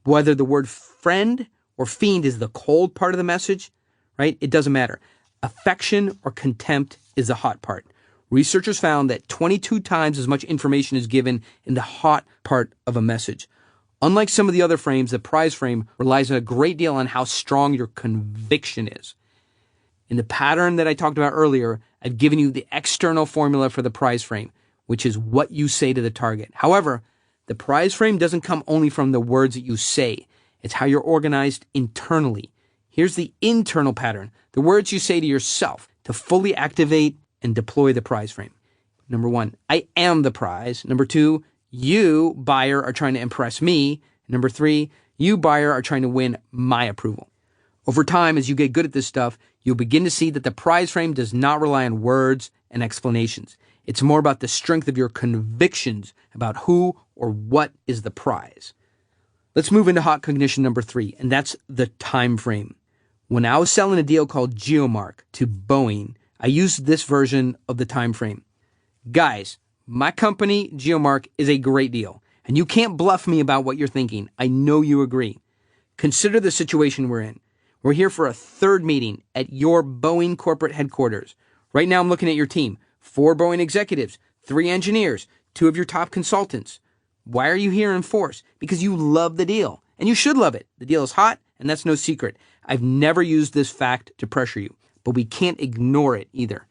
Speaker 2: Whether the word friend or fiend is the cold part of the message, right? It doesn't matter. Affection or contempt is the hot part. Researchers found that 22 times as much information is given in the hot part of a message. Unlike some of the other frames, the prize frame relies a great deal on how strong your conviction is. In the pattern that I talked about earlier, I've given you the external formula for the prize frame, which is what you say to the target. However, the prize frame doesn't come only from the words that you say. It's how you're organized internally. Here's the internal pattern, the words you say to yourself to fully activate and deploy the prize frame. Number one, I am the prize. Number two, you, buyer, are trying to impress me. Number three, you, buyer, are trying to win my approval. Over time, as you get good at this stuff, you'll begin to see that the prize frame does not rely on words and explanations. It's more about the strength of your convictions about who or what is the prize. Let's move into hot cognition number three, and that's the time frame. When I was selling a deal called Geomark to Boeing, I used this version of the time frame. Guys, my company, Geomark, is a great deal, and you can't bluff me about what you're thinking. I know you agree. Consider the situation we're in. We're here for a third meeting at your Boeing corporate headquarters. Right now I'm looking at your team. 4 Boeing executives, 3 engineers, 2 of your top consultants. Why are you here in force? Because you love the deal. And you should love it. The deal is hot, and that's no secret. I've never used this fact to pressure you, but we can't ignore it either.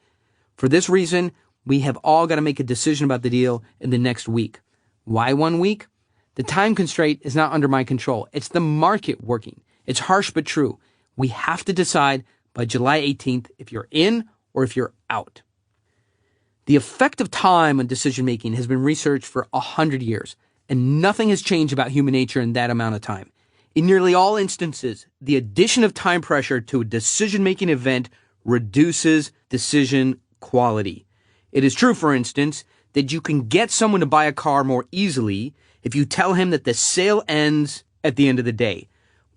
Speaker 2: For this reason, we have all got to make a decision about the deal in the next week. Why 1 week? The time constraint is not under my control. It's the market working. It's harsh but true. We have to decide by July 18th if you're in or if you're out. The effect of time on decision-making has been researched for 100 years, and nothing has changed about human nature in that amount of time. In nearly all instances, the addition of time pressure to a decision-making event reduces decision quality. It is true, for instance, that you can get someone to buy a car more easily if you tell him that the sale ends at the end of the day.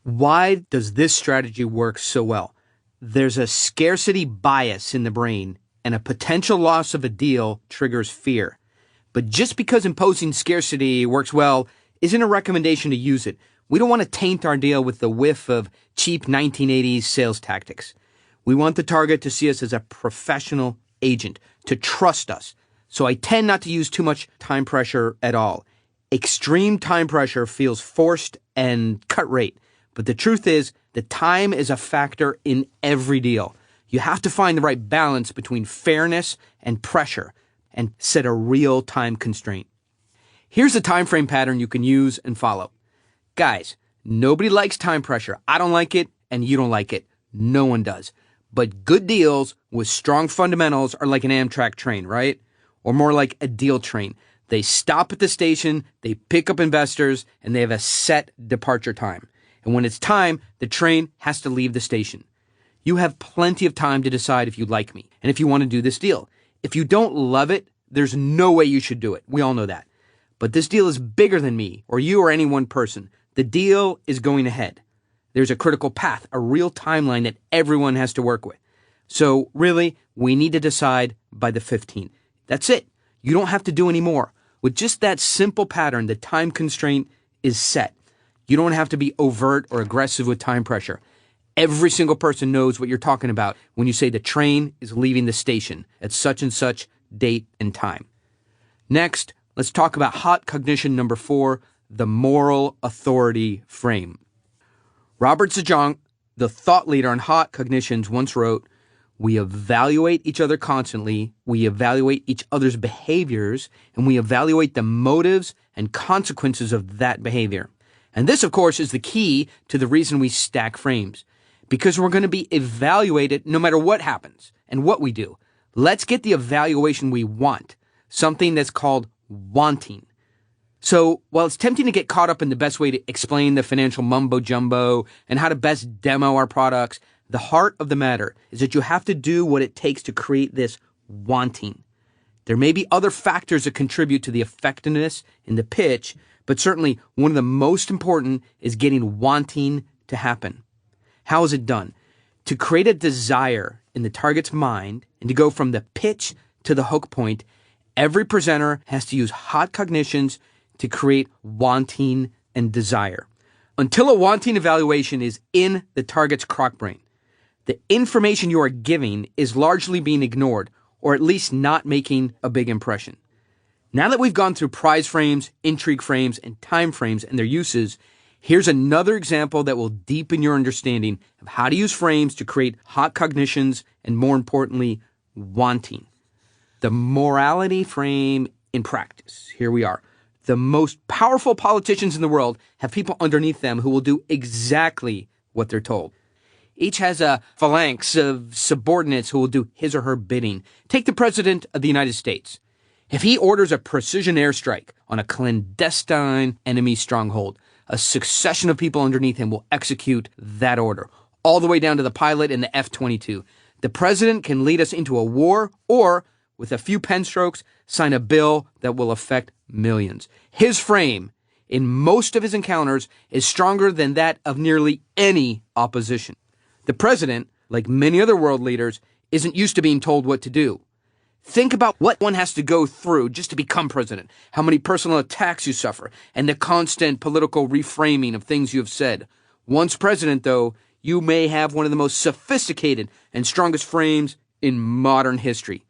Speaker 2: Why does this strategy work so well? There's a scarcity bias in the brain, and a potential loss of a deal triggers fear. But just because imposing scarcity works well isn't a recommendation to use it. We don't want to taint our deal with the whiff of cheap 1980s sales tactics. We want the target to see us as a professional agent, to trust us. So I tend not to use too much time pressure at all. Extreme time pressure feels forced and cut rate. But the truth is, the time is a factor in every deal. You have to find the right balance between fairness and pressure and set a real time constraint. Here's a time frame pattern you can use and follow. Guys, nobody likes time pressure. I don't like it, and you don't like it. No one does. But good deals with strong fundamentals are like an Amtrak train, right? Or more like a deal train. They stop at the station, they pick up investors, and they have a set departure time. And when it's time, the train has to leave the station. You have plenty of time to decide if you like me and if you want to do this deal. If you don't love it, there's no way you should do it. We all know that. But this deal is bigger than me or you or any one person. The deal is going ahead. There's a critical path, a real timeline that everyone has to work with. So really, we need to decide by the 15th. That's it. You don't have to do any more. With just that simple pattern, the time constraint is set. You don't have to be overt or aggressive with time pressure. Every single person knows what you're talking about when you say the train is leaving the station at such and such date and time. Next, let's talk about hot cognition number 4, the moral authority frame. Robert Zajong, the thought leader on hot cognitions, once wrote, "We evaluate each other constantly, we evaluate each other's behaviors, and we evaluate the motives and consequences of that behavior." And this, of course, is the key to the reason we stack frames. Because we're going to be evaluated no matter what happens and what we do. Let's get the evaluation we want, something that's called wanting. So while it's tempting to get caught up in the best way to explain the financial mumbo jumbo and how to best demo our products, the heart of the matter is that you have to do what it takes to create this wanting. There may be other factors that contribute to the effectiveness in the pitch, but certainly one of the most important is getting wanting to happen. How is it done? To create a desire in the target's mind and to go from the pitch to the hook point, every presenter has to use hot cognitions to create wanting and desire. Until a wanting evaluation is in the target's crock brain, the information you are giving is largely being ignored or at least not making a big impression. Now that we've gone through prize frames, intrigue frames, and time frames and their uses, here's another example that will deepen your understanding of how to use frames to create hot cognitions and, more importantly, wanting. The morality frame in practice. Here we are. The most powerful politicians in the world have people underneath them who will do exactly what they're told. Each has a phalanx of subordinates who will do his or her bidding. Take the President of the United States. If he orders a precision airstrike on a clandestine enemy stronghold, a succession of people underneath him will execute that order, all the way down to the pilot in the F-22. The president can lead us into a war or, with a few pen strokes, sign a bill that will affect millions. His frame, in most of his encounters, is stronger than that of nearly any opposition. The president, like many other world leaders, isn't used to being told what to do. Think about what one has to go through just to become president, how many personal attacks you suffer, and the constant political reframing of things you have said. Once president, though, you may have one of the most sophisticated and strongest frames in modern history.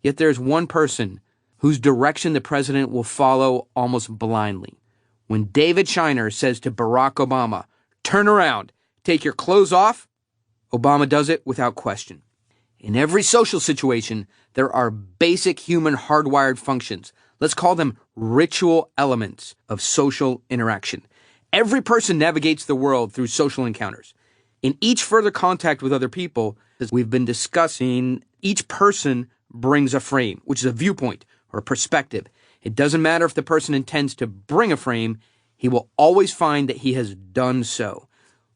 Speaker 2: Yet there's one person whose direction the president will follow almost blindly. When David Shiner says to Barack Obama, "Turn around, take your clothes off," Obama does it without question. In every social situation, there are basic human hardwired functions. Let's call them ritual elements of social interaction. Every person navigates the world through social encounters. In each further contact with other people, as we've been discussing, each person brings a frame, which is a viewpoint or a perspective. It doesn't matter if the person intends to bring a frame, he will always find that he has done so.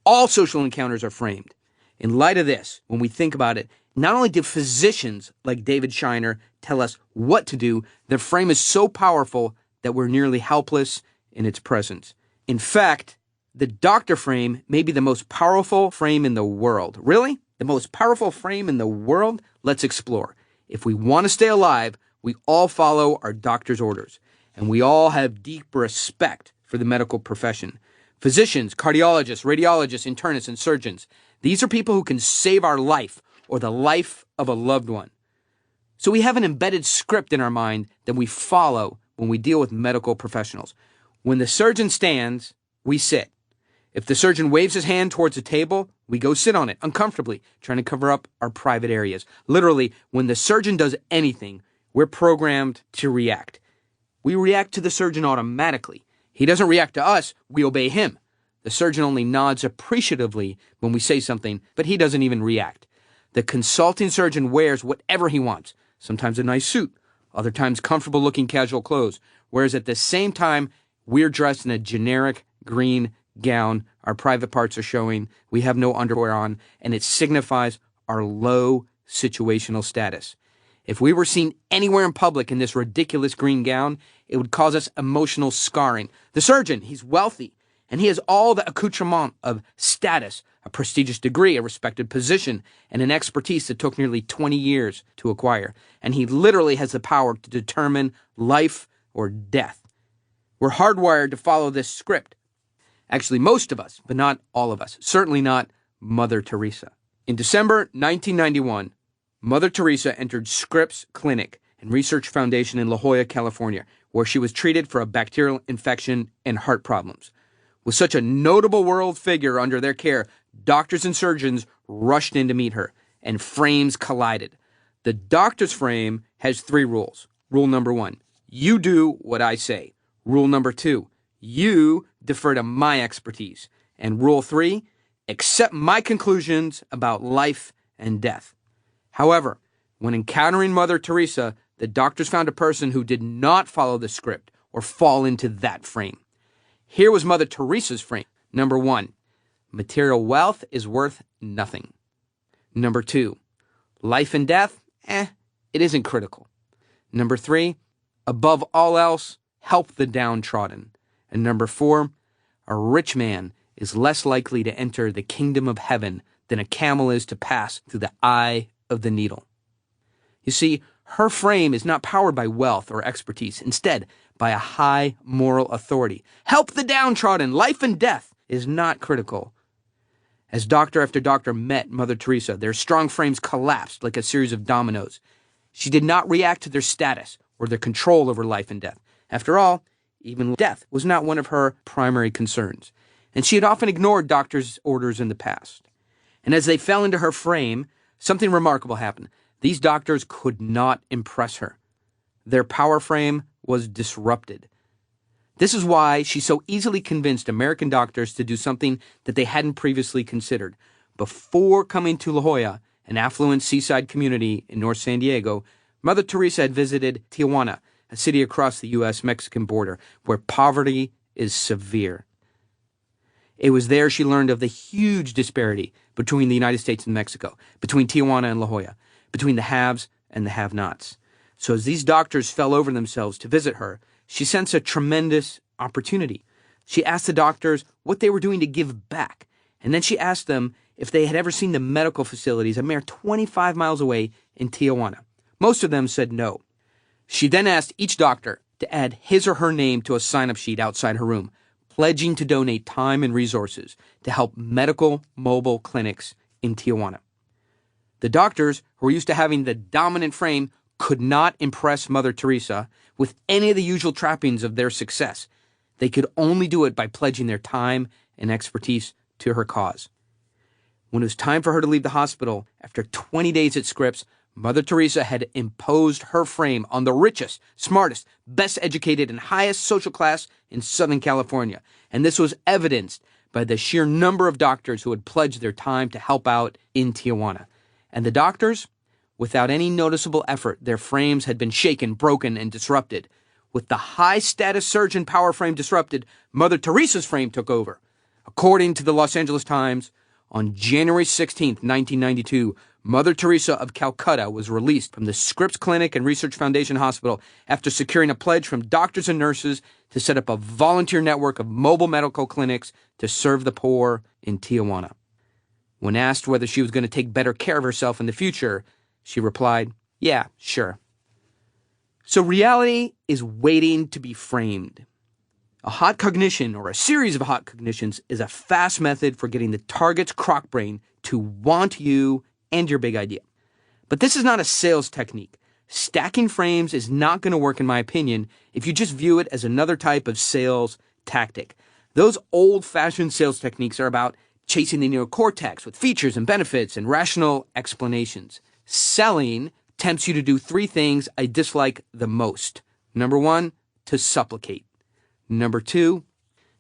Speaker 2: All social encounters are framed. In light of this, when we think about it, not only do physicians like David Shiner tell us what to do, the frame is so powerful that we're nearly helpless in its presence. In fact, the doctor frame may be the most powerful frame in the world. Really? The most powerful frame in the world? Let's explore. If we want to stay alive, we all follow our doctor's orders, and we all have deep respect for the medical profession. Physicians, cardiologists, radiologists, internists, and surgeons. These are people who can save our life or the life of a loved one. So we have an embedded script in our mind that we follow when we deal with medical professionals. When the surgeon stands, we sit. If the surgeon waves his hand towards a table, we go sit on it uncomfortably, trying to cover up our private areas. Literally, when the surgeon does anything, we're programmed to react. We react to the surgeon automatically. He doesn't react to us, we obey him. The surgeon only nods appreciatively when we say something, but he doesn't even react. The consulting surgeon wears whatever he wants, sometimes a nice suit, other times comfortable-looking casual clothes, whereas at the same time, we're dressed in a generic green gown, our private parts are showing, we have no underwear on, and it signifies our low situational status. If we were seen anywhere in public in this ridiculous green gown, it would cause us emotional scarring. The surgeon, he's wealthy, and he has all the accoutrement of status, a prestigious degree, a respected position, and an expertise that took nearly 20 years to acquire. And he literally has the power to determine life or death. We're hardwired to follow this script. Actually, most of us, but not all of us. Certainly not Mother Teresa. In December 1991, Mother Teresa entered Scripps Clinic and Research Foundation in La Jolla, California, where she was treated for a bacterial infection and heart problems. With such a notable world figure under their care, doctors and surgeons rushed in to meet her, and frames collided. The doctor's frame has 3 rules. Rule number 1, you do what I say. Rule number 2, you defer to my expertise. And rule 3, accept my conclusions about life and death. However, when encountering Mother Teresa, the doctors found a person who did not follow the script or fall into that frame. Here was Mother Teresa's frame. Number 1, material wealth is worth nothing. Number 2, life and death, it isn't critical. Number 3, above all else, help the downtrodden. And number 4, a rich man is less likely to enter the kingdom of heaven than a camel is to pass through the eye of the needle. You see, her frame is not powered by wealth or expertise, instead by a high moral authority. Help the downtrodden, life and death is not critical. As doctor after doctor met Mother Teresa, their strong frames collapsed like a series of dominoes. She did not react to their status or their control over life and death. After all, even death was not one of her primary concerns, and she had often ignored doctors' orders in the past. And as they fell into her frame, something remarkable happened. These doctors could not impress her. Their power frame was disrupted. This is why she so easily convinced American doctors to do something that they hadn't previously considered. Before coming to La Jolla, an affluent seaside community in North San Diego, Mother Teresa had visited Tijuana, a city across the U.S.-Mexican border, where poverty is severe. It was there she learned of the huge disparity between the United States and Mexico, between Tijuana and La Jolla, between the haves and the have-nots. So as these doctors fell over themselves to visit her, she sensed a tremendous opportunity. She asked the doctors what they were doing to give back, and then she asked them if they had ever seen the medical facilities a mere 25 miles away in Tijuana. Most of them said no. She then asked each doctor to add his or her name to a sign-up sheet outside her room, pledging to donate time and resources to help medical mobile clinics in Tijuana. The doctors, who were used to having the dominant frame, could not impress Mother Teresa with any of the usual trappings of their success. They could only do it by pledging their time and expertise to her cause. When it was time for her to leave the hospital, after 20 days at Scripps, Mother Teresa had imposed her frame on the richest, smartest, best educated, and highest social class in Southern California. And this was evidenced by the sheer number of doctors who had pledged their time to help out in Tijuana. And the doctors, without any noticeable effort, their frames had been shaken, broken, and disrupted. With the high-status surgeon power frame disrupted, Mother Teresa's frame took over. According to the Los Angeles Times, on January 16, 1992, Mother Teresa of Calcutta was released from the Scripps Clinic and Research Foundation Hospital after securing a pledge from doctors and nurses to set up a volunteer network of mobile medical clinics to serve the poor in Tijuana. When asked whether she was going to take better care of herself in the future, she replied, "Yeah, sure." So reality is waiting to be framed. A hot cognition, or a series of hot cognitions, is a fast method for getting the target's crock brain to want you and your big idea. But this is not a sales technique. Stacking frames is not going to work, in my opinion, if you just view it as another type of sales tactic. Those old-fashioned sales techniques are about chasing the neocortex with features and benefits and rational explanations. Selling tempts you to do 3 things I dislike the most. Number 1, to supplicate. Number 2,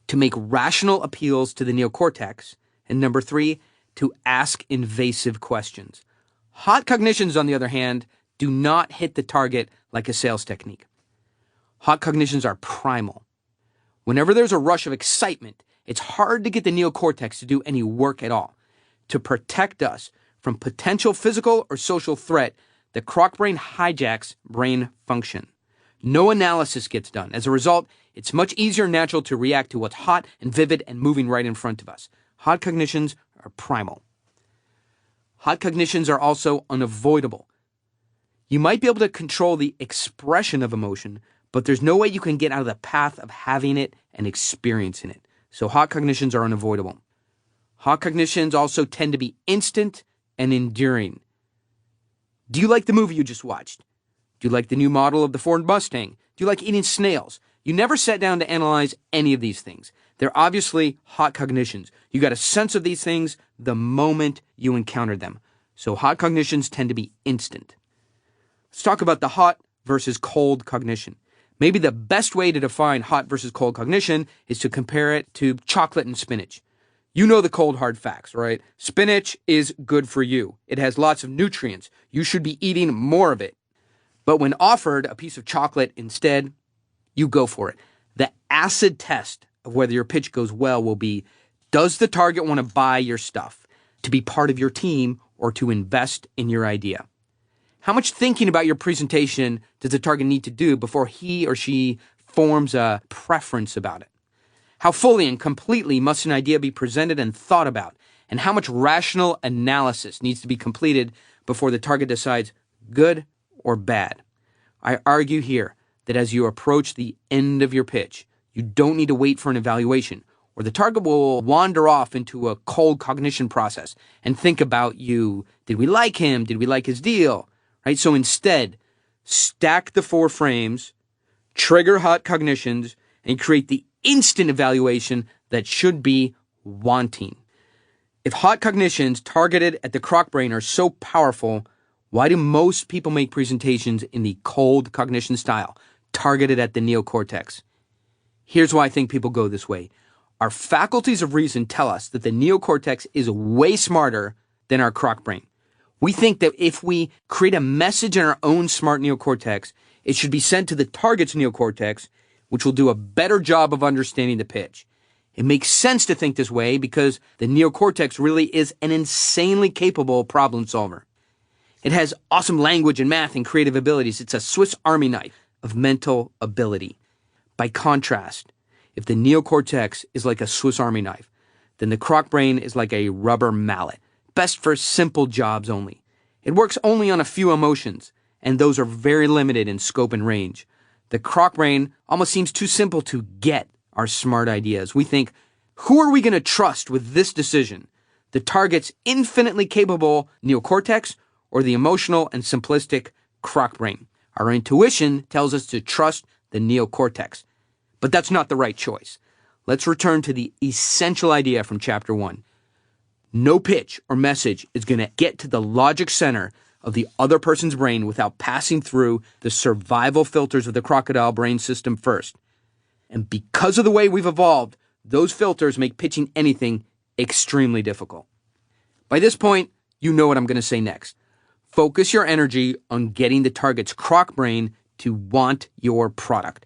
Speaker 2: to make rational appeals to the neocortex. And number 3, to ask invasive questions. Hot cognitions, on the other hand, do not hit the target like a sales technique. Hot cognitions are primal. Whenever there's a rush of excitement, it's hard to get the neocortex to do any work at all. To protect us from potential physical or social threat, the croc brain hijacks brain function. No analysis gets done. As a result, it's much easier and natural to react to what's hot and vivid and moving right in front of us. Hot cognitions are primal. Hot cognitions are also unavoidable. You might be able to control the expression of emotion, but there's no way you can get out of the path of having it and experiencing it. So hot cognitions are unavoidable. Hot cognitions also tend to be instant and enduring. Do you like the movie you just watched? Do you like the new model of the Ford Mustang? Do you like eating snails? You never sat down to analyze any of these things. They're obviously hot cognitions. You got a sense of these things the moment you encountered them. So hot cognitions tend to be instant. Let's talk about the hot versus cold cognition. Maybe the best way to define hot versus cold cognition is to compare it to chocolate and spinach. You know the cold hard facts, right? Spinach is good for you. It has lots of nutrients. You should be eating more of it. But when offered a piece of chocolate instead, you go for it. The acid test of whether your pitch goes well will be, does the target want to buy your stuff, to be part of your team, or to invest in your idea? How much thinking about your presentation does the target need to do before he or she forms a preference about it? How fully and completely must an idea be presented and thought about? And how much rational analysis needs to be completed before the target decides good or bad? I argue here that as you approach the end of your pitch, you don't need to wait for an evaluation, or the target will wander off into a cold cognition process and think about you. Did we like him? Did we like his deal? Right? So instead, stack the 4 frames, trigger hot cognitions, and create the instant evaluation that should be wanting. If hot cognitions targeted at the croc brain are so powerful, why do most people make presentations in the cold cognition style, targeted at the neocortex? Here's why I think people go this way. Our faculties of reason tell us that the neocortex is way smarter than our croc brain. We think that if we create a message in our own smart neocortex, it should be sent to the target's neocortex, which will do a better job of understanding the pitch. It makes sense to think this way because the neocortex really is an insanely capable problem solver. It has awesome language and math and creative abilities. It's a Swiss Army knife of mental ability. By contrast, if the neocortex is like a Swiss Army knife, then the croc brain is like a rubber mallet, best for simple jobs only. It works only on a few emotions, and those are very limited in scope and range. The croc brain almost seems too simple to get our smart ideas. We think, who are we going to trust with this decision? The target's infinitely capable neocortex or the emotional and simplistic croc brain? Our intuition tells us to trust the neocortex. But that's not the right choice. Let's return to the essential idea from chapter 1. No pitch or message is going to get to the logic center of the other person's brain without passing through the survival filters of the crocodile brain system first. And because of the way we've evolved, those filters make pitching anything extremely difficult. By this point, you know what I'm going to say next. Focus your energy on getting the target's croc brain to want your product.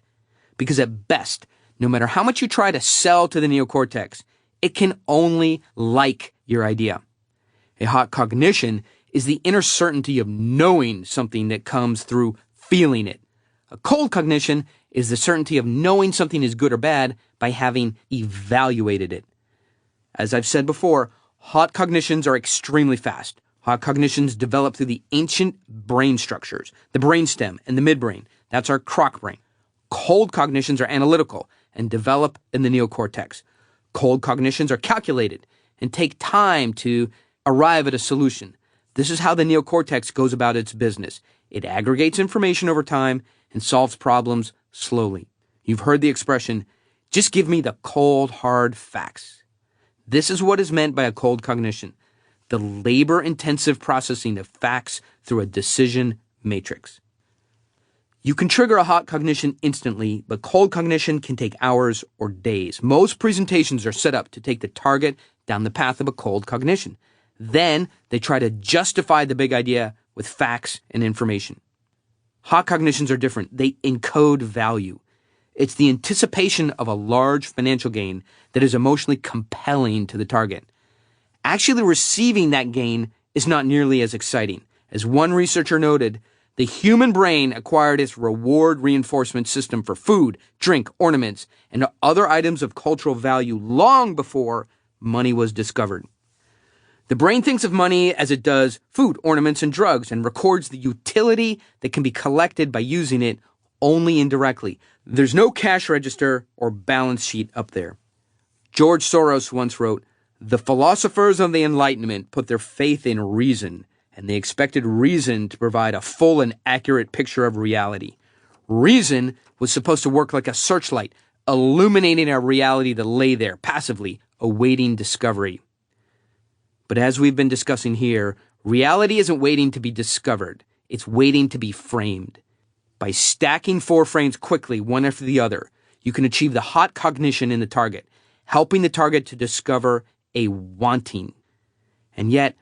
Speaker 2: Because at best, no matter how much you try to sell to the neocortex, it can only like your idea. A hot cognition is the inner certainty of knowing something that comes through feeling it. A cold cognition is the certainty of knowing something is good or bad by having evaluated it. As I've said before, hot cognitions are extremely fast. Hot cognitions develop through the ancient brain structures, the brainstem and the midbrain. That's our croc brain. Cold cognitions are analytical and develop in the neocortex. Cold cognitions are calculated and take time to arrive at a solution. This is how the neocortex goes about its business. It aggregates information over time and solves problems slowly. You've heard the expression, just give me the cold, hard facts. This is what is meant by a cold cognition, the labor-intensive processing of facts through a decision matrix. You can trigger a hot cognition instantly, but cold cognition can take hours or days. Most presentations are set up to take the target down the path of a cold cognition. Then they try to justify the big idea with facts and information. Hot cognitions are different. They encode value. It's the anticipation of a large financial gain that is emotionally compelling to the target. Actually receiving that gain is not nearly as exciting. As one researcher noted, the human brain acquired its reward reinforcement system for food, drink, ornaments, and other items of cultural value long before money was discovered. The brain thinks of money as it does food, ornaments, and drugs, and records the utility that can be collected by using it only indirectly. There's no cash register or balance sheet up there. George Soros once wrote, "The philosophers of the Enlightenment put their faith in reason, and they expected reason to provide a full and accurate picture of reality. Reason was supposed to work like a searchlight, illuminating a reality that lay there passively, awaiting discovery." But as we've been discussing here, reality isn't waiting to be discovered. It's waiting to be framed. By stacking 4 frames quickly, one after the other, you can achieve the hot cognition in the target, helping the target to discover a wanting. And yet,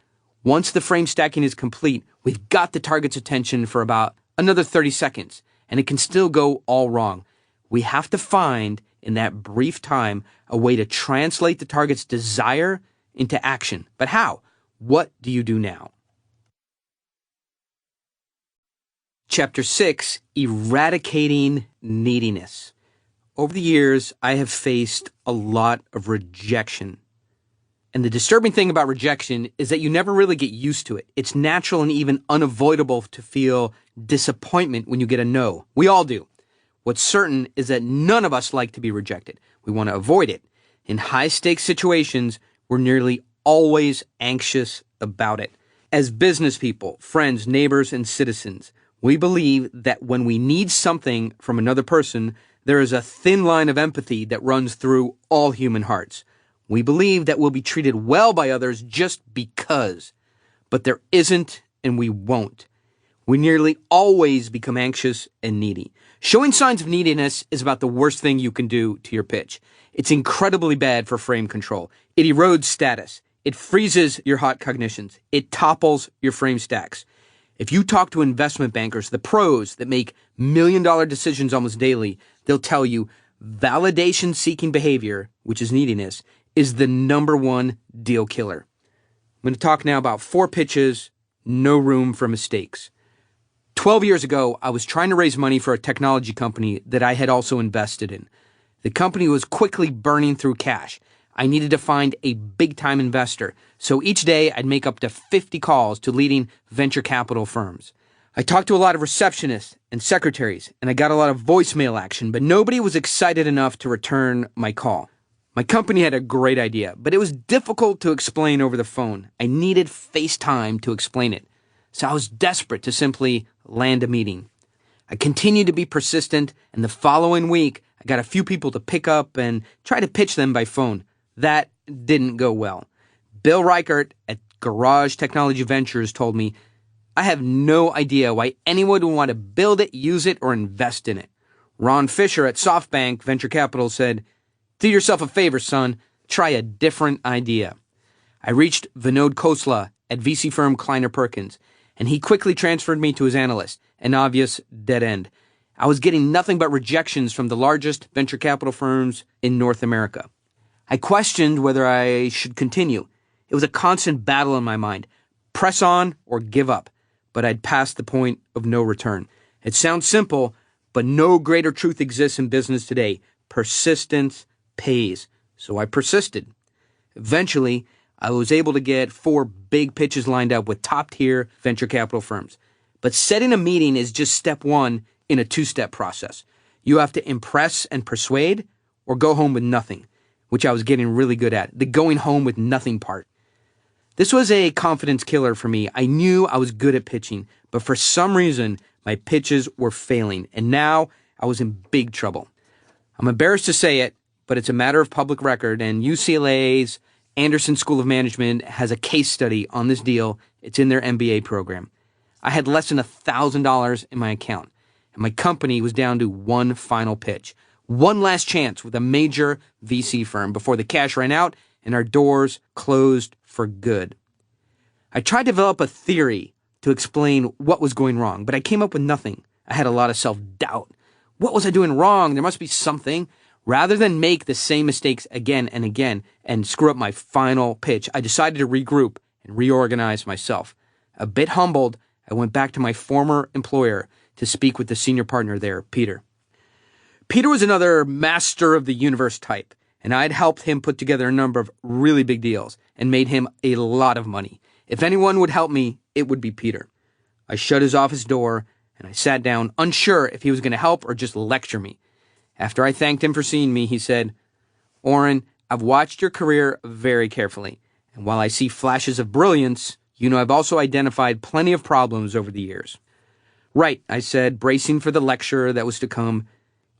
Speaker 2: once the frame stacking is complete, we've got the target's attention for about another 30 seconds, and it can still go all wrong. We have to find, in that brief time, a way to translate the target's desire into action. But how? What do you do now? Chapter 6, Eradicating Neediness. Over the years, I have faced a lot of rejection. And the disturbing thing about rejection is that you never really get used to it. It's natural and even unavoidable to feel disappointment when you get a no. We all do. What's certain is that none of us like to be rejected. We want to avoid it. In high-stakes situations, we're nearly always anxious about it. As business people, friends, neighbors, and citizens, we believe that when we need something from another person, there is a thin line of empathy that runs through all human hearts. We believe that we'll be treated well by others just because. But there isn't, and we won't. We nearly always become anxious and needy. Showing signs of neediness is about the worst thing you can do to your pitch. It's incredibly bad for frame control. It erodes status. It freezes your hot cognitions. It topples your frame stacks. If you talk to investment bankers, the pros that make million-dollar decisions almost daily, they'll tell you validation-seeking behavior, which is neediness, is the number one deal killer. I'm going to talk now about 4 pitches, no room for mistakes. 12 years ago, I was trying to raise money for a technology company that I had also invested in. The company was quickly burning through cash. I needed to find a big-time investor, so each day I'd make up to 50 calls to leading venture capital firms. I talked to a lot of receptionists and secretaries, and I got a lot of voicemail action, but nobody was excited enough to return my call. My company had a great idea, but it was difficult to explain over the phone. I needed FaceTime to explain it, so I was desperate to simply land a meeting. I continued to be persistent, and the following week, I got a few people to pick up and try to pitch them by phone. That didn't go well. Bill Reichert at Garage Technology Ventures told me, "I have no idea why anyone would want to build it, use it, or invest in it." Ron Fisher at SoftBank Venture Capital said, "Do yourself a favor, son. Try a different idea." I reached Vinod Khosla at VC firm Kleiner Perkins, and he quickly transferred me to his analyst, an obvious dead end. I was getting nothing but rejections from the largest venture capital firms in North America. I questioned whether I should continue. It was a constant battle in my mind. Press on or give up. But I'd passed the point of no return. It sounds simple, but no greater truth exists in business today. Persistence pays. So I persisted. Eventually, I was able to get 4 big pitches lined up with top-tier venture capital firms. But setting a meeting is just step 1 in a 2-step process. You have to impress and persuade or go home with nothing, which I was getting really good at, the going home with nothing part. This was a confidence killer for me. I knew I was good at pitching, but for some reason, my pitches were failing, and now I was in big trouble. I'm embarrassed to say it, but it's a matter of public record, and UCLA's Anderson School of Management has a case study on this deal. It's in their MBA program. I had less than $1,000 in my account, and my company was down to one final pitch. One last chance with a major VC firm before the cash ran out and our doors closed for good. I tried to develop a theory to explain what was going wrong, but I came up with nothing. I had a lot of self-doubt. What was I doing wrong? There must be something. Rather than make the same mistakes again and again and screw up my final pitch, I decided to regroup and reorganize myself. A bit humbled, I went back to my former employer to speak with the senior partner there, Peter. Peter was another master of the universe type, and I'd helped him put together a number of really big deals and made him a lot of money. If anyone would help me, it would be Peter. I shut his office door, and I sat down, unsure if he was going to help or just lecture me. After I thanked him for seeing me, he said, "Orrin, I've watched your career very carefully, and while I see flashes of brilliance, I've also identified plenty of problems over the years." "Right," I said, bracing for the lecture that was to come.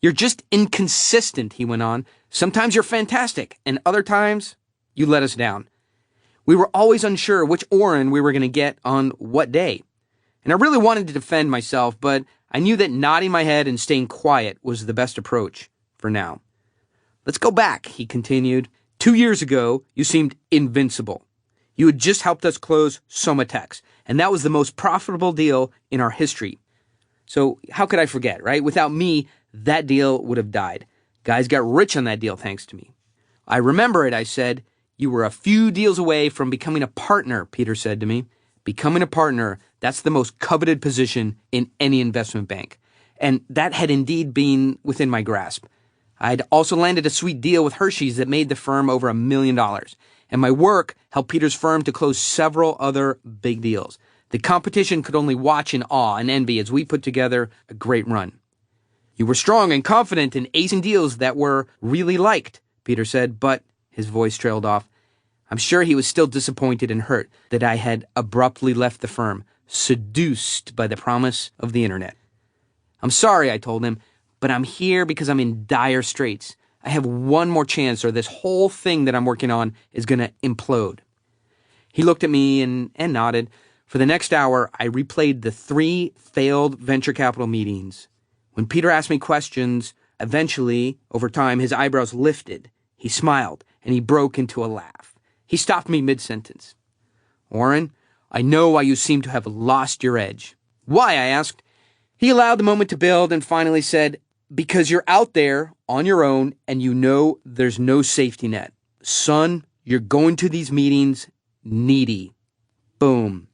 Speaker 2: "You're just inconsistent," he went on. "Sometimes you're fantastic, and other times you let us down." We were always unsure which Orrin we were going to get on what day. And I really wanted to defend myself, but I knew that nodding my head and staying quiet was the best approach for now. "Let's go back," he continued. 2 years ago, you seemed invincible. You had just helped us close Somatex, and that was the most profitable deal in our history. So how could I forget, right? Without me, that deal would have died. Guys got rich on that deal thanks to me. "I remember it," I said. "You were a few deals away from becoming a partner," Peter said to me. "Becoming a partner, that's the most coveted position in any investment bank." And that had indeed been within my grasp. I'd also landed a sweet deal with Hershey's that made the firm over $1 million. And my work helped Peter's firm to close several other big deals. The competition could only watch in awe and envy as we put together a great run. "You were strong and confident in acing deals that were really liked," Peter said, but his voice trailed off. I'm sure he was still disappointed and hurt that I had abruptly left the firm, seduced by the promise of the internet. "I'm sorry," I told him, "but I'm here because I'm in dire straits. I have one more chance or this whole thing that I'm working on is going to implode." He looked at me and nodded. For the next hour, I replayed the 3 failed venture capital meetings. When Peter asked me questions, eventually, over time, his eyebrows lifted. He smiled, and he broke into a laugh. He stopped me mid-sentence. "Orrin, I know why you seem to have lost your edge." "Why?" I asked. He allowed the moment to build and finally said, "Because you're out there on your own and you know there's no safety net. Son, you're going to these meetings needy." Boom.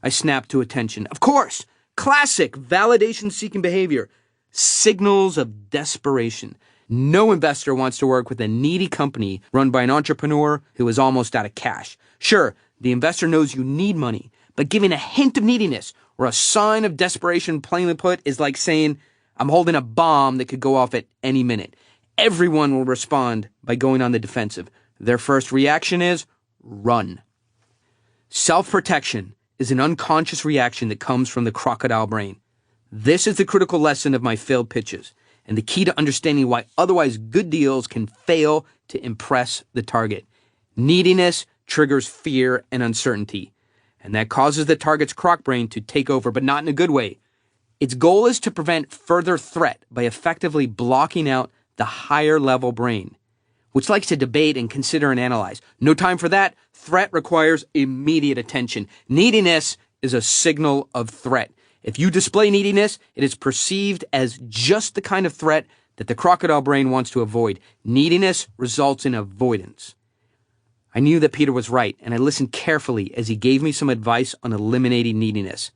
Speaker 2: I snapped to attention. Of course! Classic validation-seeking behavior. Signals of desperation. No investor wants to work with a needy company run by an entrepreneur who is almost out of cash. Sure, the investor knows you need money, but giving a hint of neediness or a sign of desperation, plainly put, is like saying, "I'm holding a bomb that could go off at any minute." Everyone will respond by going on the defensive. Their first reaction is run. Self-protection is an unconscious reaction that comes from the crocodile brain. This is the critical lesson of my failed pitches, and the key to understanding why otherwise good deals can fail to impress the target. Neediness triggers fear and uncertainty, and that causes the target's croc brain to take over, but not in a good way. Its goal is to prevent further threat by effectively blocking out the higher level brain, which likes to debate and consider and analyze. No time for that. Threat requires immediate attention. Neediness is a signal of threat. If you display neediness, it is perceived as just the kind of threat that the crocodile brain wants to avoid. Neediness results in avoidance. I knew that Peter was right, and I listened carefully as he gave me some advice on eliminating neediness.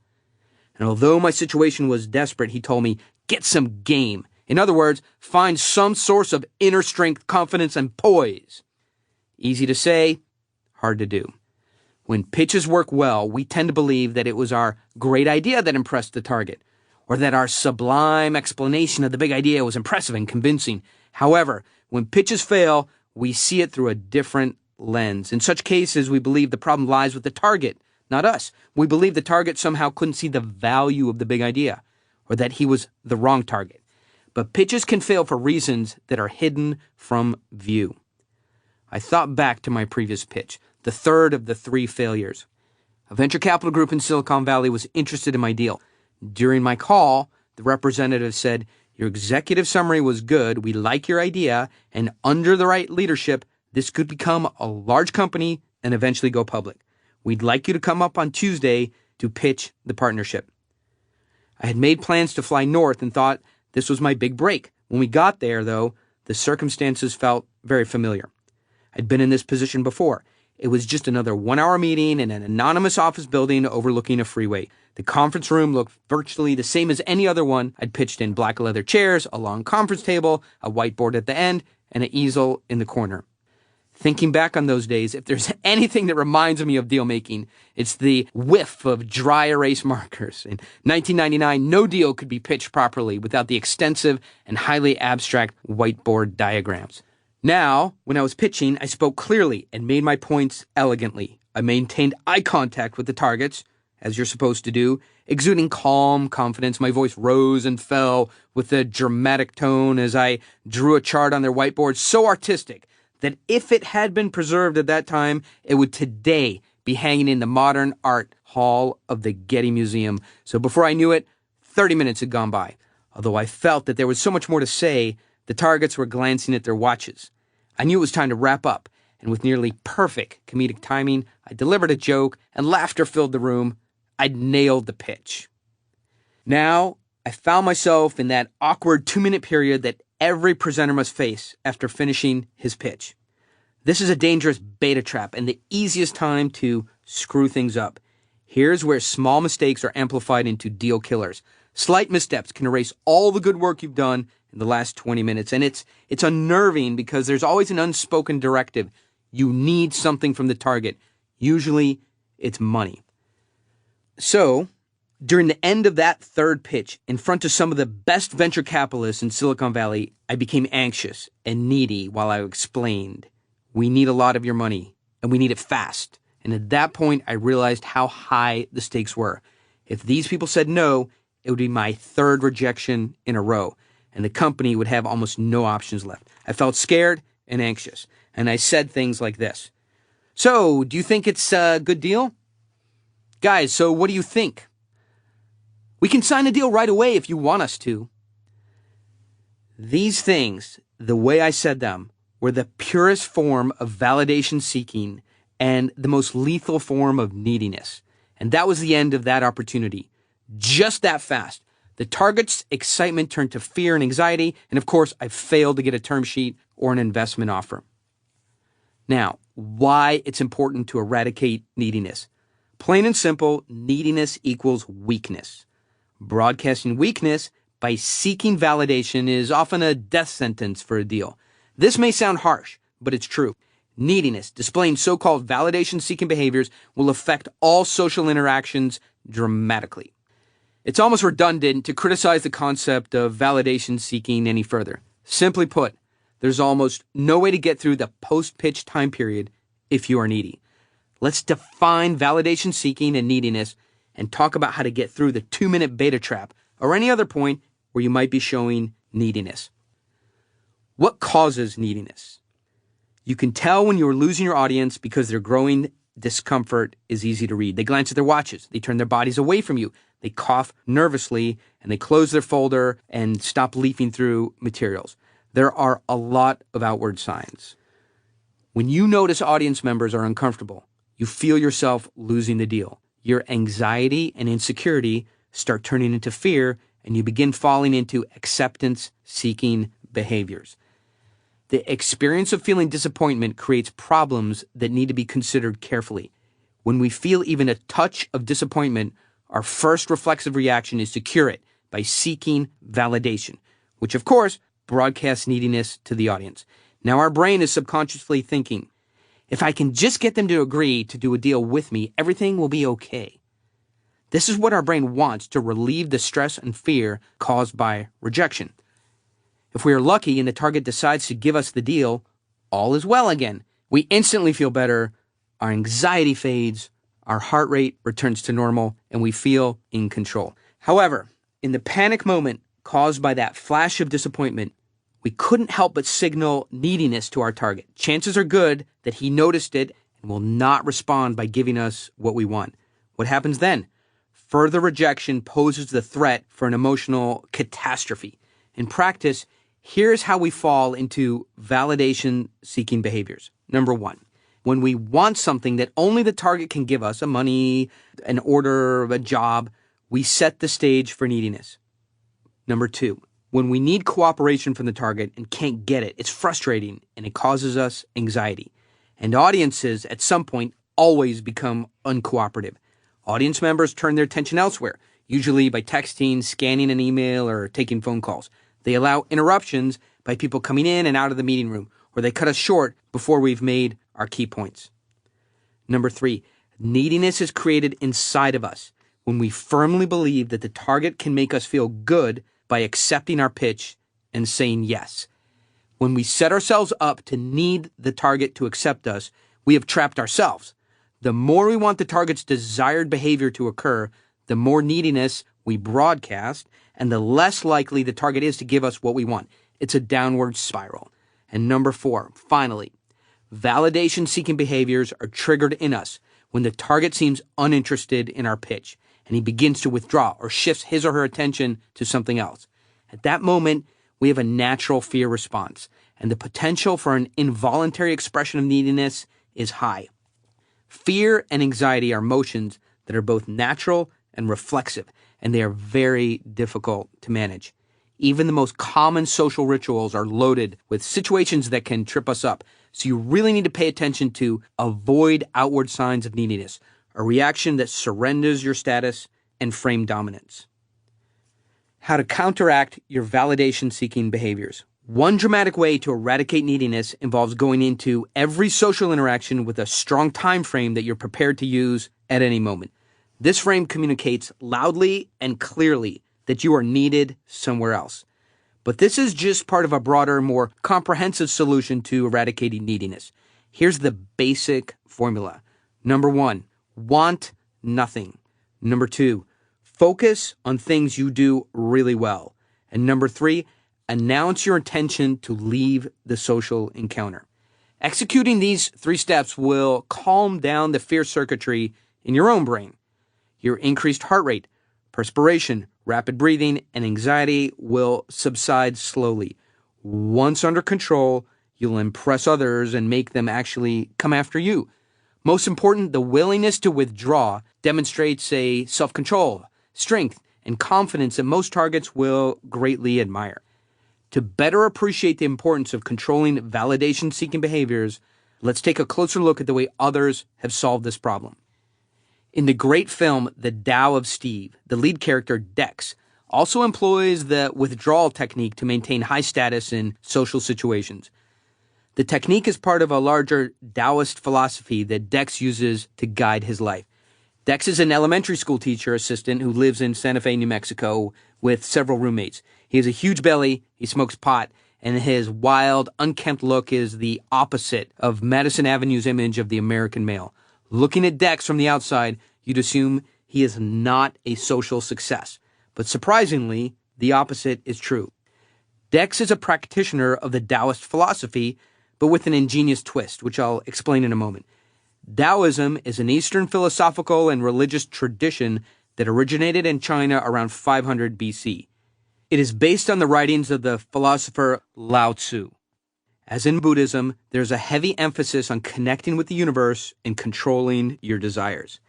Speaker 2: And although my situation was desperate, he told me, get some game. In other words, find some source of inner strength, confidence, and poise. Easy to say, hard to do. When pitches work well, we tend to believe that it was our great idea that impressed the target, or that our sublime explanation of the big idea was impressive and convincing. However, when pitches fail, we see it through a different lens. In such cases, we believe the problem lies with the target, not us. We believe the target somehow couldn't see the value of the big idea, or that he was the wrong target. But pitches can fail for reasons that are hidden from view. I thought back to my previous pitch, the third of the 3 failures. A venture capital group in Silicon Valley was interested in my deal. During my call, the representative said, "Your executive summary was good, we like your idea, and under the right leadership, this could become a large company and eventually go public. We'd like you to come up on Tuesday to pitch the partnership." I had made plans to fly north and thought This was my big break. When we got there, though, the circumstances felt very familiar. I'd been in this position before. It was just another 1-hour meeting in an anonymous office building overlooking a freeway. The conference room looked virtually the same as any other one I'd pitched in: black leather chairs, a long conference table, a whiteboard at the end, and an easel in the corner. Thinking back on those days, if there's anything that reminds me of deal making, it's the whiff of dry erase markers. In 1999, no deal could be pitched properly without the extensive and highly abstract whiteboard diagrams. Now, when I was pitching, I spoke clearly and made my points elegantly. I maintained eye contact with the targets, as you're supposed to do, exuding calm confidence. My voice rose and fell with a dramatic tone as I drew a chart on their whiteboard so artistic that if it had been preserved at that time, it would today be hanging in the Modern Art Hall of the Getty Museum. So before I knew it, 30 minutes had gone by. Although I felt that there was so much more to say, the targets were glancing at their watches. I knew it was time to wrap up, and with nearly perfect comedic timing, I delivered a joke, and laughter filled the room. I'd nailed the pitch. Now, I found myself in that awkward 2-minute period that every presenter must face after finishing his pitch. This is a dangerous beta trap and the easiest time to screw things up. Here's where small mistakes are amplified into deal killers. Slight missteps can erase all the good work you've done in the last 20 minutes. And it's unnerving because there's always an unspoken directive. You need something from the target. Usually it's money. So, during the end of that third pitch, in front of some of the best venture capitalists in Silicon Valley, I became anxious and needy while I explained, we need a lot of your money, and we need it fast. And at that point, I realized how high the stakes were. If these people said no, it would be my third rejection in a row, and the company would have almost no options left. I felt scared and anxious, and I said things like this. So, do you think it's a good deal? Guys, so what do you think? We can sign a deal right away if you want us to. These things, the way I said them, were the purest form of validation seeking and the most lethal form of neediness. And that was the end of that opportunity. Just that fast. The target's excitement turned to fear and anxiety, and of course, I failed to get a term sheet or an investment offer. Now, why it's important to eradicate neediness. Plain and simple, neediness equals weakness. Broadcasting weakness by seeking validation is often a death sentence for a deal. This may sound harsh, but it's true. Neediness, displaying so-called validation-seeking behaviors, will affect all social interactions dramatically. It's almost redundant to criticize the concept of validation seeking any further. Simply put, there's almost no way to get through the post-pitch time period if you are needy. Let's define validation seeking and neediness and talk about how to get through the 2-minute beta trap or any other point where you might be showing neediness. What causes neediness? You can tell when you're losing your audience because their growing discomfort is easy to read. They glance at their watches. They turn their bodies away from you. They cough nervously and they close their folder and stop leafing through materials. There are a lot of outward signs. When you notice audience members are uncomfortable, you feel yourself losing the deal. Your anxiety and insecurity start turning into fear, and you begin falling into acceptance-seeking behaviors. The experience of feeling disappointment creates problems that need to be considered carefully. When we feel even a touch of disappointment, our first reflexive reaction is to cure it by seeking validation, which of course broadcasts neediness to the audience. Now our brain is subconsciously thinking, if I can just get them to agree to do a deal with me, everything will be okay. This is what our brain wants to relieve the stress and fear caused by rejection. If we are lucky and the target decides to give us the deal, all is well again. We instantly feel better, our anxiety fades, our heart rate returns to normal, and we feel in control. However, in the panic moment caused by that flash of disappointment, we couldn't help but signal neediness to our target. Chances are good that he noticed it and will not respond by giving us what we want. What happens then? Further rejection poses the threat for an emotional catastrophe. In practice, here's how we fall into validation-seeking behaviors. Number one, when we want something that only the target can give us, money, an order, a job, we set the stage for neediness. Number two, When we need cooperation from the target and can't get it, it's frustrating and it causes us anxiety. And audiences, at some point, always become uncooperative. Audience members turn their attention elsewhere, usually by texting, scanning an email, or taking phone calls. They allow interruptions by people coming in and out of the meeting room, or they cut us short before we've made our key points. Number 3, neediness is created inside of us when we firmly believe that the target can make us feel good by accepting our pitch and saying yes. When we set ourselves up to need the target to accept us, we have trapped ourselves. The more we want the target's desired behavior to occur, the more neediness we broadcast, and the less likely the target is to give us what we want. It's a downward spiral. And number 4, finally, validation-seeking behaviors are triggered in us when the target seems uninterested in our pitch, and he begins to withdraw or shifts his or her attention to something else. At that moment, we have a natural fear response, and the potential for an involuntary expression of neediness is high. Fear and anxiety are emotions that are both natural and reflexive, and they are very difficult to manage. Even the most common social rituals are loaded with situations that can trip us up, so you really need to pay attention to avoid outward signs of neediness, a reaction that surrenders your status and frame dominance. How to counteract your validation-seeking behaviors. One dramatic way to eradicate neediness involves going into every social interaction with a strong time frame that you're prepared to use at any moment. This frame communicates loudly and clearly that you are needed somewhere else. But this is just part of a broader, more comprehensive solution to eradicating neediness. Here's the basic formula. Number 1, want nothing. Number 2, focus on things you do really well. And number 3, announce your intention to leave the social encounter. Executing these 3 steps will calm down the fear circuitry in your own brain. Your increased heart rate, perspiration, rapid breathing, and anxiety will subside slowly. Once under control, you'll impress others and make them actually come after you. Most important, the willingness to withdraw demonstrates a self-control, strength, and confidence that most targets will greatly admire. To better appreciate the importance of controlling validation-seeking behaviors, let's take a closer look at the way others have solved this problem. In the great film The Tao of Steve, the lead character, Dex, also employs the withdrawal technique to maintain high status in social situations. The technique is part of a larger Taoist philosophy that Dex uses to guide his life. Dex is an elementary school teacher assistant who lives in Santa Fe, New Mexico, with several roommates. He has a huge belly, he smokes pot, and his wild, unkempt look is the opposite of Madison Avenue's image of the American male. Looking at Dex from the outside, you'd assume he is not a social success. But surprisingly, the opposite is true. Dex is a practitioner of the Taoist philosophy, but with an ingenious twist, which I'll explain in a moment. Taoism is an Eastern philosophical and religious tradition that originated in China around 500 BC. It is based on the writings of the philosopher Lao Tzu. As in Buddhism, there's a heavy emphasis on connecting with the universe and controlling your desires.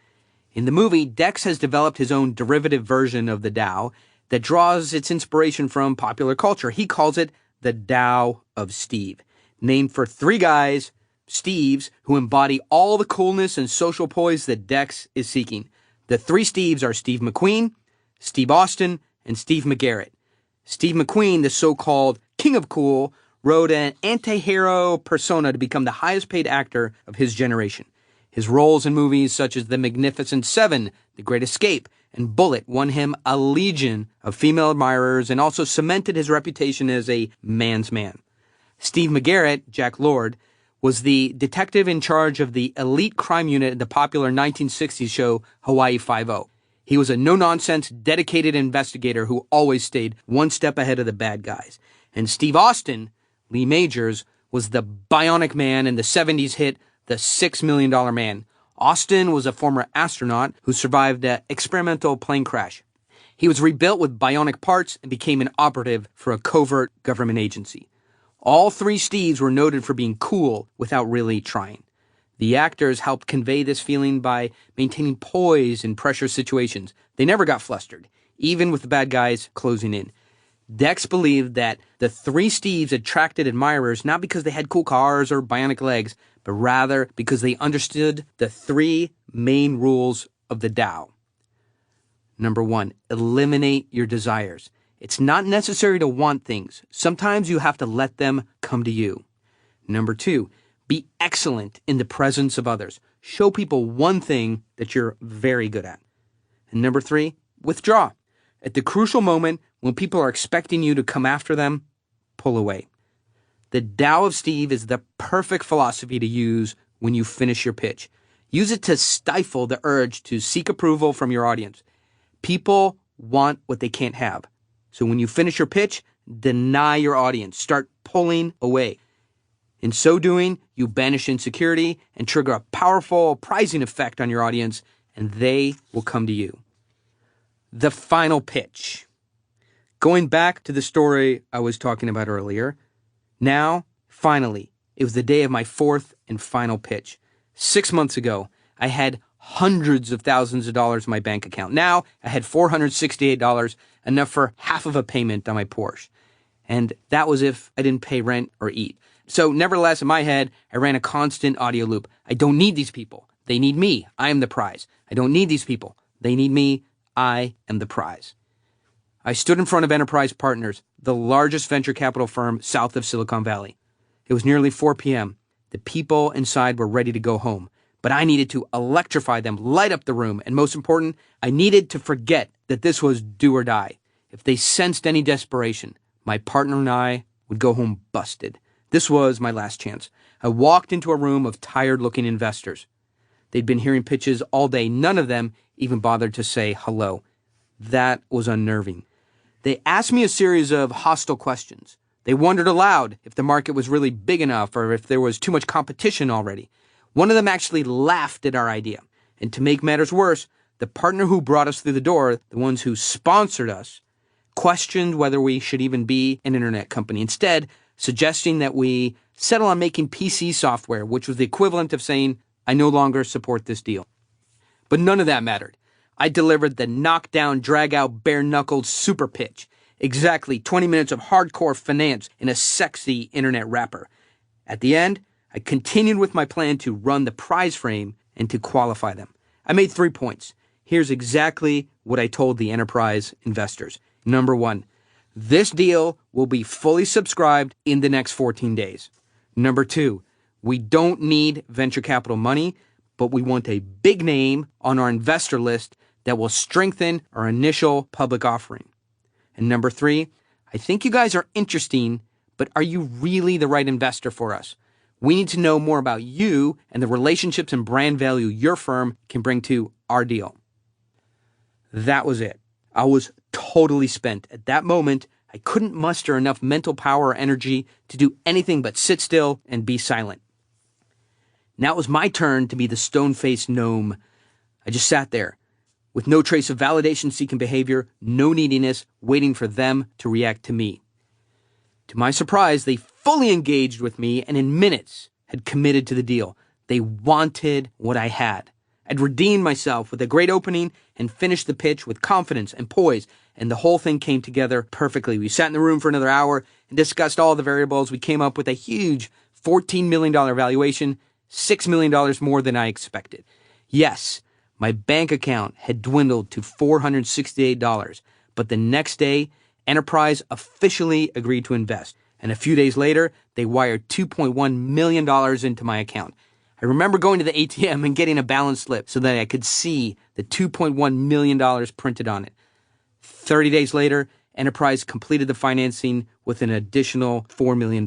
Speaker 2: In the movie, Dex has developed his own derivative version of the Tao that draws its inspiration from popular culture. He calls it the Tao of Steve, named for 3 guys, Steves, who embody all the coolness and social poise that Dex is seeking. The 3 Steves are Steve McQueen, Steve Austin, and Steve McGarrett. Steve McQueen, the so-called king of cool, wrote an anti-hero persona to become the highest-paid actor of his generation. His roles in movies such as The Magnificent Seven, The Great Escape, and Bullet won him a legion of female admirers and also cemented his reputation as a man's man. Steve McGarrett, Jack Lord, was the detective in charge of the elite crime unit in the popular 1960s show Hawaii Five-0. He was a no-nonsense, dedicated investigator who always stayed one step ahead of the bad guys. And Steve Austin, Lee Majors, was the bionic man in the 70s hit The $6 Million Man. Austin was a former astronaut who survived an experimental plane crash. He was rebuilt with bionic parts and became an operative for a covert government agency. All 3 Steves were noted for being cool without really trying. The actors helped convey this feeling by maintaining poise in pressure situations. They never got flustered, even with the bad guys closing in. Dex believed that the three Steves attracted admirers not because they had cool cars or bionic legs, but rather because they understood the three main rules of the Tao. Number 1, eliminate your desires. It's not necessary to want things. Sometimes you have to let them come to you. Number 2, be excellent in the presence of others. Show people one thing that you're very good at. And number 3, withdraw. At the crucial moment, when people are expecting you to come after them, pull away. The Tao of Steve is the perfect philosophy to use when you finish your pitch. Use it to stifle the urge to seek approval from your audience. People want what they can't have. So when you finish your pitch, deny your audience. Start pulling away. In so doing, you banish insecurity and trigger a powerful prizing effect on your audience, and they will come to you. The final pitch. Going back to the story I was talking about earlier, now, finally, it was the day of my fourth and final pitch. 6 months ago, I had hundreds of thousands of dollars in my bank account. Now, I had $468, enough for half of a payment on my Porsche. And that was if I didn't pay rent or eat. So nevertheless, in my head, I ran a constant audio loop. I don't need these people. They need me. I am the prize. I don't need these people. They need me. I am the prize. I stood in front of Enterprise Partners, the largest venture capital firm south of Silicon Valley. It was nearly 4 p.m. The people inside were ready to go home, but I needed to electrify them, light up the room, and most important, I needed to forget that this was do or die. If they sensed any desperation, my partner and I would go home busted. This was my last chance. I walked into a room of tired-looking investors. They'd been hearing pitches all day. None of them even bothered to say hello. That was unnerving. They asked me a series of hostile questions. They wondered aloud if the market was really big enough or if there was too much competition already. One of them actually laughed at our idea. And to make matters worse, the partner who brought us through the door, the ones who sponsored us, questioned whether we should even be an internet company. Instead, suggesting that we settle on making PC software, which was the equivalent of saying, I no longer support this deal. But none of that mattered. I delivered the knockdown, drag-out, bare-knuckled super pitch. Exactly 20 minutes of hardcore finance in a sexy internet wrapper. At the end, I continued with my plan to run the prize frame and to qualify them. I made 3 points. Here's exactly what I told the enterprise investors. Number 1, this deal will be fully subscribed in the next 14 days. Number 2, we don't need venture capital money, but we want a big name on our investor list that will strengthen our initial public offering. And number 3, I think you guys are interesting, but are you really the right investor for us? We need to know more about you and the relationships and brand value your firm can bring to our deal. That was it. I was totally spent. At that moment, I couldn't muster enough mental power or energy to do anything but sit still and be silent. Now it was my turn to be the stone-faced gnome. I just sat there, with no trace of validation-seeking behavior, no neediness, waiting for them to react to me. To my surprise, they fully engaged with me and in minutes had committed to the deal. They wanted what I had. I'd redeemed myself with a great opening and finished the pitch with confidence and poise, and the whole thing came together perfectly. We sat in the room for another hour and discussed all the variables. We came up with a huge $14 million valuation, $6 million more than I expected. Yes, my bank account had dwindled to $468, but the next day, Enterprise officially agreed to invest, and a few days later, they wired $2.1 million into my account. I remember going to the ATM and getting a balance slip so that I could see the $2.1 million printed on it. 30 days later, Enterprise completed the financing with an additional $4 million.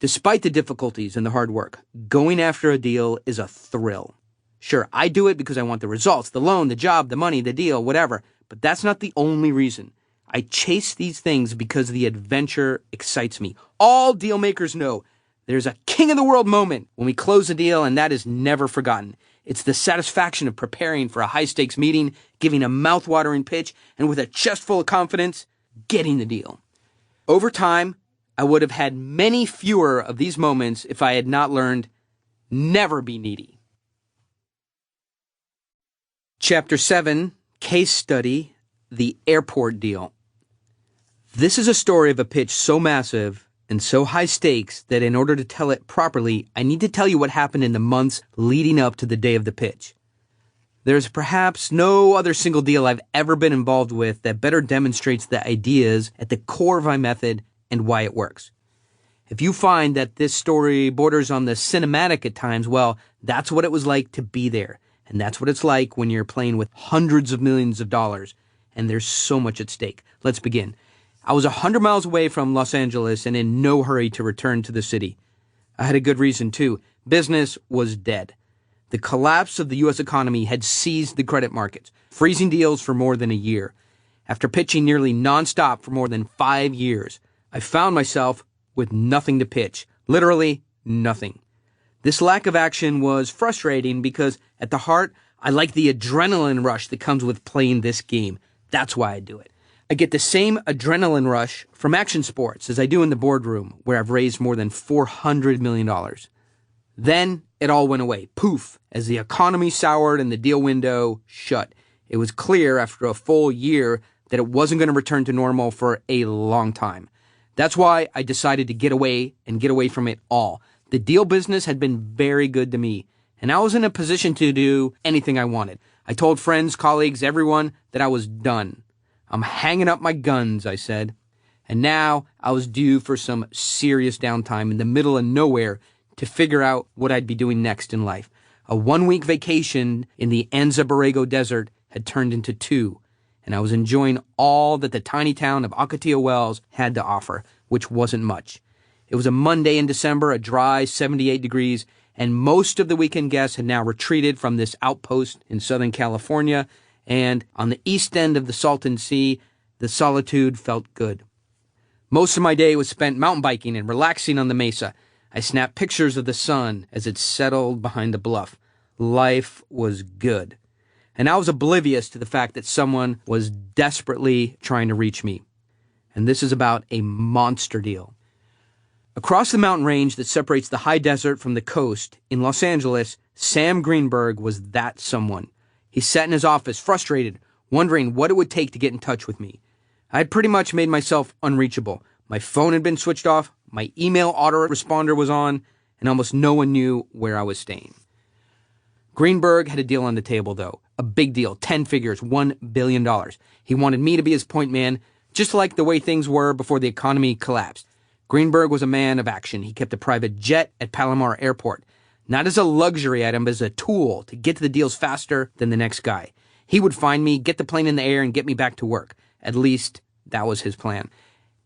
Speaker 2: Despite the difficulties and the hard work, going after a deal is a thrill. Sure, I do it because I want the results, the loan, the job, the money, the deal, whatever, but that's not the only reason. I chase these things because the adventure excites me. All deal makers know there's a king of the world moment when we close a deal, and that is never forgotten. It's the satisfaction of preparing for a high-stakes meeting, giving a mouth-watering pitch, and with a chest full of confidence, getting the deal. Over time, I would have had many fewer of these moments if I had not learned never be needy. Chapter 7, Case Study, The Airport Deal. This is a story of a pitch so massive and so high stakes that in order to tell it properly, I need to tell you what happened in the months leading up to the day of the pitch. There's perhaps no other single deal I've ever been involved with that better demonstrates the ideas at the core of my method and why it works. If you find that this story borders on the cinematic at times, well, that's what it was like to be there. And that's what it's like when you're playing with hundreds of millions of dollars and there's so much at stake. Let's begin. I was 100 miles away from Los Angeles and in no hurry to return to the city. I had a good reason too. Business was dead. The collapse of the U.S. economy had seized the credit markets, freezing deals for more than a year. After pitching nearly nonstop for more than 5 years, I found myself with nothing to pitch. Literally nothing. This lack of action was frustrating because at the heart, I like the adrenaline rush that comes with playing this game. That's why I do it. I get the same adrenaline rush from action sports as I do in the boardroom, where I've raised more than $400 million. Then it all went away, poof, as the economy soured and the deal window shut. It was clear after a full year that it wasn't going to return to normal for a long time. That's why I decided to get away from it all. The deal business had been very good to me, and I was in a position to do anything I wanted. I told friends, colleagues, everyone that I was done. I'm hanging up my guns, I said. And now I was due for some serious downtime in the middle of nowhere to figure out what I'd be doing next in life. A 1-week vacation in the Anza Borrego Desert had turned into 2, and I was enjoying all that the tiny town of Ocotillo Wells had to offer, which wasn't much. It was a Monday in December, a dry 78 degrees, and most of the weekend guests had now retreated from this outpost in Southern California, and on the east end of the Salton Sea, the solitude felt good. Most of my day was spent mountain biking and relaxing on the mesa. I snapped pictures of the sun as it settled behind the bluff. Life was good. And I was oblivious to the fact that someone was desperately trying to reach me. And this is about a monster deal. Across the mountain range that separates the high desert from the coast, in Los Angeles, Sam Greenberg was that someone. He sat in his office, frustrated, wondering what it would take to get in touch with me. I had pretty much made myself unreachable. My phone had been switched off, my email autoresponder was on, and almost no one knew where I was staying. Greenberg had a deal on the table, though. A big deal, 10 figures, $1 billion. He wanted me to be his point man, just like the way things were before the economy collapsed. Greenberg was a man of action. He kept a private jet at Palomar Airport, not as a luxury item, but as a tool to get to the deals faster than the next guy. He would find me, get the plane in the air, and get me back to work. At least, that was his plan.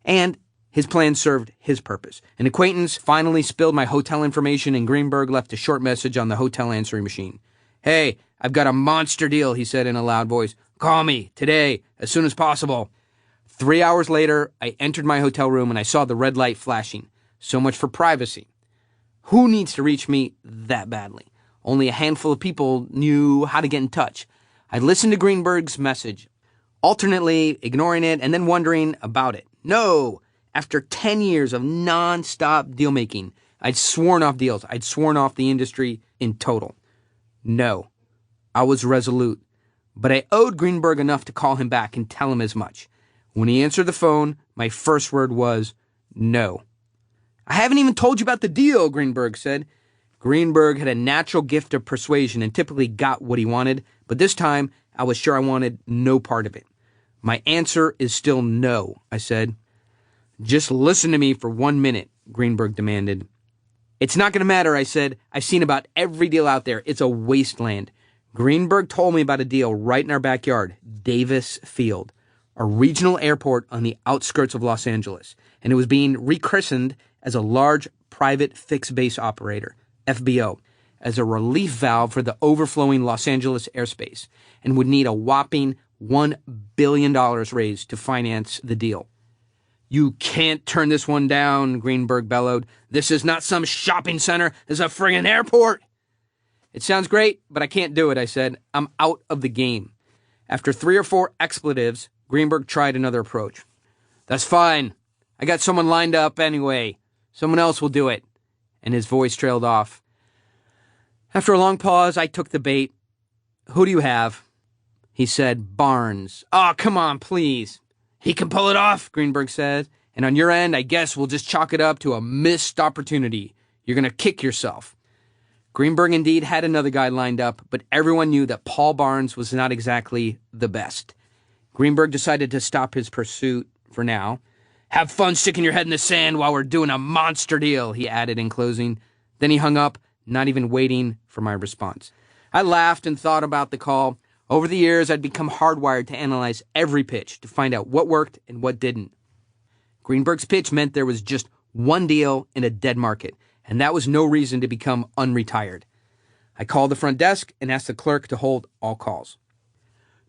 Speaker 2: And his plan served his purpose. An acquaintance finally spilled my hotel information, and Greenberg left a short message on the hotel answering machine. "Hey, I've got a monster deal," he said in a loud voice. "Call me, today, as soon as possible." 3 hours later, I entered my hotel room and I saw the red light flashing. So much for privacy. Who needs to reach me that badly? Only a handful of people knew how to get in touch. I listened to Greenberg's message, alternately ignoring it and then wondering about it. No! After 10 years of non-stop deal-making, I'd sworn off deals. I'd sworn off the industry in total. No. I was resolute. But I owed Greenberg enough to call him back and tell him as much. When he answered the phone, my first word was, no. "I haven't even told you about the deal," Greenberg said. Greenberg had a natural gift of persuasion and typically got what he wanted, but this time I was sure I wanted no part of it. "My answer is still no," I said. "Just listen to me for 1 minute," Greenberg demanded. "It's not going to matter," I said. "I've seen about every deal out there. It's a wasteland." Greenberg told me about a deal right in our backyard, Davis Field, a regional airport on the outskirts of Los Angeles, and it was being rechristened as a large private fixed base operator, FBO, as a relief valve for the overflowing Los Angeles airspace, and would need a whopping $1 billion raised to finance the deal. "You can't turn this one down," Greenberg bellowed. "This is not some shopping center. This is a friggin' airport." "It sounds great, but I can't do it," I said. "I'm out of the game." After 3 or 4 expletives, Greenberg tried another approach. "That's fine. I got someone lined up anyway. Someone else will do it." And his voice trailed off. After a long pause, I took the bait. "Who do you have?" He said, "Barnes." "Oh, come on, please." He can pull it off, Greenberg said. And on your end, I guess we'll just chalk it up to a missed opportunity. You're going to kick yourself. Greenberg indeed had another guy lined up, but everyone knew that Paul Barnes was not exactly the best. Greenberg decided to stop his pursuit for now. Have fun sticking your head in the sand while we're doing a monster deal, he added in closing. Then he hung up, not even waiting for my response. I laughed and thought about the call. Over the years, I'd become hardwired to analyze every pitch to find out what worked and what didn't. Greenberg's pitch meant there was just one deal in a dead market, and that was no reason to become unretired. I called the front desk and asked the clerk to hold all calls.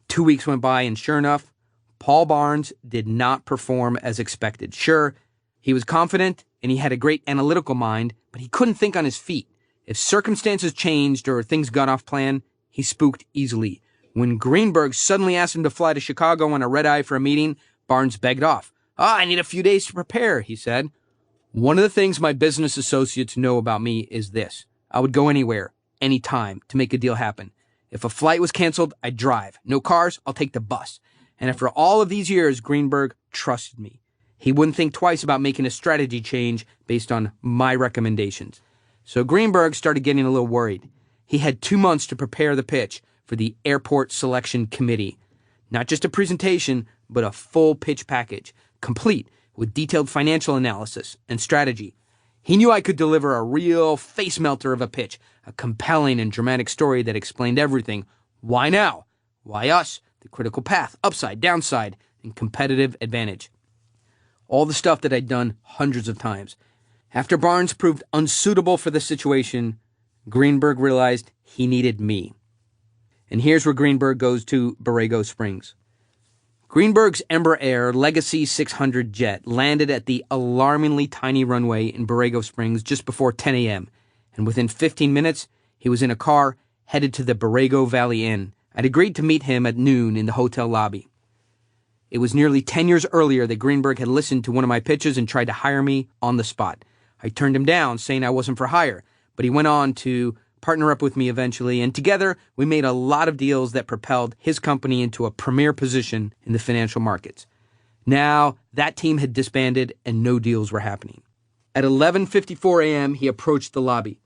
Speaker 2: 2 weeks went by, and sure enough, Paul Barnes did not perform as expected. Sure, he was confident and he had a great analytical mind, but he couldn't think on his feet. If circumstances changed or things got off plan, he spooked easily. When Greenberg suddenly asked him to fly to Chicago on a red-eye for a meeting, Barnes begged off. I need a few days to prepare, he said. One of the things my business associates know about me is this. I would go anywhere, anytime, to make a deal happen. If a flight was canceled, I'd drive. No cars, I'll take the bus. And after all of these years, Greenberg trusted me. He wouldn't think twice about making a strategy change based on my recommendations. So Greenberg started getting a little worried. He had 2 months to prepare the pitch for the airport selection committee. Not just a presentation, but a full pitch package, complete with detailed financial analysis and strategy. He knew I could deliver a real face melter of a pitch, a compelling and dramatic story that explained everything. Why now? Why us? The critical path, upside, downside, and competitive advantage. All the stuff that I'd done hundreds of times. After Barnes proved unsuitable for the situation, Greenberg realized he needed me. And here's where Greenberg goes to Borrego Springs. Greenberg's Embraer Legacy 600 jet landed at the alarmingly tiny runway in Borrego Springs just before 10 a.m., and within 15 minutes, he was in a car headed to the Borrego Valley Inn. I'd agreed to meet him at noon in the hotel lobby. It was nearly 10 years earlier that Greenberg had listened to one of my pitches and tried to hire me on the spot. I turned him down, saying I wasn't for hire, but he went on to partner up with me eventually, and together we made a lot of deals that propelled his company into a premier position in the financial markets. Now, that team had disbanded and no deals were happening. At 11:54 a.m., he approached the lobby.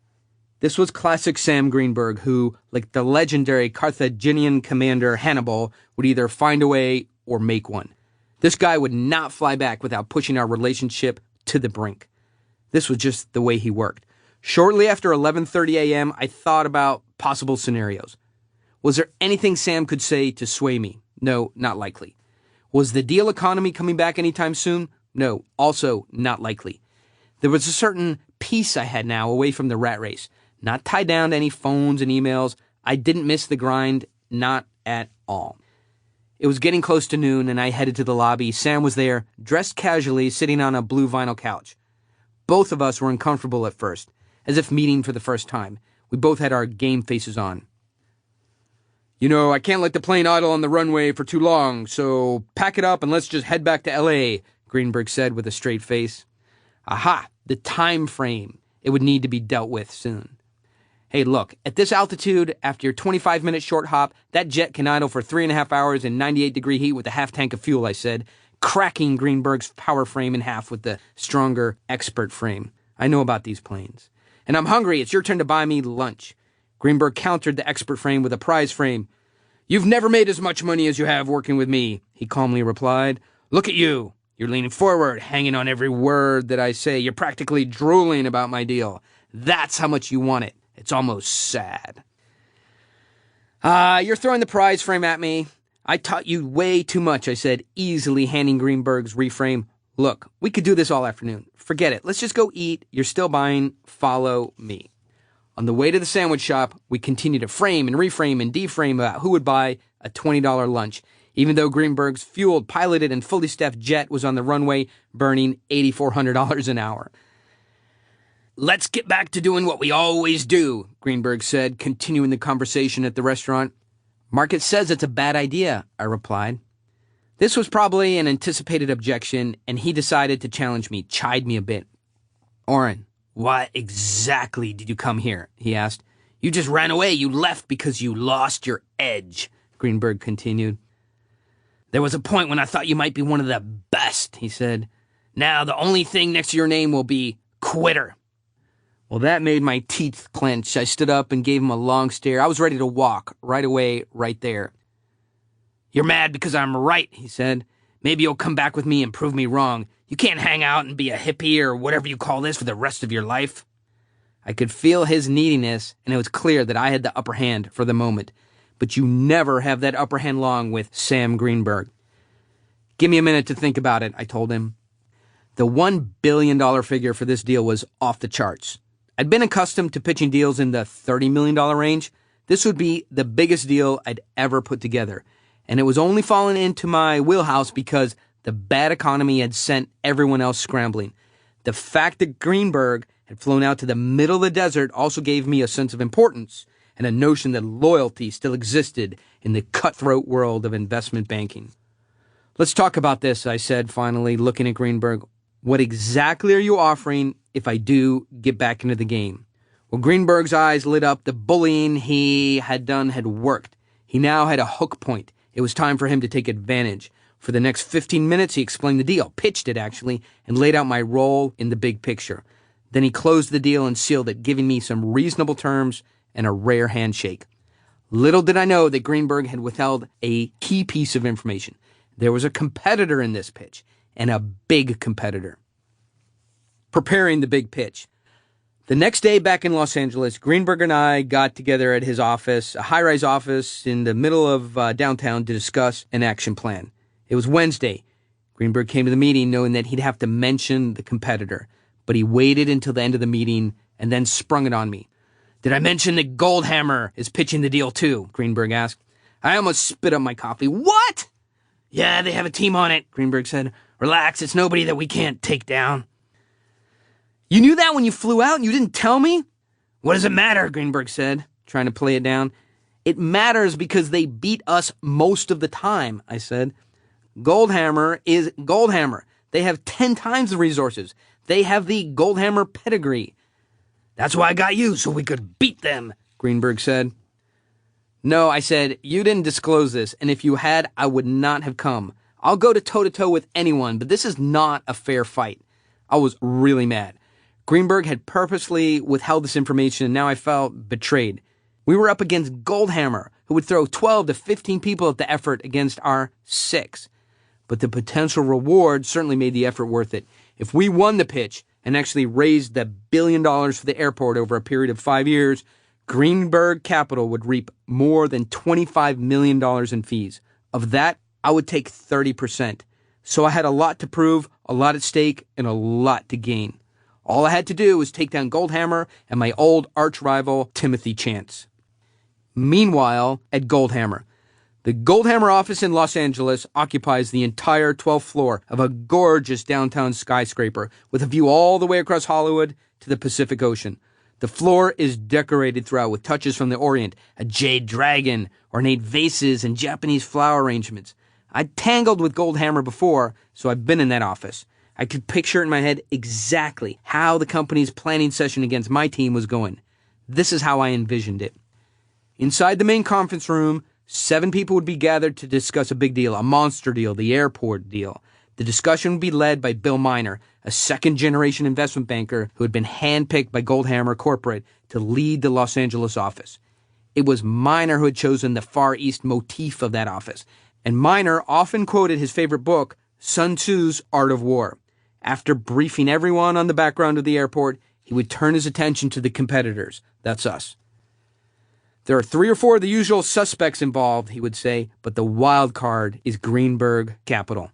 Speaker 2: This was classic Sam Greenberg, who, like the legendary Carthaginian commander Hannibal, would either find a way or make one. This guy would not fly back without pushing our relationship to the brink. This was just the way he worked. Shortly after 11:30 a.m., I thought about possible scenarios. Was there anything Sam could say to sway me? No, not likely. Was the deal economy coming back anytime soon? No, also not likely. There was a certain peace I had now away from the rat race, not tied down to any phones and emails. I didn't miss the grind, not at all. It was getting close to noon, and I headed to the lobby. Sam was there, dressed casually, sitting on a blue vinyl couch. Both of us were uncomfortable at first, as if meeting for the first time. We both had our game faces on. I can't let the plane idle on the runway for too long, so pack it up and let's just head back to L.A., Greenberg said with a straight face. Aha, the time frame. It would need to be dealt with soon. Hey, look, at this altitude, after your 25-minute short hop, that jet can idle for 3.5 hours in 98-degree heat with a half tank of fuel, I said, cracking Greenberg's power frame in half with the stronger expert frame. I know about these planes. And I'm hungry. It's your turn to buy me lunch. Greenberg countered the expert frame with a prize frame. You've never made as much money as you have working with me, he calmly replied. Look at you. You're leaning forward, hanging on every word that I say. You're practically drooling about my deal. That's how much you want it. It's almost sad. You're throwing the prize frame at me. I taught you way too much, I said, easily handing Greenberg's reframe. Look, we could do this all afternoon. Forget it. Let's just go eat. You're still buying. Follow me. On the way to the sandwich shop, we continued to frame and reframe and deframe about who would buy a $20 lunch, even though Greenberg's fueled, piloted, and fully staffed jet was on the runway burning $8,400 an hour. Let's get back to doing what we always do, Greenberg said, continuing the conversation at the restaurant. Market says it's a bad idea, I replied. This was probably an anticipated objection, and he decided to challenge me, chide me a bit. Oren, why exactly did you come here? He asked. You just ran away. You left because you lost your edge, Greenberg continued. There was a point when I thought you might be one of the best, he said. Now the only thing next to your name will be quitter. Well, that made my teeth clench. I stood up and gave him a long stare. I was ready to walk right away, right there. You're mad because I'm right, he said. Maybe you'll come back with me and prove me wrong. You can't hang out and be a hippie or whatever you call this for the rest of your life. I could feel his neediness, and it was clear that I had the upper hand for the moment. But you never have that upper hand long with Sam Greenberg. Give me a minute to think about it, I told him. The $1 billion figure for this deal was off the charts. I'd been accustomed to pitching deals in the $30 million range. This would be the biggest deal I'd ever put together. And it was only falling into my wheelhouse because the bad economy had sent everyone else scrambling. The fact that Greenberg had flown out to the middle of the desert also gave me a sense of importance and a notion that loyalty still existed in the cutthroat world of investment banking. Let's talk about this, I said, finally, looking at Greenberg. What exactly are you offering if I do get back into the game? Well, Greenberg's eyes lit up. The bullying he had done had worked. He now had a hook point. It was time for him to take advantage. For the next 15 minutes, he explained the deal, pitched it actually, and laid out my role in the big picture. Then he closed the deal and sealed it, giving me some reasonable terms and a rare handshake. Little did I know that Greenberg had withheld a key piece of information. There was a competitor in this pitch, and a big competitor. Preparing the big pitch. The next day back in Los Angeles, Greenberg and I got together at his office, a high-rise office in the middle of downtown, to discuss an action plan. It was Wednesday. Greenberg came to the meeting knowing that he'd have to mention the competitor, but he waited until the end of the meeting and then sprung it on me. Did I mention that Goldhammer is pitching the deal too? Greenberg asked. I almost spit up my coffee. What? Yeah, they have a team on it, Greenberg said. Relax, it's nobody that we can't take down. You knew that when you flew out and you didn't tell me? What does it matter, Greenberg said, trying to play it down. It matters because they beat us most of the time, I said. Goldhammer is Goldhammer. They have 10 times the resources. They have the Goldhammer pedigree. That's why I got you, so we could beat them, Greenberg said. No, I said, you didn't disclose this, and if you had, I would not have come. I'll go to toe-to-toe with anyone, but this is not a fair fight. I was really mad. Greenberg had purposely withheld this information, and now I felt betrayed. We were up against Goldhammer, who would throw 12 to 15 people at the effort against our 6. But the potential reward certainly made the effort worth it. If we won the pitch and actually raised the $1 billion for the airport over a period of 5 years, Greenberg Capital would reap more than $25 million in fees. Of that, I would take 30%. So I had a lot to prove, a lot at stake, and a lot to gain. All I had to do was take down Goldhammer and my old arch-rival, Timothy Chance. Meanwhile, at Goldhammer, the Goldhammer office in Los Angeles occupies the entire 12th floor of a gorgeous downtown skyscraper with a view all the way across Hollywood to the Pacific Ocean. The floor is decorated throughout with touches from the Orient, a jade dragon, ornate vases, and Japanese flower arrangements. I'd tangled with Goldhammer before, so I've been in that office. I could picture in my head exactly how the company's planning session against my team was going. This is how I envisioned it. Inside the main conference room, 7 people would be gathered to discuss a big deal, a monster deal, the airport deal. The discussion would be led by Bill Miner, a second-generation investment banker who had been handpicked by Goldhammer Corporate to lead the Los Angeles office. It was Miner who had chosen the Far East motif of that office, and Miner often quoted his favorite book, Sun Tzu's Art of War. After briefing everyone on the background of the airport, he would turn his attention to the competitors. That's us. There are 3 or 4 of the usual suspects involved, he would say, but the wild card is Greenberg Capital.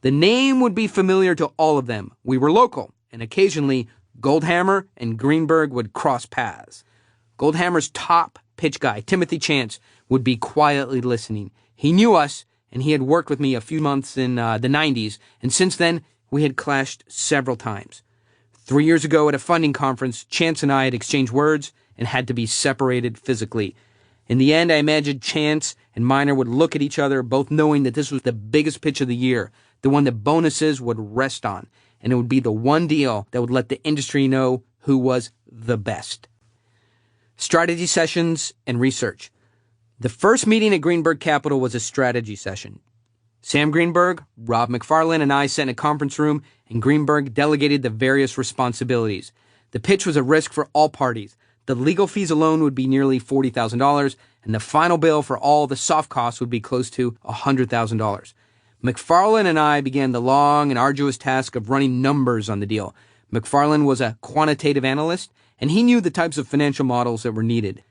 Speaker 2: The name would be familiar to all of them. We were local, and occasionally Goldhammer and Greenberg would cross paths. Goldhammer's top pitch guy, Timothy Chance, would be quietly listening. He knew us, and he had worked with me a few months in the 90s, and since then, we had clashed several times. 3 years ago at a funding conference, Chance and I had exchanged words and had to be separated physically. In the end, I imagined Chance and Miner would look at each other, both knowing that this was the biggest pitch of the year, the one that bonuses would rest on, and it would be the one deal that would let the industry know who was the best. Strategy sessions and research. The first meeting at Greenberg Capital was a strategy session. Sam Greenberg, Rob McFarlane, and I sat in a conference room, and Greenberg delegated the various responsibilities. The pitch was a risk for all parties. The legal fees alone would be nearly $40,000, and the final bill for all the soft costs would be close to $100,000. McFarlane and I began the long and arduous task of running numbers on the deal. McFarlane was a quantitative analyst, and he knew the types of financial models that were needed.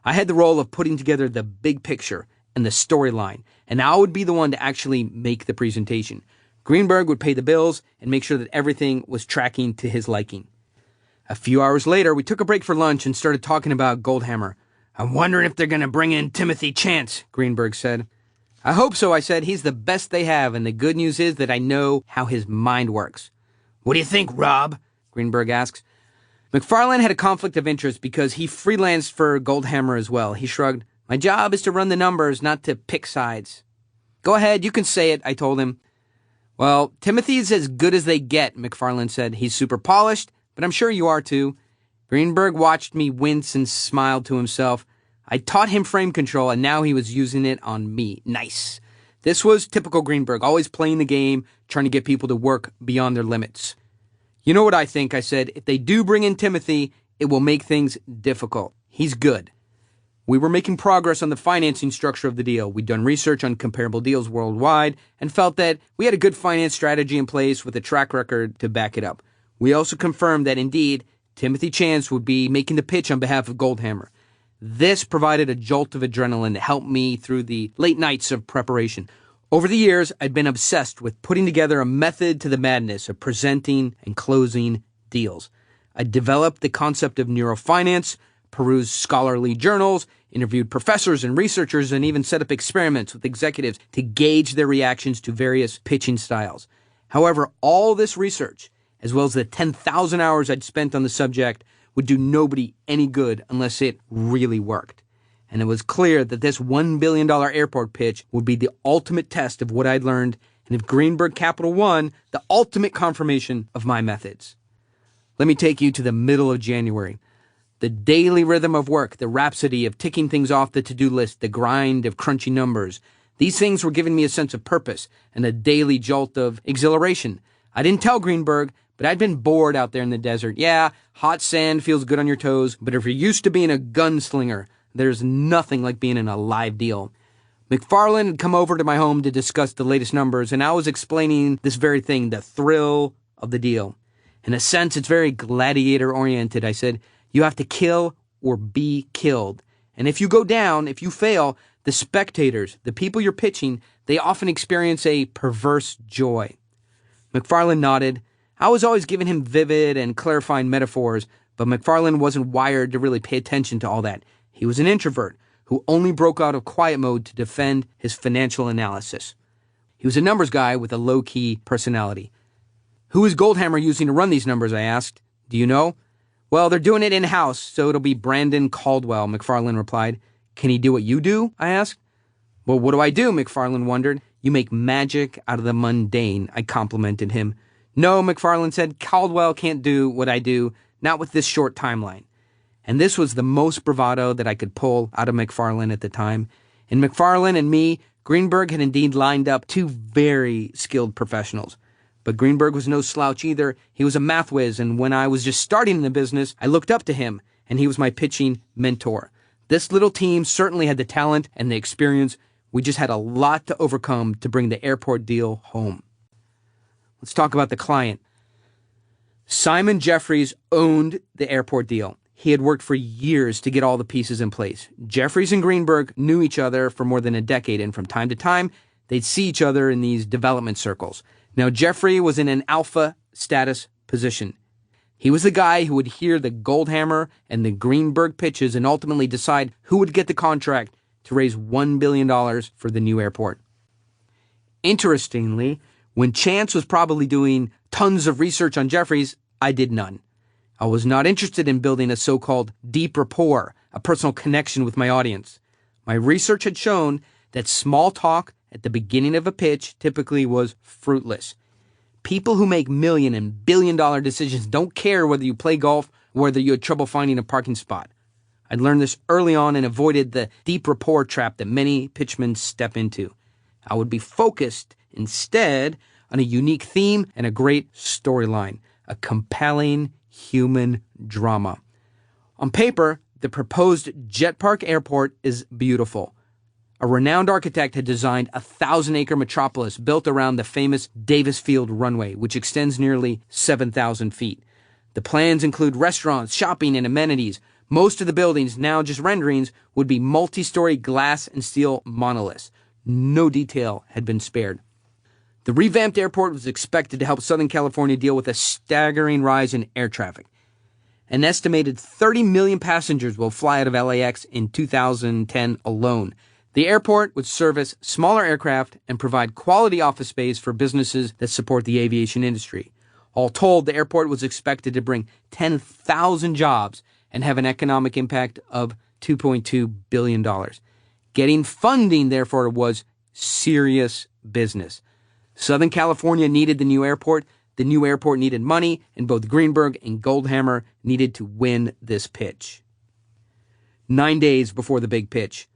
Speaker 2: I had the role of putting together the big picture and the storyline, and I would be the one to actually make the presentation. Greenberg would pay the bills and make sure that everything was tracking to his liking. A few hours later, we took a break for lunch and started talking about Goldhammer. "I'm wondering if they're going to bring in Timothy Chance," Greenberg said. "I hope so," I said. "He's the best they have, and the good news is that I know how his mind works." "What do you think, Rob?" Greenberg asks. McFarlane had a conflict of interest because he freelanced for Goldhammer as well. He shrugged. "My job is to run the numbers, not to pick sides." "Go ahead, you can say it," I told him. "Well, Timothy's as good as they get," McFarlane said. "He's super polished, but I'm sure you are too." Greenberg watched me wince and smiled to himself. I taught him frame control, and now he was using it on me. Nice. This was typical Greenberg, always playing the game, trying to get people to work beyond their limits. "You know what I think," I said. "If they do bring in Timothy, it will make things difficult. He's good." We were making progress on the financing structure of the deal. We'd done research on comparable deals worldwide and felt that we had a good finance strategy in place with a track record to back it up. We also confirmed that, indeed, Timothy Chance would be making the pitch on behalf of Goldhammer. This provided a jolt of adrenaline to help me through the late nights of preparation. Over the years, I'd been obsessed with putting together a method to the madness of presenting and closing deals. I developed the concept of neurofinance, perused scholarly journals, interviewed professors and researchers, and even set up experiments with executives to gauge their reactions to various pitching styles. However, all this research, as well as the 10,000 hours I'd spent on the subject, would do nobody any good unless it really worked. And it was clear that this $1 billion airport pitch would be the ultimate test of what I'd learned, and if Greenberg Capital won, the ultimate confirmation of my methods. Let me take you to the middle of January. The daily rhythm of work, the rhapsody of ticking things off the to-do list, the grind of crunching numbers. These things were giving me a sense of purpose and a daily jolt of exhilaration. I didn't tell Greenberg, but I'd been bored out there in the desert. Yeah, hot sand feels good on your toes, but if you're used to being a gunslinger, there's nothing like being in a live deal. McFarlane had come over to my home to discuss the latest numbers, and I was explaining this very thing, the thrill of the deal. In a sense, it's very gladiator-oriented. I said, you have to kill or be killed. And if you go down, if you fail, the spectators, the people you're pitching, they often experience a perverse joy. McFarlane nodded. I was always giving him vivid and clarifying metaphors, but McFarlane wasn't wired to really pay attention to all that. He was an introvert who only broke out of quiet mode to defend his financial analysis. He was a numbers guy with a low-key personality. Who is Goldhammer using to run these numbers, I asked. Do you know? Well, they're doing it in-house, so it'll be Brandon Caldwell, McFarlane replied. Can he do what you do? I asked. Well, what do I do? McFarlane wondered. You make magic out of the mundane, I complimented him. No, McFarlane said, Caldwell can't do what I do, not with this short timeline. And this was the most bravado that I could pull out of McFarlane at the time. In McFarlane and me, Greenberg had indeed lined up two very skilled professionals. But Greenberg was no slouch either. He was a math whiz, and when I was just starting in the business, I looked up to him, and he was my pitching mentor. This little team certainly had the talent and the experience. We just had a lot to overcome to bring the airport deal home. Let's talk about the client. Simon Jeffries owned the airport deal. He had worked for years to get all the pieces in place. Jeffries and Greenberg knew each other for more than a decade, and from time to time, they'd see each other in these development circles. Now, Jeffrey was in an alpha status position. He was the guy who would hear the Goldhammer and the Greenberg pitches and ultimately decide who would get the contract to raise $1 billion for the new airport. Interestingly, when Chance was probably doing tons of research on Jeffries, I did none. I was not interested in building a so-called deep rapport, a personal connection with my audience. My research had shown that small talk at the beginning of a pitch typically was fruitless. People who make million and billion-dollar decisions don't care whether you play golf or whether you had trouble finding a parking spot. I'd learned this early on and avoided the deep rapport trap that many pitchmen step into. I would be focused Instead, on a unique theme and a great storyline, a compelling human drama. On paper, the proposed Jet Park Airport is beautiful. A renowned architect had designed a 1,000-acre metropolis built around the famous Davis Field runway, which extends nearly 7,000 feet. The plans include restaurants, shopping, and amenities. Most of the buildings, now just renderings, would be multi-story glass and steel monoliths. No detail had been spared. The revamped airport was expected to help Southern California deal with a staggering rise in air traffic. An estimated 30 million passengers will fly out of LAX in 2010 alone. The airport would service smaller aircraft and provide quality office space for businesses that support the aviation industry. All told, the airport was expected to bring 10,000 jobs and have an economic impact of $2.2 billion. Getting funding, therefore, was serious business. Southern California needed the new airport. The new airport needed money, and both Greenberg and Goldhammer needed to win this pitch. 9 days before the big pitch,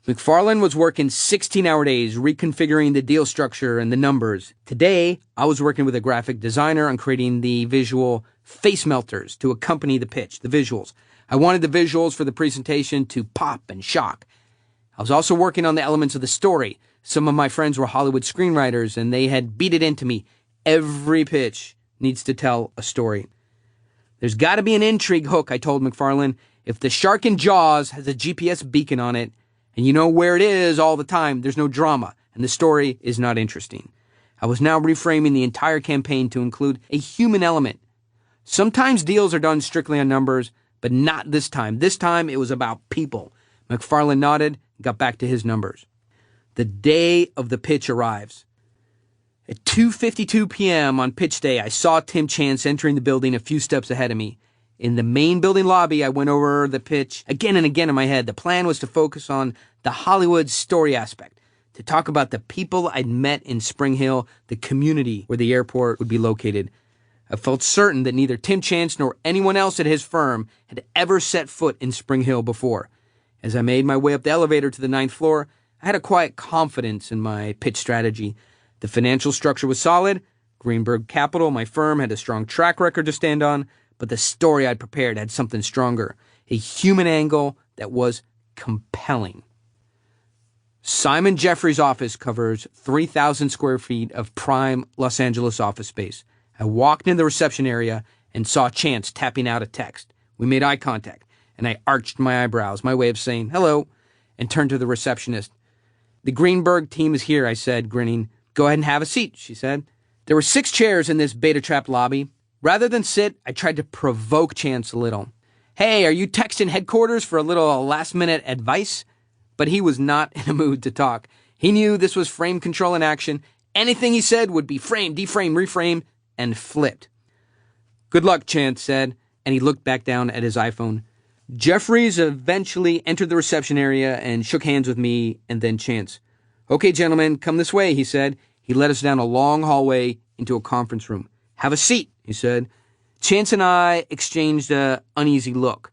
Speaker 2: McFarlane was working 16-hour days, reconfiguring the deal structure and the numbers. Today, I was working with a graphic designer on creating the visual face melters to accompany the pitch, the visuals. I wanted the visuals for the presentation to pop and shock. I was also working on the elements of the story. Some of my friends were Hollywood screenwriters, and they had beat it into me. Every pitch needs to tell a story. There's got to be an intrigue hook, I told McFarlane. If the shark in Jaws has a GPS beacon on it, and you know where it is all the time, there's no drama, and the story is not interesting. I was now reframing the entire campaign to include a human element. Sometimes deals are done strictly on numbers, but not this time. This time, it was about people. McFarlane nodded and got back to his numbers. The day of the pitch arrives. At 2:52 p.m. on pitch day, I saw Tim Chance entering the building a few steps ahead of me. In the main building lobby, I went over the pitch again and again in my head. The plan was to focus on the Hollywood story aspect, to talk about the people I'd met in Spring Hill, the community where the airport would be located. I felt certain that neither Tim Chance nor anyone else at his firm had ever set foot in Spring Hill before. As I made my way up the elevator to the 9th floor, I had a quiet confidence in my pitch strategy. The financial structure was solid. Greenberg Capital, my firm, had a strong track record to stand on. But the story I'd prepared had something stronger, a human angle that was compelling. Simon Jeffries' office covers 3,000 square feet of prime Los Angeles office space. I walked into the reception area and saw Chance tapping out a text. We made eye contact, and I arched my eyebrows, my way of saying hello, and turned to the receptionist. The Greenberg team is here, I said, grinning. Go ahead and have a seat, she said. There were 6 chairs in this beta-trapped lobby. Rather than sit, I tried to provoke Chance a little. Hey, are you texting headquarters for a little last-minute advice? But he was not in a mood to talk. He knew this was frame control in action. Anything he said would be framed, deframed, reframed, and flipped. Good luck, Chance said, and he looked back down at his iPhone. Jeffries eventually entered the reception area and shook hands with me and then Chance. Okay, gentlemen, come this way, he said. He led us down a long hallway into a conference room. Have a seat, he said. Chance and I exchanged an uneasy look.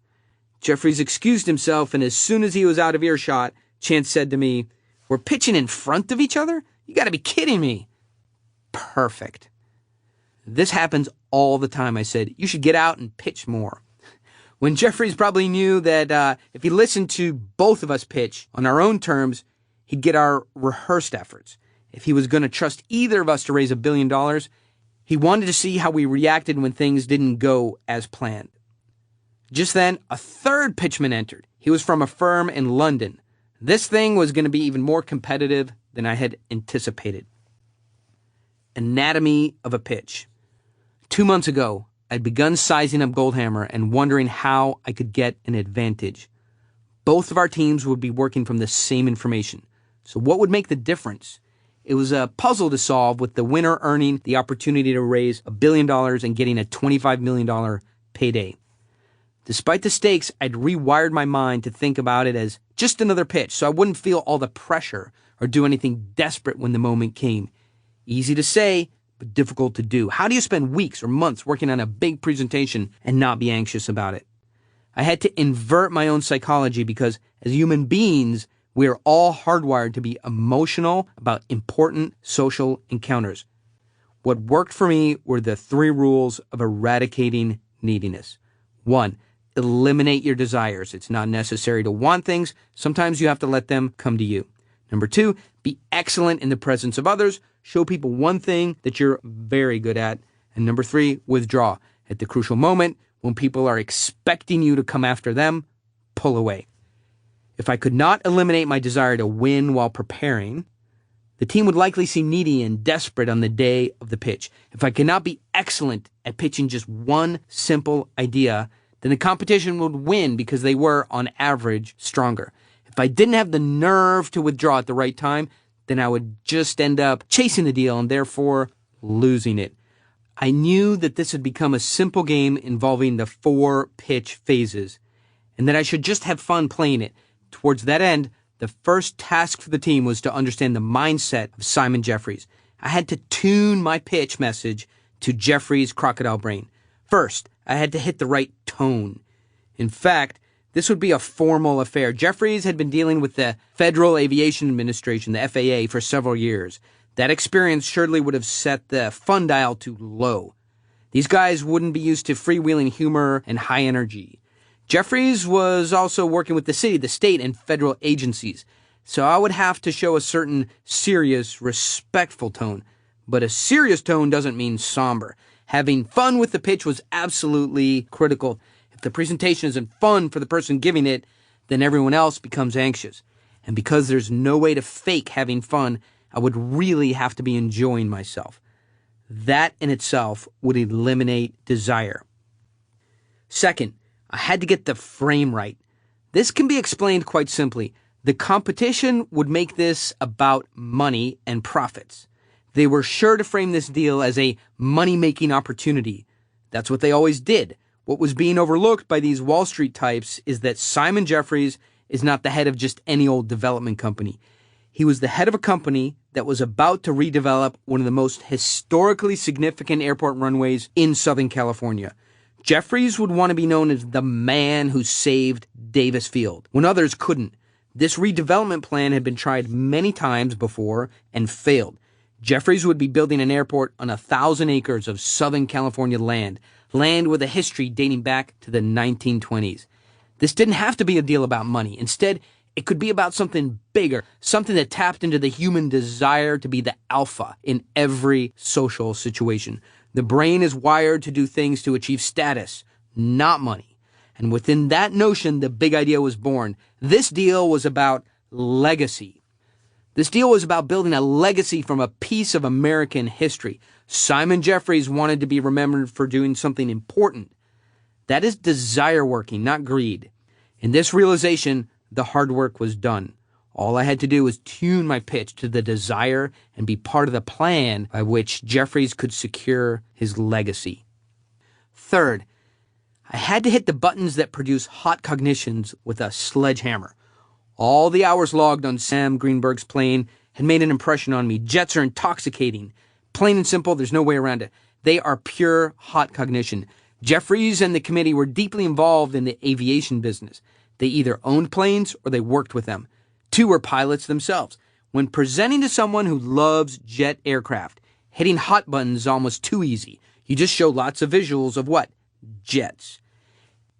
Speaker 2: Jeffries excused himself, and as soon as he was out of earshot, Chance said to me, We're pitching in front of each other? You gotta be kidding me. Perfect. This happens all the time, I said. You should get out and pitch more. When Jeffries probably knew that if he listened to both of us pitch on our own terms, he'd get our rehearsed efforts. If he was going to trust either of us to raise $1 billion, he wanted to see how we reacted when things didn't go as planned. Just then, a third pitchman entered. He was from a firm in London. This thing was going to be even more competitive than I had anticipated. Anatomy of a pitch. 2 months ago, I'd begun sizing up Goldhammer and wondering how I could get an advantage. Both of our teams would be working from the same information. So what would make the difference? It was a puzzle to solve, with the winner earning the opportunity to raise $1 billion and getting a $25 million payday. Despite the stakes, I'd rewired my mind to think about it as just another pitch, so I wouldn't feel all the pressure or do anything desperate when the moment came. Easy to say, but difficult to do. How do you spend weeks or months working on a big presentation and not be anxious about it? I had to invert my own psychology because, as human beings, We are all hardwired to be emotional about important social encounters. What worked for me were the 3 rules of eradicating neediness. 1, eliminate your desires. It's not necessary to want things. Sometimes you have to let them come to you. Number 2, be excellent in the presence of others. Show people one thing that you're very good at. And number 3, withdraw. At the crucial moment, when people are expecting you to come after them, pull away. If I could not eliminate my desire to win while preparing, the team would likely seem needy and desperate on the day of the pitch. If I could not be excellent at pitching just one simple idea, then the competition would win because they were, on average, stronger. If I didn't have the nerve to withdraw at the right time, then I would just end up chasing the deal and therefore losing it. I knew that this had become a simple game involving the 4 pitch phases, and that I should just have fun playing it. Towards that end, the first task for the team was to understand the mindset of Simon Jeffries. I had to tune my pitch message to Jeffries' crocodile brain. First, I had to hit the right tone. In fact, this would be a formal affair. Jeffries had been dealing with the Federal Aviation Administration, the FAA, for several years. That experience surely would have set the fun dial to low. These guys wouldn't be used to freewheeling humor and high energy. Jeffries was also working with the city, the state, and federal agencies, so I would have to show a certain serious, respectful tone. But a serious tone doesn't mean somber. Having fun with the pitch was absolutely critical. If the presentation isn't fun for the person giving it, then everyone else becomes anxious. And because there's no way to fake having fun, I would really have to be enjoying myself. That in itself would eliminate desire. Second, I had to get the frame right. This can be explained quite simply. The competition would make this about money and profits. They were sure to frame this deal as a money-making opportunity. That's what they always did. What was being overlooked by these Wall Street types is that Simon Jeffries is not the head of just any old development company. He was the head of a company that was about to redevelop one of the most historically significant airport runways in Southern California. Jeffries would want to be known as the man who saved Davis Field, when others couldn't. This redevelopment plan had been tried many times before and failed. Jeffries would be building an airport on 1,000 acres of Southern California land with a history dating back to the 1920s. This didn't have to be a deal about money. Instead, it could be about something bigger, something that tapped into the human desire to be the alpha in every social situation. The brain is wired to do things to achieve status, not money. And within that notion, the big idea was born. This deal was about legacy. This deal was about building a legacy from a piece of American history. Simon Jeffries wanted to be remembered for doing something important. That is desire working, not greed. In this realization, the hard work was done. All I had to do was tune my pitch to the desire and be part of the plan by which Jeffries could secure his legacy. Third, I had to hit the buttons that produce hot cognitions with a sledgehammer. All the hours logged on Sam Greenberg's plane had made an impression on me. Jets are intoxicating. Plain and simple, there's no way around it. They are pure hot cognition. Jeffries and the committee were deeply involved in the aviation business. They either owned planes or they worked with them. 2 were pilots themselves. When presenting to someone who loves jet aircraft, hitting hot buttons is almost too easy. You just show lots of visuals of what? Jets.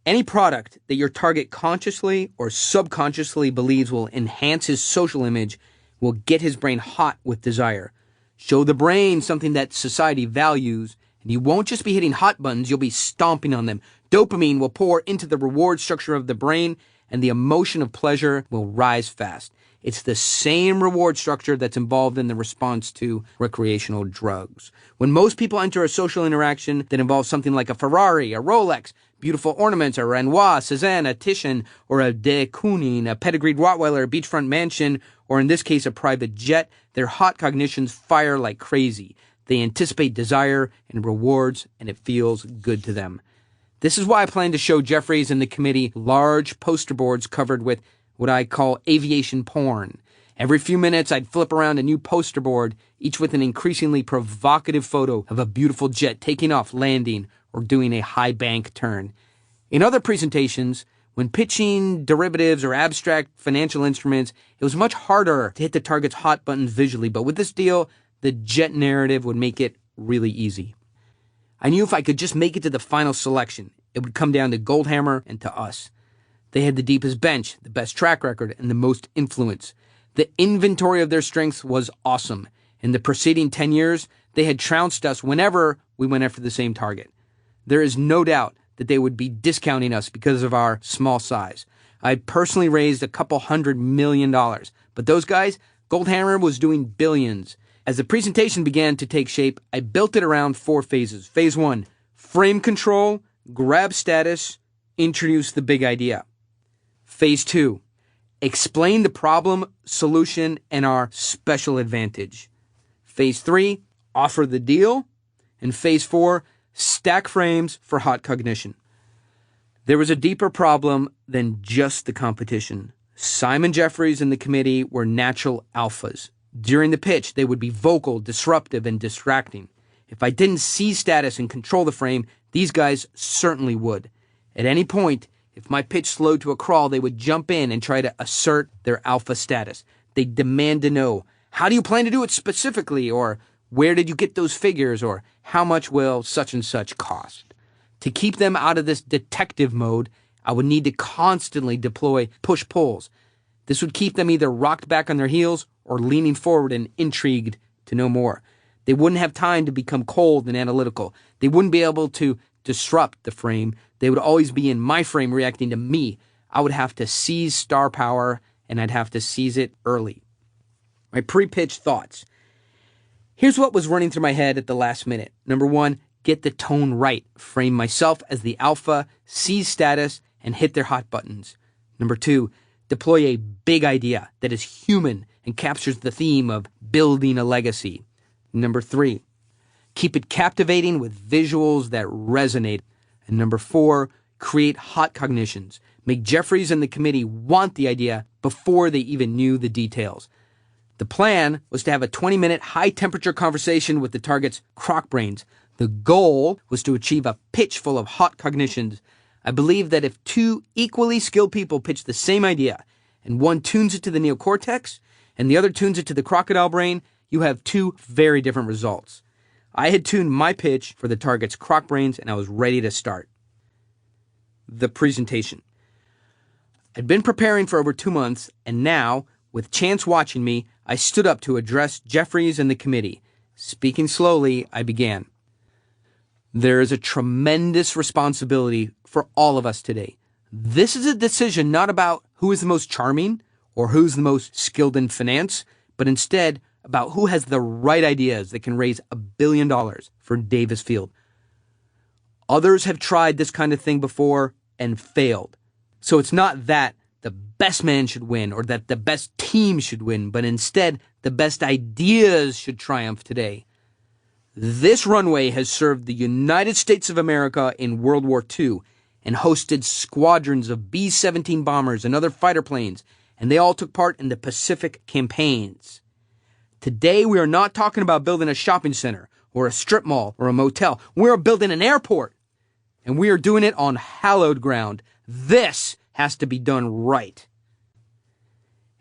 Speaker 2: Any product that your target consciously or subconsciously believes will enhance his social image will get his brain hot with desire. Show the brain something that society values, and you won't just be hitting hot buttons, you'll be stomping on them. Dopamine will pour into the reward structure of the brain, and the emotion of pleasure will rise fast. It's the same reward structure that's involved in the response to recreational drugs. When most people enter a social interaction that involves something like a Ferrari, a Rolex, beautiful ornaments, a Renoir, Cézanne, a Titian, or a de Kooning, a pedigreed Rottweiler, a beachfront mansion, or in this case a private jet, their hot cognitions fire like crazy. They anticipate desire and rewards, and it feels good to them. This is why I plan to show Jeffries and the committee large poster boards covered with what I call aviation porn. Every few minutes, I'd flip around a new poster board, each with an increasingly provocative photo of a beautiful jet taking off, landing, or doing a high bank turn. In other presentations, When pitching derivatives or abstract financial instruments, it was much harder to hit the target's hot buttons visually, but with this deal, the jet narrative would make it really easy. I knew if I could just make it to the final selection, it would come down to Goldhammer and to us. They had the deepest bench, the best track record, and the most influence. The inventory of their strengths was awesome. In the preceding 10 years, they had trounced us whenever we went after the same target. There is no doubt that they would be discounting us because of our small size. I personally raised a couple $100 million, but those guys, Goldhammer was doing billions. As the presentation began to take shape, I built it around 4 phases. Phase 1, frame control, grab status, introduce the big idea. Phase 2, explain the problem, solution, and our special advantage. Phase 3, offer the deal. And Phase 4, stack frames for hot cognition. There was a deeper problem than just the competition. Simon Jeffries and the committee were natural alphas. During the pitch, they would be vocal, disruptive, and distracting. If I didn't see status and control the frame, these guys certainly would. At any point, if my pitch slowed to a crawl, they would jump in and try to assert their alpha status. They'd demand to know, how do you plan to do it specifically? Or where did you get those figures? Or how much will such and such cost? To keep them out of this detective mode, I would need to constantly deploy push-pulls. This would keep them either rocked back on their heels or leaning forward and intrigued to know more. They wouldn't have time to become cold and analytical. They wouldn't be able to disrupt the frame. They would always be in my frame reacting to me. I would have to seize star power, and I'd have to seize it early. My pre-pitch thoughts. Here's what was running through my head at the last minute. Number 1, get the tone right. Frame myself as the alpha, seize status, and hit their hot buttons. Number 2, deploy a big idea that is human and captures the theme of building a legacy. Number 3, keep it captivating with visuals that resonate. And number 4, create hot cognitions. Make Jeffries and the committee want the idea before they even knew the details. The plan was to have a 20-minute high-temperature conversation with the target's crock brains. The goal was to achieve a pitch full of hot cognitions. I believe that if 2 equally skilled people pitch the same idea, and one tunes it to the neocortex, and the other tunes it to the crocodile brain, you have 2 very different results. I had tuned my pitch for the target's crock brains, and I was ready to start. The presentation. I'd been preparing for over 2 months, and now, with Chance watching me, I stood up to address Jeffries and the committee. Speaking slowly, I began. There is a tremendous responsibility for all of us today. This is a decision not about who is the most charming or who's the most skilled in finance, but instead about who has the right ideas that can raise $1 billion for Davis Field. Others have tried this kind of thing before and failed. So it's not that the best man should win or that the best team should win, but instead the best ideas should triumph today. This runway has served the United States of America in World War II and hosted squadrons of B-17 bombers and other fighter planes, and they all took part in the Pacific campaigns. Today, we are not talking about building a shopping center or a strip mall or a motel. We're building an airport, and we are doing it on hallowed ground. This has to be done right.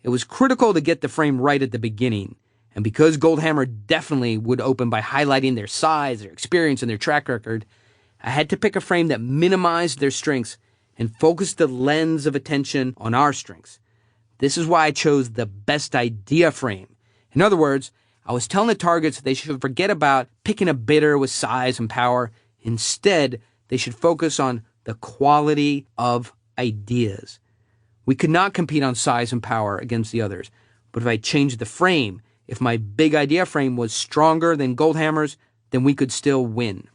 Speaker 2: It was critical to get the frame right at the beginning, and because Goldhammer definitely would open by highlighting their size, their experience, and their track record, I had to pick a frame that minimized their strengths and focused the lens of attention on our strengths. This is why I chose the best idea frame. In other words, I was telling the targets they should forget about picking a bidder with size and power. Instead, they should focus on the quality of ideas. We could not compete on size and power against the others. But if I changed the frame, if my big idea frame was stronger than Goldhammer's, then we could still win.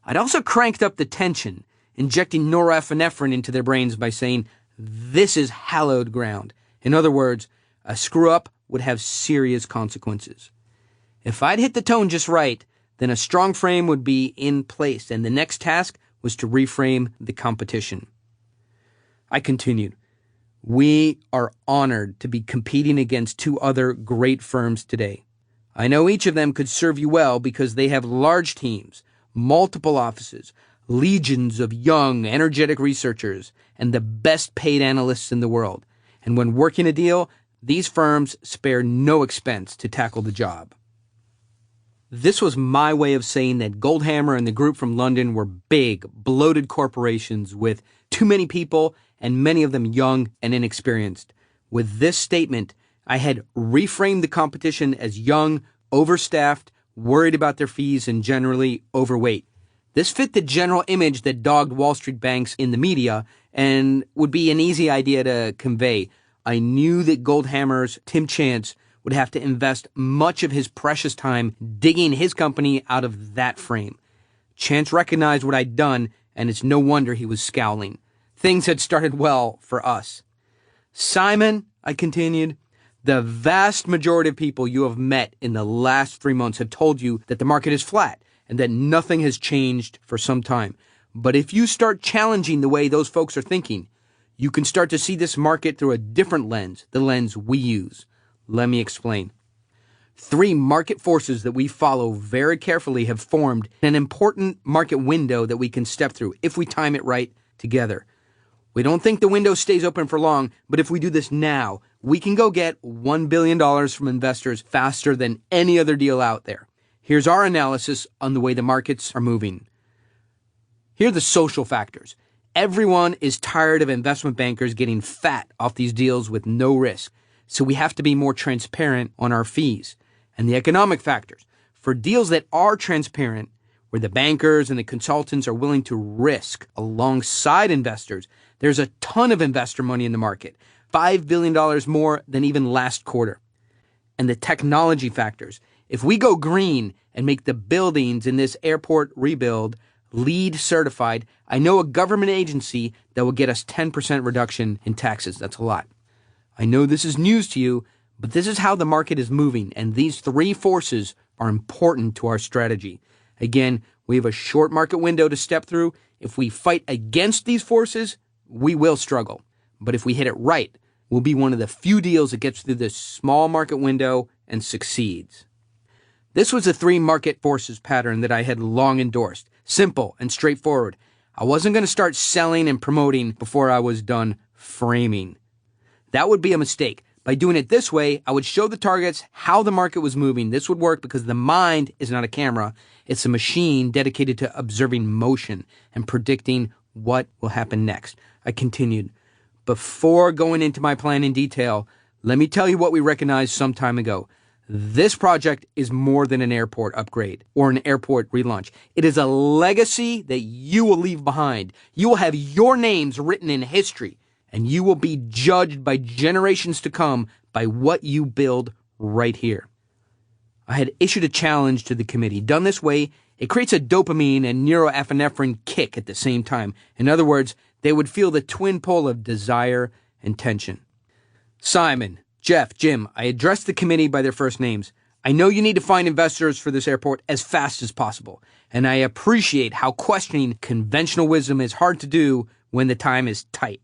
Speaker 2: I'd also cranked up the tension, injecting norepinephrine into their brains by saying, this is hallowed ground. In other words, a screw-up would have serious consequences. If I'd hit the tone just right, then a strong frame would be in place, and the next task was to reframe the competition. I continued. We are honored to be competing against 2 other great firms today. I know each of them could serve you well because they have large teams, multiple offices, legions of young, energetic researchers, and the best paid analysts in the world. And when working a deal, these firms spare no expense to tackle the job. This was my way of saying that Goldhammer and the group from London were big, bloated corporations with too many people and many of them young and inexperienced. With this statement, I had reframed the competition as young, overstaffed, worried about their fees, and generally overweight. This fit the general image that dogged Wall Street banks in the media and would be an easy idea to convey. I knew that Goldhammer's Tim Chance would have to invest much of his precious time digging his company out of that frame. Chance recognized what I'd done, and it's no wonder he was scowling. Things had started well for us. Simon, I continued, the vast majority of people you have met in the last 3 months have told you that the market is flat and that nothing has changed for some time. But if you start challenging the way those folks are thinking, you can start to see this market through a different lens, the lens we use. Let me explain. 3 market forces that we follow very carefully have formed an important market window that we can step through if we time it right together. We don't think the window stays open for long, but if we do this now, we can go get $1 billion from investors faster than any other deal out there. Here's our analysis on the way the markets are moving. Here are the social factors. Everyone is tired of investment bankers getting fat off these deals with no risk, so we have to be more transparent on our fees. And the economic factors. For deals that are transparent, where the bankers and the consultants are willing to risk alongside investors, there's a ton of investor money in the market, $5 billion more than even last quarter. And the technology factors. If we go green and make the buildings in this airport rebuild LEED certified, I know a government agency that will get us 10% reduction in taxes. That's a lot. I know this is news to you, but this is how the market is moving, and these 3 forces are important to our strategy. Again, we have a short market window to step through. If we fight against these forces, we will struggle. But if we hit it right, we'll be one of the few deals that gets through this small market window and succeeds. This was a 3 market forces pattern that I had long endorsed. Simple and straightforward. I wasn't going to start selling and promoting before I was done framing. That would be a mistake. By doing it this way, I would show the targets how the market was moving. This would work because the mind is not a camera. It's a machine dedicated to observing motion and predicting what will happen next. I continued. Before going into my plan in detail, let me tell you what we recognized some time ago. This project is more than an airport upgrade or an airport relaunch. It is a legacy that you will leave behind. You will have your names written in history, and you will be judged by generations to come by what you build right here. I had issued a challenge to the committee. Done this way, it creates a dopamine and neuroepinephrine kick at the same time. In other words, they would feel the twin pole of desire and tension. Simon, Jeff, Jim, I addressed the committee by their first names. I know you need to find investors for this airport as fast as possible, and I appreciate how questioning conventional wisdom is hard to do when the time is tight.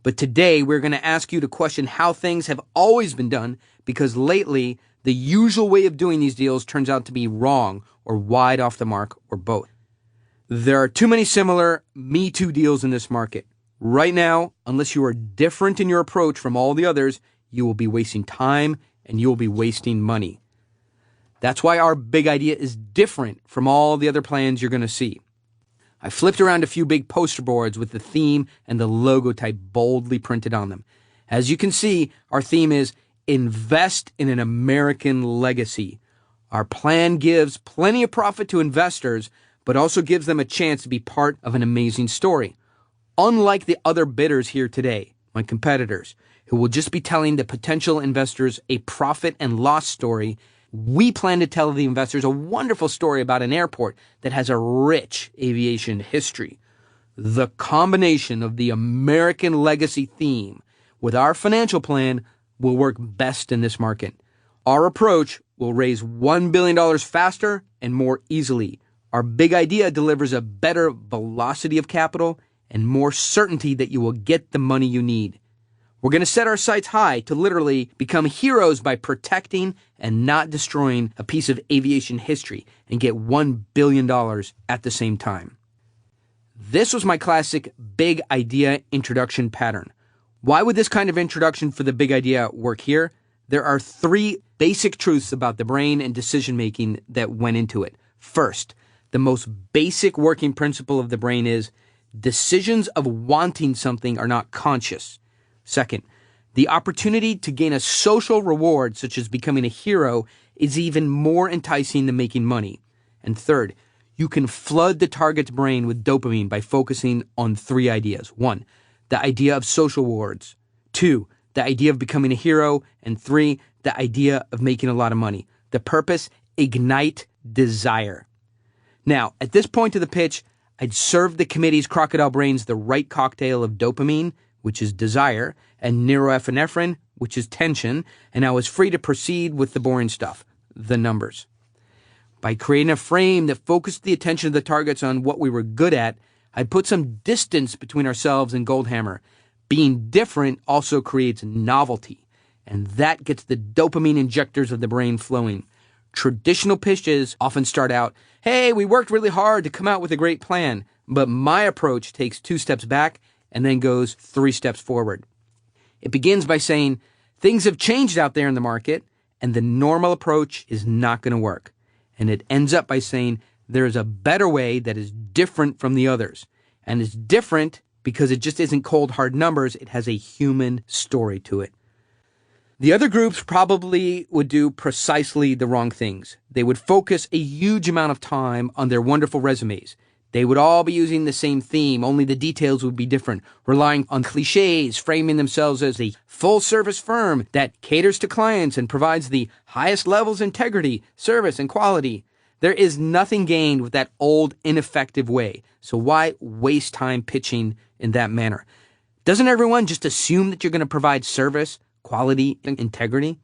Speaker 2: But today we're going to ask you to question how things have always been done, because lately the usual way of doing these deals turns out to be wrong or wide off the mark or both. There are too many similar Me Too deals in this market. Right now, unless you are different in your approach from all the others, you will be wasting time and you will be wasting money. That's why our big idea is different from all the other plans you're going to see. I flipped around a few big poster boards with the theme and the logo type boldly printed on them. As you can see, our theme is Invest in an American Legacy. Our plan gives plenty of profit to investors, but also gives them a chance to be part of an amazing story. Unlike the other bidders here today, my competitors, who will just be telling the potential investors a profit and loss story, we plan to tell the investors a wonderful story about an airport that has a rich aviation history. The combination of the American legacy theme with our financial plan will work best in this market. Our approach will raise $1 billion faster and more easily. Our big idea delivers a better velocity of capital and more certainty that you will get the money you need. We're going to set our sights high to literally become heroes by protecting and not destroying a piece of aviation history and get $1 billion at the same time. This was my classic big idea introduction pattern. Why would this kind of introduction for the big idea work here? There are 3 basic truths about the brain and decision-making that went into it. First, the most basic working principle of the brain is decisions of wanting something are not conscious. Second, the opportunity to gain a social reward, such as becoming a hero, is even more enticing than making money. And third, you can flood the target's brain with dopamine by focusing on 3 ideas. 1, the idea of social rewards. 2, the idea of becoming a hero. And 3, the idea of making a lot of money. The purpose, ignite desire. Now, at this point of the pitch, I'd served the committee's crocodile brains the right cocktail of dopamine, which is desire, and neuroepinephrine, which is tension, and I was free to proceed with the boring stuff, the numbers. By creating a frame that focused the attention of the targets on what we were good at, I put some distance between ourselves and Goldhammer. Being different also creates novelty, and that gets the dopamine injectors of the brain flowing. Traditional pitches often start out, hey, we worked really hard to come out with a great plan, but my approach takes 2 steps back and then goes 3 steps forward. It begins by saying, things have changed out there in the market, and the normal approach is not going to work. And it ends up by saying there is a better way that is different from the others. And it's different because it just isn't cold hard numbers. It has a human story to it. The other groups probably would do precisely the wrong things. They would focus a huge amount of time on their wonderful resumes. They would all be using the same theme, only the details would be different, relying on cliches, framing themselves as a full-service firm that caters to clients and provides the highest levels of integrity, service, and quality. There is nothing gained with that old, ineffective way, so why waste time pitching in that manner? Doesn't everyone just assume that you're going to provide service, quality, and integrity?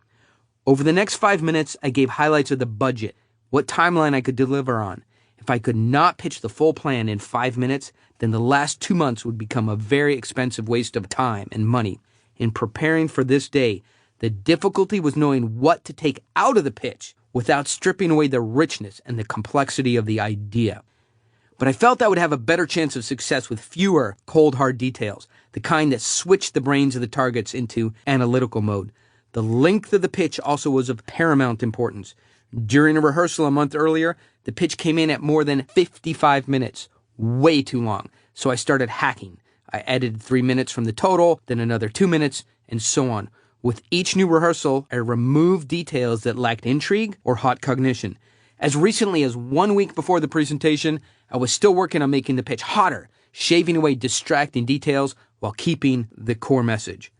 Speaker 2: Over the next 5 minutes, I gave highlights of the budget, what timeline I could deliver on. If I could not pitch the full plan in 5 minutes, then the last 2 months would become a very expensive waste of time and money. In preparing for this day, the difficulty was knowing what to take out of the pitch without stripping away the richness and the complexity of the idea. But I felt I would have a better chance of success with fewer cold hard details, the kind that switched the brains of the targets into analytical mode. The length of the pitch also was of paramount importance. During a rehearsal a month earlier, the pitch came in at more than 55 minutes, way too long. So I started hacking. I edited 3 minutes from the total, then another 2 minutes, and so on. With each new rehearsal, I removed details that lacked intrigue or hot cognition. As recently as 1 week before the presentation, I was still working on making the pitch hotter, shaving away distracting details while keeping the core message.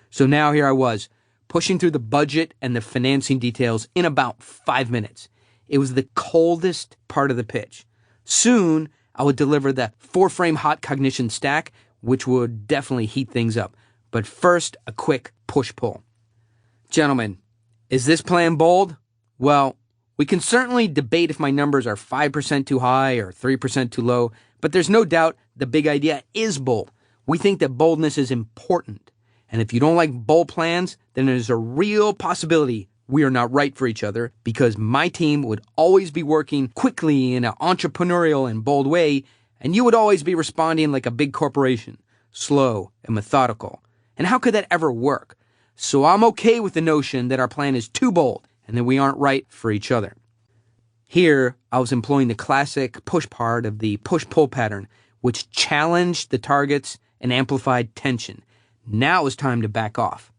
Speaker 2: So now here I was, pushing through the budget and the financing details in about 5 minutes. It was the coldest part of the pitch. Soon, I would deliver the 4-frame hot cognition stack, which would definitely heat things up. But first, a quick push-pull. Gentlemen, is this plan bold? Well, we can certainly debate if my numbers are 5% too high or 3% too low, but there's no doubt the big idea is bold. We think that boldness is important. And if you don't like bold plans, then there's a real possibility we are not right for each other, because my team would always be working quickly in an entrepreneurial and bold way, and you would always be responding like a big corporation, slow and methodical. And how could that ever work? So I'm okay with the notion that our plan is too bold and that we aren't right for each other. Here, I was employing the classic push part of the push-pull pattern, which challenged the targets and amplified tension. Now it was time to back off.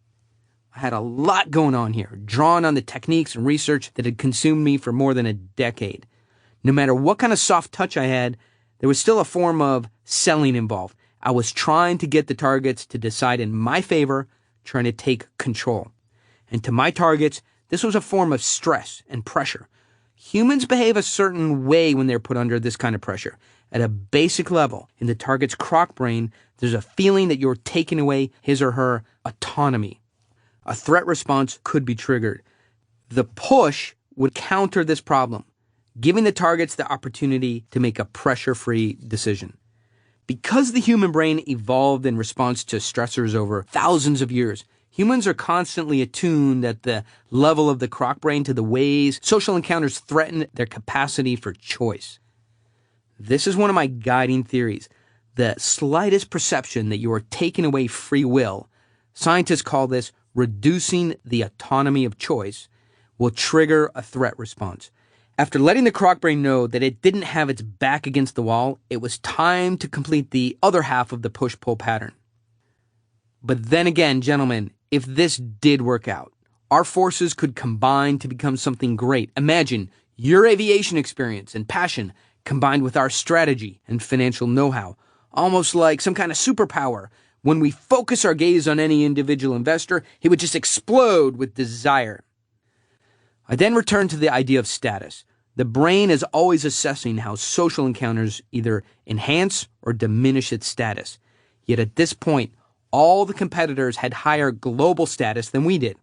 Speaker 2: I had a lot going on here, drawn on the techniques and research that had consumed me for more than a decade. No matter what kind of soft touch I had, there was still a form of selling involved. I was trying to get the targets to decide in my favor, trying to take control. And to my targets, this was a form of stress and pressure. Humans behave a certain way when they're put under this kind of pressure. At a basic level, in the target's croc brain, there's a feeling that you're taking away his or her autonomy. A threat response could be triggered. The push would counter this problem, giving the targets the opportunity to make a pressure-free decision. Because the human brain evolved in response to stressors over thousands of years, humans are constantly attuned at the level of the croc brain to the ways social encounters threaten their capacity for choice. This is one of my guiding theories. the slightest perception that you are taking away free will, scientists call this reducing the autonomy of choice, will trigger a threat response. After letting the croc brain know that it didn't have its back against the wall, it was time to complete the other half of the push-pull pattern. But then again, gentlemen, if this did work out, our forces could combine to become something great. Imagine your aviation experience and passion combined with our strategy and financial know-how, almost like some kind of superpower. When we focus our gaze on any individual investor, he would just explode with desire. I then returned to the idea of status. The brain is always assessing how social encounters either enhance or diminish its status. Yet at this point, all the competitors had higher global status than we did.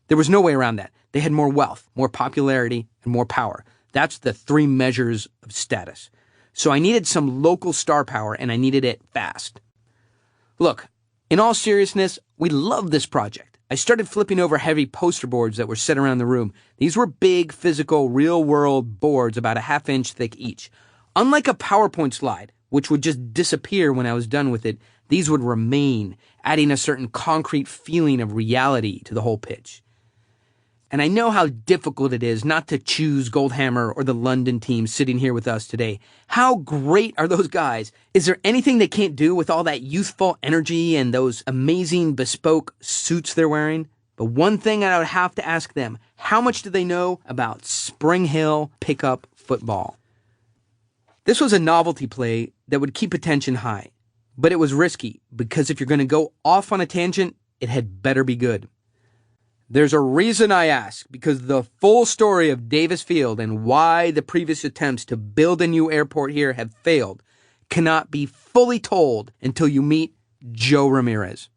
Speaker 2: There was no way around that. They had more wealth, more popularity, and more power. That's the three measures of status. So I needed some local star power, and I needed it fast. Look, in all seriousness, we loved this project. I started flipping over heavy poster boards that were set around the room. These were big, physical, real-world boards about a half-inch thick each. Unlike a PowerPoint slide, which would just disappear when I was done with it, these would remain, adding a certain concrete feeling of reality to the whole pitch. And I know how difficult it is not to choose Goldhammer or the London team sitting here with us today. How great are those guys? Is there anything they can't do with all that youthful energy and those amazing bespoke suits they're wearing? But one thing I would have to ask them, how much do they know about Spring Hill pickup football? This was a novelty play that would keep attention high, but it was risky because if you're going to go off on a tangent, it had better be good. There's a reason I ask, because the full story of Davis Field and why the previous attempts to build a new airport here have failed cannot be fully told until you meet Joe Ramirez.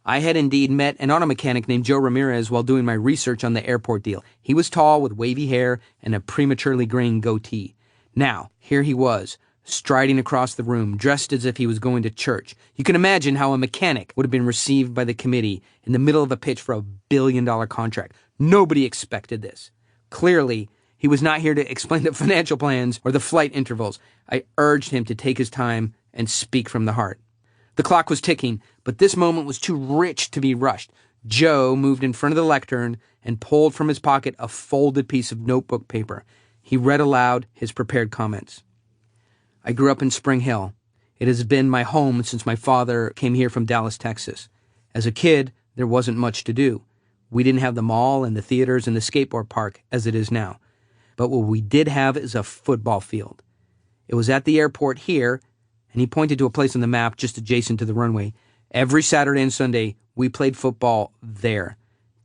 Speaker 2: I had indeed met an auto mechanic named Joe Ramirez while doing my research on the airport deal. He was tall with wavy hair and a prematurely graying goatee. Now, here he was, striding across the room, dressed as if he was going to church. You can imagine how a mechanic would have been received by the committee in the middle of a pitch for $1 billion contract. Nobody expected this. Clearly, he was not here to explain the financial plans or the flight intervals. I urged him to take his time and speak from the heart. The clock was ticking, but this moment was too rich to be rushed. Joe moved in front of the lectern and pulled from his pocket a folded piece of notebook paper. He read aloud his prepared comments. I grew up in Spring Hill. It has been my home since my father came here from Dallas, Texas. As a kid, there wasn't much to do. We didn't have the mall and the theaters and the skateboard park as it is now. But what we did have is a football field. It was at the airport here, and he pointed to a place on the map just adjacent to the runway. Every Saturday and Sunday, we played football there.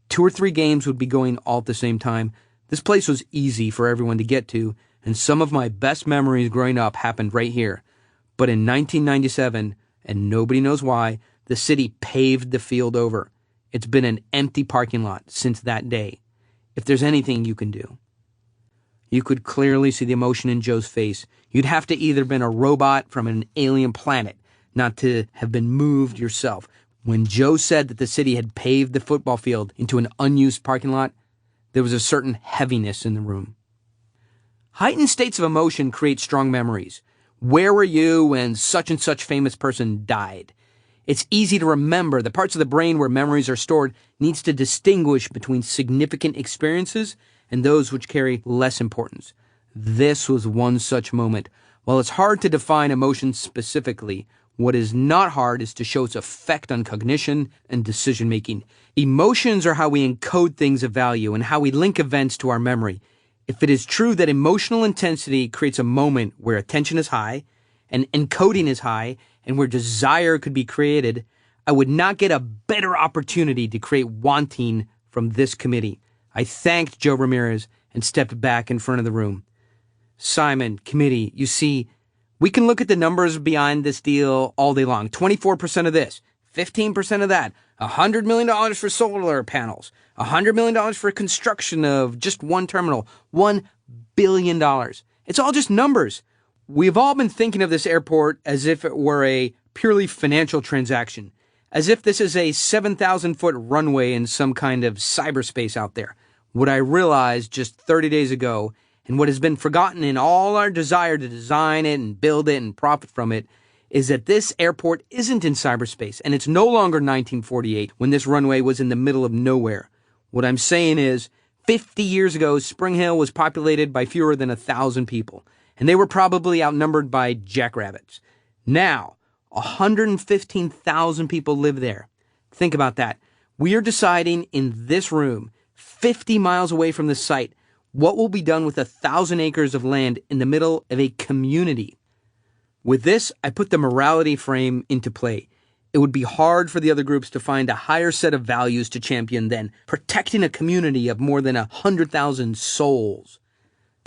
Speaker 2: 2 or 3 games would be going all at the same time. This place was easy for everyone to get to, and some of my best memories growing up happened right here. But in 1997, and nobody knows why, the city paved the field over. It's been an empty parking lot since that day. If there's anything you can do. You could clearly see the emotion in Joe's face. You'd have to either been a robot from an alien planet, not to have been moved yourself. When Joe said that the city had paved the football field into an unused parking lot, there was a certain heaviness in the room. Heightened states of emotion create strong memories. Where were you when such and such famous person died? It's easy to remember. The parts of the brain where memories are stored needs to distinguish between significant experiences and those which carry less importance. This was one such moment. While it's hard to define emotion specifically, what is not hard is to show its effect on cognition and decision-making. Emotions are how we encode things of value and how we link events to our memory. If it is true that emotional intensity creates a moment where attention is high and encoding is high and where desire could be created, I would not get a better opportunity to create wanting from this committee. I thanked Joe Ramirez and stepped back in front of the room. Simon, committee, you see, we can look at the numbers behind this deal all day long. 24% of this, 15% of that, $100 million for solar panels, $100 million for construction of just one terminal, $1 billion. It's all just numbers. We've all been thinking of this airport as if it were a purely financial transaction, as if this is a 7,000-foot runway in some kind of cyberspace out there. What I realized just 30 days ago, and what has been forgotten in all our desire to design it and build it and profit from it, is that this airport isn't in cyberspace, and it's no longer 1948 when this runway was in the middle of nowhere. What I'm saying is, 50 years ago, Spring Hill was populated by fewer than 1,000 people, and they were probably outnumbered by jackrabbits. Now, 115,000 people live there. Think about that. We are deciding in this room, 50 miles away from the site, what will be done with 1,000 acres of land in the middle of a community. With this, I put the morality frame into play. It would be hard for the other groups to find a higher set of values to champion than protecting a community of more than 100,000 souls.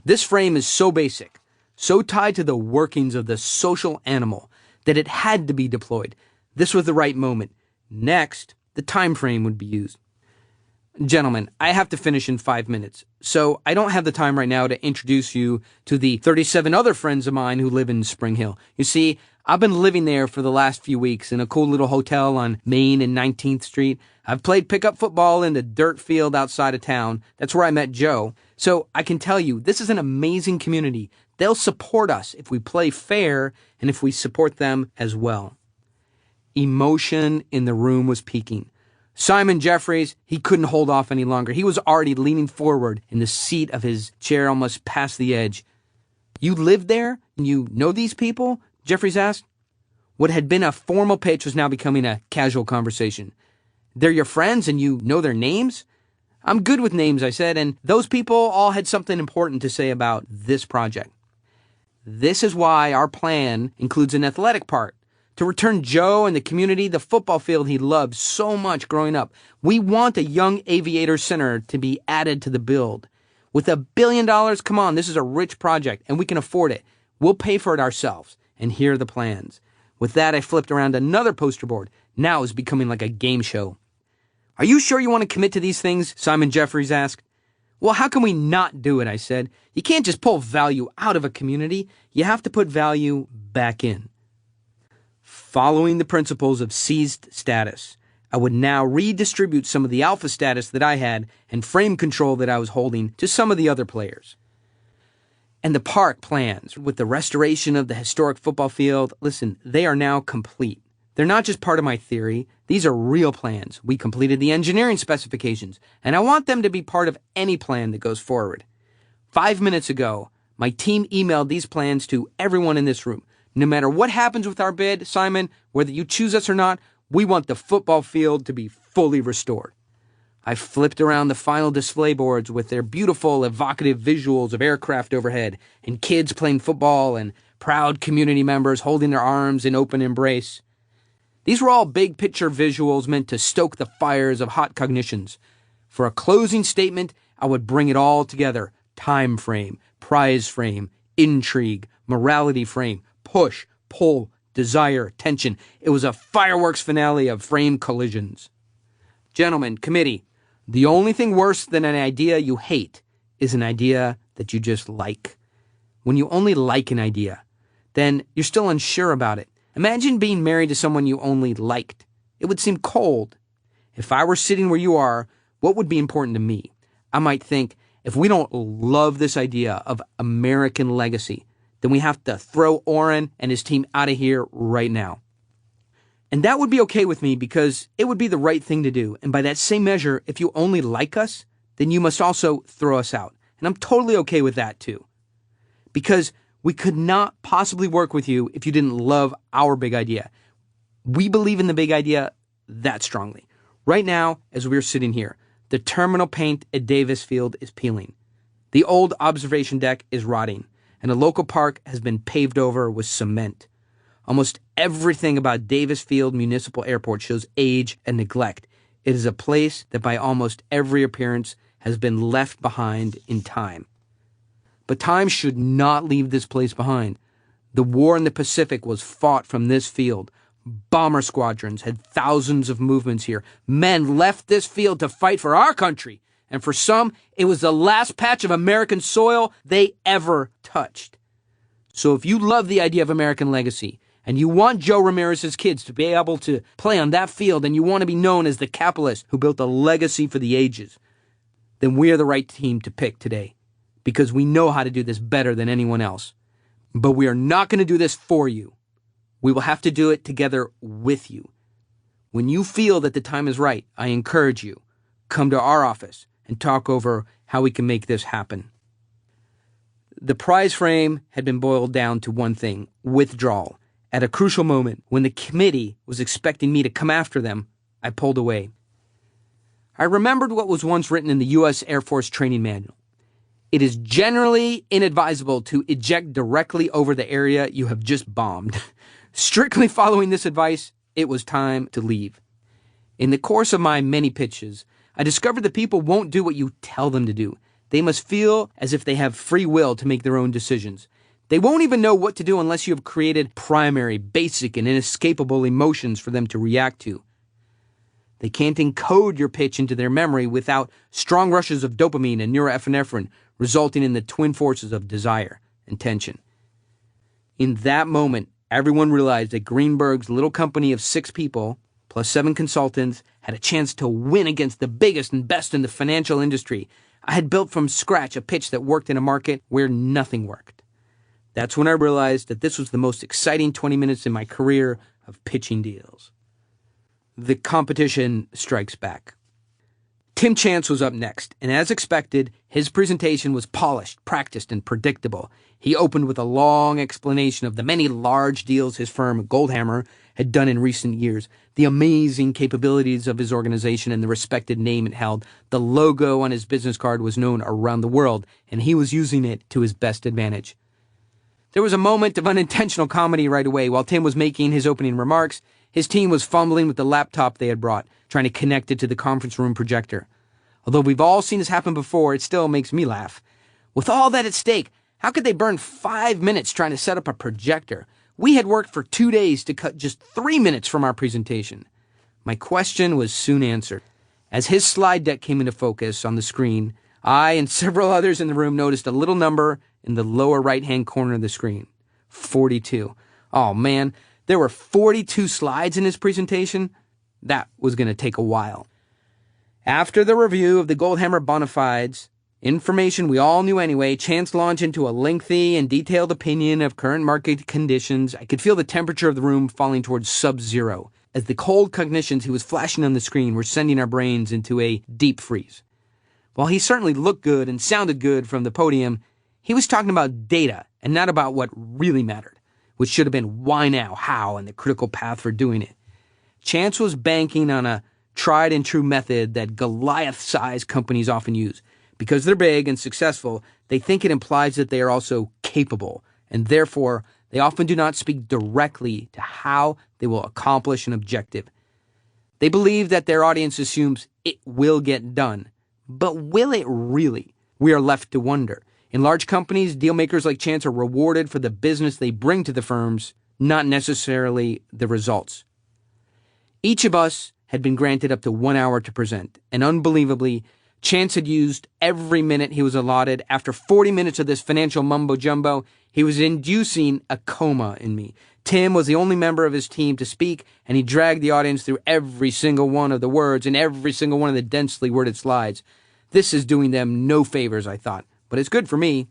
Speaker 2: This frame is so basic, so tied to the workings of the social animal, that it had to be deployed. This was the right moment. Next, the time frame would be used. Gentlemen, I have to finish in 5 minutes, so I don't have the time right now to introduce you to the 37 other friends of mine who live in Spring Hill. You see, I've been living there for the last few weeks in a cool little hotel on Main and 19th Street. I've played pickup football in the dirt field outside of town. That's where I met Joe. So I can tell you, this is an amazing community. They'll support us if we play fair and if we support them as well. Emotion in the room was peaking. Simon Jeffries, he couldn't hold off any longer. He was already leaning forward in the seat of his chair almost past the edge. You live there and you know these people? Jeffries asked. What had been a formal pitch was now becoming a casual conversation. They're your friends and you know their names? I'm good with names, I said, and those people all had something important to say about this project. This is why our plan includes an athletic part. To return Joe and the community the football field he loved so much growing up. We want a young aviator center to be added to the build. With $1 billion, come on, this is a rich project and we can afford it. We'll pay for it ourselves. And here are the plans. With that, I flipped around another poster board. Now it's becoming like a game show. Are you sure you want to commit to these things? Simon Jeffries asked. Well, how can we not do it? I said. You can't just pull value out of a community. You have to put value back in. Following the principles of seized status, I would now redistribute some of the alpha status that I had and frame control that I was holding to some of the other players. And the park plans with the restoration of the historic football field, listen, they are now complete. They're not just part of my theory. These are real plans. We completed the engineering specifications, and I want them to be part of any plan that goes forward. 5 minutes ago, my team emailed these plans to everyone in this room. No matter what happens with our bid, Simon, whether you choose us or not, we want the football field to be fully restored. I flipped around the final display boards with their beautiful, evocative visuals of aircraft overhead and kids playing football and proud community members holding their arms in open embrace. These were all big picture visuals meant to stoke the fires of hot cognitions. For a closing statement, I would bring it all together. Time frame, prize frame, intrigue, morality frame, push, pull, desire, tension. It was a fireworks finale of frame collisions. Gentlemen, committee, the only thing worse than an idea you hate is an idea that you just like. When you only like an idea, then you're still unsure about it. Imagine being married to someone you only liked. It would seem cold. If I were sitting where you are, what would be important to me? I might think, if we don't love this idea of American legacy, then we have to throw Orrin and his team out of here right now. And that would be okay with me because it would be the right thing to do. And by that same measure, if you only like us, then you must also throw us out. And I'm totally okay with that too. Because we could not possibly work with you if you didn't love our big idea. We believe in the big idea that strongly. Right now, as we're sitting here, the terminal paint at Davis Field is peeling. The old observation deck is rotting, and a local park has been paved over with cement. Almost everything about Davis Field Municipal Airport shows age and neglect. It is a place that by almost every appearance has been left behind in time. But time should not leave this place behind. The war in the Pacific was fought from this field. Bomber squadrons had thousands of movements here. Men left this field to fight for our country. And for some, it was the last patch of American soil they ever touched. So if you love the idea of American legacy, and you want Joe Ramirez's kids to be able to play on that field, and you want to be known as the capitalist who built a legacy for the ages, then we are the right team to pick today. Because we know how to do this better than anyone else. But we are not going to do this for you. We will have to do it together with you. When you feel that the time is right, I encourage you, come to our office and talk over how we can make this happen. The prize frame had been boiled down to one thing: withdrawal. At a crucial moment, when the committee was expecting me to come after them, I pulled away. I remembered what was once written in the U.S. Air Force training manual. It is generally inadvisable to eject directly over the area you have just bombed. Strictly following this advice, it was time to leave. In the course of my many pitches, I discovered that people won't do what you tell them to do. They must feel as if they have free will to make their own decisions. They won't even know what to do unless you have created primary, basic, and inescapable emotions for them to react to. They can't encode your pitch into their memory without strong rushes of dopamine and norepinephrine, resulting in the twin forces of desire and tension. In that moment, everyone realized that Greenberg's little company of 6 people, plus 7 consultants, had a chance to win against the biggest and best in the financial industry. I had built from scratch a pitch that worked in a market where nothing worked. That's when I realized that this was the most exciting 20 minutes in my career of pitching deals. The competition strikes back. Tim Chance was up next, and as expected, his presentation was polished, practiced, and predictable. He opened with a long explanation of the many large deals his firm, Goldhammer, had done in recent years, the amazing capabilities of his organization and the respected name it held. The logo on his business card was known around the world, and he was using it to his best advantage. There was a moment of unintentional comedy right away. While Tim was making his opening remarks, his team was fumbling with the laptop they had brought, trying to connect it to the conference room projector. Although we've all seen this happen before, it still makes me laugh. With all that at stake, how could they burn 5 minutes trying to set up a projector? We had worked for 2 days to cut just 3 minutes from our presentation. My question was soon answered. As his slide deck came into focus on the screen, I and several others in the room noticed a little number in the lower right-hand corner of the screen. 42. Oh man, there were 42 slides in his presentation. That was going to take a while. After the review of the Goldhammer bona fides, information we all knew anyway, Chance launched into a lengthy and detailed opinion of current market conditions. I could feel the temperature of the room falling towards sub-zero, as the cold cognitions he was flashing on the screen were sending our brains into a deep freeze. While he certainly looked good and sounded good from the podium, he was talking about data and not about what really mattered, which should have been why now, how, and the critical path for doing it. Chance was banking on a tried and true method that Goliath-sized companies often use. Because they're big and successful, they think it implies that they are also capable, and therefore they often do not speak directly to how they will accomplish an objective. They believe that their audience assumes it will get done. But will it really? We are left to wonder. In large companies, dealmakers like Chance are rewarded for the business they bring to the firms, not necessarily the results. Each of us had been granted up to 1 hour to present, and unbelievably, Chance had used every minute he was allotted. After 40 minutes of this financial mumbo-jumbo, he was inducing a coma in me. Tim was the only member of his team to speak, and he dragged the audience through every single one of the words and every single one of the densely worded slides. This is doing them no favors, I thought, but it's good for me.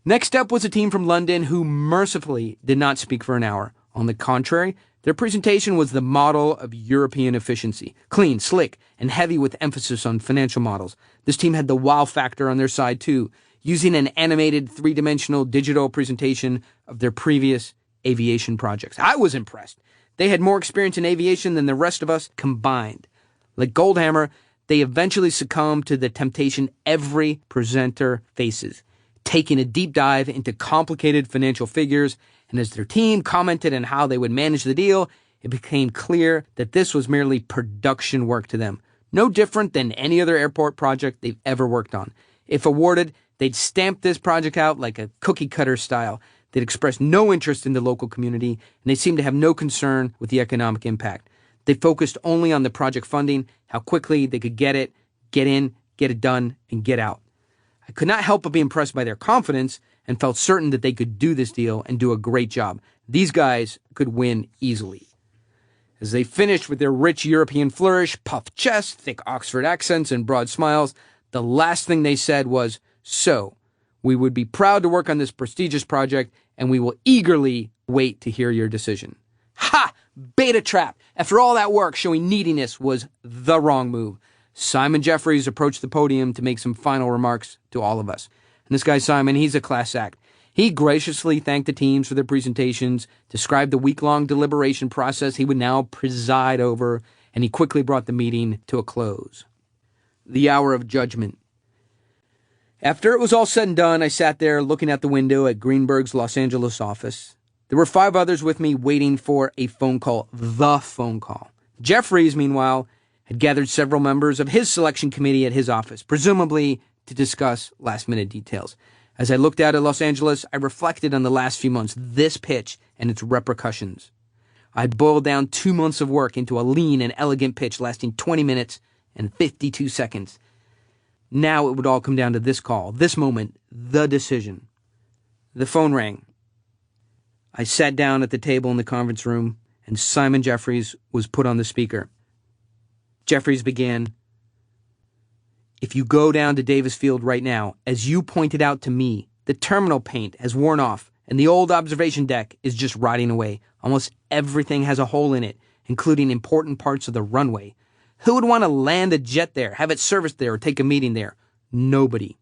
Speaker 2: Next up was a team from London who mercifully did not speak for an hour. On the contrary, their presentation was the model of European efficiency, clean, slick, and heavy with emphasis on financial models. This team had the wow factor on their side too, using an animated 3-dimensional digital presentation of their previous aviation projects. I was impressed. They had more experience in aviation than the rest of us combined. Like Goldhammer, they eventually succumbed to the temptation every presenter faces, taking a deep dive into complicated financial figures. And as their team commented on how they would manage the deal, it became clear that this was merely production work to them, no different than any other airport project they've ever worked on. If awarded, they'd stamp this project out like a cookie-cutter style. They'd express no interest in the local community, and they seemed to have no concern with the economic impact. They focused only on the project funding, how quickly they could get it, get in, get it done, and get out. I could not help but be impressed by their confidence and felt certain that they could do this deal and do a great job. These guys could win easily. As they finished with their rich European flourish, puffed chests, thick Oxford accents, and broad smiles, the last thing they said was, "So, we would be proud to work on this prestigious project, and we will eagerly wait to hear your decision. Ha! Beta trap! After all that work, showing neediness was the wrong move. Simon Jeffries approached the podium to make some final remarks to all of us. And this guy, Simon, he's a class act. He graciously thanked the teams for their presentations, described the week-long deliberation process he would now preside over, and he quickly brought the meeting to a close. The hour of judgment. After it was all said and done, I sat there looking out the window at Greenberg's Los Angeles office. There were 5 others with me waiting for a phone call, the phone call. Jeffries, meanwhile, had gathered several members of his selection committee at his office, presumably to discuss last-minute details. As I looked out at Los Angeles, I reflected on the last few months, this pitch and its repercussions. I'd boiled down 2 months of work into a lean and elegant pitch lasting 20 minutes and 52 seconds. Now it would all come down to this call, this moment, the decision. The phone rang. I sat down at the table in the conference room, and Simon Jeffries was put on the speaker. Jeffries began, "If you go down to Davis Field right now, as you pointed out to me, the terminal paint has worn off, and the old observation deck is just rotting away. Almost everything has a hole in it, including important parts of the runway. Who would want to land a jet there, have it serviced there, or take a meeting there? Nobody."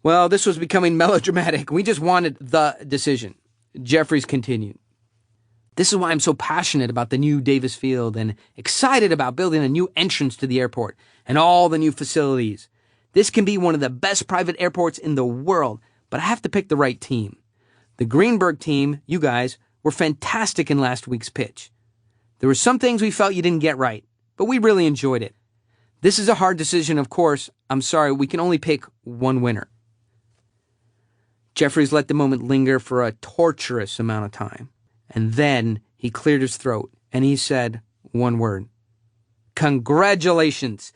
Speaker 2: Well, this was becoming melodramatic. We just wanted the decision. Jeffries continued. "This is why I'm so passionate about the new Davis Field and excited about building a new entrance to the airport and all the new facilities. This can be one of the best private airports in the world, but I have to pick the right team. The Greenberg team, you guys, were fantastic in last week's pitch. There were some things we felt you didn't get right, but we really enjoyed it. This is a hard decision, of course. I'm sorry, we can only pick one winner." Jeffries let the moment linger for a torturous amount of time. And then he cleared his throat, and he said one word. "Congratulations!"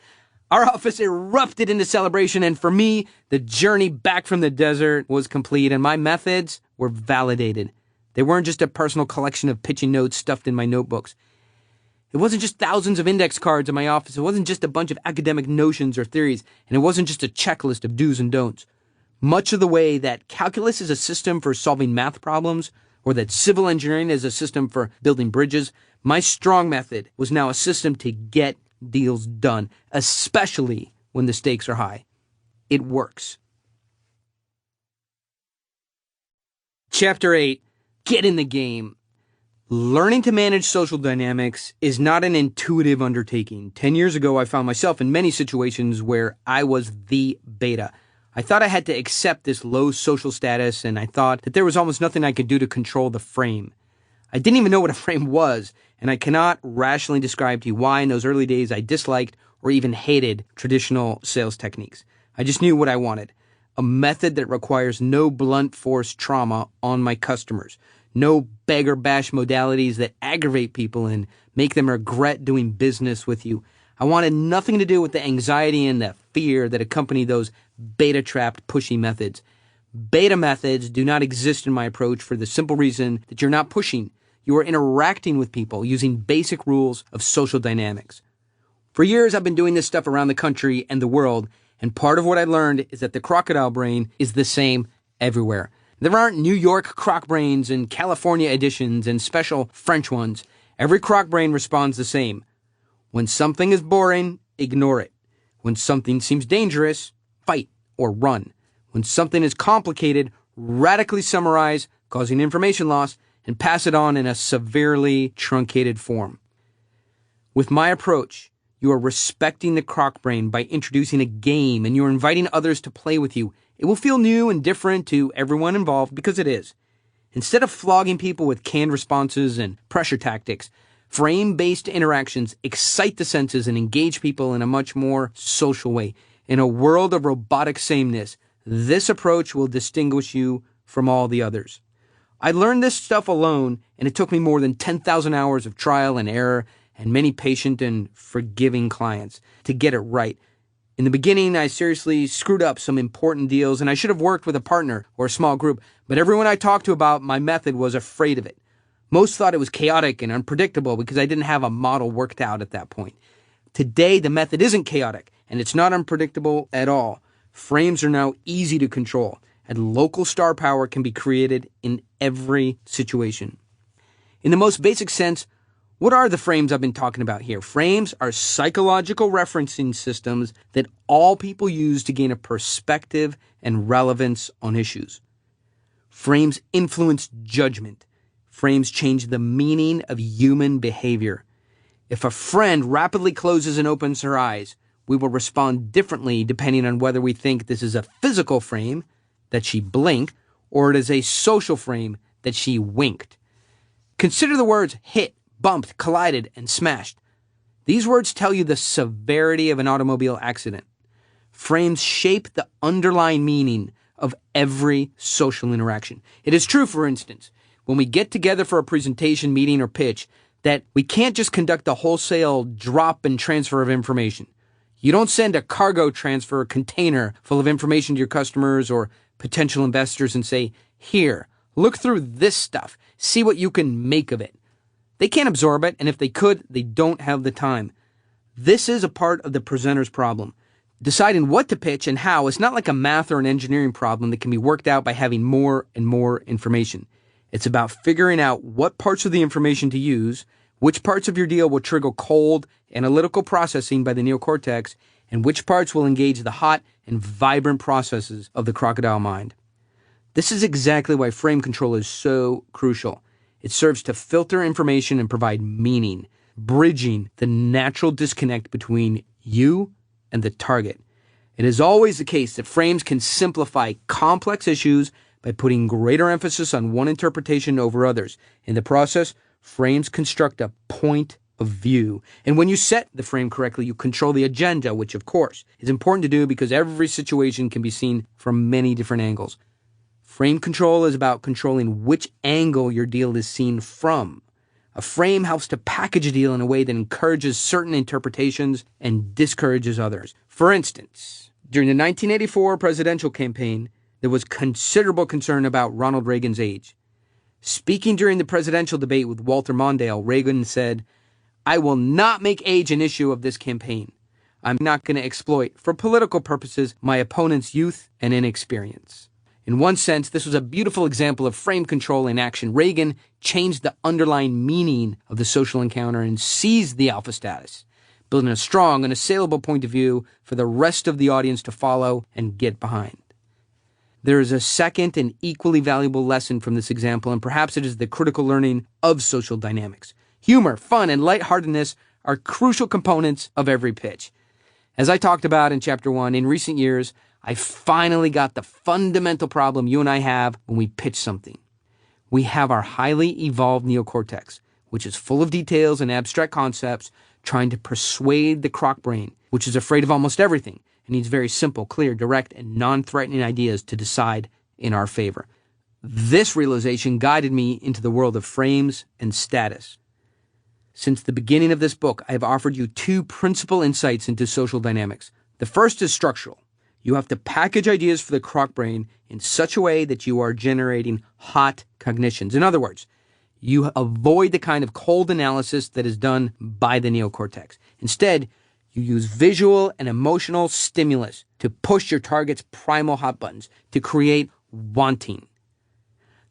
Speaker 2: Our office erupted into celebration, and for me, the journey back from the desert was complete, and my methods were validated. They weren't just a personal collection of pitching notes stuffed in my notebooks. It wasn't just thousands of index cards in my office. It wasn't just a bunch of academic notions or theories, and it wasn't just a checklist of do's and don'ts. Much of the way that calculus is a system for solving math problems, or that civil engineering is a system for building bridges, my strong method was now a system to get deals done, especially when the stakes are high. It works. Chapter 8, Get in the Game. Learning to manage social dynamics is not an intuitive undertaking. 10 years ago, I found myself in many situations where I was the beta. I thought I had to accept this low social status, and I thought that there was almost nothing I could do to control the frame. I didn't even know what a frame was, and I cannot rationally describe to you why in those early days I disliked or even hated traditional sales techniques. I just knew what I wanted. A method that requires no blunt force trauma on my customers. No beggar bash modalities that aggravate people and make them regret doing business with you. I wanted nothing to do with the anxiety and the fear that accompany those beta-trapped, pushy methods. Beta methods do not exist in my approach for the simple reason that you're not pushing. You are interacting with people using basic rules of social dynamics. For years, I've been doing this stuff around the country and the world, and part of what I learned is that the crocodile brain is the same everywhere. There aren't New York croc brains and California editions and special French ones. Every croc brain responds the same. When something is boring, ignore it. When something seems dangerous, fight or run. When something is complicated, radically summarize, causing information loss, and pass it on in a severely truncated form. With my approach, you are respecting the croc brain by introducing a game, and you are inviting others to play with you. It will feel new and different to everyone involved because it is. Instead of flogging people with canned responses and pressure tactics, frame-based interactions excite the senses and engage people in a much more social way. In a world of robotic sameness, this approach will distinguish you from all the others. I learned this stuff alone, and it took me more than 10,000 hours of trial and error and many patient and forgiving clients to get it right. In the beginning, I seriously screwed up some important deals, and I should have worked with a partner or a small group, but everyone I talked to about my method was afraid of it. Most thought it was chaotic and unpredictable because I didn't have a model worked out at that point. Today, the method isn't chaotic, and it's not unpredictable at all. Frames are now easy to control. and local star power can be created in every situation. In the most basic sense, what are the frames I've been talking about here? Frames are psychological referencing systems that all people use to gain a perspective and relevance on issues. Frames influence judgment. Frames change the meaning of human behavior. If a friend rapidly closes and opens her eyes, we will respond differently depending on whether we think this is a physical frame, that she blinked, or it is a social frame, that she winked. Consider the words hit, bumped, collided, and smashed. These words tell you the severity of an automobile accident. Frames shape the underlying meaning of every social interaction. It is true, for instance, when we get together for a presentation, meeting, or pitch, that we can't just conduct a wholesale drop and transfer of information. You don't send a cargo transfer container full of information to your customers or potential investors and say, here, look through this stuff, see what you can make of it. They can't absorb it, and if they could, they don't have the time. This is a part of the presenter's problem. Deciding what to pitch and how is not like a math or an engineering problem that can be worked out by having more and more information. It's about figuring out what parts of the information to use, which parts of your deal will trigger cold, analytical processing by the neocortex, and which parts will engage the hot and vibrant processes of the crocodile mind. This is exactly why frame control is so crucial. It serves to filter information and provide meaning, bridging the natural disconnect between you and the target. It is always the case that frames can simplify complex issues by putting greater emphasis on one interpretation over others. In the process, frames construct a point of view. And when you set the frame correctly, you control the agenda, which, of course, is important to do because every situation can be seen from many different angles. Frame control is about controlling which angle your deal is seen from. A frame helps to package a deal in a way that encourages certain interpretations and discourages others. For instance, during the 1984 presidential campaign, there was considerable concern about Ronald Reagan's age. Speaking during the presidential debate with Walter Mondale, Reagan said, "I will not make age an issue of this campaign. I'm not going to exploit, for political purposes, my opponent's youth and inexperience." In one sense, this was a beautiful example of frame control in action. Reagan changed the underlying meaning of the social encounter and seized the alpha status, building a strong and assailable point of view for the rest of the audience to follow and get behind. There is a second and equally valuable lesson from this example, and perhaps it is the critical learning of social dynamics. Humor, fun, and lightheartedness are crucial components of every pitch. As I talked about in Chapter 1, in recent years, I finally got the fundamental problem you and I have when we pitch something. We have our highly evolved neocortex, which is full of details and abstract concepts, trying to persuade the croc brain, which is afraid of almost everything and needs very simple, clear, direct, and non-threatening ideas to decide in our favor. This realization guided me into the world of frames and status. Since the beginning of this book, I have offered you two principal insights into social dynamics. The first is structural. You have to package ideas for the croc brain in such a way that you are generating hot cognitions. In other words, you avoid the kind of cold analysis that is done by the neocortex. Instead, you use visual and emotional stimulus to push your target's primal hot buttons, to create wanting.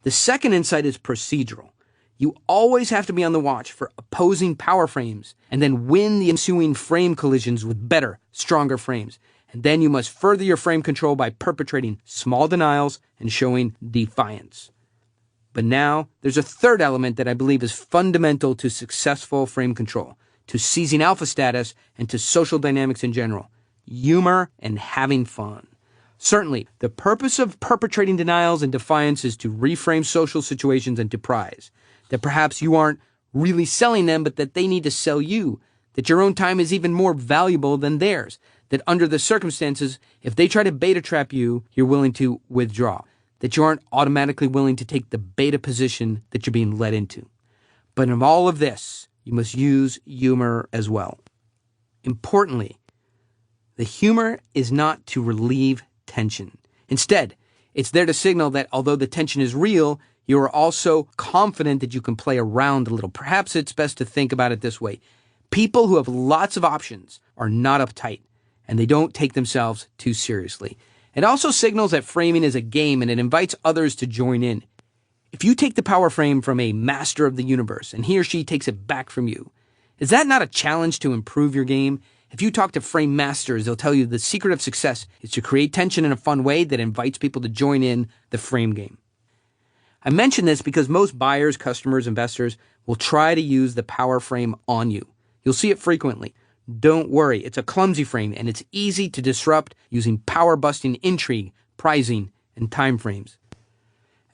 Speaker 2: The second insight is procedural. You always have to be on the watch for opposing power frames and then win the ensuing frame collisions with better, stronger frames. And then you must further your frame control by perpetrating small denials and showing defiance. But now, there's a third element that I believe is fundamental to successful frame control, to seizing alpha status, and to social dynamics in general: humor and having fun. Certainly, the purpose of perpetrating denials and defiance is to reframe social situations and to prize that perhaps you aren't really selling them, but that they need to sell you, that your own time is even more valuable than theirs, that under the circumstances, if they try to beta trap you, you're willing to withdraw, that you aren't automatically willing to take the beta position that you're being led into. But in all of this, you must use humor as well. Importantly, the humor is not to relieve tension. Instead, it's there to signal that although the tension is real, you are also confident that you can play around a little. Perhaps it's best to think about it this way. People who have lots of options are not uptight, and they don't take themselves too seriously. It also signals that framing is a game and it invites others to join in. If you take the power frame from a master of the universe and he or she takes it back from you, is that not a challenge to improve your game? If you talk to frame masters, they'll tell you the secret of success is to create tension in a fun way that invites people to join in the frame game. I mention this because most buyers, customers, investors will try to use the power frame on you. You'll see it frequently. Don't worry, it's a clumsy frame and it's easy to disrupt using power-busting intrigue, pricing, and time frames.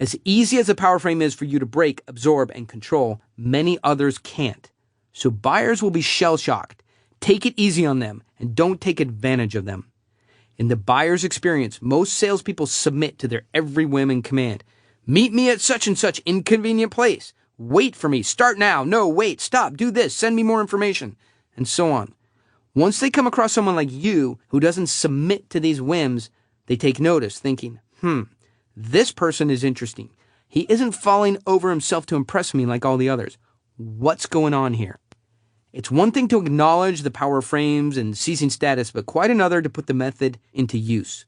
Speaker 2: As easy as a power frame is for you to break, absorb, and control, many others can't. So buyers will be shell-shocked. Take it easy on them and don't take advantage of them. In the buyer's experience, most salespeople submit to their every whim and command. Meet me at such and such inconvenient place. Wait for me. Start now. No, wait, stop. Do this. Send me more information. And so on. Once they come across someone like you who doesn't submit to these whims, they take notice, thinking, this person is interesting. He isn't falling over himself to impress me like all the others. What's going on here? It's one thing to acknowledge the power frames and seizing status, but quite another to put the method into use.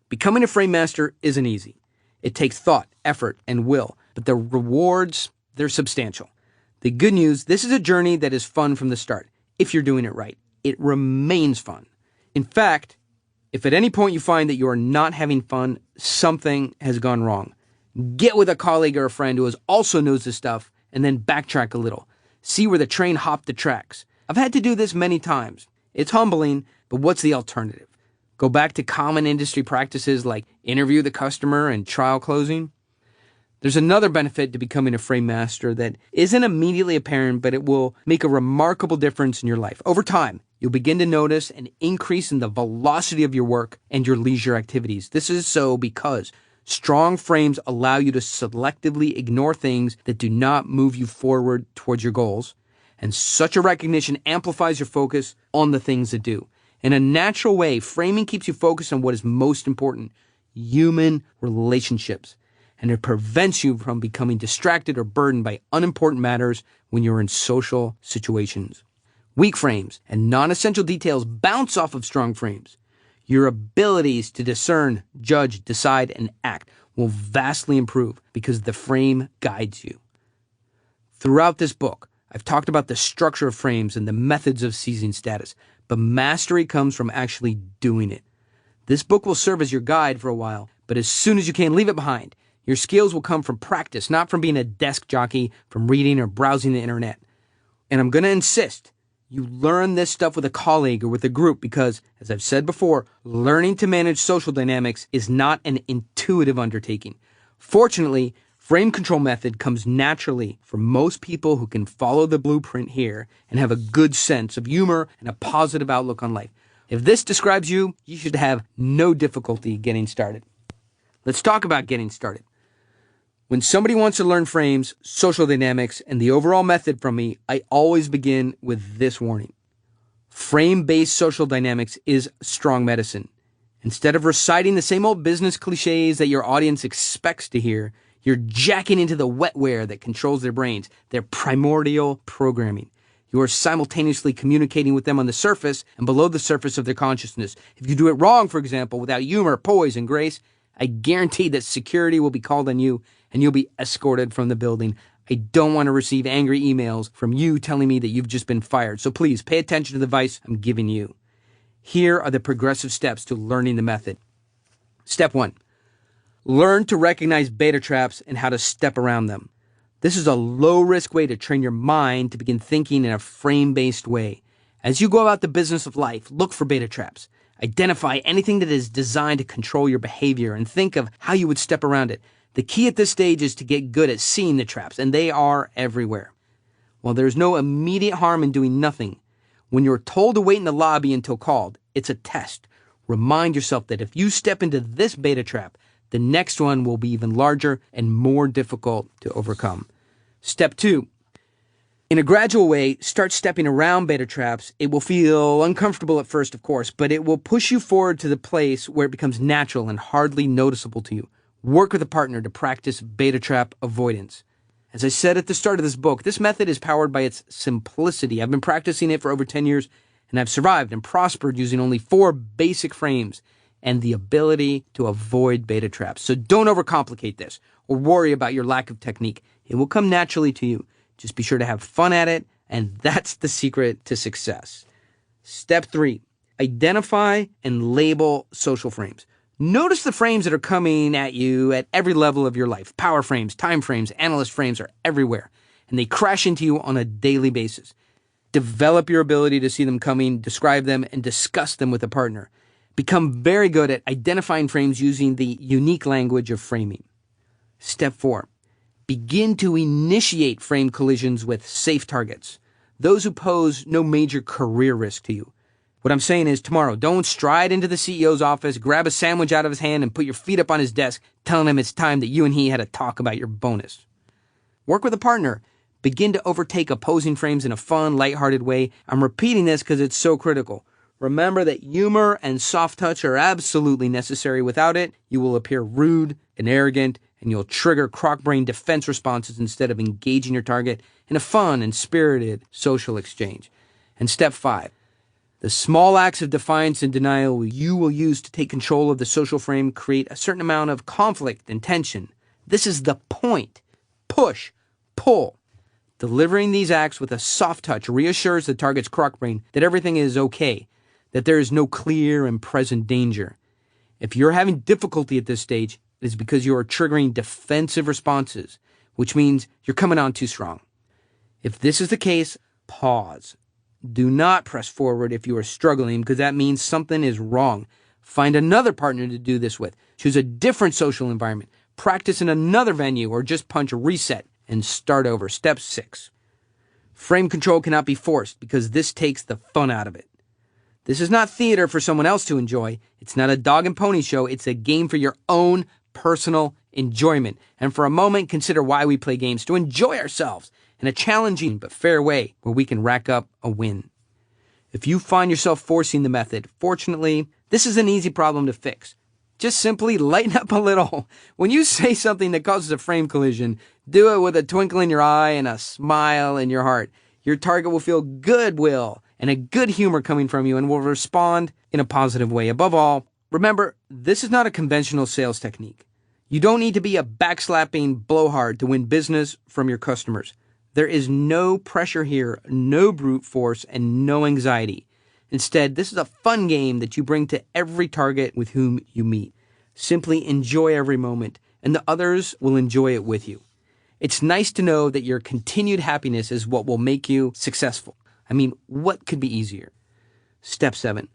Speaker 2: Becoming a frame master isn't easy. It takes thought, effort, and will, but the rewards, they're substantial. The good news, this is a journey that is fun from the start. If you're doing it right, it remains fun. In fact, if at any point you find that you are not having fun, something has gone wrong. Get with a colleague or a friend who also knows this stuff and then backtrack a little. See where the train hopped the tracks. I've had to do this many times. It's humbling, but what's the alternative? Go back to common industry practices like interview the customer and trial closing? There's another benefit to becoming a frame master that isn't immediately apparent, but it will make a remarkable difference in your life. Over time, you'll begin to notice an increase in the velocity of your work and your leisure activities. This is so because strong frames allow you to selectively ignore things that do not move you forward towards your goals, and such a recognition amplifies your focus on the things that do. In a natural way, framing keeps you focused on what is most important, human relationships. And it prevents you from becoming distracted or burdened by unimportant matters when you're in social situations. Weak frames and non-essential details bounce off of strong frames. Your abilities to discern, judge, decide, and act will vastly improve because the frame guides you. Throughout this book, I've talked about the structure of frames and the methods of seizing status, but mastery comes from actually doing it. This book will serve as your guide for a while, but as soon as you can, leave it behind. Your skills will come from practice, not from being a desk jockey, from reading or browsing the internet. And I'm going to insist you learn this stuff with a colleague or with a group because, as I've said before, learning to manage social dynamics is not an intuitive undertaking. Fortunately, frame control method comes naturally for most people who can follow the blueprint here and have a good sense of humor and a positive outlook on life. If this describes you, you should have no difficulty getting started. Let's talk about getting started. When somebody wants to learn frames, social dynamics, and the overall method from me, I always begin with this warning. Frame-based social dynamics is strong medicine. Instead of reciting the same old business cliches that your audience expects to hear, you're jacking into the wetware that controls their brains, their primordial programming. You are simultaneously communicating with them on the surface and below the surface of their consciousness. If you do it wrong, for example, without humor, poise, and grace, I guarantee that security will be called on you and you'll be escorted from the building. I don't want to receive angry emails from you telling me that you've just been fired. So please pay attention to the advice I'm giving you. Here are the progressive steps to learning the method. Step 1. Learn to recognize beta traps and how to step around them. This is a low-risk way to train your mind to begin thinking in a frame-based way. As you go about the business of life, look for beta traps. Identify anything that is designed to control your behavior and think of how you would step around it. The key at this stage is to get good at seeing the traps, and they are everywhere. While there's no immediate harm in doing nothing, when you're told to wait in the lobby until called, it's a test. Remind yourself that if you step into this beta trap, the next one will be even larger and more difficult to overcome. Step 2. In a gradual way, start stepping around beta traps. It will feel uncomfortable at first, of course, but it will push you forward to the place where it becomes natural and hardly noticeable to you. Work with a partner to practice beta trap avoidance. As I said at the start of this book, this method is powered by its simplicity. I've been practicing it for over 10 years, and I've survived and prospered using only 4 basic frames. and the ability to avoid beta traps. So don't overcomplicate this or worry about your lack of technique. It will come naturally to you. Just be sure to have fun at it, and that's the secret to success. Step 3, identify and label social frames. Notice the frames that are coming at you at every level of your life. Power frames, time frames, analyst frames are everywhere, and they crash into you on a daily basis. Develop your ability to see them coming, describe them, and discuss them with a partner. Become very good at identifying frames using the unique language of framing. Step 4, begin to initiate frame collisions with safe targets, those who pose no major career risk to you. What I'm saying is tomorrow, don't stride into the CEO's office, grab a sandwich out of his hand, and put your feet up on his desk, telling him it's time that you and he had a talk about your bonus. Work with a partner. Begin to overtake opposing frames in a fun, lighthearted way. I'm repeating this because it's so critical. Remember that humor and soft touch are absolutely necessary. Without it, you will appear rude and arrogant, and you'll trigger croc-brain defense responses instead of engaging your target in a fun and spirited social exchange. And step 5, the small acts of defiance and denial you will use to take control of the social frame create a certain amount of conflict and tension. This is the point. Push, pull. Delivering these acts with a soft touch reassures the target's croc-brain that everything is okay, that there is no clear and present danger. If you're having difficulty at this stage, it is because you are triggering defensive responses, which means you're coming on too strong. If this is the case, pause. Do not press forward if you are struggling, because that means something is wrong. Find another partner to do this with. Choose a different social environment. Practice in another venue, or just punch reset and start over. Step 6. Frame control cannot be forced, because this takes the fun out of it. This is not theater for someone else to enjoy. It's not a dog and pony show. It's a game for your own personal enjoyment. And for a moment, consider why we play games: to enjoy ourselves in a challenging but fair way where we can rack up a win. If you find yourself forcing the method, fortunately, this is an easy problem to fix. Just simply lighten up a little. When you say something that causes a frame collision, do it with a twinkle in your eye and a smile in your heart. Your target will feel goodwill and a good humor coming from you and will respond in a positive way. Above all, remember, this is not a conventional sales technique. You don't need to be a backslapping blowhard to win business from your customers. There is no pressure here, no brute force, and no anxiety. Instead, this is a fun game that you bring to every target with whom you meet. Simply enjoy every moment, and the others will enjoy it with you. It's nice to know that your continued happiness is what will make you successful. I mean, what could be easier? Step 7,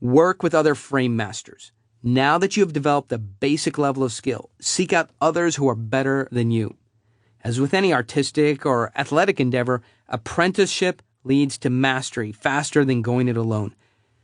Speaker 2: work with other frame masters. Now that you have developed a basic level of skill, seek out others who are better than you. As with any artistic or athletic endeavor, apprenticeship leads to mastery faster than going it alone.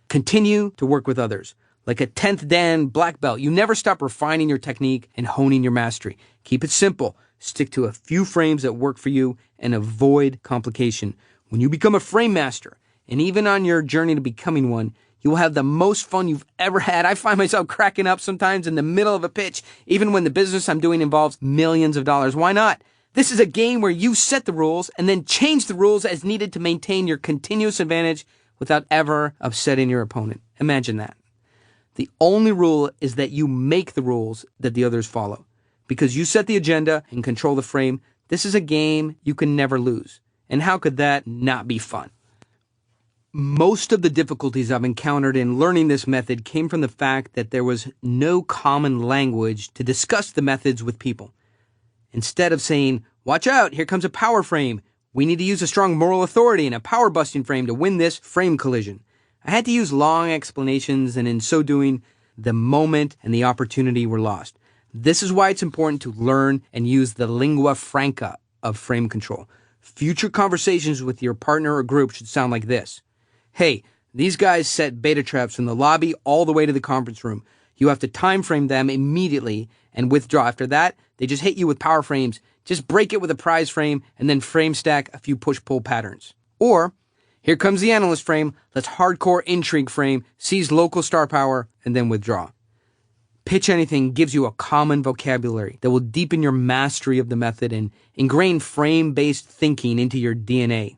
Speaker 2: Continue to work with others. Like a 10th Dan black belt, you never stop refining your technique and honing your mastery. Keep it simple. Stick to a few frames that work for you and avoid complication. When you become a frame master, and even on your journey to becoming one, you will have the most fun you've ever had. I find myself cracking up sometimes in the middle of a pitch, even when the business I'm doing involves millions of dollars. Why not? This is a game where you set the rules and then change the rules as needed to maintain your continuous advantage without ever upsetting your opponent. Imagine that. The only rule is that you make the rules that the others follow. Because you set the agenda and control the frame, this is a game you can never lose. And how could that not be fun? Most of the difficulties I've encountered in learning this method came from the fact that there was no common language to discuss the methods with people. Instead of saying, watch out, here comes a power frame. We need to use a strong moral authority and a power-busting frame to win this frame collision. I had to use long explanations, and in so doing, the moment and the opportunity were lost. This is why it's important to learn and use the lingua franca of frame control. Future conversations with your partner or group should sound like this. Hey, these guys set beta traps from the lobby all the way to the conference room. You have to time frame them immediately and withdraw. After that, they just hit you with power frames. Just break it with a prize frame and then frame stack a few push-pull patterns. Or, here comes the analyst frame. Let's hardcore intrigue frame, seize local star power, and then withdraw. Pitch Anything gives you a common vocabulary that will deepen your mastery of the method and ingrain frame-based thinking into your DNA.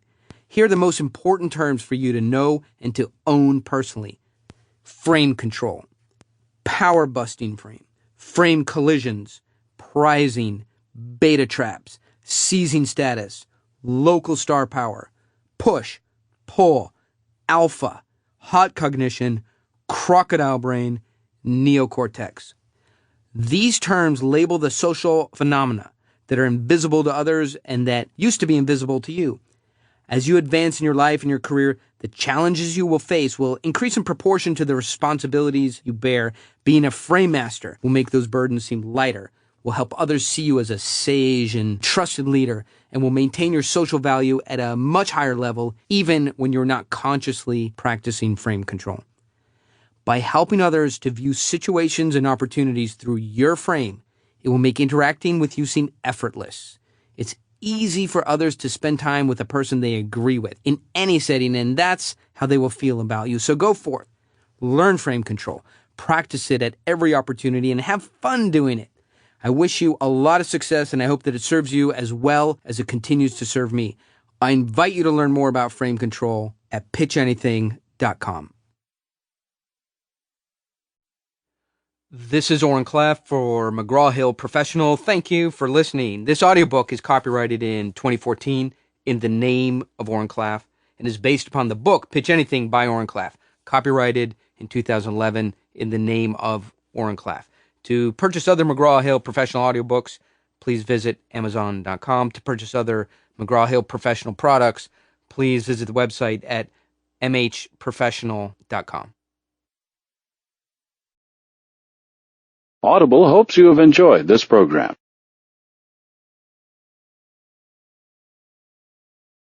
Speaker 2: Here are the most important terms for you to know and to own personally. Frame control. power busting frame collisions, prizing, beta traps, seizing status, local star power, push, pull, alpha, hot cognition, crocodile brain, neocortex. These terms label the social phenomena that are invisible to others and that used to be invisible to you. As you advance in your life and your career, the challenges you will face will increase in proportion to the responsibilities you bear. Being a frame master will make those burdens seem lighter, will help others see you as a sage and trusted leader, and will maintain your social value at a much higher level even when you're not consciously practicing frame control. By helping others to view situations and opportunities through your frame, it will make interacting with you seem effortless. It's easy for others to spend time with a person they agree with in any setting, and that's how they will feel about you. So go forth, learn frame control, practice it at every opportunity, and have fun doing it. I wish you a lot of success, and I hope that it serves you as well as it continues to serve me. I invite you to learn more about frame control at pitchanything.com. This is Oren Clef for McGraw-Hill Professional. Thank you for listening. This audiobook is copyrighted in 2014 in the name of Oren Clef and is based upon the book Pitch Anything by Oren Clef, copyrighted in 2011 in the name of Oren Clef. To purchase other McGraw-Hill Professional audiobooks, please visit Amazon.com. To purchase other McGraw-Hill Professional products, please visit the website at mhprofessional.com.
Speaker 1: Audible hopes you have enjoyed this program.